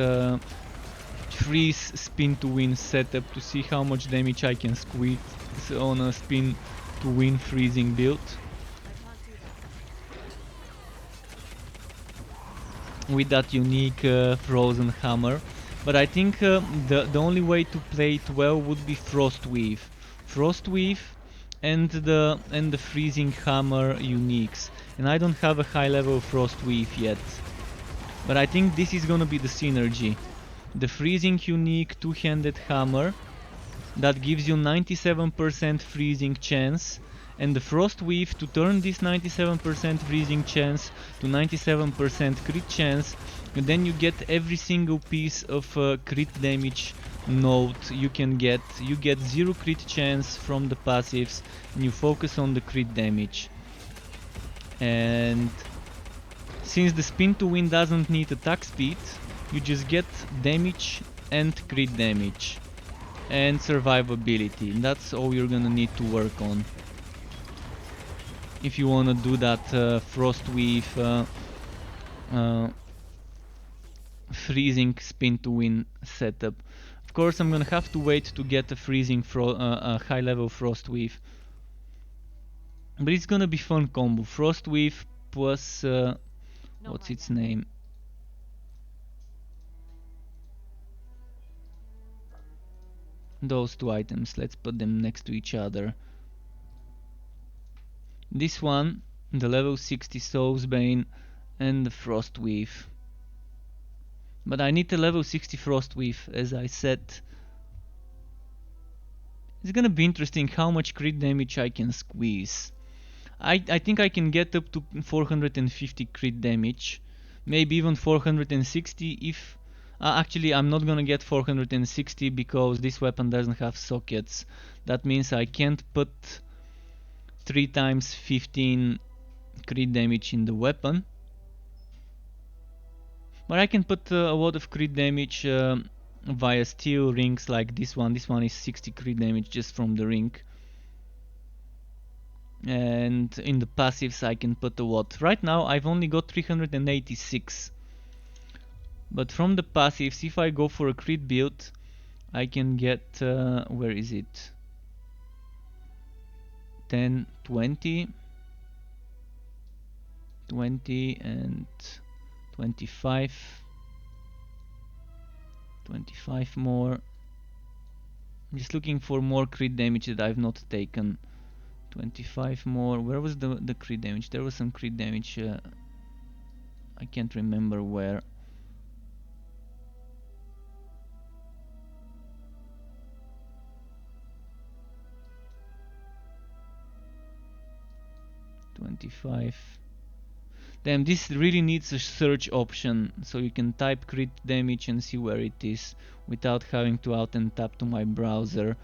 freeze spin to win setup to see how much damage I can squeeze on a spin to win freezing build with that unique frozen hammer. But I think the only way to play it well would be Frost Weave and the freezing hammer uniques, and I don't have a high level Frost Weave yet, but I think this is gonna be the synergy. The freezing unique two-handed hammer that gives you 97% freezing chance, and the Frost Weave to turn this 97% freezing chance to 97% crit chance, and then you get every single piece of crit damage node you can get. You get 0 crit chance from the passives and you focus on the crit damage. And since the spin to win doesn't need attack speed, you just get damage and crit damage and survivability, and that's all you're gonna need to work on if you wanna do that Frost Weave freezing spin to win setup. Of course, I'm gonna have to wait to get a freezing high level Frost Weave, but it's gonna be fun combo. Frost Weave plus what's its name? Those two items, let's put them next to each other. This one, the level 60 Soul's Bane and the Frost Weave. But I need a level 60 Frost Weave, as I said. It's gonna be interesting how much crit damage I can squeeze. I think I can get up to 450 crit damage, maybe even 460 if... actually, I'm not gonna get 460 because this weapon doesn't have sockets. That means I can't put 3 times 15 crit damage in the weapon. But I can put a lot of crit damage via steel rings like this one. This one is 60 crit damage just from the ring. And in the passives I can put a lot. Right now I've only got 386. But from the passives, if I go for a crit build, I can get, where is it? 10, 20, 20 and 25, 25 more. I'm just looking for more crit damage that I've not taken. 25 more. Where was the crit damage? There was some crit damage. I can't remember where. Damn, this really needs a search option, so you can type crit damage and see where it is without having to out and tap to my browser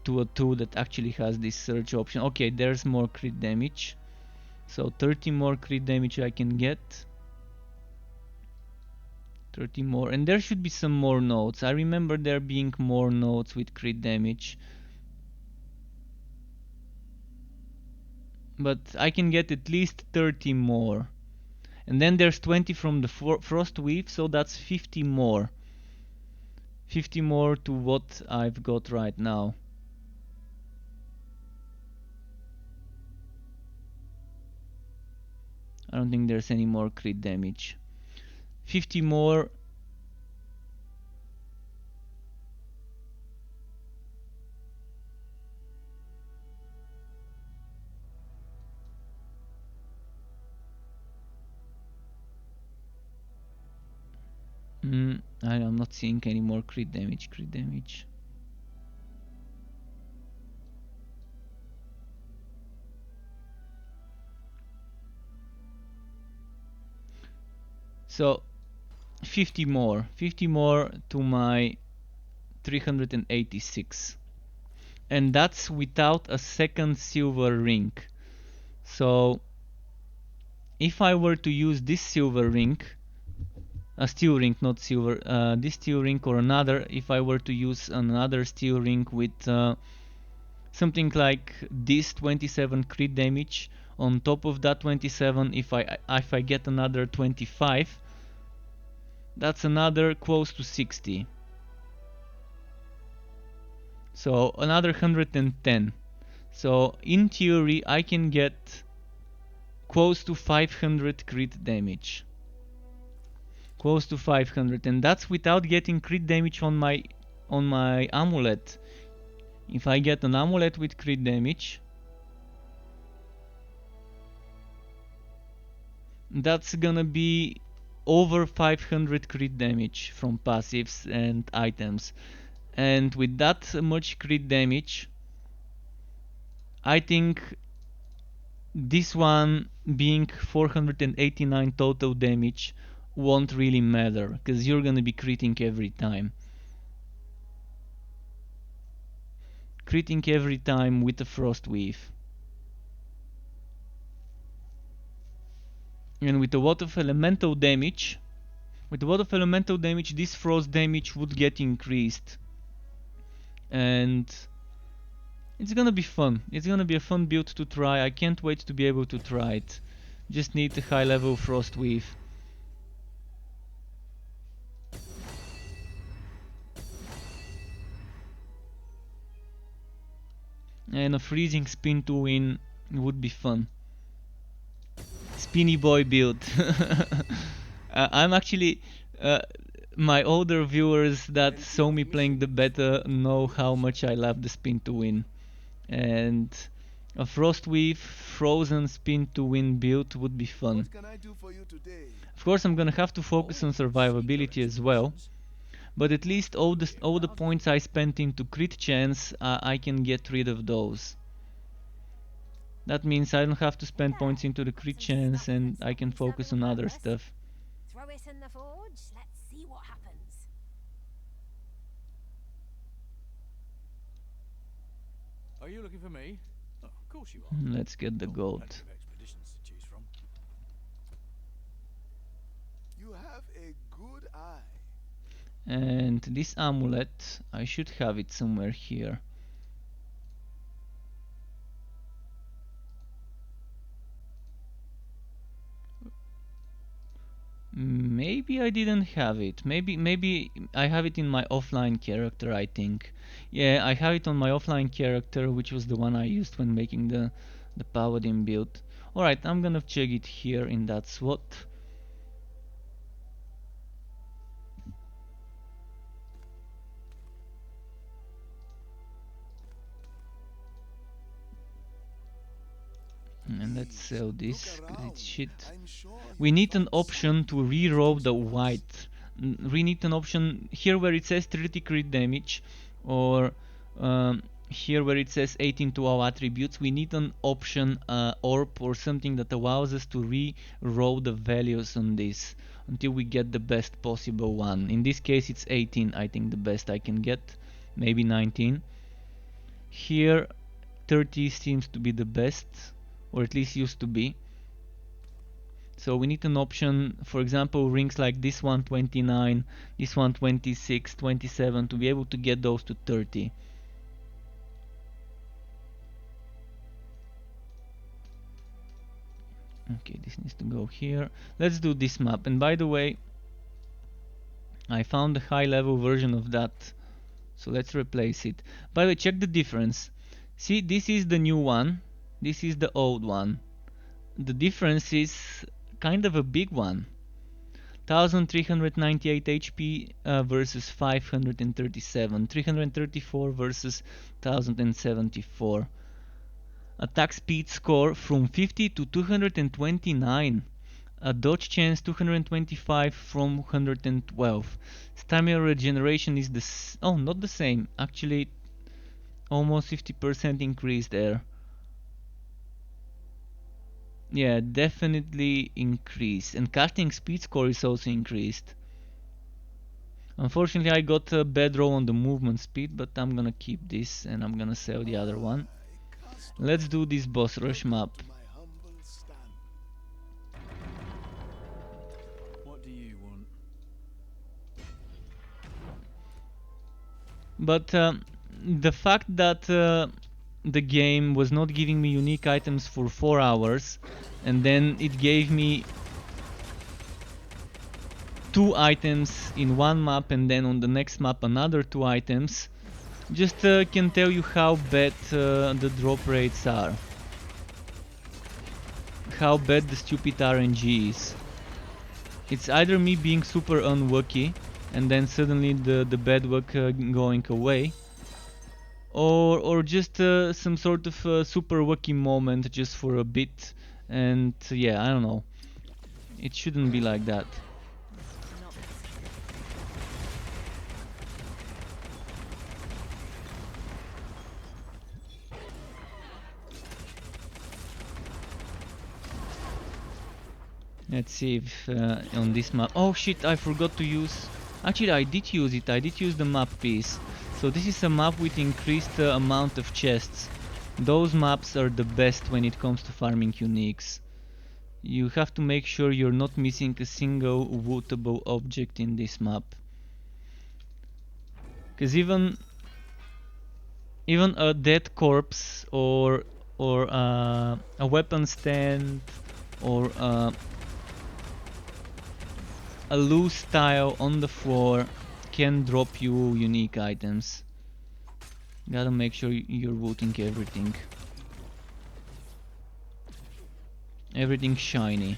to a tool that actually has this search option. Okay, there's more crit damage, so 30 more crit damage I can get, 30 more. And there should be some more nodes. I remember there being more nodes with crit damage. But I can get at least 30 more. And then there's 20 from the Frost Weave, so that's 50 more. 50 more to what I've got right now. I don't think there's any more crit damage. 50 more. I'm not seeing any more crit damage. So 50 more to my 386, and that's without a second silver ring. So if I were to use this silver ring, a steel ring, not silver, this steel ring or another, if I were to use another steel ring with something like this 27 crit damage, on top of that 27, if I get another 25, that's another close to 60. So another 110. So in theory I can get close to 500 crit damage. Close to 500, and that's without getting crit damage on my amulet. If I get an amulet with crit damage, that's gonna be over 500 crit damage from passives and items. And with that much crit damage, I think this one being 489 total damage won't really matter, because you're gonna be critting every time. Critting every time with the Frost Weave. And with a lot of elemental damage, this frost damage would get increased. And it's gonna be fun. It's gonna be a fun build to try. I can't wait to be able to try it. Just need a high level Frost Weave. And a freezing spin to win would be fun. Spinny boy build. I'm actually my older viewers that saw me playing the beta know how much I love the spin to win, and a Frost Weave frozen spin to win build would be fun. What can I do for you today? Of course I'm gonna have to focus on survivability as well, but at least all the points I spent into crit chance, I can get rid of those. That means I don't have to spend points into the crit chance, and I can focus on other stuff. Throw it in the forge. Let's see what happens. Are you looking for me? Oh, of course you are. Let's get the gold. Plenty of expeditions to choose from. You have a good eye. And this amulet, I should have it somewhere here. Maybe I didn't have it. Maybe I have it in my offline character, I think. Yeah, I have it on my offline character, which was the one I used when making the paladin build. Alright, I'm gonna check it here in that slot. And let's sell this, because it's shit. We need an option to reroll the white. We need an option here where it says 30 crit damage, or here where it says 18 to all attributes. We need an option, orb or something that allows us to re-roll the values on this until we get the best possible one. In this case it's 18, I think the best I can get, maybe 19. Here 30 seems to be the best, or at least used to be. So we need an option, for example, rings like this one 29, this one 26, 27, to be able to get those to 30. Okay, this needs to go here. Let's do this map. And by the way, I found a high level version of that. So let's replace it. By the way, check the difference. See, this is the new one. This is the old one. The difference is kind of a big one. 1398 HP versus 537. 334 versus 1074. Attack speed score from 50 to 229. A dodge chance 225 from 112. Stamina regeneration is not the same. Actually, almost 50% increase there. Yeah, definitely increase. And casting speed score is also increased. Unfortunately, I got a bad roll on the movement speed, but I'm gonna keep this and I'm gonna sell the other one. Let's do this boss rush map. What do you want? But the fact that the game was not giving me unique items for 4 hours, and then it gave me 2 items in one map, and then on the next map another 2 items, just can tell you how bad the drop rates are. How bad the stupid RNG is. It's either me being super unlucky and then suddenly the bad luck going away, or just some sort of super lucky moment just for a bit, and yeah, I don't know. It shouldn't be like that. Let's see if on this map... Oh shit, I forgot to use... Actually, I did use it. I did use the map piece. So this is a map with increased amount of chests. Those maps are the best when it comes to farming uniques. You have to make sure you're not missing a single lootable object in this map. Because even a dead corpse or a weapon stand or a loose tile on the floor can drop you unique items. Gotta make sure you're looting everything. Everything shiny.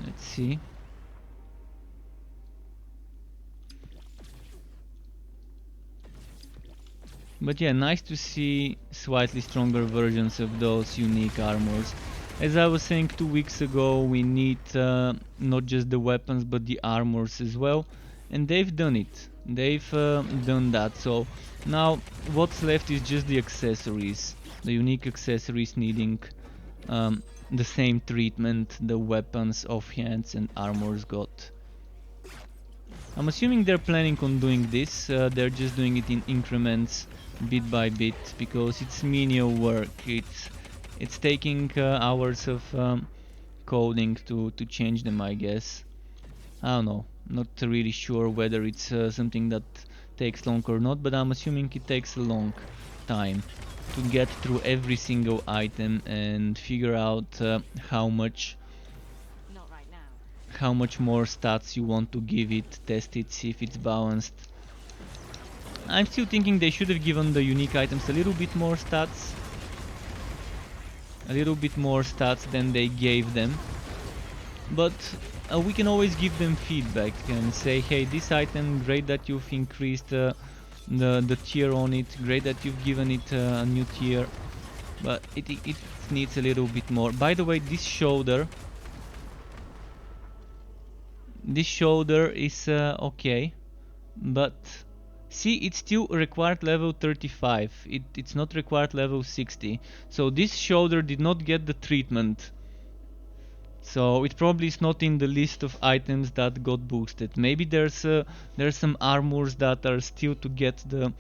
Let's see. But yeah, nice to see slightly stronger versions of those unique armors. As I was saying 2 weeks ago, we need not just the weapons but the armors as well. And they've done it. They've done that. So now what's left is just the accessories. The unique accessories needing the same treatment the weapons, offhands and armors got. I'm assuming they're planning on doing this. They're just doing it in increments, bit by bit, because it's menial work. It's taking hours of coding to change them, I guess. I don't know. Not really sure whether it's something that takes long or not, but I'm assuming it takes a long time to get through every single item and figure out how much more stats you want to give it, test it, see if it's balanced. I'm still thinking they should have given the unique items a little bit more stats. A little bit more stats than they gave them. But we can always give them feedback and say, hey, this item, great that you've increased the tier on it, great that you've given it a new tier, but it needs a little bit more. By the way, this shoulder is okay, but see, it's still required level 35. It's not required level 60. So this shoulder did not get the treatment. So it probably is not in the list of items that got boosted. Maybe there's some armors that are still to get the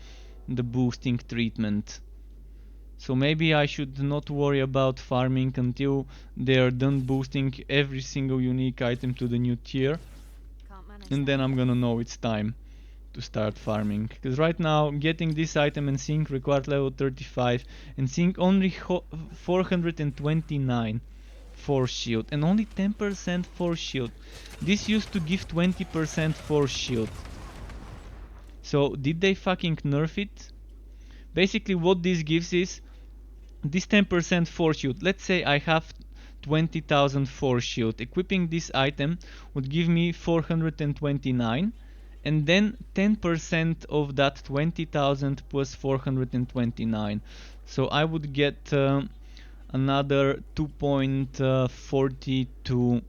boosting treatment. So maybe I should not worry about farming until they are done boosting every single unique item to the new tier, Can't manage and that. then I'm gonna know it's time to start farming. Because right now getting this item and sync required level 35 and sync only 429 force shield and only 10% force shield. This used to give 20% force shield. So did they fucking nerf it? Basically what this gives is this 10% force shield. Let's say I have 20,000 force shield. Equipping this item would give me 429, and then 10% of that 20,000 plus 429. So I would get another 2.42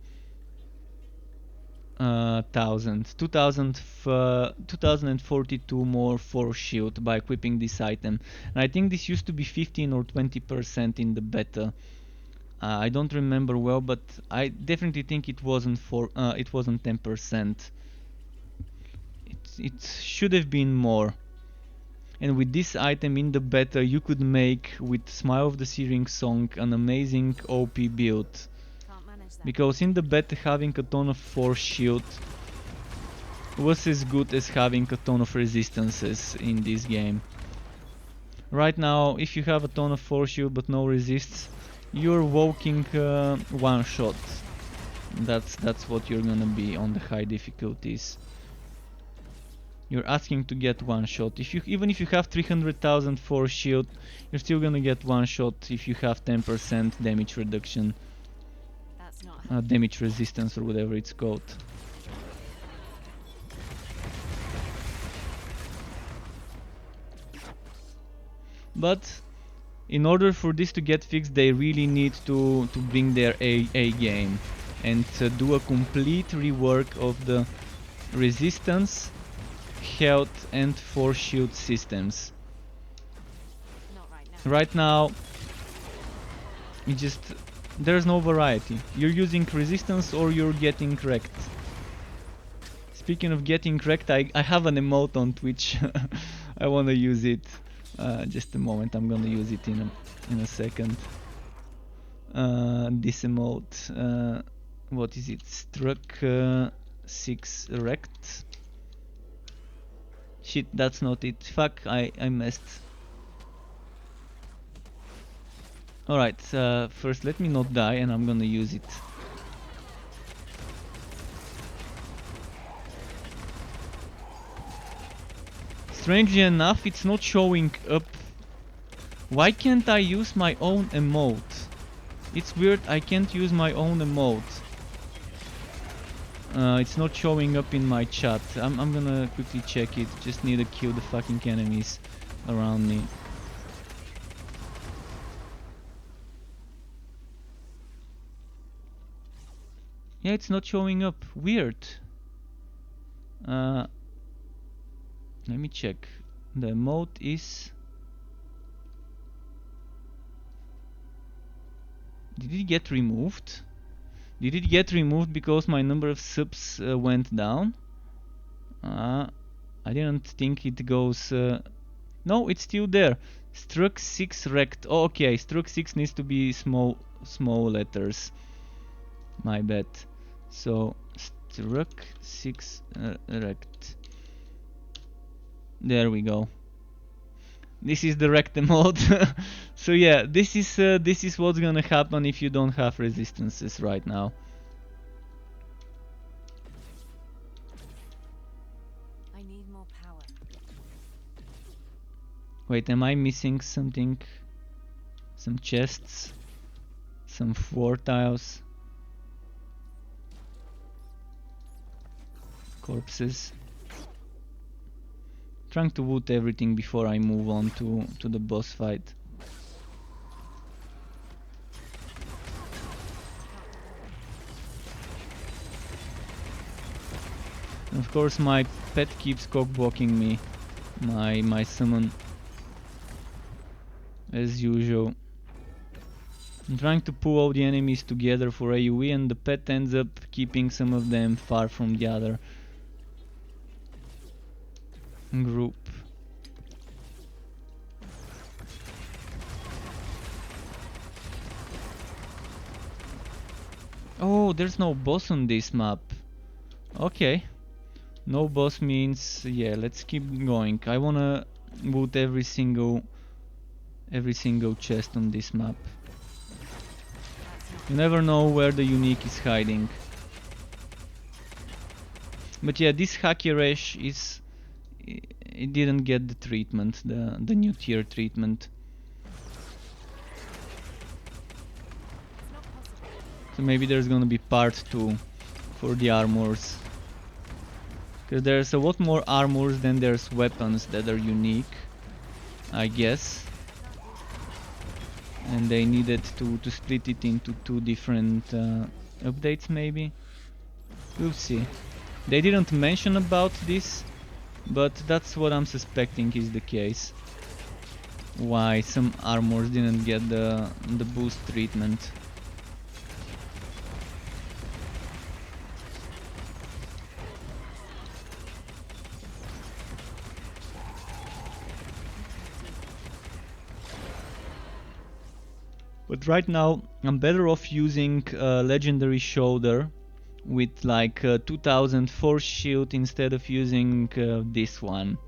2042 more force shield by equipping this item. And I think this used to be 15 or 20% in the beta. I don't remember well, but I definitely think it wasn't 10%. It should have been more. And with this item in the beta, you could make with Smile of the Searing Song an amazing OP build. Can't manage that. Because in the beta, having a ton of force shield was as good as having a ton of resistances in this game. Right now, if you have a ton of force shield but no resists, you're walking one shot. That's what you're gonna be on the high difficulties. You're asking to get one shot. Even if you have 300,000 force shield, you're still gonna get one shot if you have 10% damage reduction, That's not damage resistance or whatever it's called. But in order for this to get fixed, they really need to bring their A game and do a complete rework of the resistance, health and force shield systems. not right now. Right now, there's no variety. You're using resistance or you're getting wrecked. Speaking of getting wrecked, I have an emote on Twitch. I wanna use it. Just a moment, I'm gonna use it in a second. This emote, what is it? Struck 6 wrecked. Shit, that's not it. Fuck, I messed. Alright, first let me not die and I'm gonna use it. Strangely enough, it's not showing up. Why can't I use my own emote? It's weird, I can't use my own emote. It's not showing up in my chat. I'm gonna quickly check it. Just need to kill the fucking enemies around me. Yeah, it's not showing up. Weird. Let me check. The emote is... Did it get removed? Did it get removed because my number of subs went down? I didn't think it goes... No, it's still there. Struck 6 wrecked. Oh, okay, struck 6 needs to be small letters. My bad. So, struck 6 wrecked. There we go. This is the wrecked mode. So yeah, this is what's gonna happen if you don't have resistances right now. I need more power. Wait, am I missing something? Some chests? Some floor tiles? Corpses? Trying to loot everything before I move on to the boss fight. Of course my pet keeps cock-blocking me, my summon, as usual. I'm trying to pull all the enemies together for AoE, and the pet ends up keeping some of them far from the other group. Oh, there's no boss on this map. Okay. No boss means, yeah, let's keep going. I wanna loot every single chest on this map. You never know where the unique is hiding. But yeah, this Hakiresh is... it didn't get the treatment, the new tier treatment. So maybe there's gonna be part 2 for the armors. Because there's a lot more armors than there's weapons that are unique, I guess. And they needed to split it into 2 different updates maybe. We'll see. They didn't mention about this, but that's what I'm suspecting is the case. Why some armors didn't get the boost treatment. But right now I'm better off using legendary shoulder with like 2000 force shield instead of using this one.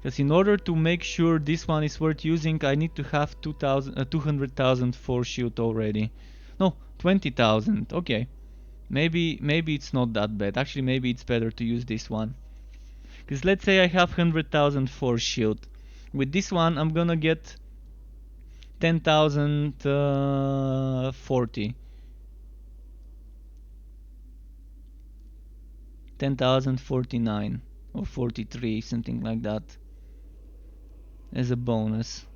Because in order to make sure this one is worth using, I need to have 200,000 force shield already. No, 20,000. Okay, maybe it's not that bad. Actually, maybe it's better to use this one. Because let's say I have 100,000 force shield. With this one, I'm gonna get 10,040. 10,049 or 43, something like that, as a bonus.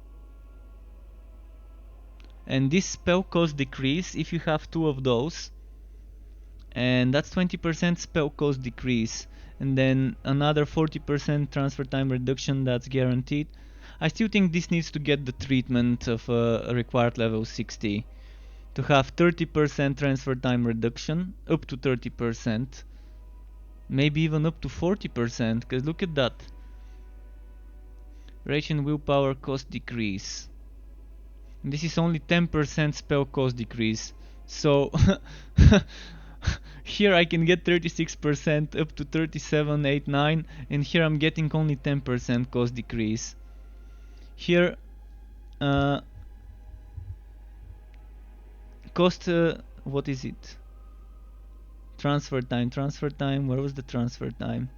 And this spell cost decrease if you have 2 of those, and that's 20% spell cost decrease, and then another 40% transfer time reduction, that's guaranteed. I still think this needs to get the treatment of a required level 60 to have 30% transfer time reduction, up to 30%, maybe even up to 40%, because look at that. Rage and willpower cost decrease. And this is only 10% spell cost decrease, so here I can get 36% up to 37, 8, 9, and here I'm getting only 10% cost decrease. Here cost, what is it? Transfer time, where was the transfer time?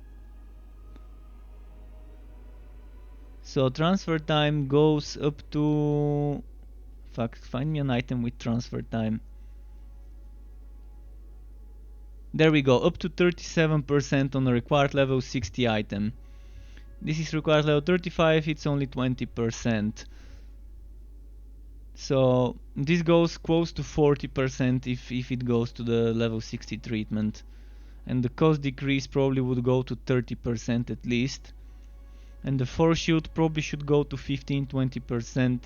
So transfer time goes up to... fuck, find me an item with transfer time. There we go, up to 37% on a required level 60 item. This is required level 35, it's only 20%. So this goes close to 40% if it goes to the level 60 treatment. And the cost decrease probably would go to 30% at least. And the force shield probably should go to 15-20%.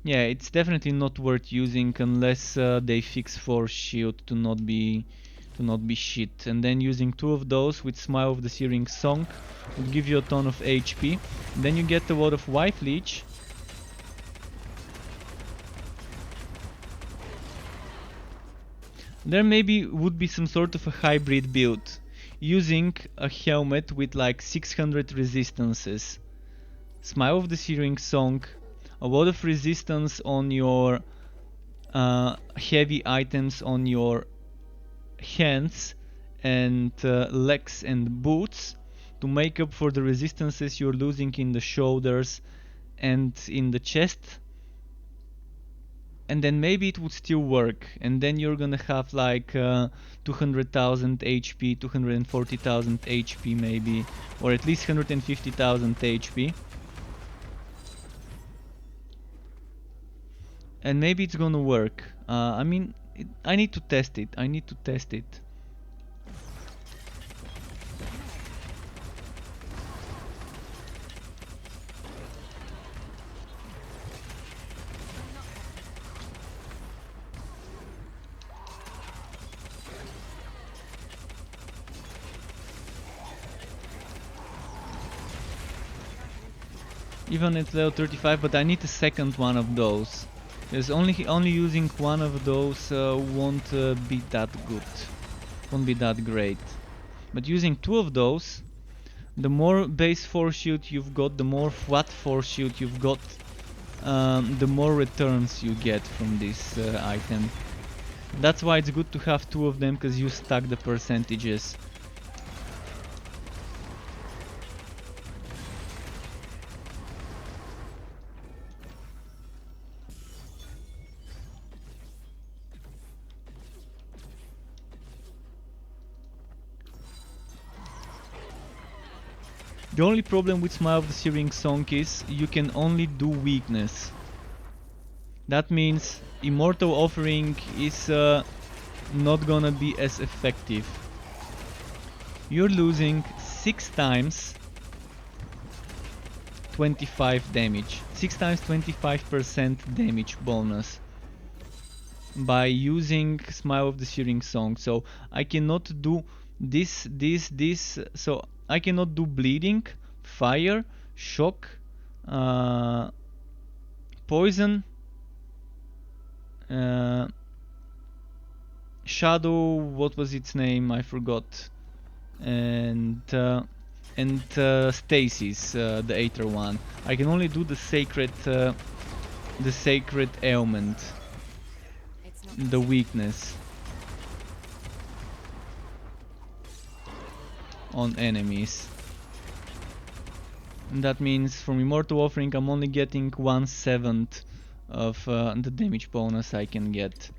Yeah, it's definitely not worth using unless they fix force shield to not be shit. And then using 2 of those with Smile of the Searing Song would give you a ton of HP. Then you get a lot of Wife Leech. There maybe would be some sort of a hybrid build, using a helmet with like 600 resistances. Smile of the Searing Song, a lot of resistance on your heavy items on your hands and legs and boots to make up for the resistances you're losing in the shoulders and in the chest. And then maybe it would still work, and then you're gonna have like 200,000 HP, 240,000 HP maybe, or at least 150,000 HP. And maybe it's gonna work. I mean, I need to test it. even at level 35, but I need a second one of those. Because only using one of those won't be that good, won't be that great. But using two of those, the more base force shield you've got, the more flat force shield you've got, the more returns you get from this item. That's why it's good to have two of them, because you stack the percentages. The only problem with Smile of the Searing Song is you can only do weakness. That means Immortal Offering is not gonna be as effective. You're losing 6 times 25 damage. 6 times 25% damage bonus by using Smile of the Searing Song. So I cannot do this, so I cannot do bleeding, fire, shock, poison, shadow, what was its name, I forgot, and stasis, the Aether one. I can only do the sacred ailment, the weakness on enemies. And that means from Immortal Offering I'm only getting 1/7 of the damage bonus I can get.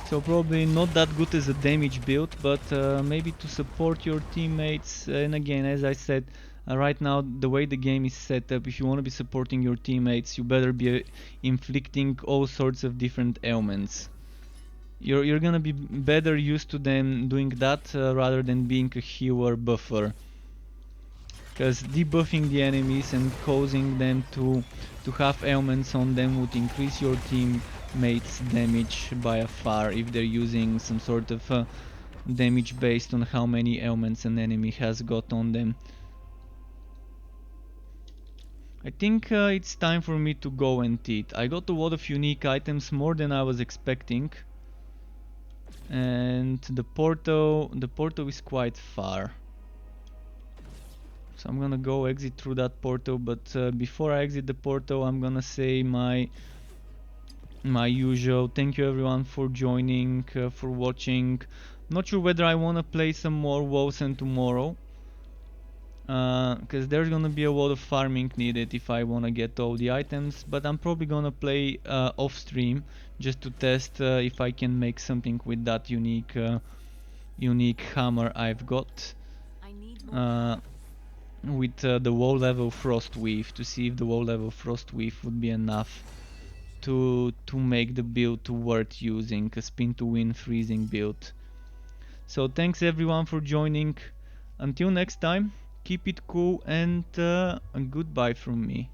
So probably not that good as a damage build, but maybe to support your teammates. And again, as I said, right now the way the game is set up, if you want to be supporting your teammates, you better be inflicting all sorts of different ailments. You're gonna be better used to them doing that rather than being a healer buffer. Because debuffing the enemies and causing them to have ailments on them would increase your teammates' damage by a far if they're using some sort of damage based on how many ailments an enemy has got on them. I think it's time for me to go and eat. I got a lot of unique items, more than I was expecting. And the portal is quite far. So I'm gonna go exit through that portal, but before I exit the portal I'm gonna say my usual thank you everyone for joining, for watching. Not sure whether I wanna play some more Wolcen tomorrow, because there's gonna be a lot of farming needed if I wanna get all the items, but I'm probably gonna play off stream just to test if I can make something with that unique hammer I've got. I need more. With the low level frost weave, to see if the low level frost weave would be enough to make the build worth using, a spin to win freezing build. So thanks everyone for joining. Until next time, keep it cool, and goodbye from me.